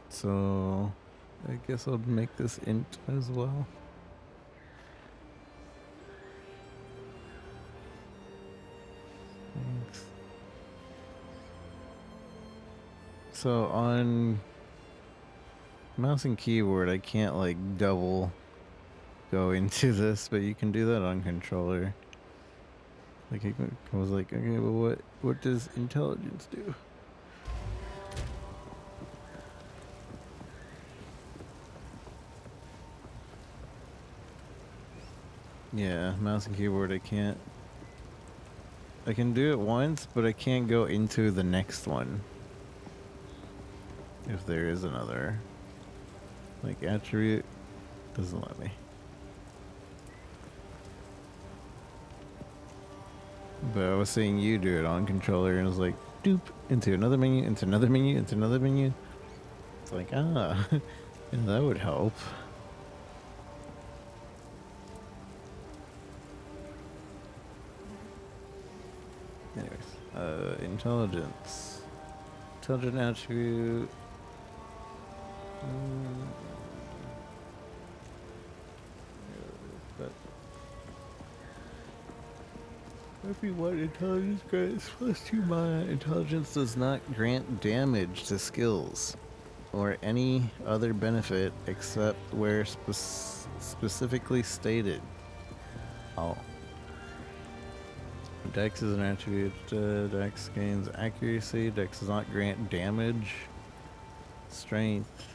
So, I guess I'll make this int as well. Thanks. So on mouse and keyboard, I can't like double go into this, but you can do that on controller. Like I was like, okay, but what does intelligence do? Yeah, mouse and keyboard, I can't. I can do it once, but I can't go into the next one. If there is another. Like, attribute doesn't let me. But I was seeing you do it on controller, and I was like, doop, into another menu, into another menu, into another menu. It's like, yeah, that would help. Anyways, intelligence. Intelligent attribute. But everyone intelligence grants +2 mana. Intelligence does not grant damage to skills or any other benefit except where specifically stated. Oh. Dex is an attribute. Dex gains accuracy. Dex does not grant damage. Strength.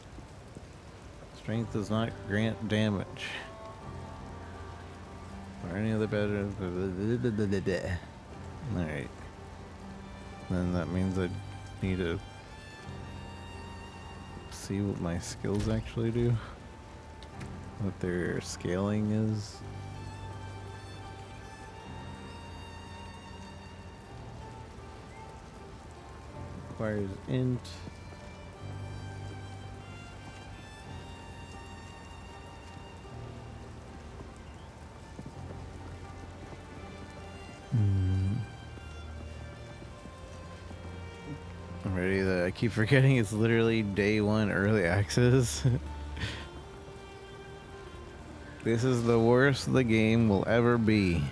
Strength does not grant damage. Or any other better. Alright. Then that means I need to see what my skills actually do. What their scaling is. Requires int. Already, I keep forgetting it's literally day 1 early access. This is the worst the game will ever be.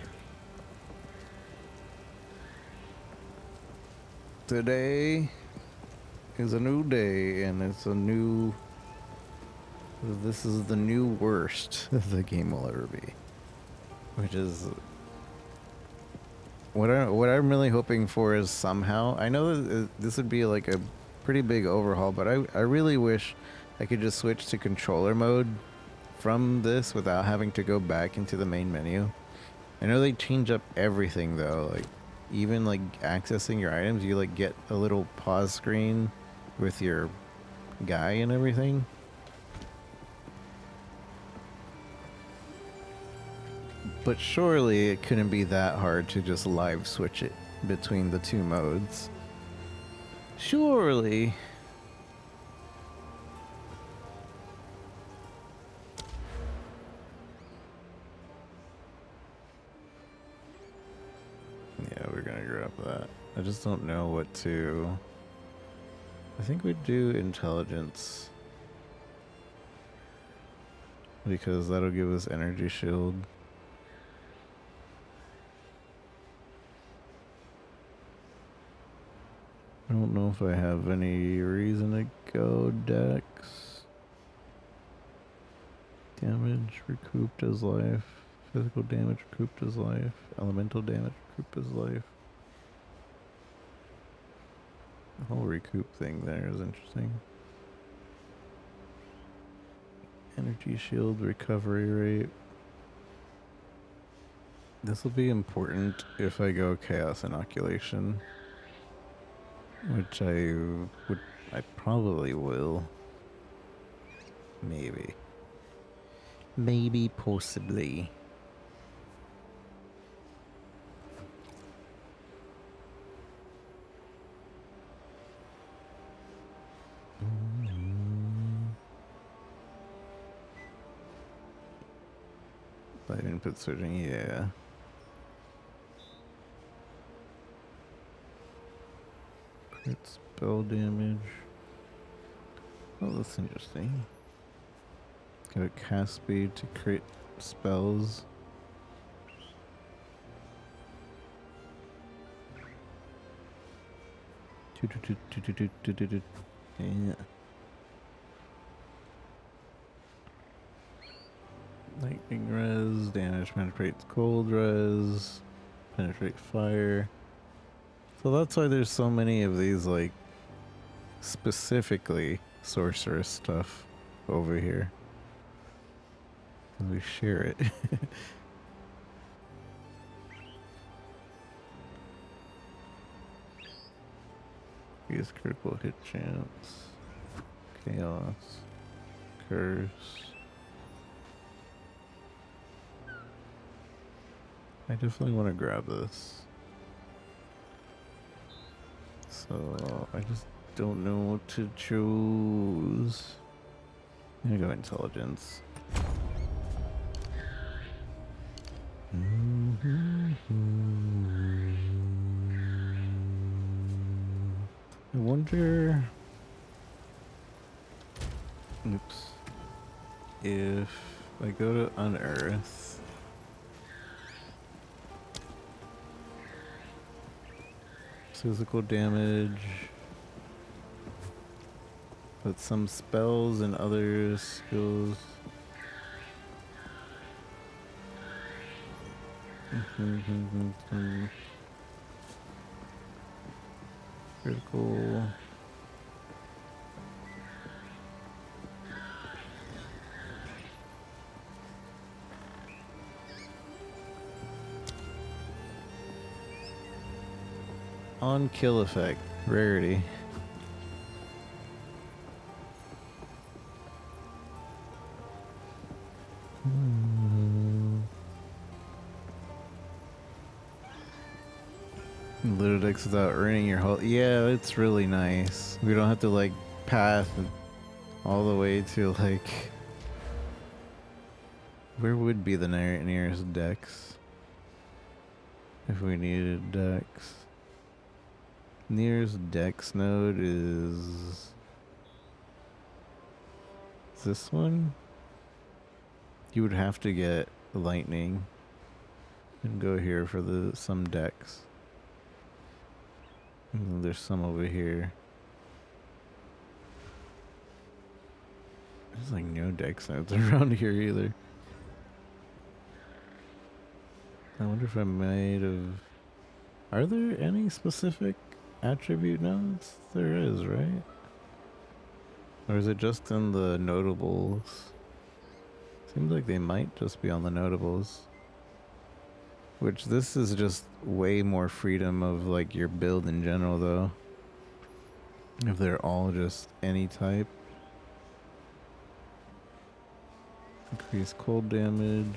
Today is a new day, and it's a new... This is the new worst the game will ever be. Which is... What I'm really hoping for is somehow... I know that this would be like a pretty big overhaul, but I really wish I could just switch to controller mode from this without having to go back into the main menu. I know they change up everything though, like even like accessing your items, you like get a little pause screen with your guy and everything. But surely it couldn't be that hard to just live switch it between the two modes. Surely. Yeah, we're gonna grab that. I just don't know what to... I think we'd do intelligence. Because that'll give us energy shield. I don't know if I have any reason to go Dex. Damage recouped as life. Physical damage recouped as life. Elemental damage recouped as life. The whole recoup thing there is interesting. Energy shield recovery rate. This will be important if I go Chaos Inoculation. Which I probably will. Maybe. Maybe, possibly. Light input switching, yeah. Crit spell damage. Oh, that's interesting. Got a cast speed to crit spells. Yeah. Lightning res, damage penetrates cold res, penetrate fire. So that's why there's so many of these, like, specifically sorceress stuff over here. We share it. Use critical hit chance. Chaos. Curse. I definitely want to grab this. So I just don't know what to choose. I'm gonna go intelligence. I wonder. Oops. If I go to unearth. Physical damage. But some spells and other skills. Critical. On kill effect. Rarity. Ludodex without earning your whole. Yeah, it's really nice. We don't have to like path all the way to like. Where would be the nearest dex? If we needed dex. Nearest dex node is this one. You would have to get lightning and go here for some dex. And then there's some over here. There's like no dex nodes around here either. I wonder if I might have. Are there any specific attribute nodes? There is, right? Or is it just in the notables? Seems like they might just be on the notables. Which this is just way more freedom of like your build in general though. If they're all just any type. Increase cold damage.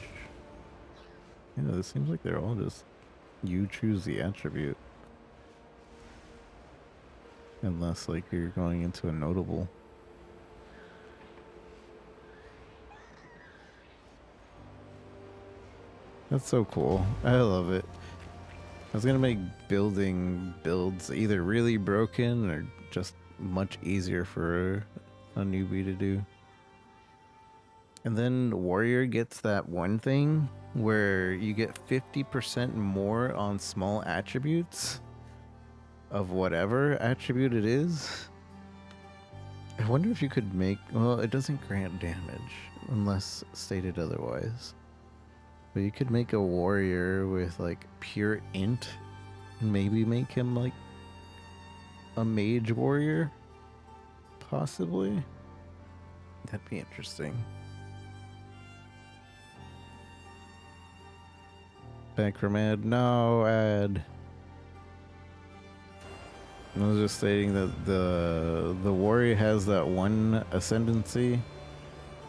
Yeah, it seems like they're all just you choose the attribute. Unless like you're going into a notable. That's so cool. I love it. I was gonna make building builds either really broken or just much easier for a newbie to do. And then Warrior gets that one thing where you get 50% more on small attributes of whatever attribute it is. I wonder if you could make, well, it doesn't grant damage unless stated otherwise. But you could make a warrior with like pure int and maybe make him like a mage warrior. Possibly. That'd be interesting. Back from ad. No ad. I was just stating that the warrior has that one ascendancy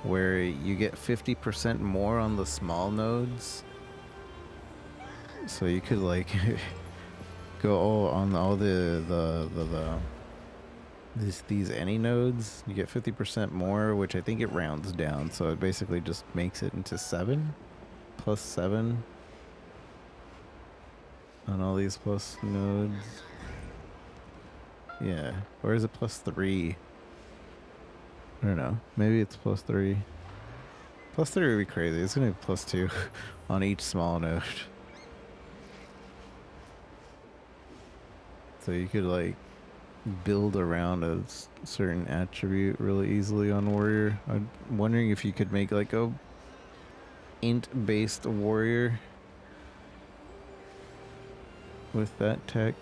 where you get 50% more on the small nodes. So you could like go on all these any nodes. You get 50% more, which I think it rounds down. So it basically just makes it into 7 plus 7 on all these plus nodes. Yeah, or is it plus 3? I don't know. Maybe it's plus 3. Plus 3 would be crazy. It's gonna be plus 2 on each small node. So you could like build around a certain attribute really easily on warrior. I'm wondering if you could make like a int based warrior with that tech.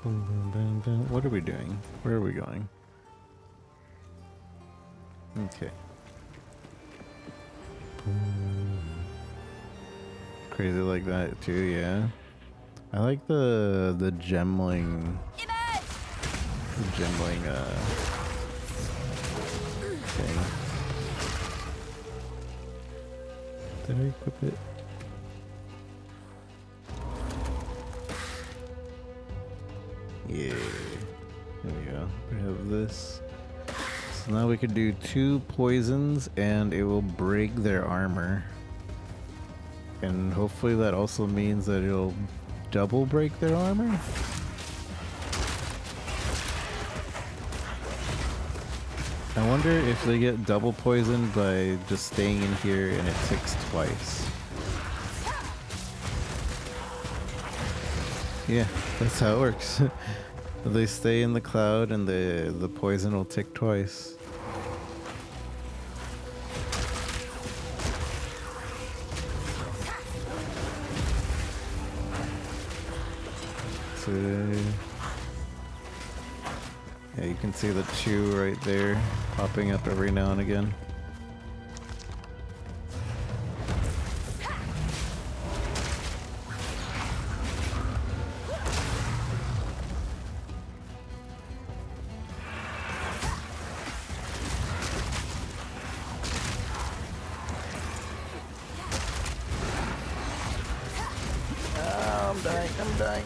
Boom, boom, boom, boom. What are we doing? Where are we going? Okay. Boom. Crazy like that too, yeah. I like the gemling. The gemling thing. Did I equip it? Yeah. There we go. We have this. So now we can do 2 poisons and it will break their armor. And hopefully that also means that it'll double break their armor. I wonder if they get double poisoned by just staying in here and it ticks twice. Yeah, that's how it works. They stay in the cloud and the poison will tick twice. So, yeah, you can see the 2 right there popping up every now and again.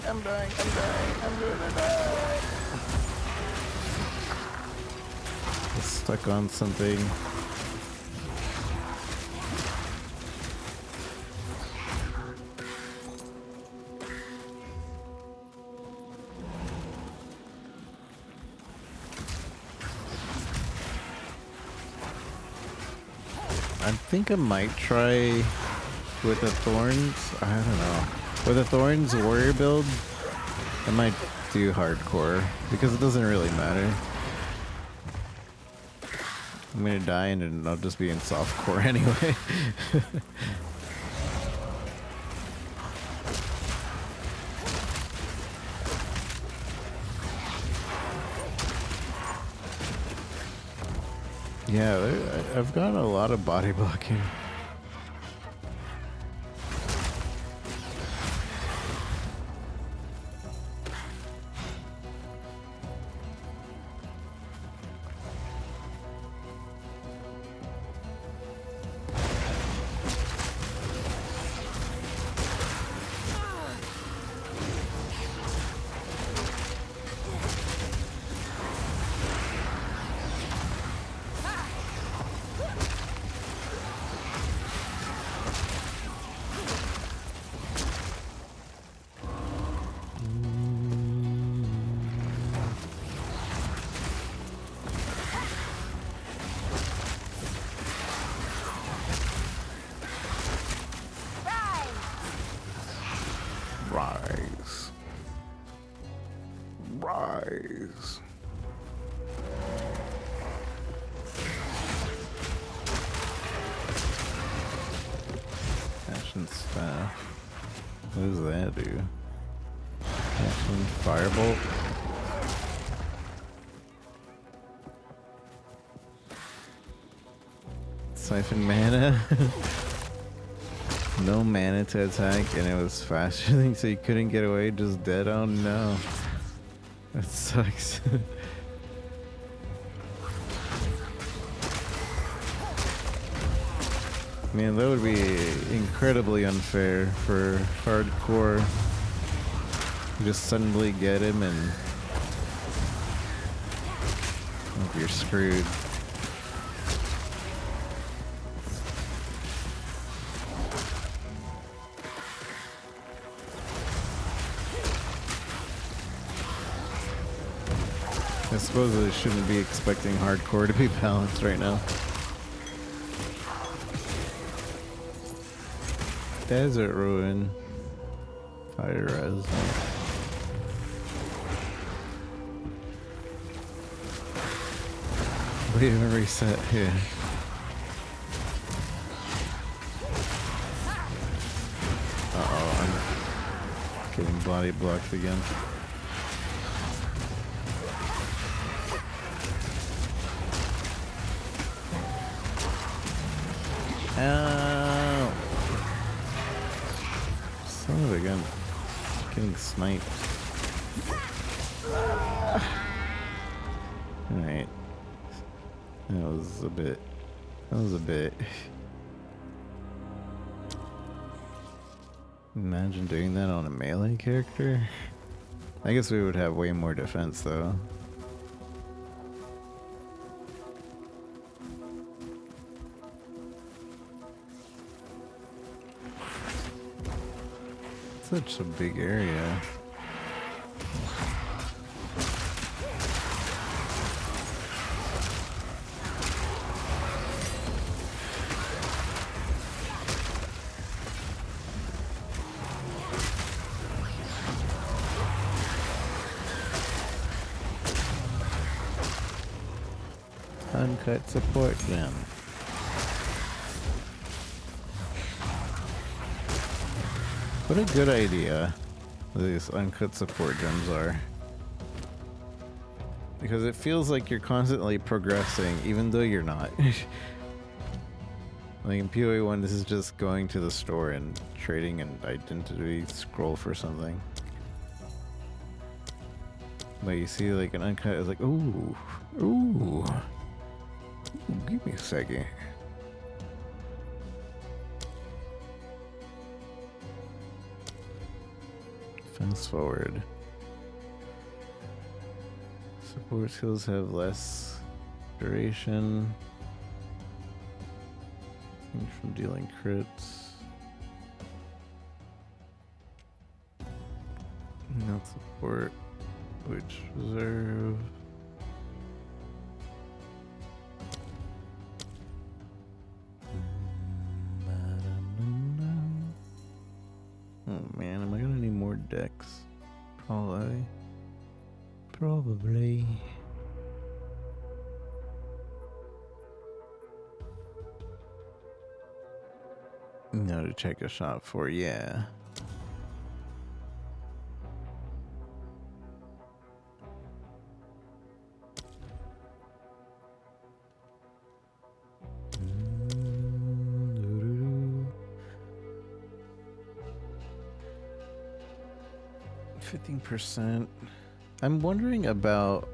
I'm dying, I'm gonna die. Stuck on something. I think I might try with the thorns. I don't know. With the thorns warrior build, I might do hardcore because it doesn't really matter. I'm gonna die and I'll just be in softcore anyway. Yeah, I've got a lot of body blocking. Rise. Rise. Action staff. What does that do? Action firebolt. Siphon mana. No mana to attack, and it was faster, so you couldn't get away, just dead. Oh no. That sucks. Man, that would be incredibly unfair for hardcore. You just suddenly get him and you're screwed. I suppose I shouldn't be expecting hardcore to be balanced right now. Desert Ruin. Fire res. We haven't reset here. Uh-oh, I'm getting body blocked again. Ow! Son of a gun. Getting sniped. Alright. That was a bit. Imagine doing that on a melee character. I guess we would have way more defense though. Such a big area. Uncut support gem. What a good idea these uncut support gems are. Because it feels like you're constantly progressing even though you're not. Like in PoE 1, this is just going to the store and trading an identity scroll for something. But you see like an uncut is like, ooh, ooh. Give me a second. Fast forward. Support skills have less duration. Change from dealing crits. Not support. Which reserve. Oh man, am I gonna need more decks? Probably. No, to check a shop for, yeah. %. I'm wondering about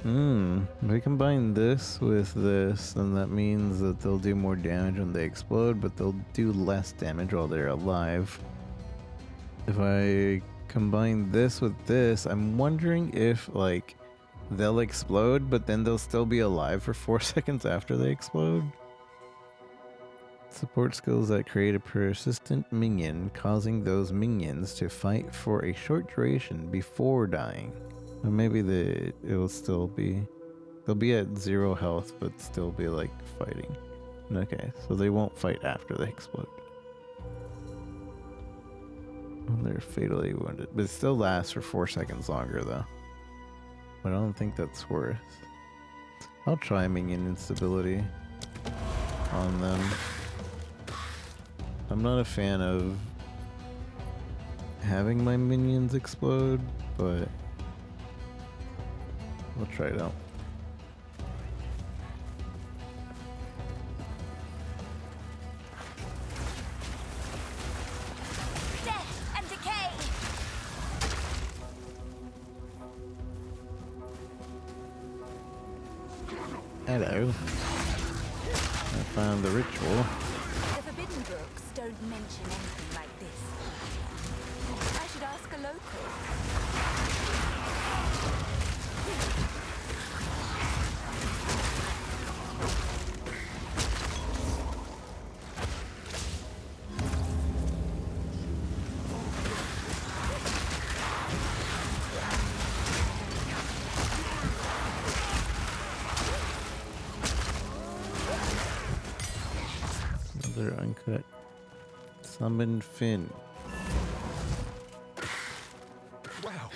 if we combine this with this, then that means that they'll do more damage when they explode, but they'll do less damage while they're alive. If I combine this with this, I'm wondering if like they'll explode, but then they'll still be alive for 4 seconds after they explode. Support skills that create a persistent minion, causing those minions to fight for a short duration before dying. Or maybe it'll still be, they'll be at 0 health, but still be like fighting. Okay, so they won't fight after they explode. They're fatally wounded, but it still lasts for 4 seconds longer though. But I don't think that's worth. I'll try minion instability on them. I'm not a fan of having my minions explode, but we'll try it out. Death and decay. Hello. I found the ritual. The forbidden books don't mention anything like this. I should ask a local. Another uncut. Summon Finn. Wow,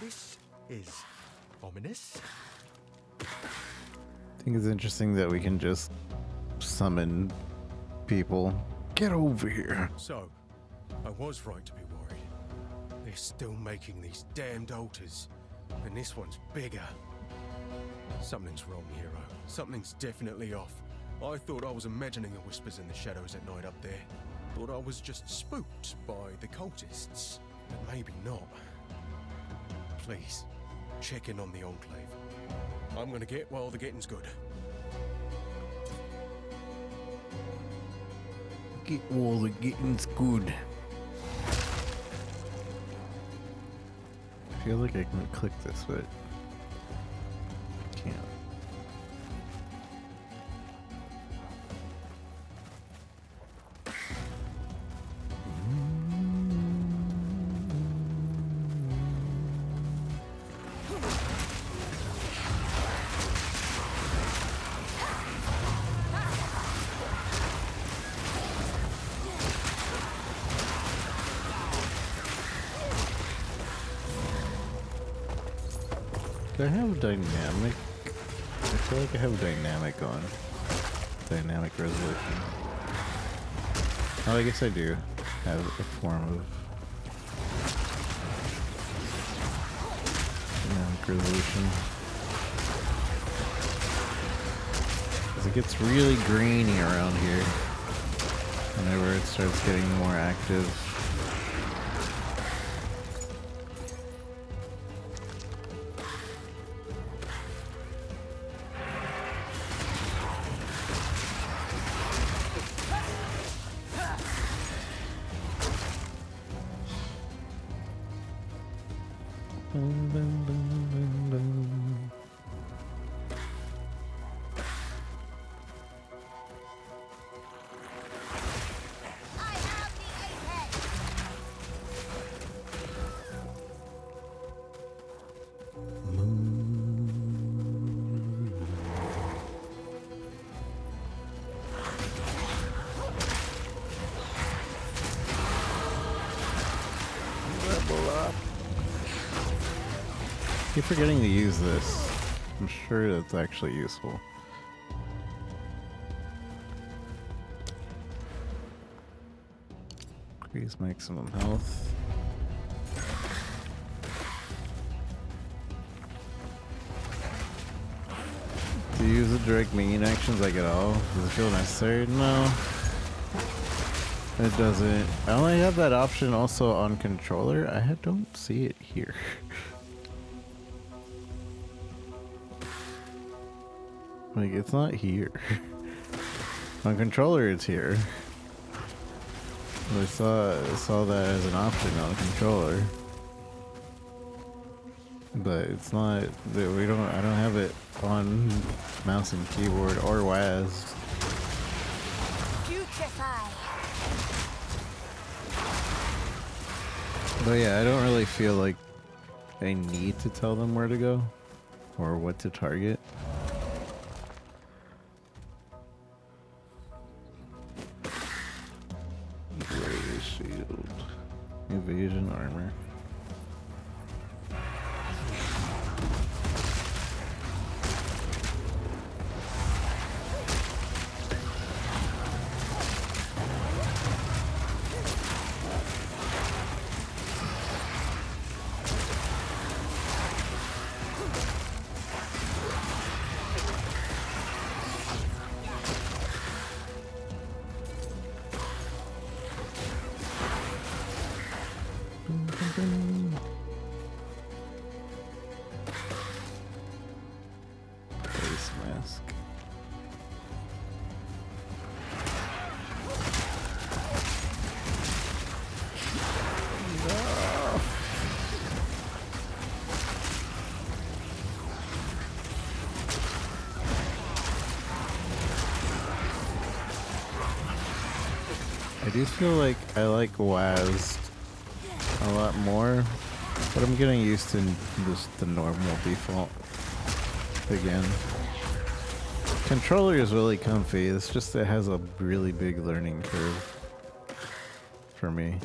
this is ominous. I think it's interesting that we can just summon people. Get over here. So, I was right to be worried. They're still making these damned altars, and this one's bigger. Something's wrong, hero. Something's definitely off. I thought I was imagining the whispers in the shadows at night up there. Thought I was just spooked by the cultists, but maybe not. Please, check in on the Enclave. I'm gonna get while the getting's good. Get all the getting's good. I feel like I can click this, but can't. Do I have dynamic? I feel like I have dynamic on. Dynamic resolution. Oh, I guess I do have a form of dynamic resolution. Because it gets really grainy around here whenever it starts getting more active. Keep forgetting to use this. I'm sure that's actually useful. Increase maximum health. Do you use the direct minion actions like at all? Does it feel necessary? No. It doesn't. I only have that option also on controller. I don't see it here. Like, it's not here. On controller, it's here. I saw that as an option on controller, but it's not. I don't have it on mouse and keyboard or WASD. But yeah, I don't really feel like I need to tell them where to go or what to target. Shield. Evasion armor. Face mask. No. I do feel like I like WASD a lot more, but I'm getting used to just the normal default again. Controller is really comfy, it's just it has a really big learning curve for me.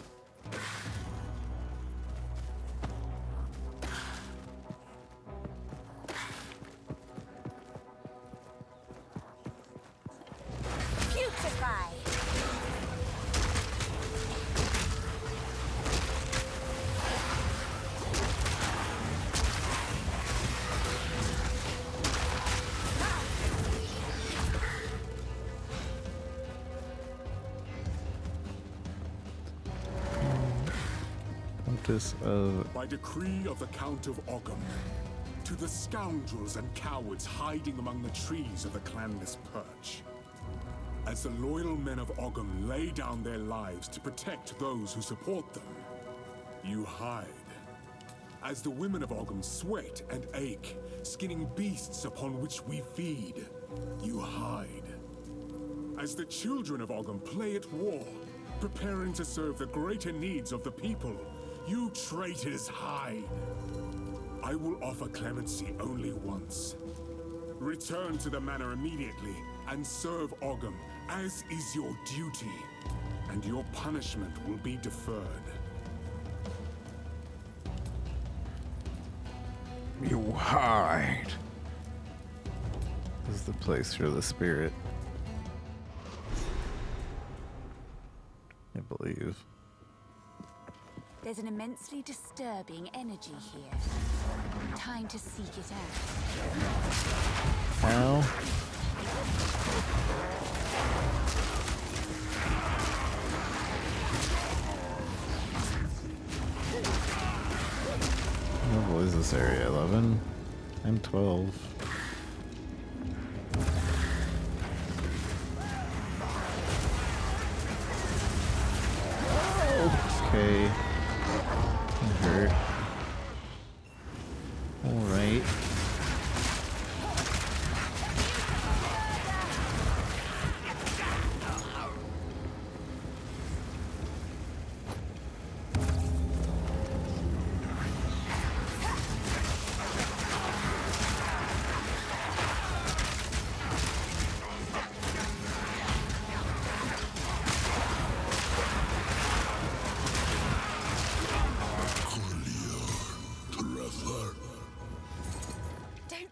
By decree of the Count of Ogham, to the scoundrels and cowards hiding among the trees of the clanless Perch, As the loyal men of Ogham lay down their lives to protect those who support them, you hide. As the women of Ogham sweat and ache, skinning beasts upon which we feed, you hide. As the children of Ogham play at war, preparing to serve the greater needs of the people, you traitors hide. I will offer clemency only once. Return to the manor immediately and serve Ogham, as is your duty, and your punishment will be deferred. You hide. This is the place for the spirit. I believe. There's an immensely disturbing energy here. Time to seek it out. Ow. What level is this area? 11? I'm 12. Okay. That hurt. Alright.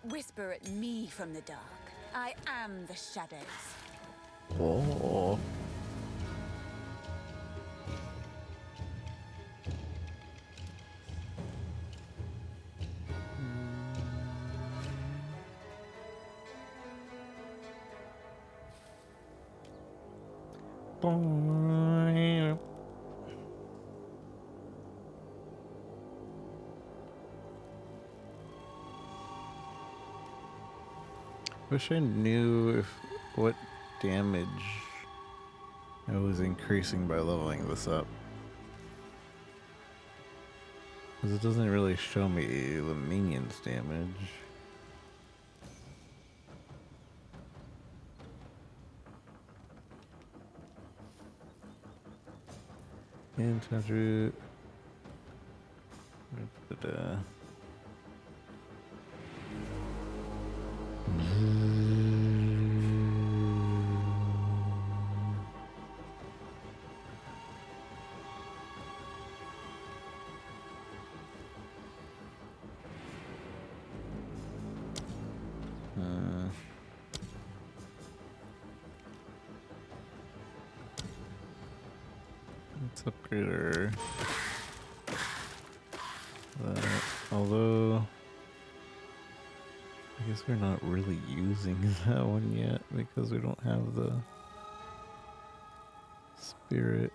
Whisper at me from the dark. I am the shadows. Oh. Wish I knew what damage I was increasing by leveling this up. Because it doesn't really show me the minions damage. And root. Let's upgrade her. Although I guess we're not really using that one yet because we don't have the spirit.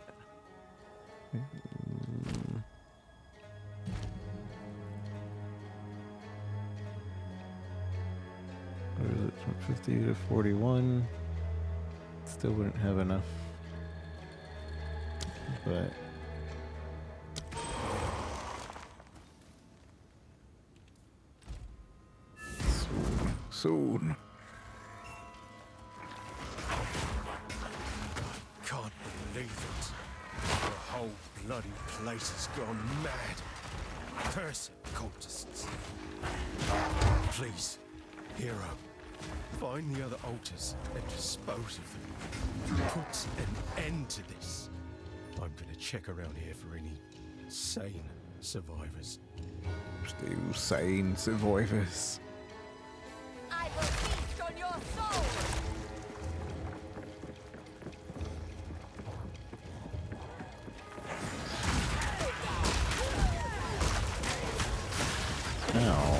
What is it, from 50 to 41? Still wouldn't have enough. But soon. Can't believe it. The whole bloody place has gone mad. Cursed cultists. Please, hero, find the other altars and dispose of them. Put an end to this. I'm gonna check around here for any sane survivors. Still sane survivors. I will feast on your soul! ow.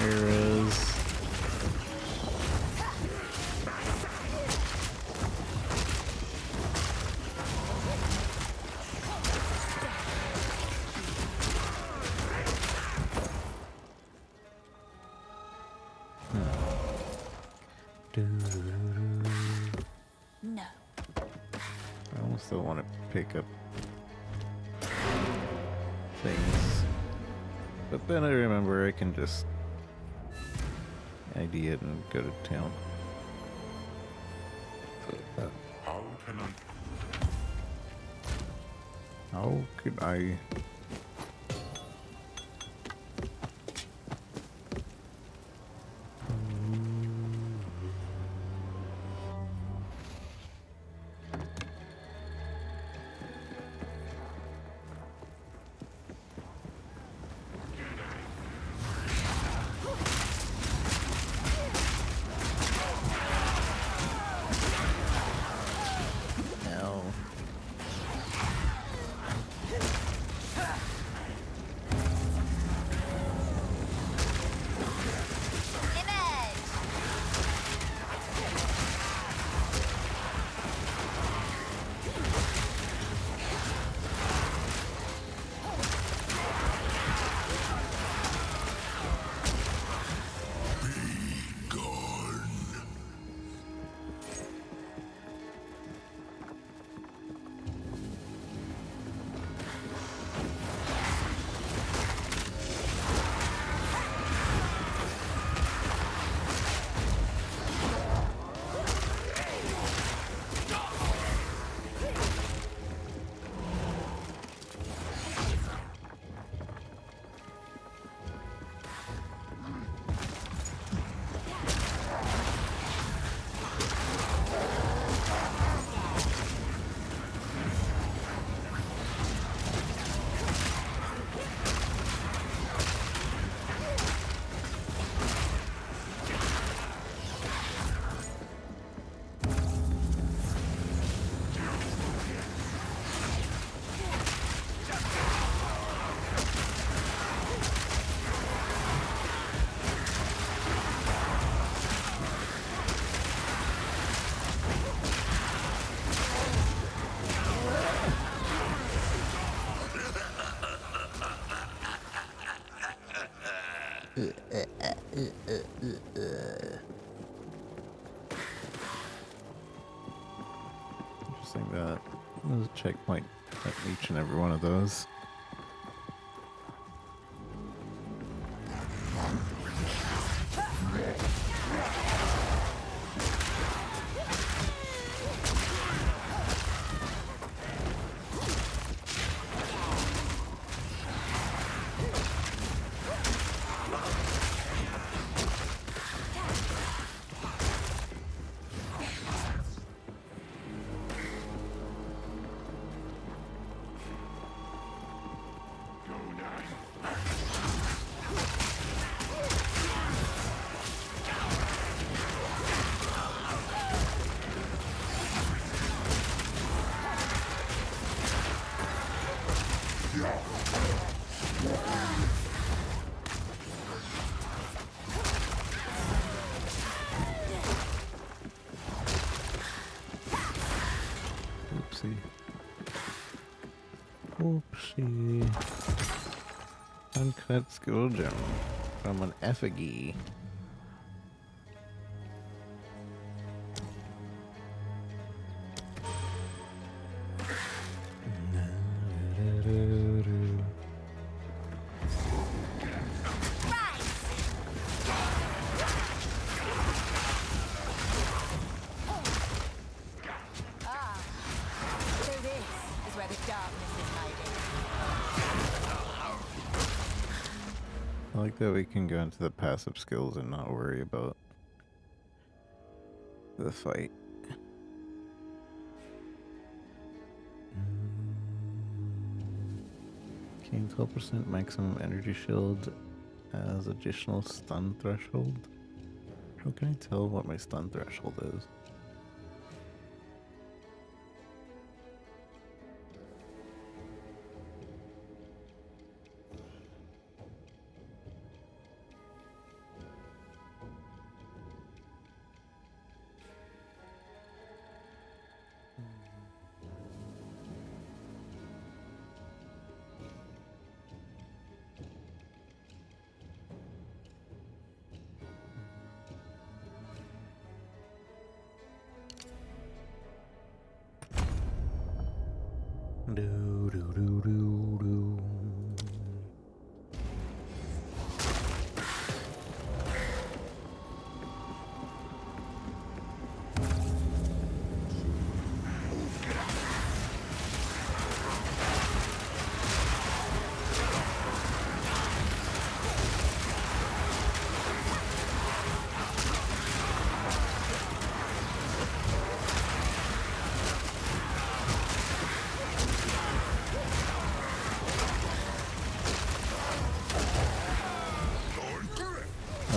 Arrows. No. I almost don't want to pick up things. But then I remember I can just ID it and go to town. How can I? How could I? No. Interesting that there's a checkpoint at each and every one of those. Oopsie. Oopsie. Uncut skill gem from an effigy. So this is where the darkness is hiding. I like that we can go into the passive skills and not worry about the fight. Gain 12% maximum energy shield as additional stun threshold. How can I tell what my stun threshold is? Do, do, do, do, do.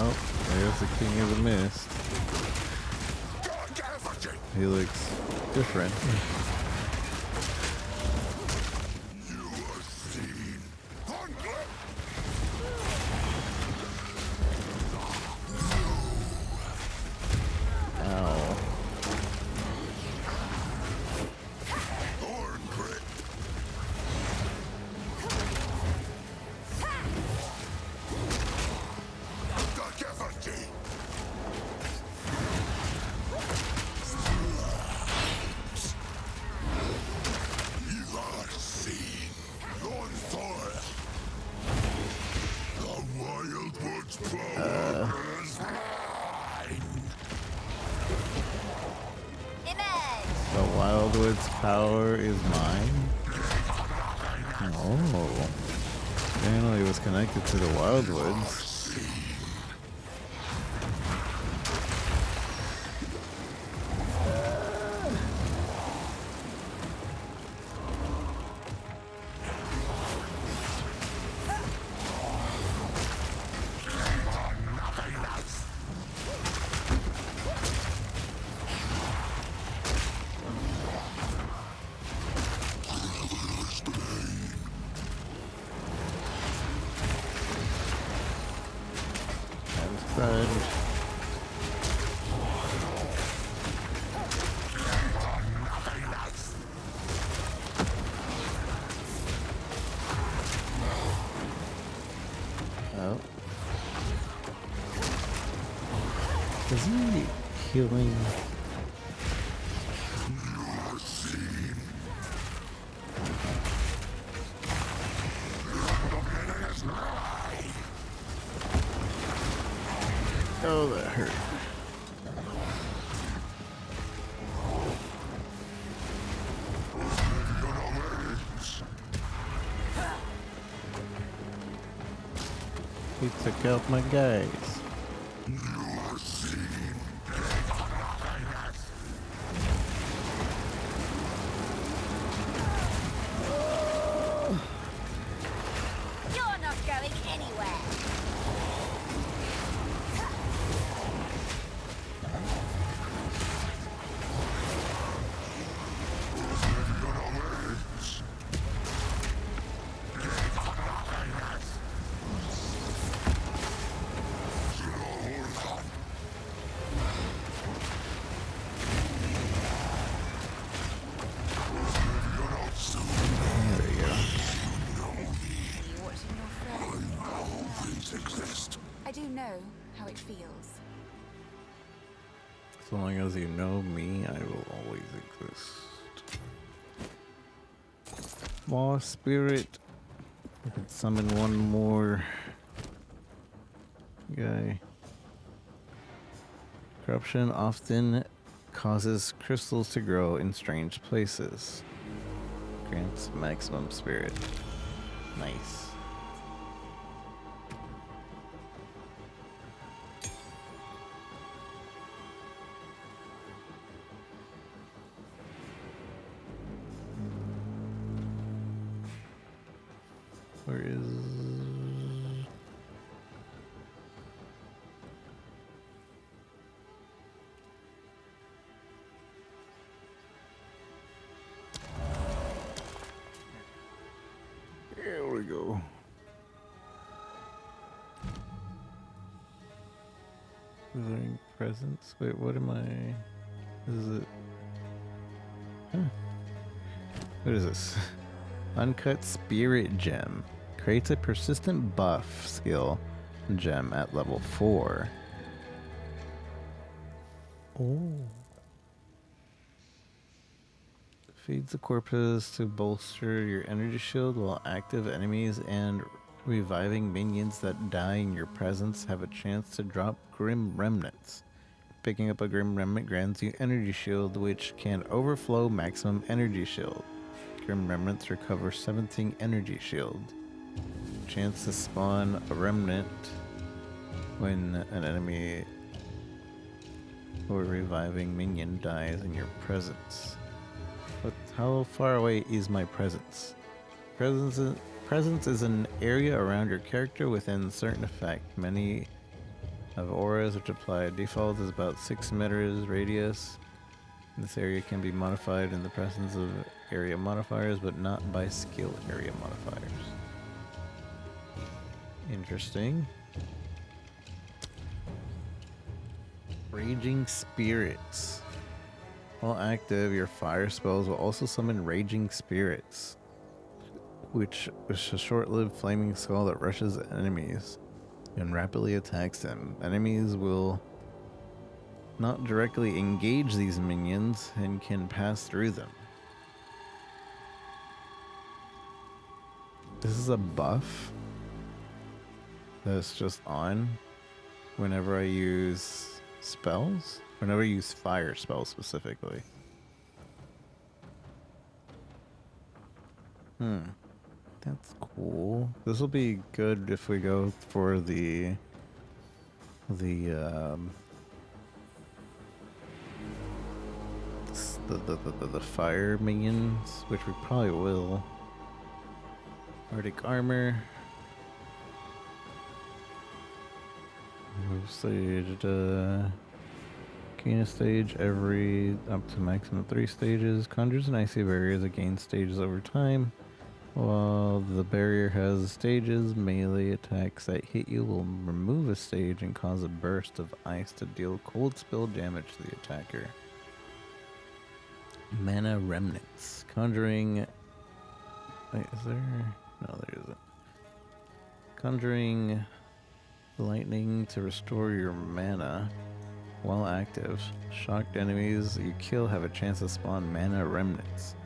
Oh, there's the King of the Mist. He looks different. Ow. The Wildwood's power is mine? Oh. Apparently it was connected to the Wildwoods. Oh. Is he healing? Oh, that hurt. He took out my guys. You're not going anywhere. There we go. I do know how it feels. So long as you know me, I will always exist. More spirit. I could summon one more guy. Corruption often causes crystals to grow in strange places. Grants maximum spirit. Nice. Where is... Here we go. Withering presence? Wait, what am I... Is it... Huh. What is this? Uncut Spirit Gem. Creates a persistent buff skill gem at level 4. Oh. Feeds the corpses to bolster your energy shield while active enemies and reviving minions that die in your presence have a chance to drop Grim Remnants. Picking up a Grim Remnant grants you energy shield, which can overflow maximum energy shield. Grim Remnants recover 17 energy shield. Chance to spawn a remnant when an enemy or reviving minion dies in your presence. But how far away is my presence? Presence is an area around your character within certain effect. Many of auras which apply a default is about 6 meters radius. This area can be modified in the presence of area modifiers, but not by skill area modifiers. Interesting. Raging Spirits. While active, your fire spells will also summon Raging Spirits, which is a short-lived flaming skull that rushes enemies and rapidly attacks them. Enemies will not directly engage these minions and can pass through them. This is a buff that's just on whenever I use spells. Whenever I use fire spells specifically. That's cool. This will be good if we go for the fire minions, which we probably will. Arctic armor. Move stage. Gain a stage every up to maximum 3 stages. Conjures an icy barrier that gains stages over time. While the barrier has stages, melee attacks that hit you will remove a stage and cause a burst of ice to deal cold spell damage to the attacker. Mana Remnants. Conjuring... Wait, is there... No, there isn't. Conjuring lightning to restore your mana. While active, shocked enemies you kill have a chance to spawn Mana Remnants.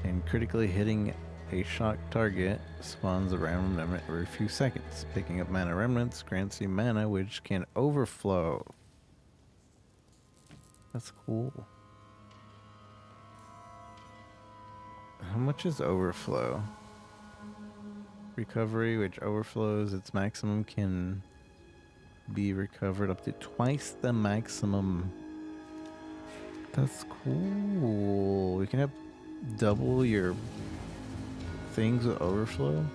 And critically hitting a shocked target spawns a random remnant every few seconds. Picking up Mana Remnants grants you mana which can overflow. That's cool. How much is overflow? Recovery, which overflows its maximum, can be recovered up to twice the maximum. That's cool. We can have double your things with overflow.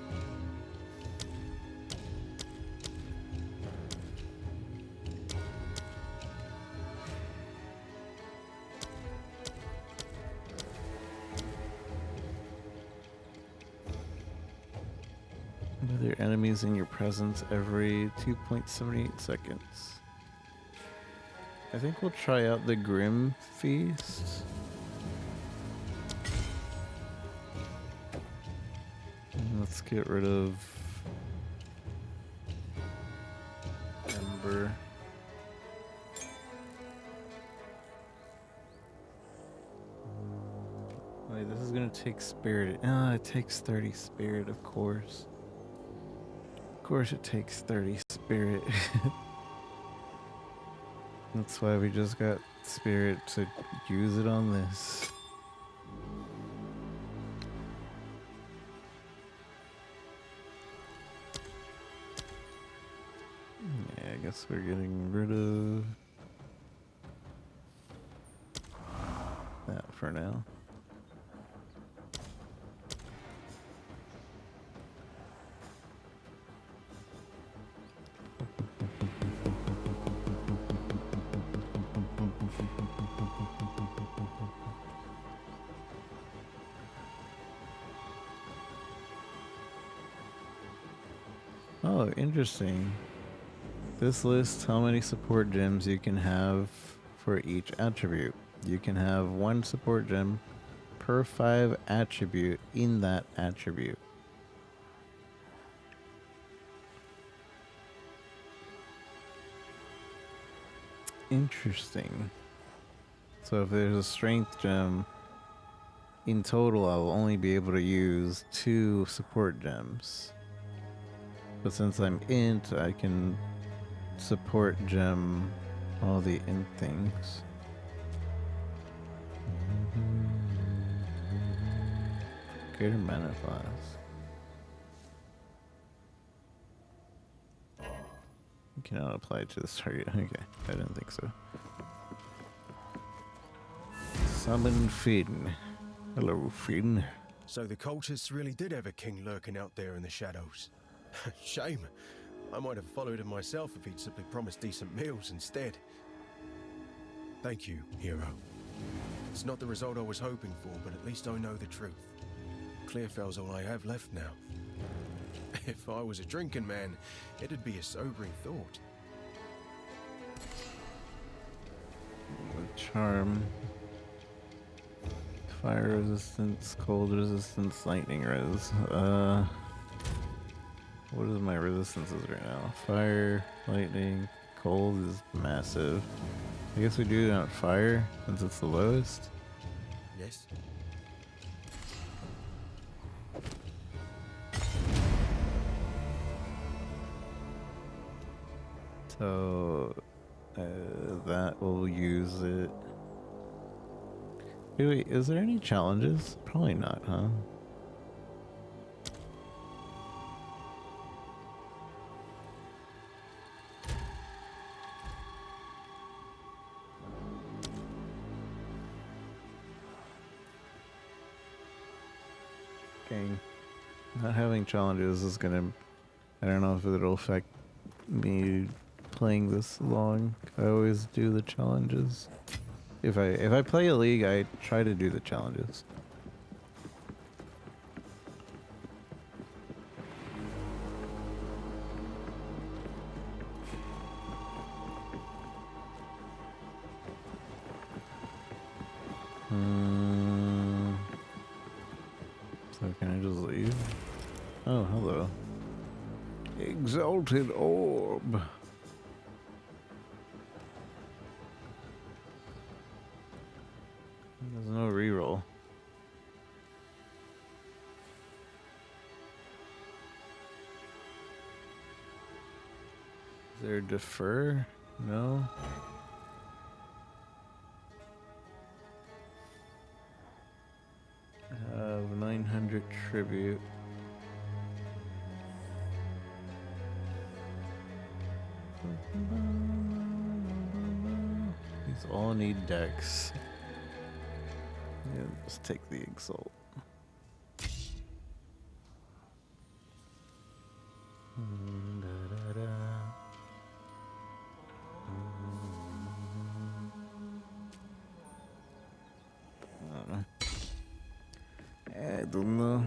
Other enemies in your presence every 2.78 seconds. I think we'll try out the Grim Feast. And let's get rid of Ember. Wait, this is gonna take Spirit. Ah, it takes 30 Spirit, of course. Of course it takes 30 Spirit. That's why we just got Spirit to use it on this. Yeah, I guess we're getting rid of that for now. Oh, interesting. This lists how many support gems you can have for each attribute. You can have 1 support gem per 5 attribute in that attribute. Interesting. So if there's a strength gem, in total, I'll only be able to use 2 support gems. But since I'm int, I can support gem all the int things. Greater mana class. You cannot apply to this target. Okay, I didn't think so. Summon Finn. Hello, Finn. So the cultists really did have a king lurking out there in the shadows. Shame. I might have followed him myself if he'd simply promised decent meals instead. Thank you, hero. It's not the result I was hoping for, but at least I know the truth. Clearfell's all I have left now. If I was a drinking man, it'd be a sobering thought. Charm. Fire resistance, cold resistance, lightning res. What is my resistances right now? Fire, lightning, cold is massive. I guess we do it on fire since it's the lowest. Yes. So that will use it. Wait, is there any challenges? Probably not, huh? Dang. Not having challenges is gonna... I don't know if it'll affect me playing this long. I always do the challenges. If I play a league, I try to do the challenges. So can I just leave? Oh, hello. Exalted orb. There's no reroll. Is there defer? No. I have 900 tribute. These all need decks. Yeah, let's take the Exalt. I don't know.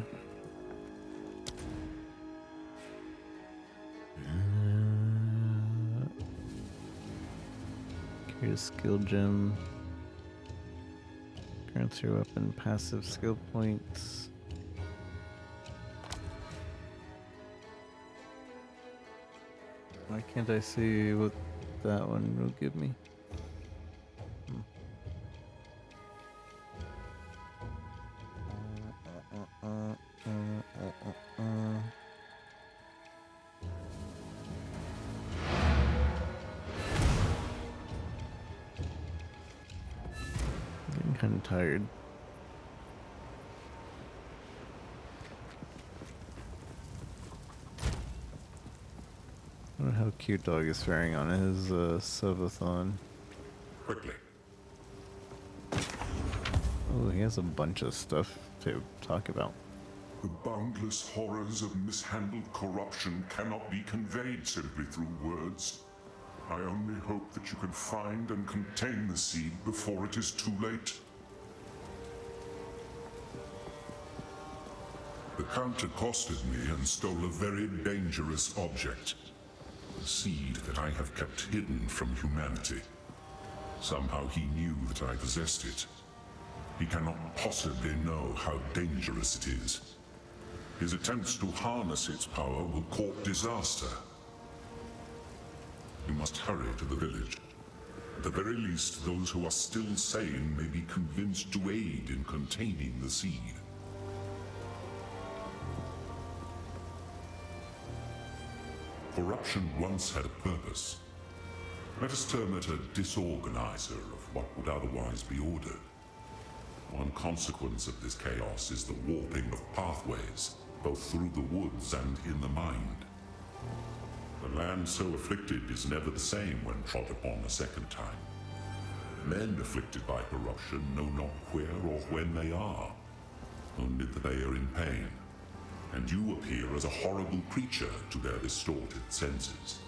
Create a skill gem. Grants your weapon passive skill points. Why can't I see what that one will give me? Getting kind of tired. I wonder how Cute Dog is faring on his subathon. Quickly. Oh, he has a bunch of stuff to talk about. The boundless horrors of mishandled corruption cannot be conveyed simply through words. I only hope that you can find and contain the seed before it is too late. The Count accosted me and stole a very dangerous object. A seed that I have kept hidden from humanity. Somehow he knew that I possessed it. He cannot possibly know how dangerous it is. His attempts to harness its power will court disaster. We must hurry to the village. At the very least, those who are still sane may be convinced to aid in containing the seed. Corruption once had a purpose. Let us term it a disorganizer of what would otherwise be ordered. One consequence of this chaos is the warping of pathways, both through the woods and in the mind. The land so afflicted is never the same when trod upon a second time. Men afflicted by corruption know not where or when they are, only that they are in pain, and you appear as a horrible creature to their distorted senses.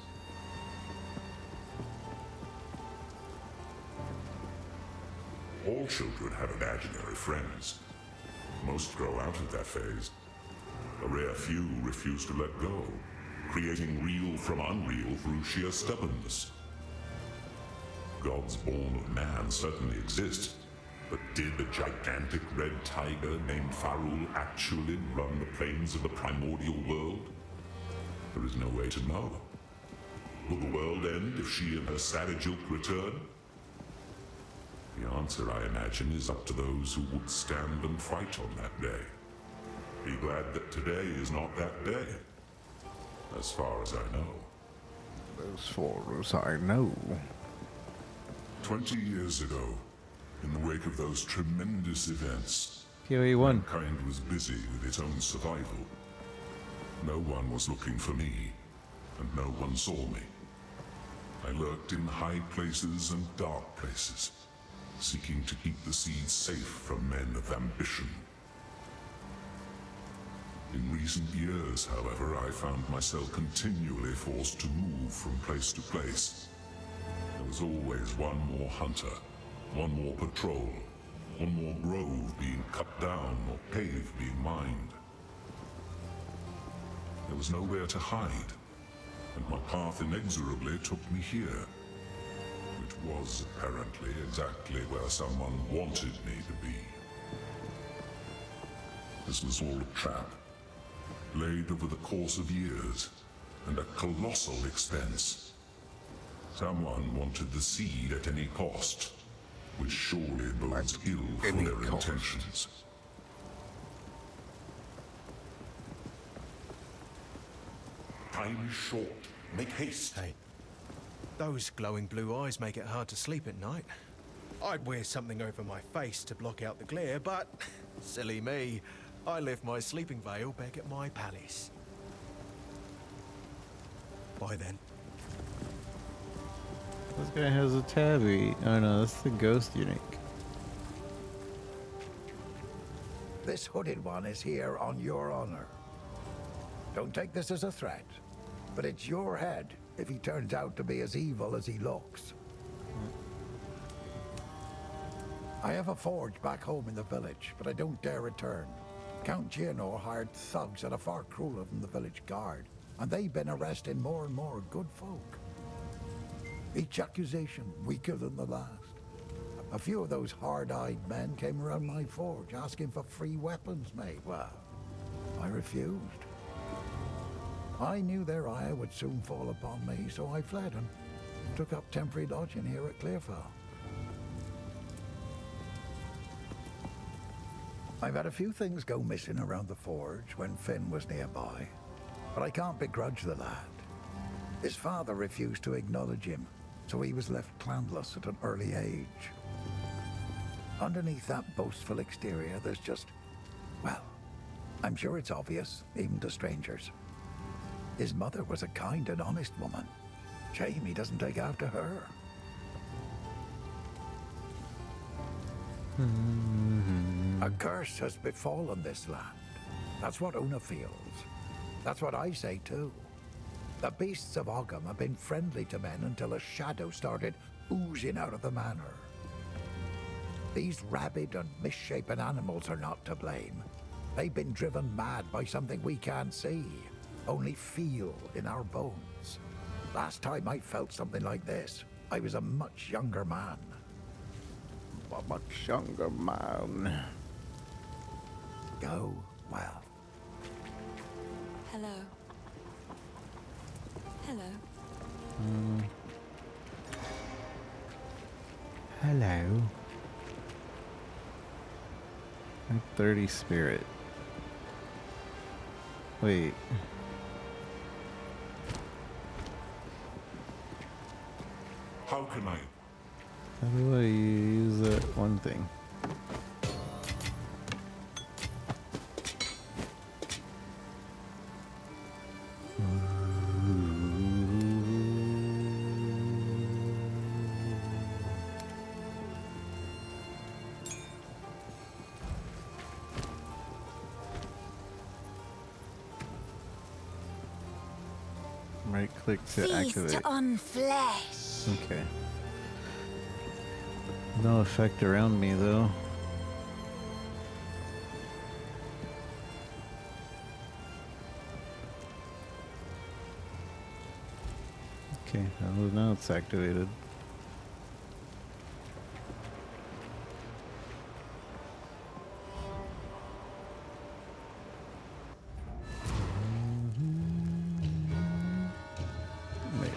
All children have imaginary friends. Most grow out of that phase. A rare few refuse to let go, creating real from unreal through sheer stubbornness. Gods born of man certainly exist, but did the gigantic red tiger named Farul actually run the plains of the primordial world? There is no way to know. Will the world end if she and her savage ilk return? The answer, I imagine, is up to those who would stand and fight on that day. Be glad that today is not that day, as far as I know. As far as I know. 20 years ago, in the wake of those tremendous events, PoE 1. mankind was busy with its own survival. No one was looking for me, and no one saw me. I lurked in high places and dark places, seeking to keep the seeds safe from men of ambition. In recent years, however, I found myself continually forced to move from place to place. There was always one more hunter, one more patrol, one more grove being cut down or cave being mined. There was nowhere to hide, and my path inexorably took me here, which was apparently exactly where someone wanted me to be. This was all a trap, laid over the course of years, and at colossal expense. Someone wanted the seed at any cost, which surely bodes ill for their intentions. Time is short. Make haste. Hey, those glowing blue eyes make it hard to sleep at night. I'd wear something over my face to block out the glare, but silly me, I left my sleeping veil back at my palace. Bye then. This guy has a tabby. Oh no, that's the ghost eunuch. This hooded one is here on your honor. Don't take this as a threat, but it's your head if he turns out to be as evil as he looks. I have a forge back home in the village, but I don't dare return. Count Gianor hired thugs that are far crueler than the village guard, and they've been arresting more and more good folk. Each accusation weaker than the last. A few of those hard-eyed men came around my forge asking for free weapons made. Well, I refused. I knew their ire would soon fall upon me, so I fled and took up temporary lodging here at Clearfell. I've had a few things go missing around the forge when Finn was nearby, but I can't begrudge the lad. His father refused to acknowledge him, so he was left clanless at an early age. Underneath that boastful exterior, there's just, well, I'm sure it's obvious, even to strangers. His mother was a kind and honest woman. Shame he doesn't take after her. A curse has befallen this land. That's what Una feels. That's what I say too. The beasts of Ogham have been friendly to men until a shadow started oozing out of the manor. These rabid and misshapen animals are not to blame. They've been driven mad by something we can't see, only feel in our bones. Last time I felt something like this, I was a much younger man. A much younger man. Go well. Hello. Hello. Hello. 30 spirit. Wait. How can I? How do I use that one thing? Right click to activate. Feast on flesh. Okay. No effect around me though. Okay, well, now it's activated. Wait,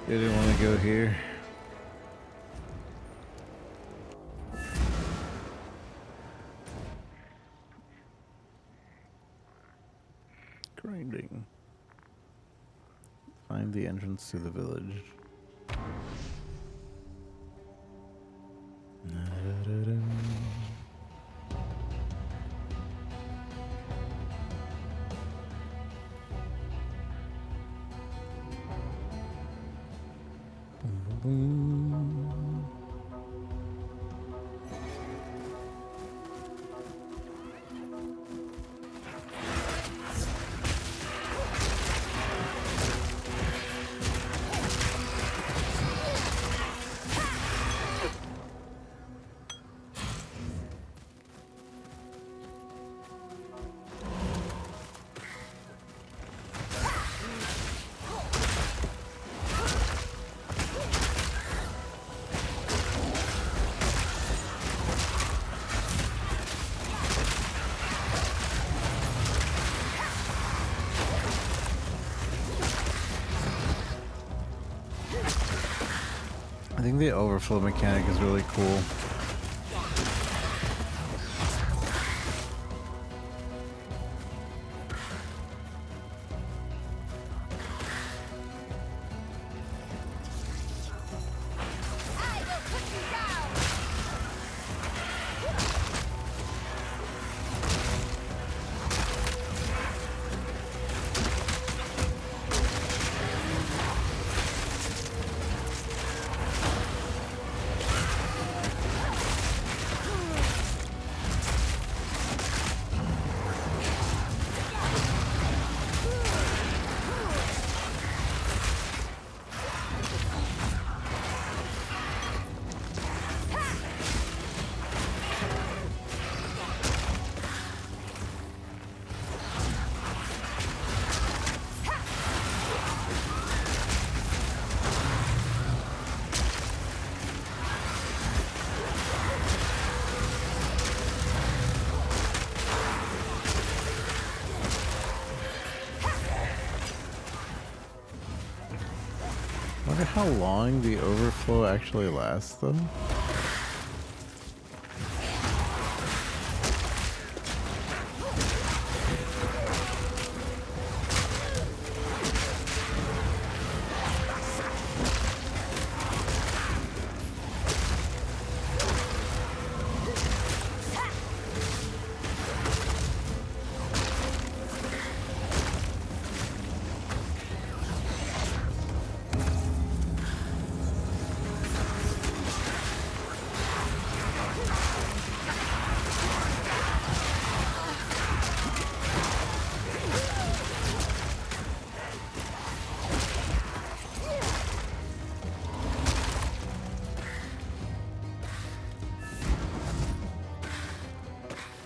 I didn't want to go here. Grinding. Find the entrance to the village. I think the overflow mechanic is really cool. I wonder how long the overflow actually lasts, though.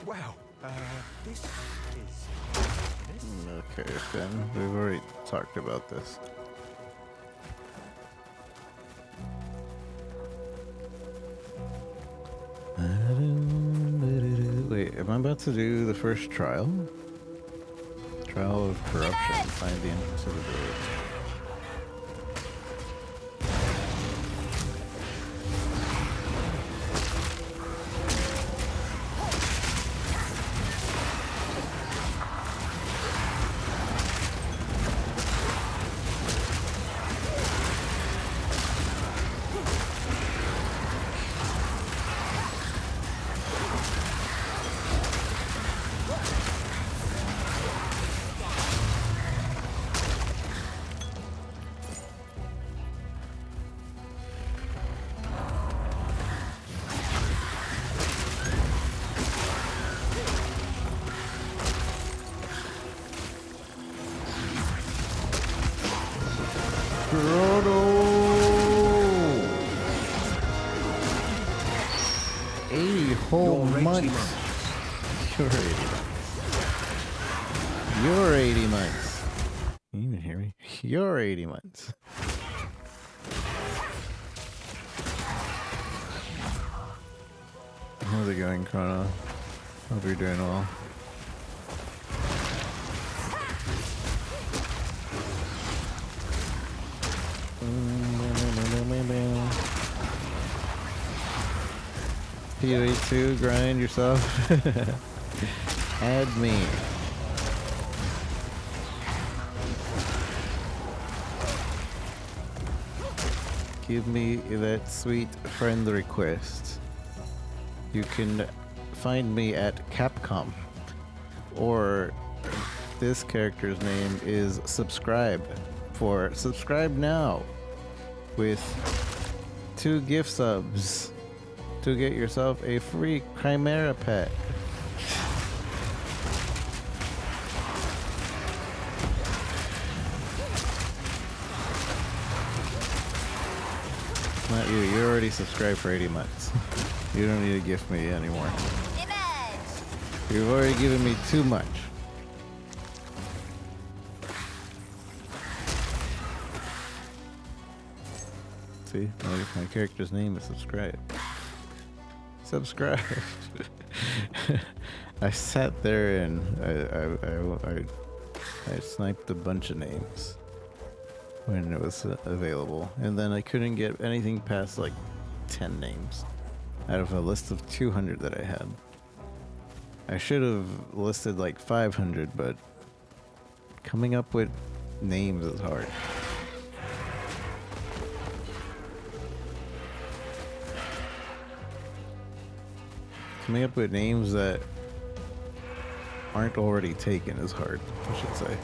Wow, this is... Okay, then we've already talked about this. Wait, am I about to do the first trial? Trial of corruption. Find the entrance of the village. whole You're 80 month. months. You're 80 months. You're 80 months. Can you even hear me? You're 80 months. How's it going, Chrono? Hope you're doing well. PoE2, grind yourself. Add me. Give me that sweet friend request. You can find me at Capcom, or this character's name is Subscribe for Subscribe Now with 2 gift subs to get yourself a free Chimera pack. Not you, you're already subscribed for 80 months. You don't need to gift me anymore. You've already given me too much. See, my character's name is Subscribe. Subscribe. I sat there and I sniped a bunch of names when it was available, and then I couldn't get anything past like 10 names out of a list of 200 that I had. I should have listed like 500, but coming up with names is hard. Coming up with names that aren't already taken is hard, I should say.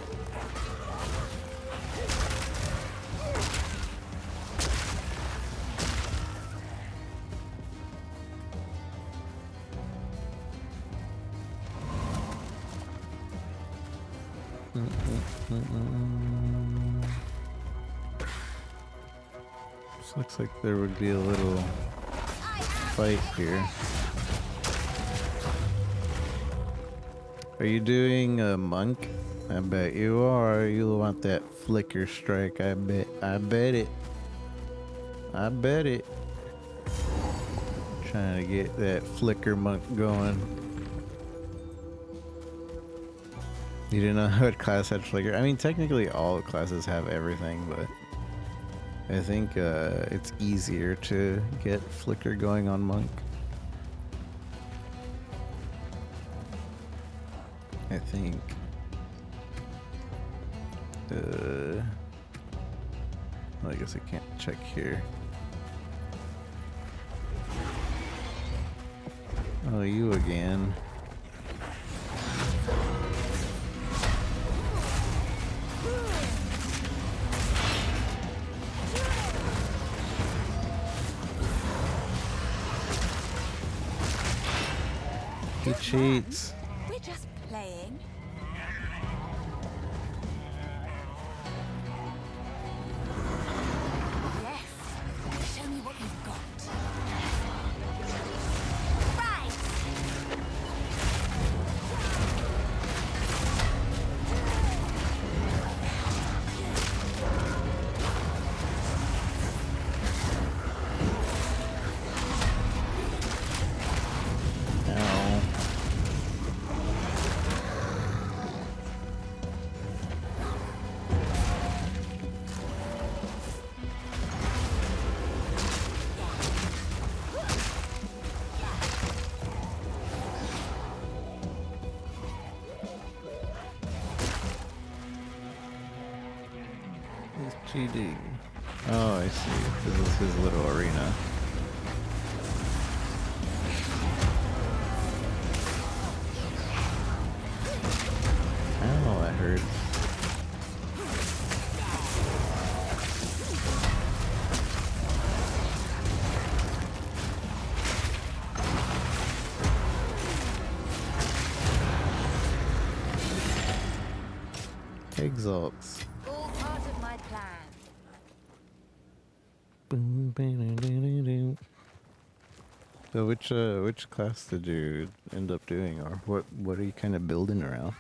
This looks like there would be a little fight here. Are you doing a monk? I bet you are. You want that flicker strike, I bet. I bet it. I bet it. Trying to get that flicker monk going. You didn't know what class had flicker? I mean, technically all classes have everything, but I think it's easier to get flicker going on monk. I think. Well, I guess I can't check here. Oh, you again. He cheats. We're just playing. Yes. Show me what you've got. Right. Ow. He's cheating. Oh, I see. This is his little arena. Ow, that hurt. Exalts. All part of my plan. Boom, boom, boom, boom, boom. So which class did you end up doing, or what are you kind of building around?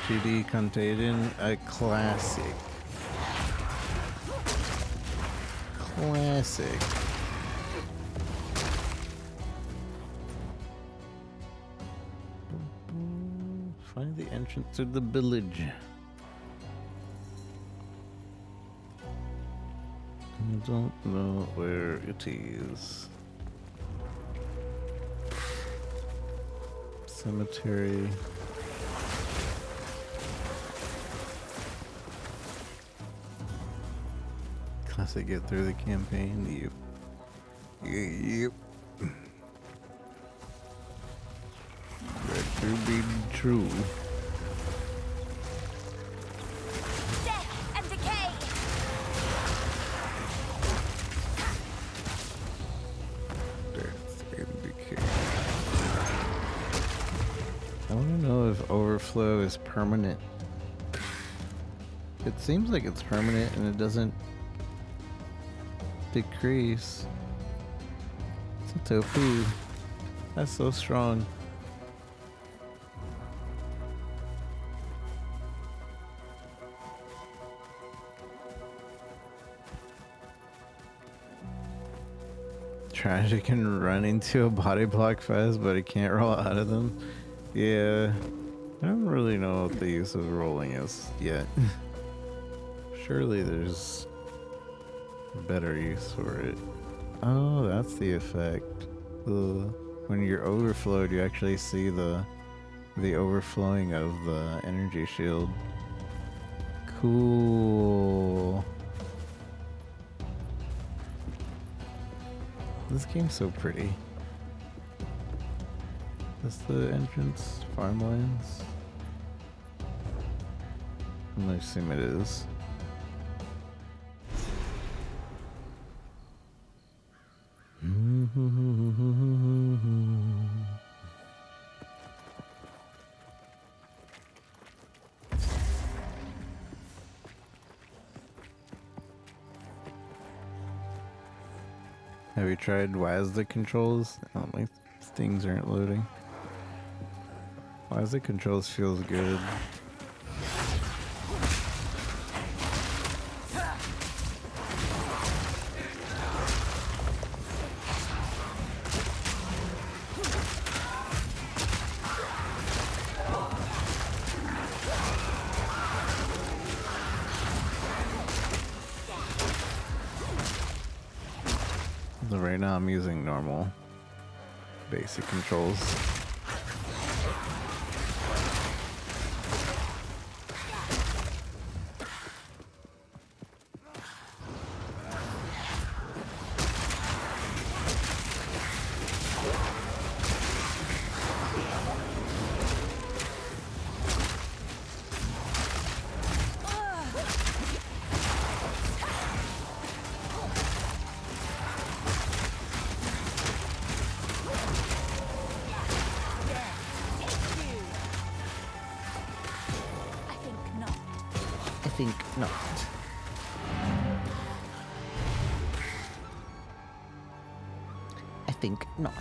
GD Contagion, a classic. Classic. Find the entrance to the village. I don't know where it is. Cemetery. Classic get through the campaign. Yep. That could be true. Death and decay. Death and decay. I want to know if overflow is permanent. It seems like it's permanent and it doesn't decrease. It's a tofu. That's so strong. Tragic can run into a body block fast, but it can't roll out of them. Yeah, I don't really know what the use of rolling is yet. Surely there's better use for it. Oh, that's the effect. When you're overflowed, you actually see the overflowing of the energy shield. Cool. This game's so pretty. That's the entrance, farmlands. I assume it is. Have you tried WASD controls? Oh, my things aren't loading. WASD controls feels good. Right now I'm using normal basic controls. I think not. I think not.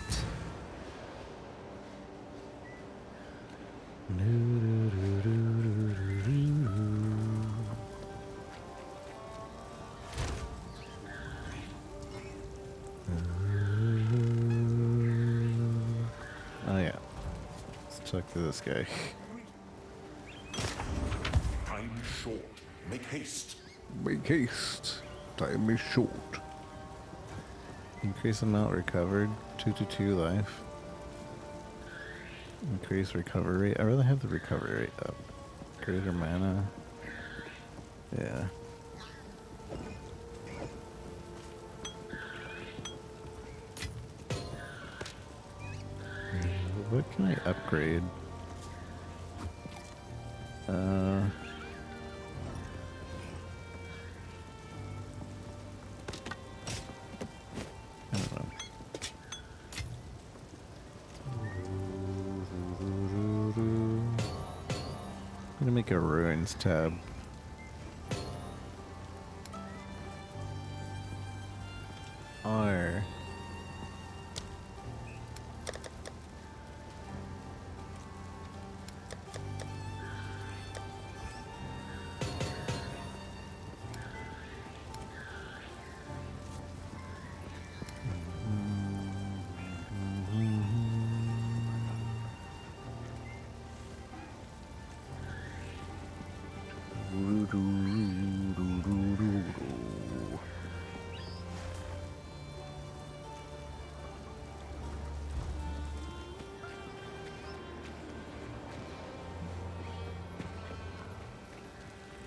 talk to this guy. Time is short. Make haste. Make haste. Time is short. Increase amount recovered. 2 to 2 life. Increase recovery rate. I rather have the recovery rate up. Greater mana. Yeah. What can I upgrade? I don't know. I'm gonna make a ruins tab. R.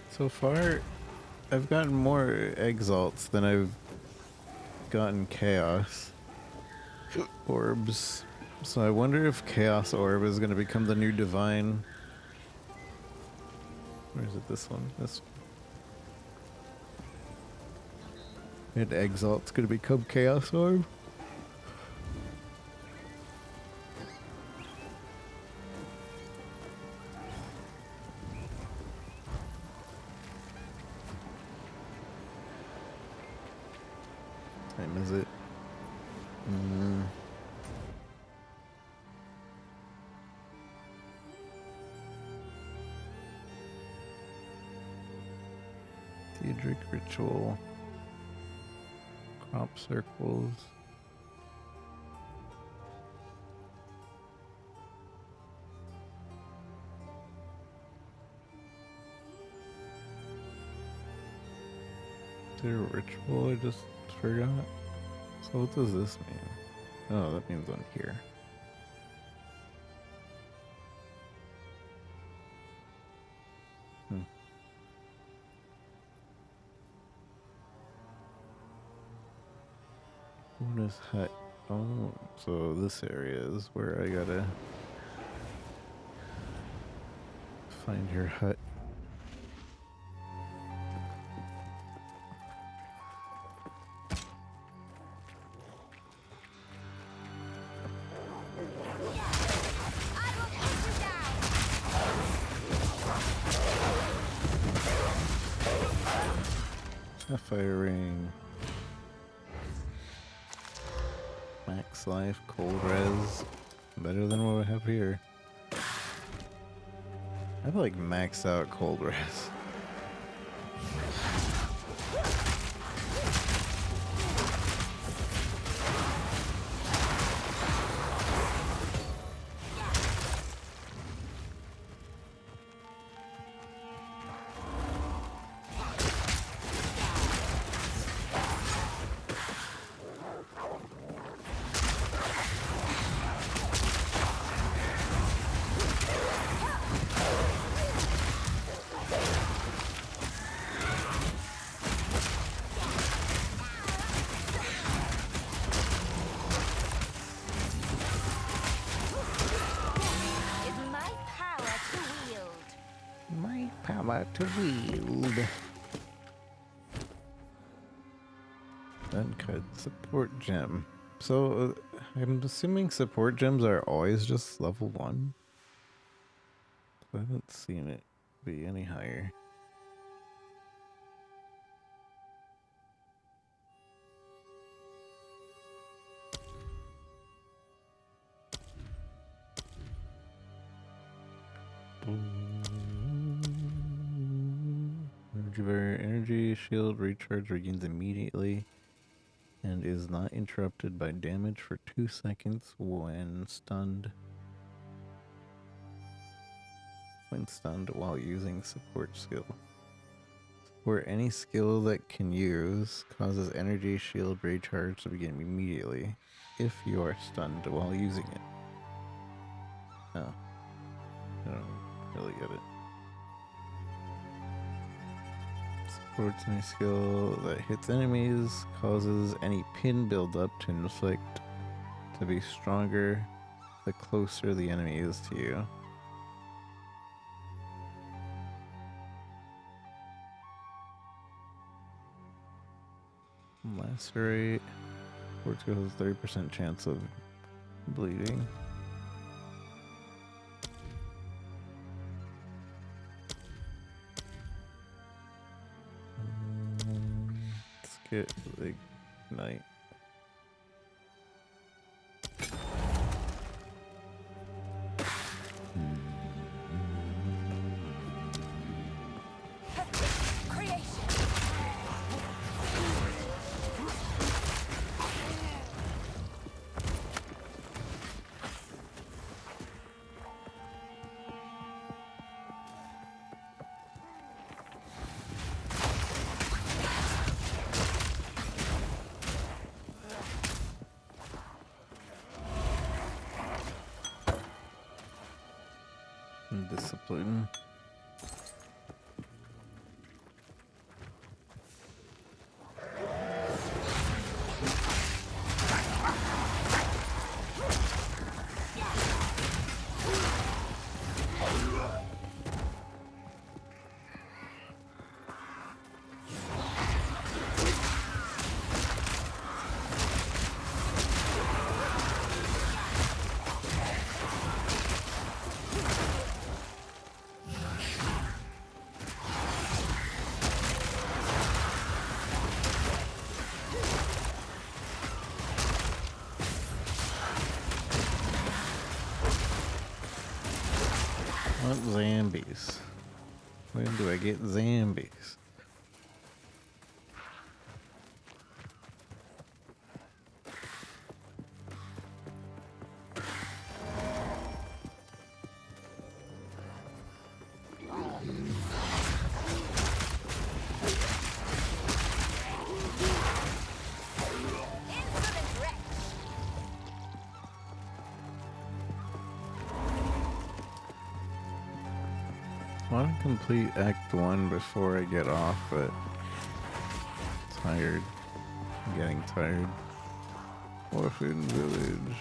So far, I've gotten more exalts than I've gotten chaos orbs. So I wonder if chaos orb is going to become the new divine. Or is it this one? This one. And exalt's going to become chaos orb. Time is it? Theodric ritual. Crop circles. Is there a ritual I just forgot? So what does this mean? Oh, that means I'm here. Bonus hut. Oh, so this area is where I gotta find your hut. Sapphire ring. Max life, cold res. Better than what I have here. I have like maxed out cold res. To wield. Uncut support gem. So I'm assuming support gems are always just level 1. I haven't seen it be any higher. Energy shield recharge regains immediately and is not interrupted by damage for 2 seconds when stunned. when stunned while using support skill. Support any skill that can use causes energy shield recharge to begin immediately if you are stunned while using it. Oh. I don't really get it. Supports any skill that hits enemies, causes any pin buildup to inflict to be stronger the closer the enemy is to you. Lacerate. Supports skill has 30% chance of bleeding. Let's get the Ignite. Discipline. What zombies? When do I get zombies? I want to complete Act 1 before I get off, but tired. I'm getting tired. Orphan Village.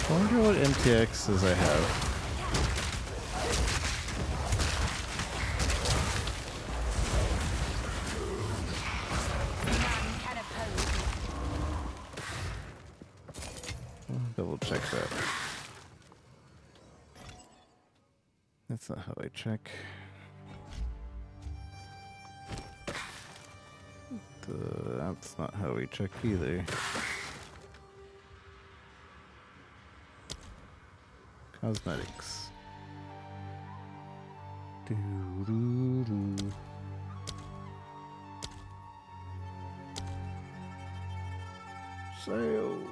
I wonder what MTXs I have. Double check that. That's not how I check. That's not how we check either. Cosmetics. Doo-doo-doo. Sales.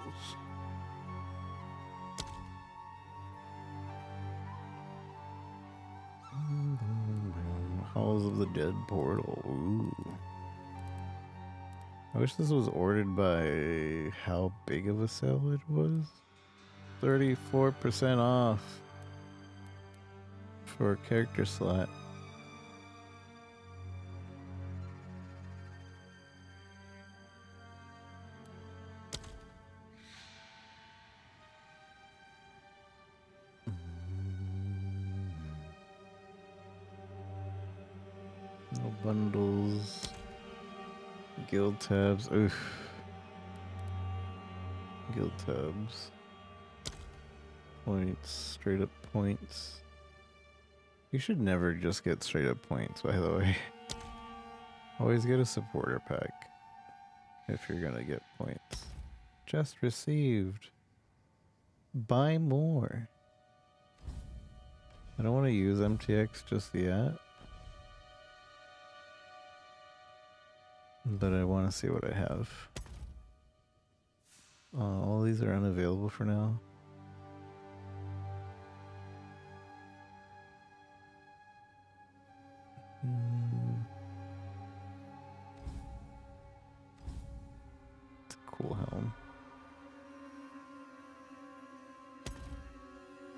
Halls of the Dead portal. Ooh. I wish this was ordered by how big of a sale it was. 34% off for a character slot. No bundles. Guild tabs. Oof. Guild tabs. Points. Straight up points. You should never just get straight up points, by the way. Always get a supporter pack if you're gonna get points. Just received. Buy more. I don't want to use MTX just yet. But I want to see what I have. All these are unavailable for now. It's a cool helm.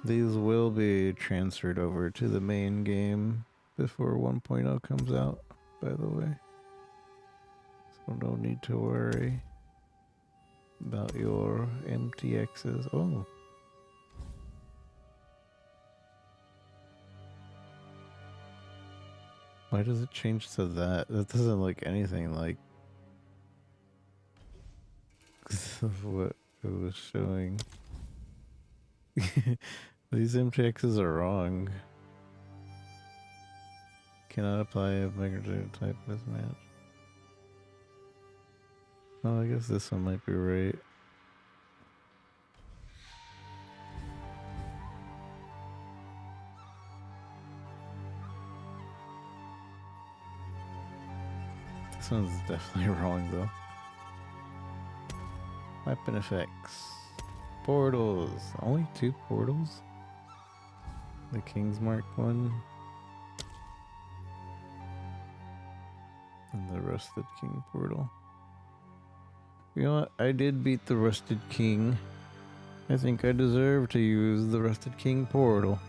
These will be transferred over to the main game before 1.0 comes out, by the way. So no need to worry about your MTXs. Oh. Why does it change to that? That doesn't look anything like what it was showing. These MTXs are wrong. Cannot apply a microchip type mismatch. Oh, I guess this one might be right. This one's definitely wrong though. Weapon effects. Portals. Only 2 portals? The King's Mark one. And the Rusted King portal. You know what? I did beat the Rusted King. I think I deserve to use the Rusted King portal.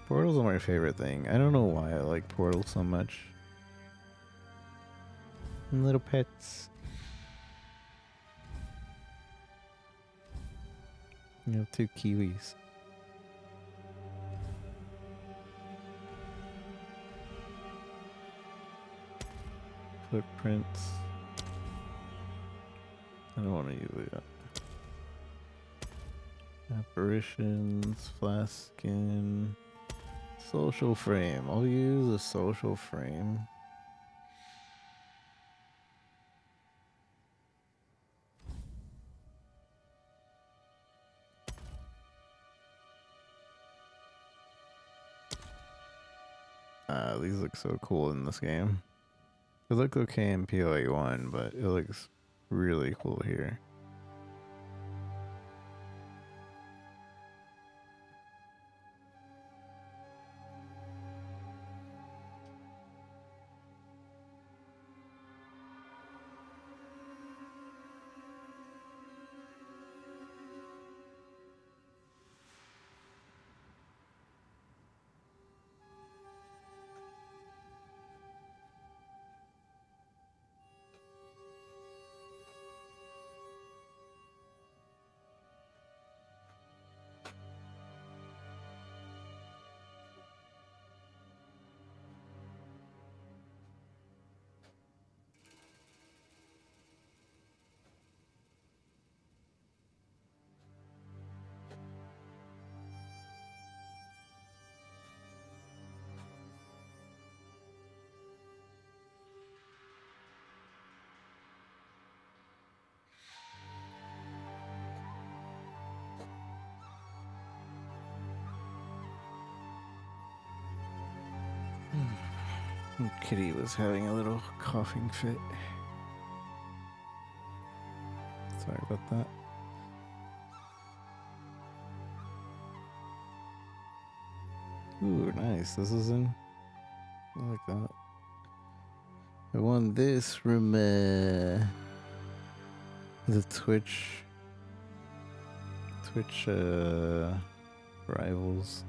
Portals are my favorite thing. I don't know why I like portals so much. And little pets. You have 2 kiwis. Footprints. I don't want to use it yet. Apparitions, flask skin, social frame. I'll use a social frame. These look so cool in this game. It looked okay in PoE 1, but it looks really cool here. Kitty was having a little coughing fit. Sorry about that. Ooh, nice. This is in. I like that. I won this from the Twitch rivals.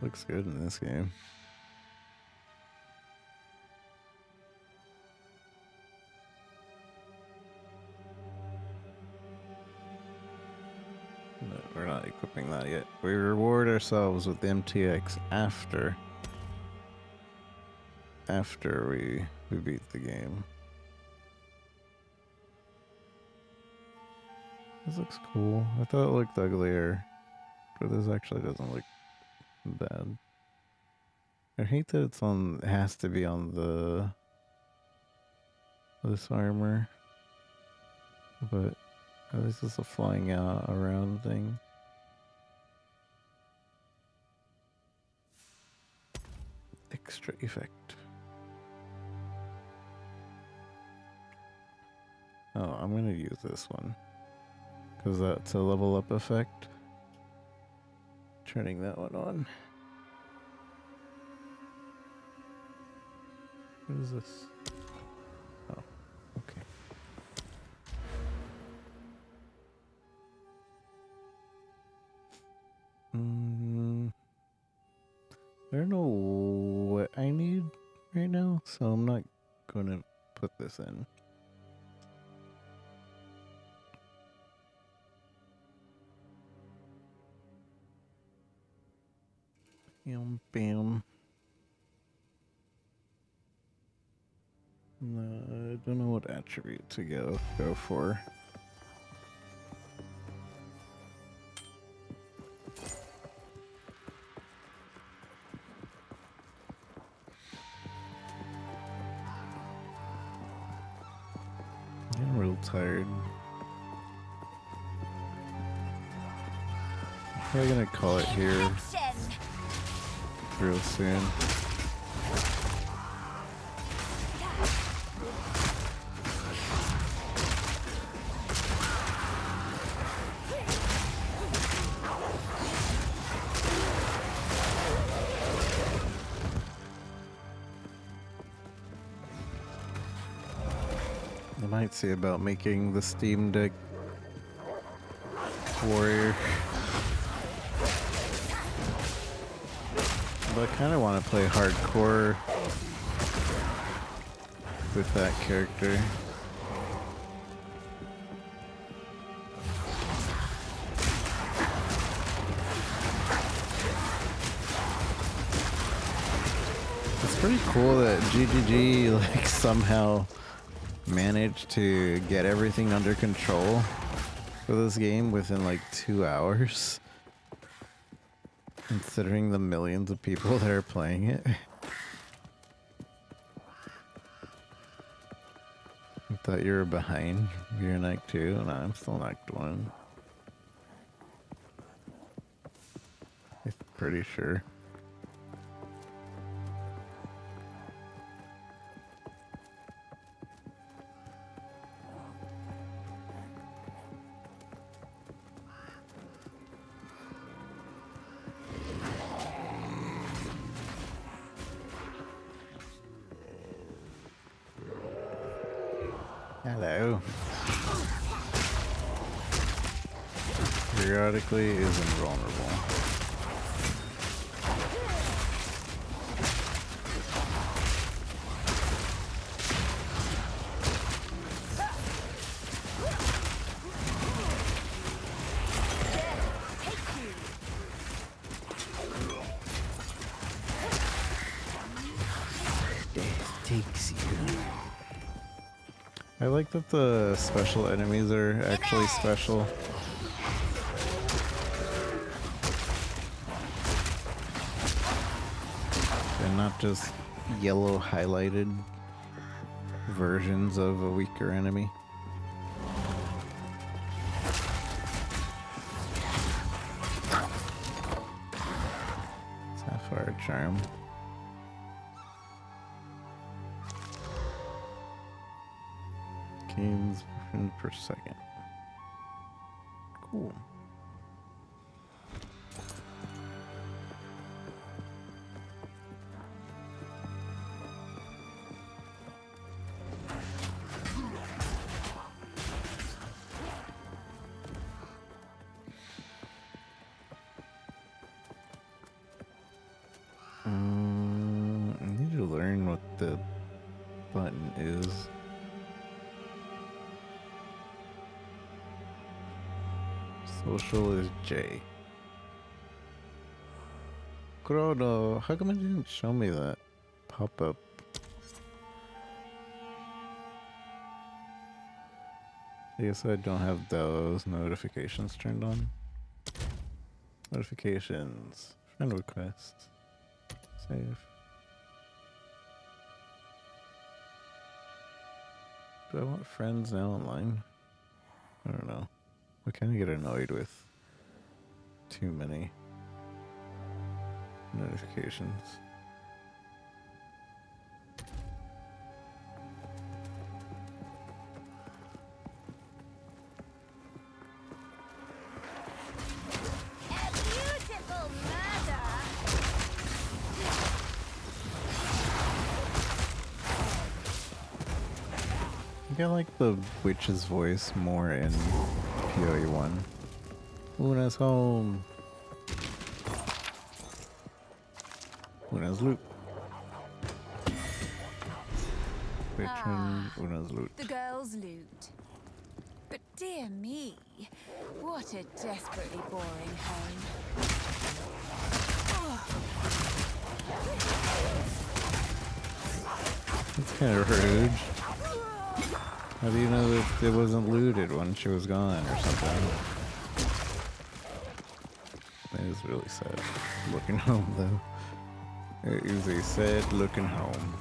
Looks good in this game. But we're not equipping that yet. We reward ourselves with MTX after we beat the game. This looks cool. I thought it looked uglier, but this actually doesn't look bad. I hate that it has to be on this armor, but at least it's a flying around thing. Extra effect. Oh, I'm gonna use this one because that's a level up effect. Turning that one on. What is this? Oh, okay. I don't know what I need right now, so I'm not gonna put this in. Bam, bam. I don't know what attribute to go for. I'm real tired. I'm probably gonna call it here real soon. I might see about making the Steam Deck warrior. But I kind of want to play hardcore with that character. It's pretty cool that GGG like somehow managed to get everything under control for this game within like 2 hours, considering the millions of people that are playing it. I thought you were behind. You're in Act 2, and I'm still in Act 1. I'm pretty sure. Hello. Periodically is invulnerable. Death takes you. I like that the special enemies are actually special. And not just yellow highlighted versions of a weaker enemy. program. Gains per second. Cool. I need to learn what the button is. Social is J. Chrono, how come it didn't show me that pop-up? I guess I don't have those notifications turned on. Notifications. Friend requests. Save. Do I want friends now online? I don't know. I kind of get annoyed with too many notifications. I like the witch's voice more in PoE 1. Una's home. Una's loot. Patron Una's loot. The girls' loot. But dear me, what a desperately boring home. That's kind of rude. How do you know that it wasn't looted when she was gone or something? That is really sad looking home though. It is a sad looking home.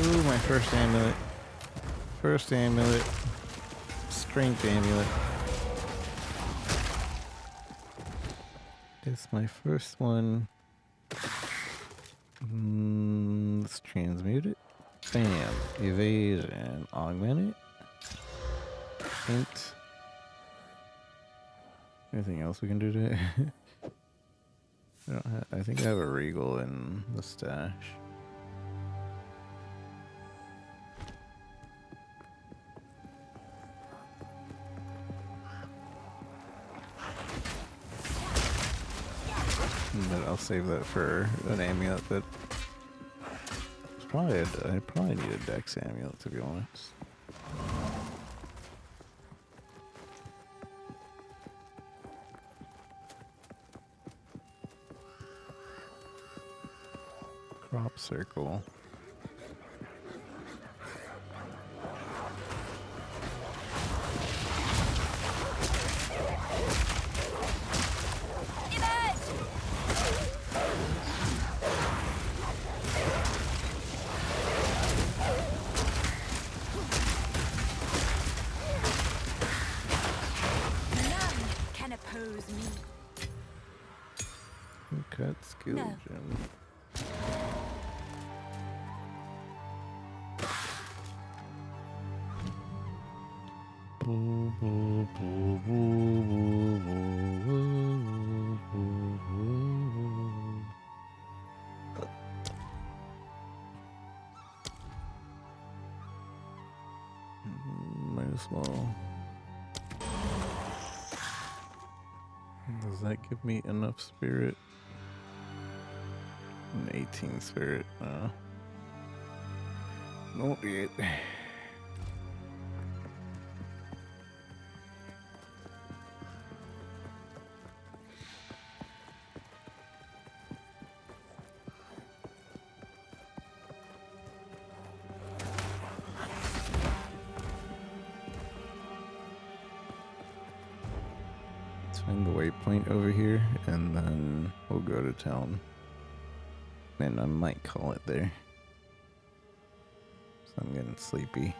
Ooh, my first amulet. First amulet. Strength amulet. It's my first one. Let's transmute it. Bam. Evasion. Augment it. Hint. Anything else we can do to it? I think I have a regal in the stash. But I'll save that for an amulet that I probably need a dex amulet, to be honest. Crop circle. Cut skill gem. well. Does that give me enough spirit? An 18 spirit. Not yet. Find the waypoint over here, and then we'll go to town. And I might call it there. So I'm getting sleepy.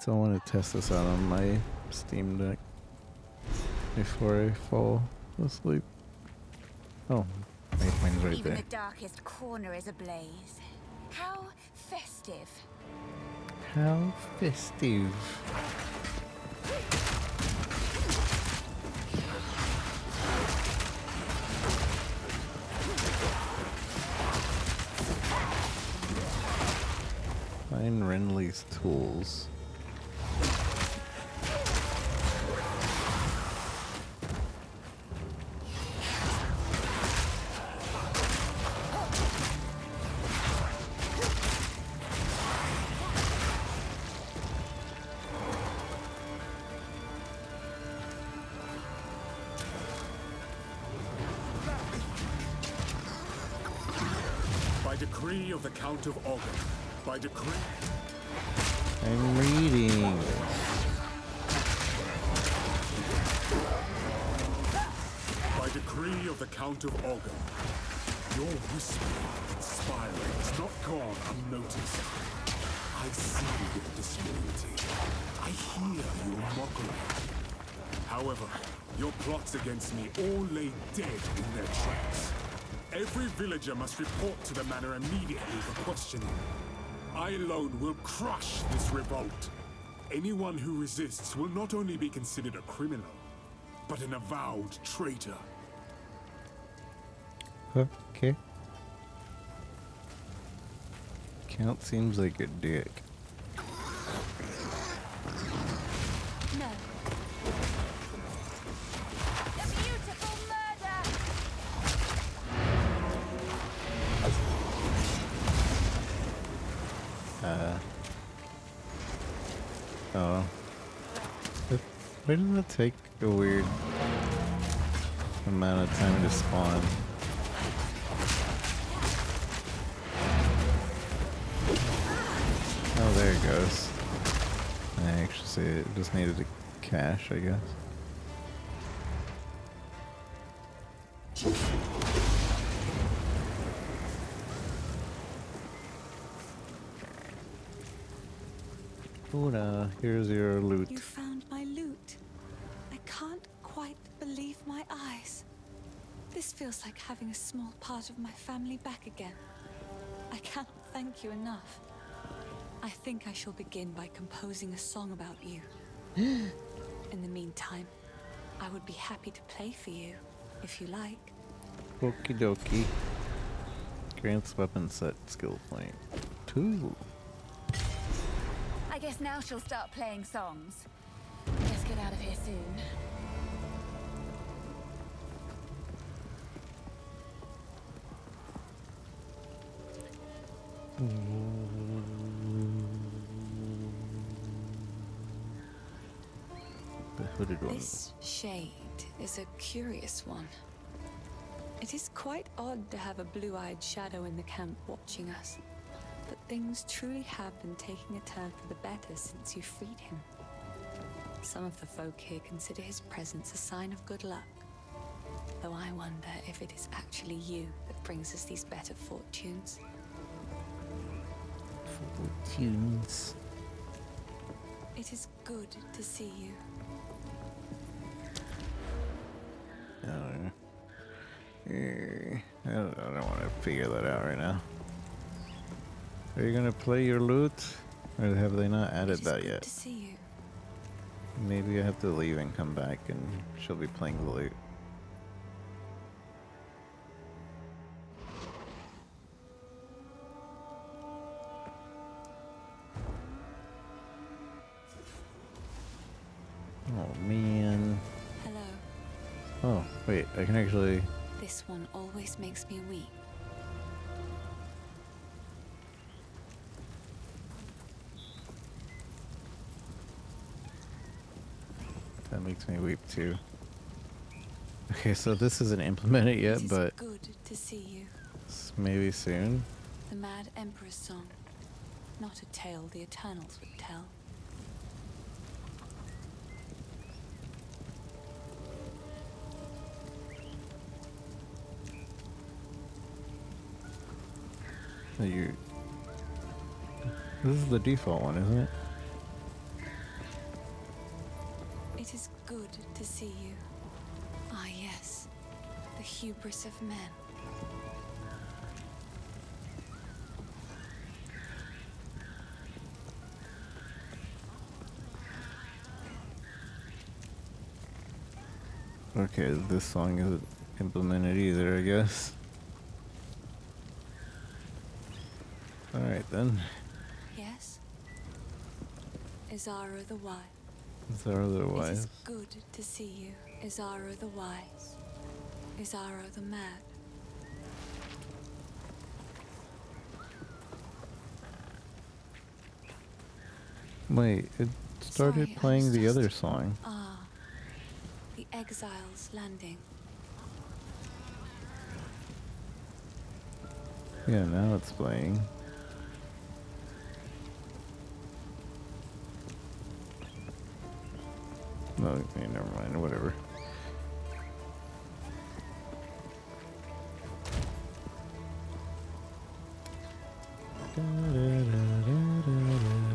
So I want to test this out on my Steam Deck before I fall asleep. Oh, waypoint's right Even there. the darkest corner is ablaze. How festive. How festive. Find Renly's tools. By decree of the Count of Ogre. By decree. I'm reading. By decree of the Count of Ogre. Your whispering inspiring has not gone unnoticed. I see your disloyalty. I hear your mockery. However, your plots against me all lay dead in their tracks. Every villager must report to the manor immediately for questioning. I alone will crush this revolt. Anyone who resists will not only be considered a criminal, but an avowed traitor. Okay. Count seems like a dick. No. The beautiful murder! Oh. Why does it take a weird amount of time to spawn? Oh, there it goes. I actually see it just needed a cache, I guess. Una, here's your loot. You found my loot. I can't quite believe my eyes. This feels like having a small part of my family back again. I cannot thank you enough. I think I shall begin by composing a song about you. In the meantime, I would be happy to play for you, if you like. Okie dokie. Grants weapon set skill point 2. I guess now she'll start playing songs. Let's get out of here soon. The hooded one. This shade is a curious one. It is quite odd to have a blue-eyed shadow in the camp watching us. But things truly have been taking a turn for the better since you freed him. Some of the folk here consider his presence a sign of good luck. Though I wonder if it is actually you that brings us these better fortunes. Fortunes. It is good to see you. I don't want to figure that out right now. Are you gonna play your loot? Or have they not added that yet? To see you. Maybe I have to leave and come back and she'll be playing the loot. Oh, wait, I can actually... This one always makes me weep. That makes me weep too. Okay, so this isn't implemented yet, It is but good to see you. maybe soon. The Mad Emperor's song. Not a tale the Eternals would tell. You... This is the default one, isn't it? It is good to see you. Ah, yes. The hubris of men. Okay, this song isn't implemented either, I guess. Alright then. Yes? Izara the Wise. Zara the It Wise. is good to see you. Izara the Wise. Izara the Mad. Wait, it started Sorry, I playing was the just- other song. Ah, the Exile's Landing. Yeah, now it's playing. No, okay, never mind, whatever.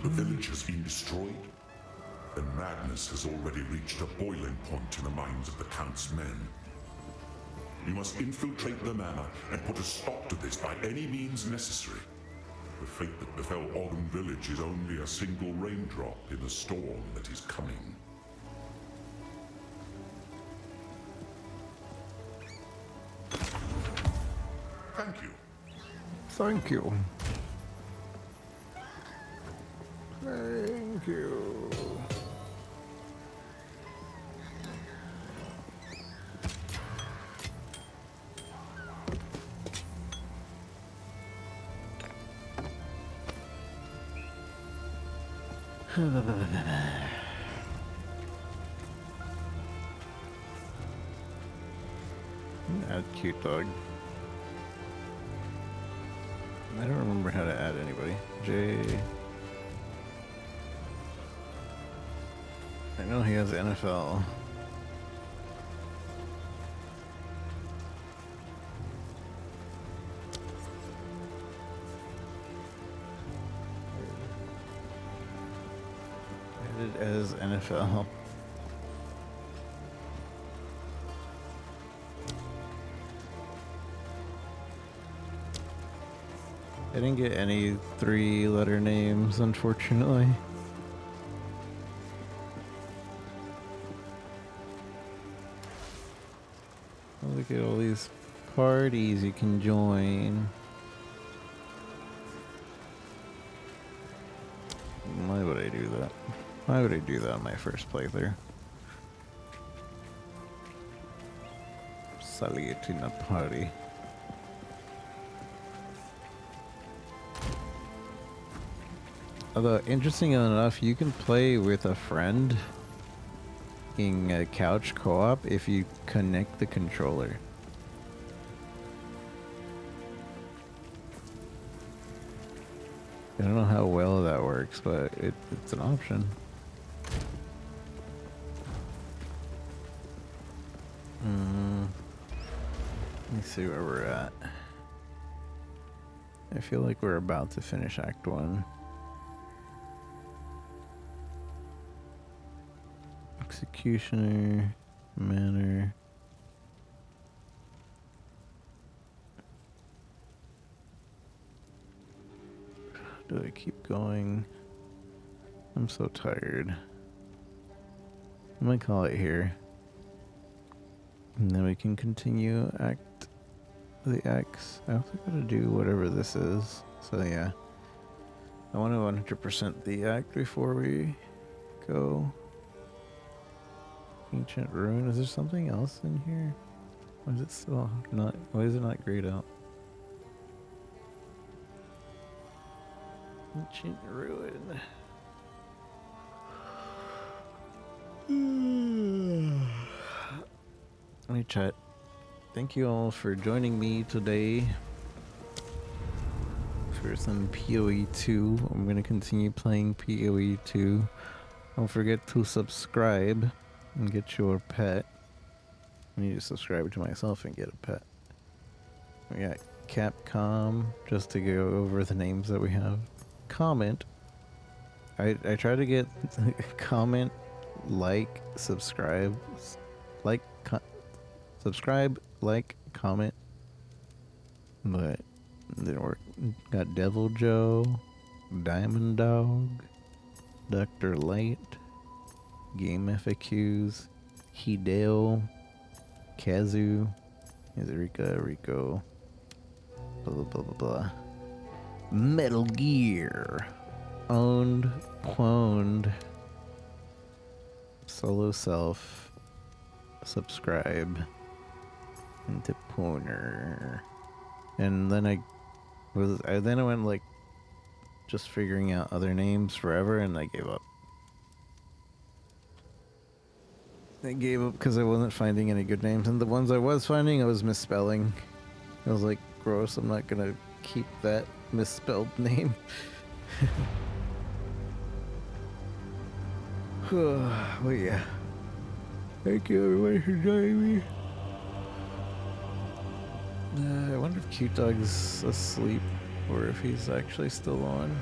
The village has been destroyed, then madness has already reached a boiling point in the minds of the Count's men. You must infiltrate the manor and put a stop to this by any means necessary. The fate that befell Ogden Village is only a single raindrop in the storm that is coming. Thank you. Thank you. Thank you. Add cute dog. I don't remember how to add anybody. J. I know he has NFL. Added as NFL. I didn't get any 3-letter names, unfortunately. Look at all these parties you can join. Why would I do that? Why would I do that on my first playthrough? Salute in a party. Although, interestingly enough, you can play with a friend in a couch co-op if you connect the controller. I don't know how well that works, but it's an option. Let me see where we're at. I feel like we're about to finish Act 1. Executioner, manor. Do I keep going? I'm so tired. I'm gonna call it here. And then we can continue the X. I also gotta do whatever this is. So yeah. I want to 100% the act before we go. Ancient ruin. Is there something else in here? Why is it still not? Why is it not grayed out? Ancient ruin. Let me chat. Thank you all for joining me today for some PoE 2. I'm going to continue playing PoE 2. Don't forget to subscribe and get your pet. I need to subscribe to myself and get a pet. We got Capcom, just to go over the names that we have. Comment. I try to get comment, like, subscribe, like, subscribe, like, comment, but it didn't work. Got Devil Joe, Diamond Dog, Dr. Light, Game FAQs, Hideo, Kazu, Izurika, Rico, blah blah blah blah blah. Metal Gear, Owned, Pwned, Solo Self, subscribe, into Poner. And then I went like just figuring out other names forever, and I gave up. I gave up because I wasn't finding any good names, and the ones I was finding I was misspelling. I was like, gross, I'm not gonna keep that misspelled name. Well, yeah. Thank you everybody for joining me. I wonder if Cute Dog's asleep or if he's actually still on.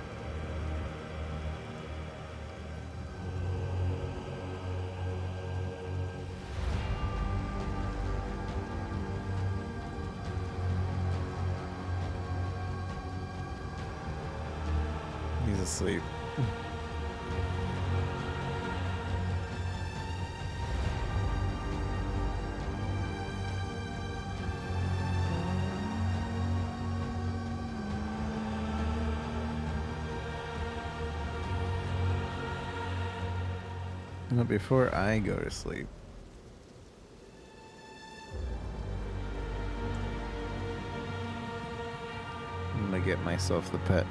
He's asleep. No, before I go to sleep. I'm gonna get myself the pet.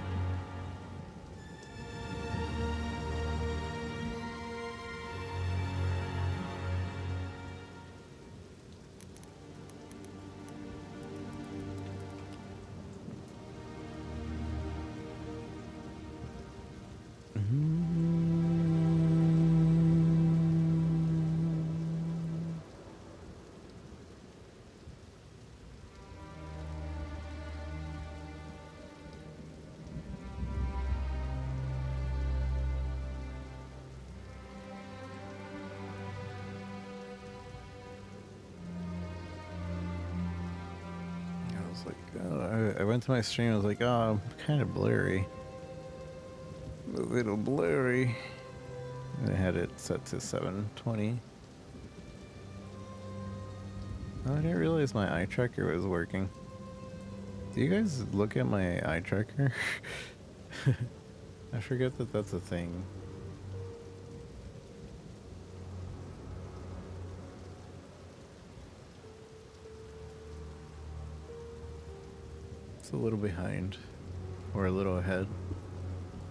I went to my stream, I was like, oh, I'm kind of blurry. A little blurry. And I had it set to 720. Oh, I didn't realize my eye tracker was working. Do you guys look at my eye tracker? I forget that that's a thing. It's a little behind, or a little ahead.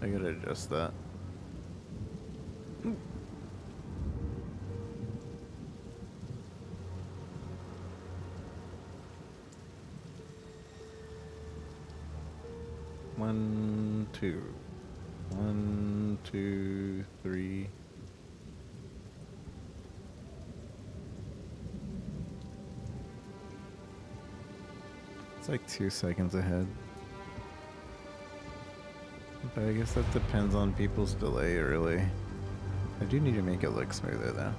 I gotta adjust that. One, two. 1, 2, 3. It's like 2 seconds ahead. But I guess that depends on people's delay, really. I do need to make it look smoother, though.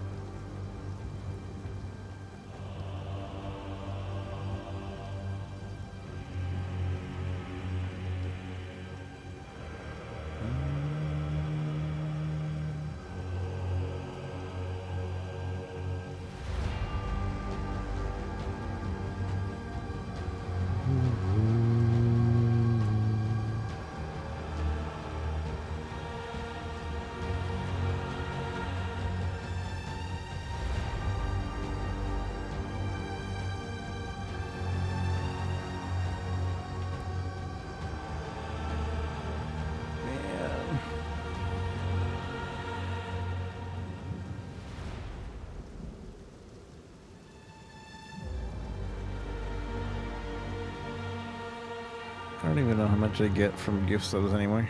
don't even know how much I get from gift subs anymore.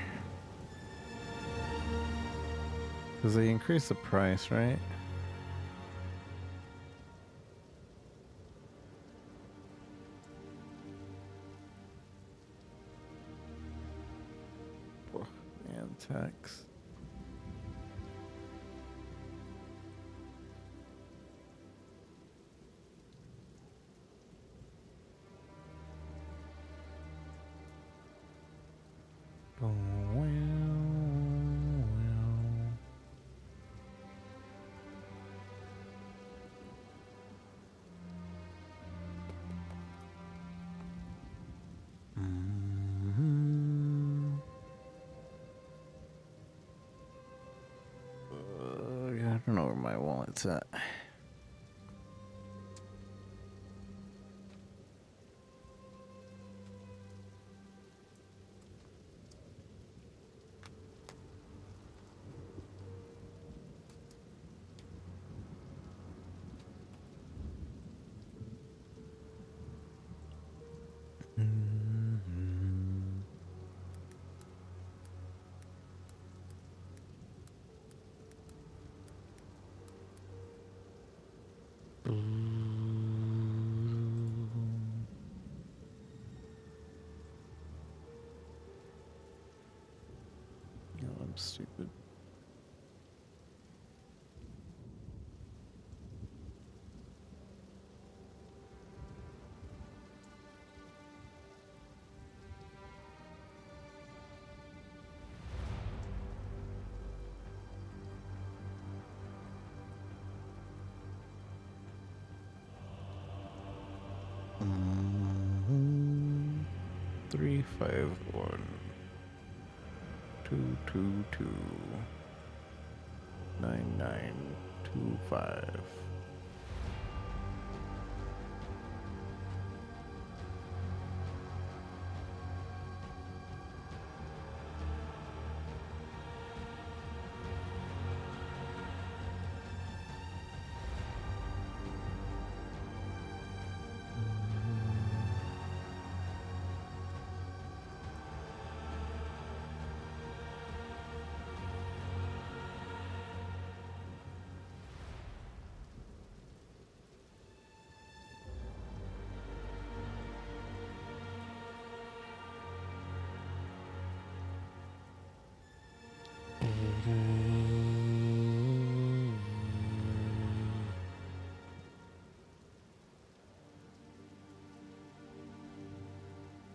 Because they increase the price, right? And tax. Oh, well. Yeah, I don't know where my wallet's at. No, I'm stupid. Mm-hmm. 351 222 9925.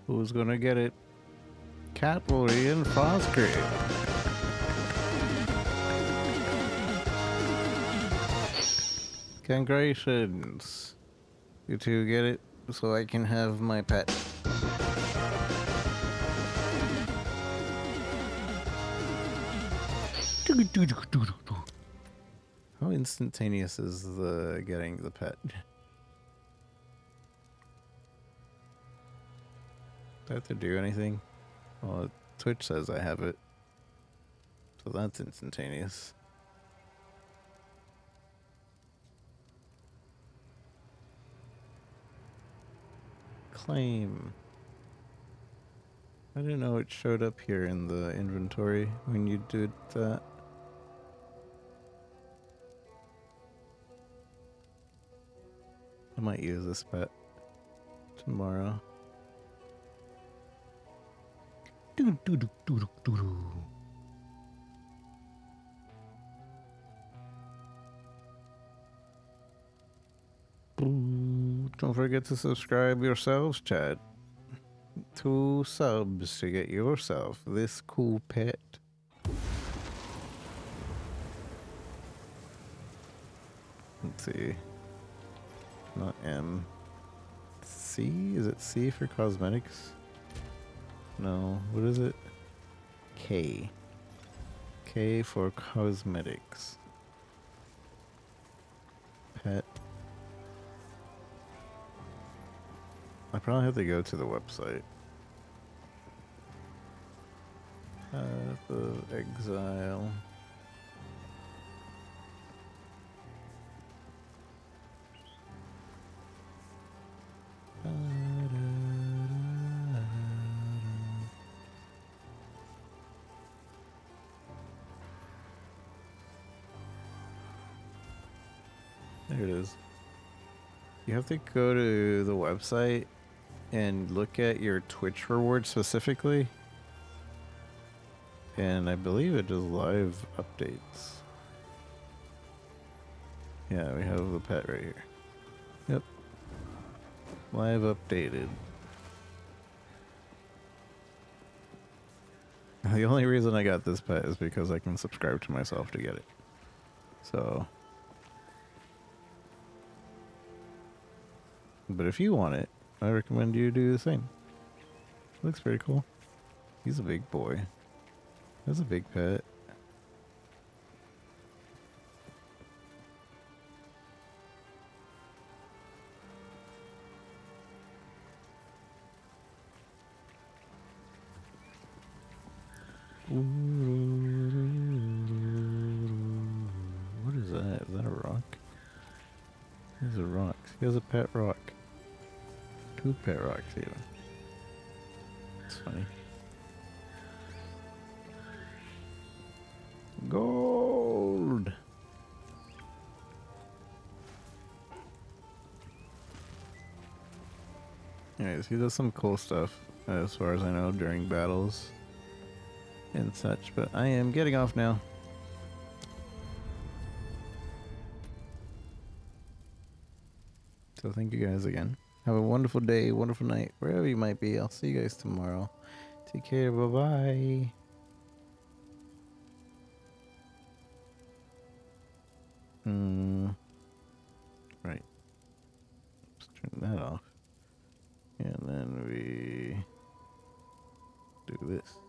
Who's gonna get it? Cavalry and Frostgrave. Congratulations. You two get it so I can have my pet. How instantaneous is the getting the pet? Do I have to do anything? Well, Twitch says I have it. So that's instantaneous. Claim. I didn't know it showed up here in the inventory when you did that. I might use this pet tomorrow. Don't forget to subscribe yourselves, chat. 2 subs to get yourself this cool pet. Let's see. Not M. C? Is it C for cosmetics? No. What is it? K. K for cosmetics. Pet. I probably have to go to the website. The Exile. There it is. You have to go to the website and look at your Twitch rewards specifically. And I believe it does live updates. Yeah, we have the pet right here. Yep. Live updated. The only reason I got this pet is because I can subscribe to myself to get it. So. But if you want it, I recommend you do the same. Looks pretty cool. He's a big boy. That's a big pet. What is that? Is that a rock? These are rocks. He has a pet rock. 2 pet rocks even. It's funny. Gold! Anyways, he does some cool stuff, as far as I know, during battles and such, but I am getting off now. So thank you guys again. Have a wonderful day, wonderful night, wherever you might be. I'll see you guys tomorrow. Take care, bye-bye. Right. Let's turn that off. And then we do this.